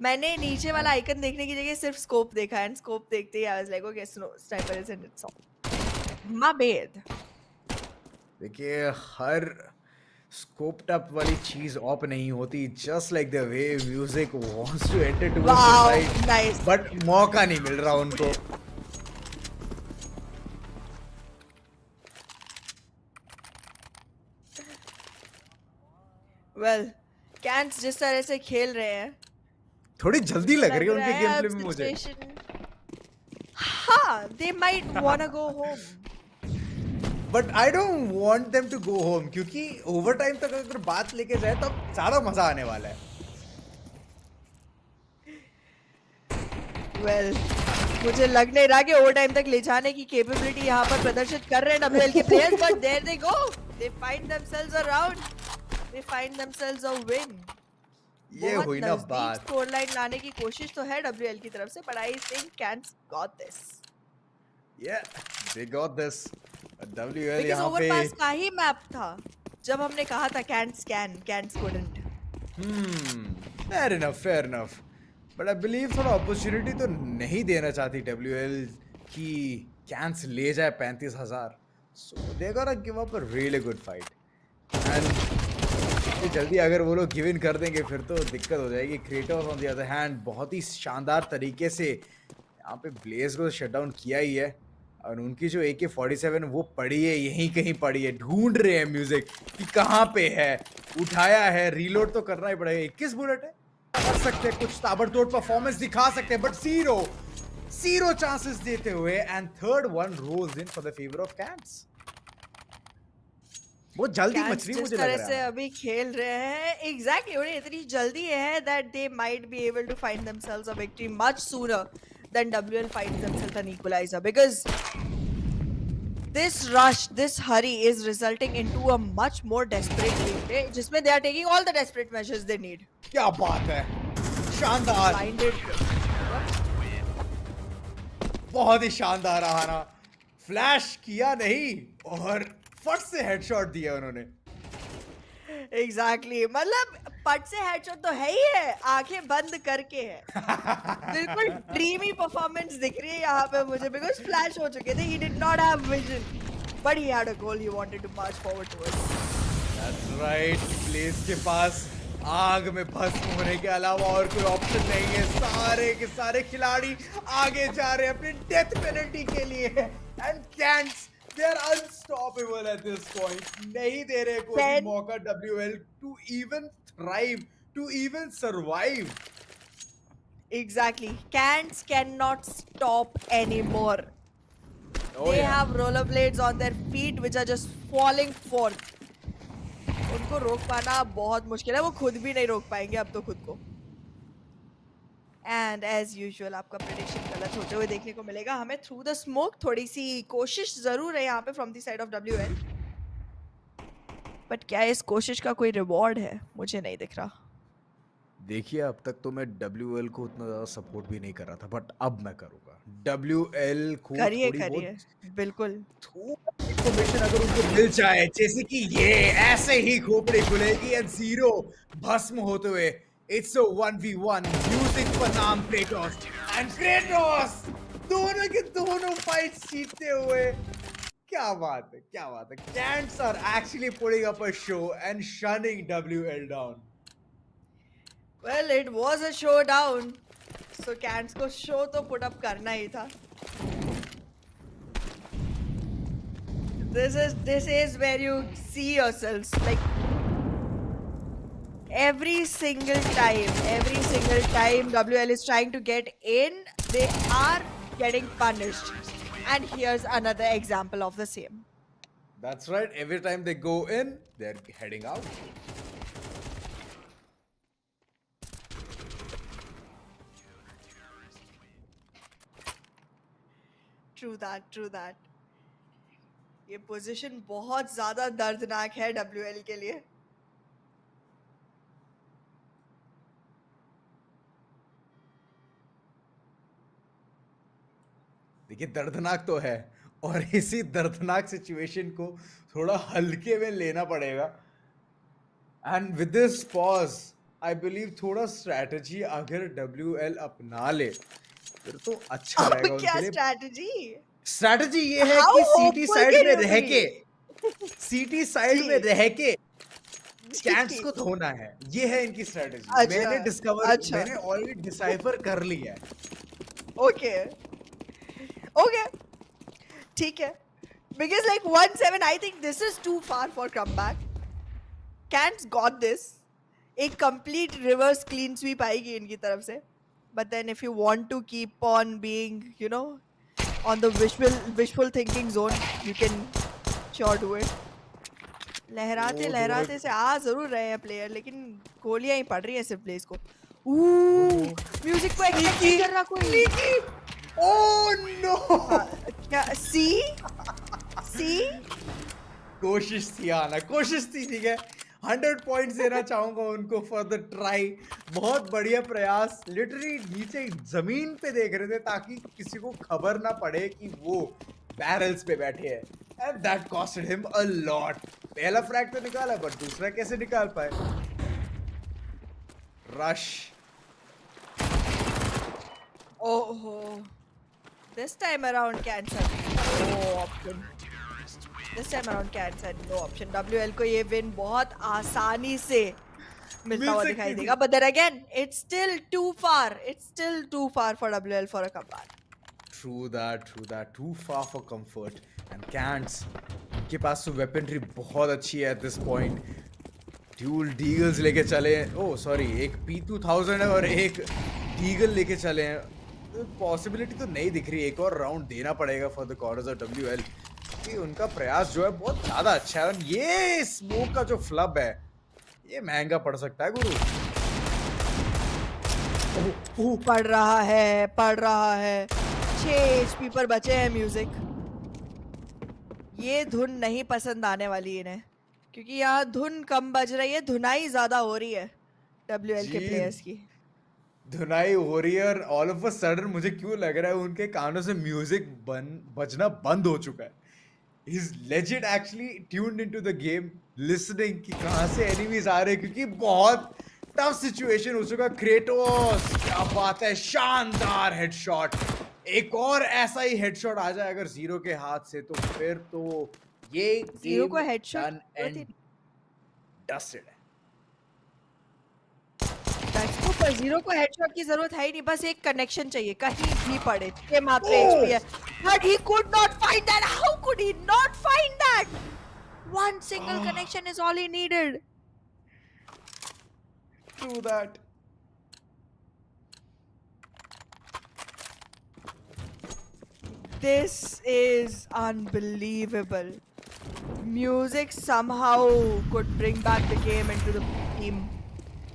Speaker 1: मैंने नीचे वाला आइकन देखने की जगह सिर्फ स्कोप देखा एंड स्कोप देखते ही I was like okay sniper is in its my bad।
Speaker 2: देखिए, हर स्कोप्ड अप वाली चीज ऑप नहीं होती, just like the way music wants to enter towards the
Speaker 1: Wow,
Speaker 2: side,
Speaker 1: nice।
Speaker 2: But मौका नहीं मिल रहा उनको।
Speaker 1: Well, Cants जिस तरह से खेल रहे हैं
Speaker 2: थोड़ी जल्दी
Speaker 1: मुझे
Speaker 2: लग रही
Speaker 1: लग
Speaker 2: है
Speaker 1: रहा
Speaker 2: उनके
Speaker 1: है
Speaker 2: गेम
Speaker 1: अब
Speaker 2: प्ले में मुझे।
Speaker 1: सिचुएशन, हाँ, they might wanna go home।
Speaker 2: But I don't want them to go home, क्योंकि ओवर टाइम तक अगर बात लेके जाए तो ज्यादा मजा आने वाला है।
Speaker 1: Well, मुझे लग नहीं रहा कि ओवर टाइम तक ले जाने की कैपेबिलिटी यहाँ पर प्रदर्शित कर रहे हैं डब्ल्यूएल के players, but there they go, they find themselves a round, they find themselves a win।
Speaker 2: ये
Speaker 1: बहुत
Speaker 2: हुई ना
Speaker 1: नजदीक
Speaker 2: बात।
Speaker 1: स्कोर लाइन लाने की कोशिश तो है डब्ल्यूएल की तरफ से, but I think Cans got this
Speaker 2: Yeah, they got this। WL
Speaker 1: because
Speaker 2: यहाँ पे
Speaker 1: ओवरपास का ही मैप था जब हमने कहा था Cans can, Cans couldn't.
Speaker 2: Fair enough, fair enough, but I believe थोड़ा अपॉर्चुनिटी तो नहीं देना चाहती WL कि कैंस ले जाए 35,000। सो दे गोटा give up a really good fight, and इतनी जल्दी अगर वो लोग गिव इन कर देंगे फिर तो दिक्कत हो जाएगी। Kratos on the other hand बहुत ही शानदार तरीके से यहाँ पे ब्लेज को शट डाउन किया ही है, और उनकी जो AK-47 वो पड़ी है, यहीं कहीं पड़ी है, ढूंढ रहे हैं म्यूजिक कि कहाँ पे है। उठाया है, रीलोड तो करना ही पड़ेगा। 21 बुलेट है, कर सकते हैं कुछ ताबड़तोड़ परफॉर्मेंस दिखा सकते हैं, बट जीरो चांसेस देते हुए, and third one rolls in for the favour of Cans. बहुत जल्दी
Speaker 1: कैंस
Speaker 2: मछली
Speaker 1: जिस
Speaker 2: मुझे लग
Speaker 1: तरह
Speaker 2: रहा
Speaker 1: से
Speaker 2: है।
Speaker 1: अभी खेल रहे हैं, एग्जैक्टली उन्हें इतनी जल्दी है that they might be able to find themselves a victory much sooner than WL finds themselves an equaliser, because this rush, this hurry is resulting into a much more desperate gameplay, जिसमें they are taking all the desperate measures they need.
Speaker 2: क्या बात है, शानदार,
Speaker 1: Blinded. Yep.
Speaker 2: बहुत ही शानदार रहा ना। फ्लैश किया नहीं और फट से हेडशॉट दिया उन्होंने।
Speaker 1: Exactly. मतलब पट से हेडशॉट तो है ही है, आंखें बंद करके है। बिल्कुल ड्रीमी परफॉर्मेंस दिख रही है यहाँ पे मुझे, बिकॉज फ्लैश हो चुके थे, he did not have vision, but he had a goal he wanted to march forward towards.
Speaker 2: That's right, place के पास आग में भस्म होने के अलावा और कोई ऑप्शन नहीं है। सारे के सारे खिलाड़ी आगे जा रहे हैं अपने डेथ पेनल्टी के लिए, and Cans they are unstoppable at this point. नहीं दे रहे कोई भी
Speaker 1: 10
Speaker 2: मौका WL to even thrive, to even survive.
Speaker 1: Exactly. Cans cannot stop anymore.
Speaker 2: Oh
Speaker 1: They
Speaker 2: yeah.
Speaker 1: have rollerblades on their feet which are just falling forth. उनको रोक पाना बहुत मुश्किल है, वो खुद भी नहीं रोक पाएंगे अब तो खुद को। एंड एज यूजुअल आपका प्रेडिक्शन गलत होते हुए देखने को मिलेगा हमें थ्रू द स्मोक। थोड़ी सी कोशिश जरूर है यहाँ पे from the side of WL, but क्या इस कोशिश का कोई रिवॉर्ड है, मुझे नहीं दिख रहा।
Speaker 2: देखिए, अब तक तो मैं डब्ल्यूएल को उतना ज़्यादा सपोर्ट भी नहीं कर रहा था, बट अब मैं करूँगा। डब्ल्यूएल को
Speaker 1: करिए
Speaker 2: थोड़ी बहुत
Speaker 1: करिए, बिल्कुल।
Speaker 2: इन्फॉर्मेशन अगर उनको मिल जाए, जैसे कि ये ऐसे ही खोपड़ी खुलेगी एंड जीरो भस्म होते हुए, it's a 1v1 using for नाम क्रेटोस, एंड क्रेटोस दोनों के दोनों फाइट्स जीतते हुए। क्या बात है, क्या बात है। Cans are actually putting up a show and shunning WL down.
Speaker 1: Well it was a showdown, so Cans को शो तो पुट अप करना ही था। This is where you see yourselves, like every single time WL is trying to get in, they are getting punished, and here's another example of the same.
Speaker 2: That's right, every time they go in, they're heading out.
Speaker 1: True that. ये position बहुत ज्यादा दर्दनाक है WL के लिए।
Speaker 2: देखिए, दर्दनाक तो है, और इसी दर्दनाक सिचुएशन को थोड़ा हल्के में लेना पड़ेगा। And with this pause I believe थोड़ा स्ट्रैटेजी अगर डब्ल्यूएल अपना ले फिर तो अच्छा
Speaker 1: अब
Speaker 2: रहेगा
Speaker 1: क्या
Speaker 2: उनके लिए।
Speaker 1: स्ट्रैटेजी?
Speaker 2: स्ट्रैटेजी ये है
Speaker 1: How
Speaker 2: कि सीटी
Speaker 1: hopeful
Speaker 2: साइड
Speaker 1: can
Speaker 2: में
Speaker 1: you
Speaker 2: रह के,
Speaker 1: be?
Speaker 2: सीटी साइड में
Speaker 1: जी
Speaker 2: रह के कैंट्स
Speaker 1: जी।
Speaker 2: को धोना है। ये है इनकी स्ट्रैटेजी।
Speaker 1: अच्छा अच्छा,
Speaker 2: मैंने ऑलरेडी डिसाइफर कर लिया है।
Speaker 1: ओके ओके, ठीक है। Because like 1-7, I think this is too far for comeback. Cants got this. एक complete reverse clean sweep आएगी इनकी तरफ से. But then if you want to keep on being, you know, on the wishful thinking zone, you can sure do it. लहराते
Speaker 2: वो दोनों
Speaker 1: लहराते से आ जरूर रहे हैं प्लेयर, लेकिन गोलियां ही पड़ रही हैं सिर्फ प्लेयर्स को।
Speaker 2: वो दो
Speaker 1: म्यूजिक को एक्सपेक्ट नहीं कर रहा कोई।
Speaker 2: ओह नो,
Speaker 1: क्या सी सी
Speaker 2: कोशिश थी आना, कोशिश थी, ठीक है। 100 पॉइंट्स देना चाहूंगा उनको फॉर द ट्राई। बहुत बढ़िया प्रयास। लिटरली नीचे जमीन पे देख रहे थे ताकि किसी को खबर ना पड़े कि वो बैरल्स पे बैठे हैं, and that costed him a lot. पहला फ्रैग तो निकाला, बट दूसरा कैसे निकाल पाए। Rush,
Speaker 1: Oh, this time around Cans had no option. This time around Cans had no option. WL को ये win बहुत आसानी से मिलता
Speaker 2: मिल
Speaker 1: हुआ
Speaker 2: सकती
Speaker 1: दिखाई
Speaker 2: थी।
Speaker 1: देगा. But then again, it's still too far. It's still too far for WL for a comeback.
Speaker 2: True that. Too far for comfort. And Cants, उनके पास तो weaponry बहुत अच्छी है at this point. ड्यूल डीगल्स लेके चले हैं। ओह सॉरी, एक P2000 है और एक डीगल लेके चले हैं। पॉसिबिलिटी तो नहीं दिख रही, एक और राउंड देना पड़ेगा for the corners of WL. कि उनका प्रयास जो है बहुत ज्यादा अच्छा है और ये स्मोक का जो फ्लब है ये महंगा पड़ सकता है गुरु।
Speaker 1: पढ़ रहा है। 6 एचपी पर बचे हैं म्यूजिक। ये धुन नहीं पसंद आने वाली इन्हें, क्योंकि यहाँ धुन कम बज रही है, धुनाई ज्यादा हो रही है डब्ल्यूएल के
Speaker 2: जी,
Speaker 1: प्लेयर्स की।
Speaker 2: धुनाई हो रही है और ऑल ऑफ अ सडन मुझे क्यों लग रहा है उनके कानों से म्यूजिक बजना बंद हो चुका है। He's legit actually tuned into the game, listening कि कहाँ से enemies आ रहे हैं, क्योंकि बहुत टफ सिचुएशन हो चुका। क्रेटोस, क्या बात है, शानदार हेडशॉट। एक और ऐसा ही हेडशॉट आ जाए अगर जीरो के हाथ से तो फिर तो ये
Speaker 1: जीरो को
Speaker 2: गेम
Speaker 1: हेडशॉट की
Speaker 2: डन
Speaker 1: जरूरत ही
Speaker 2: एंड डस्टेड है।
Speaker 1: नहीं, पर जीरो को हेडशॉट की जरूरत है ही नहीं, बस एक कनेक्शन चाहिए, कहीं भी पड़े। 6 मात्र एचपी
Speaker 2: ओह,
Speaker 1: है, but he could not find that. How could he not find that? One single connection is all he needed.
Speaker 2: True that.
Speaker 1: This is unbelievable. Music somehow could bring back the game into the team.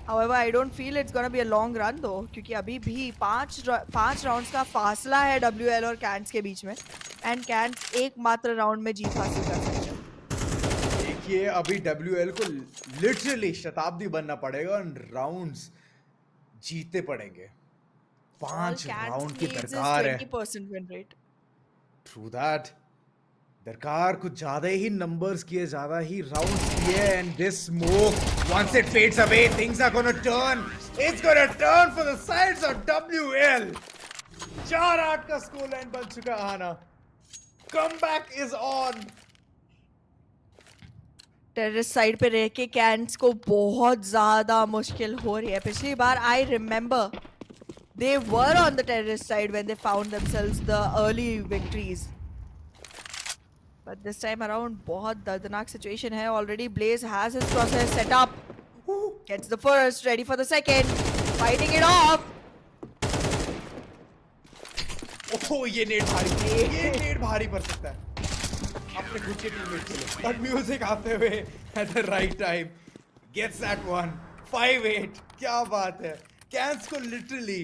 Speaker 1: However, I don't feel it's gonna be a long run though, क्योंकि अभी भी 5 rounds का फासला है WL और cantts के बीच में, and cantts एकमात्र राउंड में जीत हासिल कर सकते हैं।
Speaker 2: देखिए अभी डब्ल्यूएल को लिटरली शताब्दी बनना पड़ेगा और राउंड्स जीतने पड़ेंगे।
Speaker 1: All
Speaker 2: 5
Speaker 1: Cants
Speaker 2: राउंड की
Speaker 1: needs is
Speaker 2: दरकार है।
Speaker 1: 20% win rate.
Speaker 2: True that. दरकार कुछ ज्यादा ही नंबर्स किए, ज्यादा ही राउंड्स किए and this smoke once it fades away things are gonna turn. It's gonna turn for the sides of WL. 4-8 का स्कोर लाइन बन चुका है आना। Comeback is on.
Speaker 1: Terrorist side पे रह के कैंट्स को बहुत ज्यादा मुश्किल हो रही है। पिछली बार I remember they were on the terrorist side when they found themselves the early victories, but this time around बहुत दर्दनाक situation है। Already Blaze has his process set up, gets the first, ready for the second, fighting it off.
Speaker 2: ओह ये net भारी पड़ सकता है अपने खुद के टीममेट के लिए, बट म्यूजिक आते हुए at the right time gets that one. 5-8, क्या बात है। कैंस को लिटरली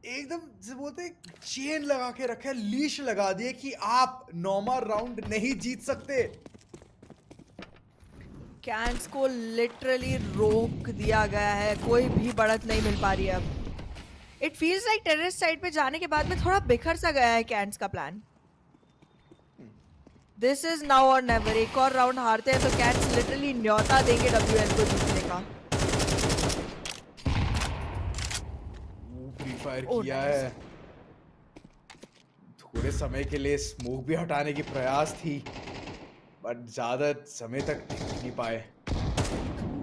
Speaker 2: एकदम से बोलते हैं चेन लगा के रखा है, लीश लगा दिए कि आप नॉर्मल राउंड नहीं जीत सकते।
Speaker 1: कैंट्स को लिटरली रोक दिया गया है, कोई भी बढ़त नहीं मिल पा रही है अब। It feels like terrorist side पे जाने के बाद में थोड़ा बिखर सा गया है कैंट्स का प्लान। दिस इज नाउ और नेवर। एक और राउंड हारते हैं तो कैंट्स लिटरली न्योता देंगे डब्ल्यूएल को जीतने का।
Speaker 2: प्री फायर
Speaker 1: ओह
Speaker 2: किया
Speaker 1: नाइस।
Speaker 2: है, थोड़े समय के लिए स्मोक भी हटाने की प्रयास थी बट ज्यादा समय तक टिक नहीं पाए।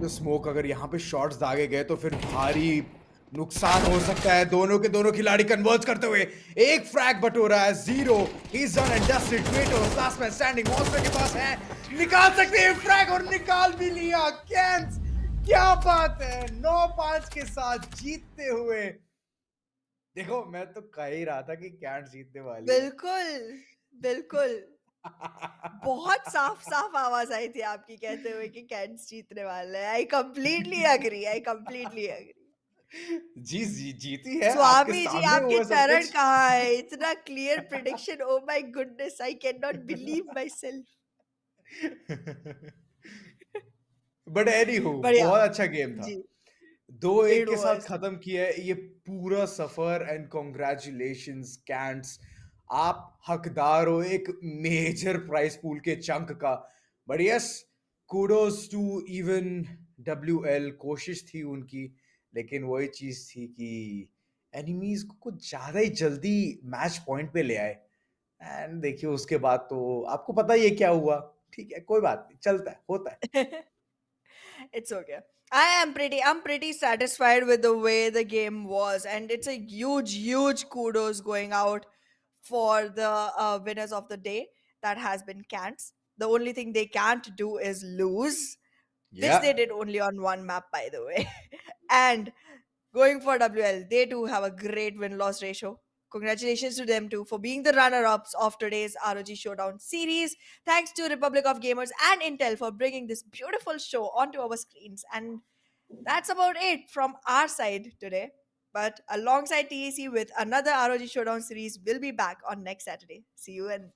Speaker 2: तो स्मोक अगर यहाँ पे शॉट्स दागे गए तो फिर भारी नुकसान हो सकता है। दोनों के दोनों खिलाड़ी कन्वर्ज करते हुए एक फ्रैग बटोरा है। Zero is done and dusted. Kratos last man standing monster के पास है, निकाल सकते हैं फ्रैग और निकाल भी लिया। कैंस, क्या बात है, 9-5 के साथ जीतते हुए। देखो मैं तो कह ही रहा था कि कैंट जीतने वाली है।
Speaker 1: बिल्कुल, बिल्कुल। बहुत साफ-साफ आवाज़ आई थी आपकी कहते हुए कि कैट्स जीतने वाले हैं। I completely agree, I completely agree.
Speaker 2: जीती है, आपके
Speaker 1: स्वामी जी,
Speaker 2: सामने
Speaker 1: आपके
Speaker 2: हुआ सब
Speaker 1: चरण
Speaker 2: कुछ।
Speaker 1: कहाँ है? इतना clear prediction, oh my goodness, I can not believe my self.
Speaker 2: But any हो,
Speaker 1: बढ़िया।
Speaker 2: बहुत अच्छा गेम था।
Speaker 1: जी,
Speaker 2: 2-1
Speaker 1: इट
Speaker 2: के साथ
Speaker 1: वाज़।
Speaker 2: खत्म किया है ये पूरा सफर एंड कॉन्ग्रेचुलेशंस कैंट्स। आप हकदार हो एक मेजर प्राइस पूल के चंक का। But yes, kudos to even WL. कोशिश थी उनकी, लेकिन वही चीज थी कि एनिमीज को कुछ ज्यादा ही जल्दी मैच पॉइंट पे ले आए। एंड देखिए उसके बाद तो आपको पता ही है क्या हुआ। ठीक है, कोई बात नहीं, चलता है, होता है।
Speaker 1: It's okay. I'm pretty satisfied with the way the game was, and it's a huge kudos going out for the winners of the day. That has been Cants. The only thing they can't do is lose, which they
Speaker 2: या
Speaker 1: did only on one map, by the way. And going for WL, they do have a great win loss ratio. Congratulations to them too for being the runner-ups of today's ROG Showdown series. Thanks to Republic of Gamers and Intel for bringing this beautiful show onto our screens. And that's about it from our side today. But alongside TAC with another ROG Showdown series, we'll be back on next Saturday. See you then.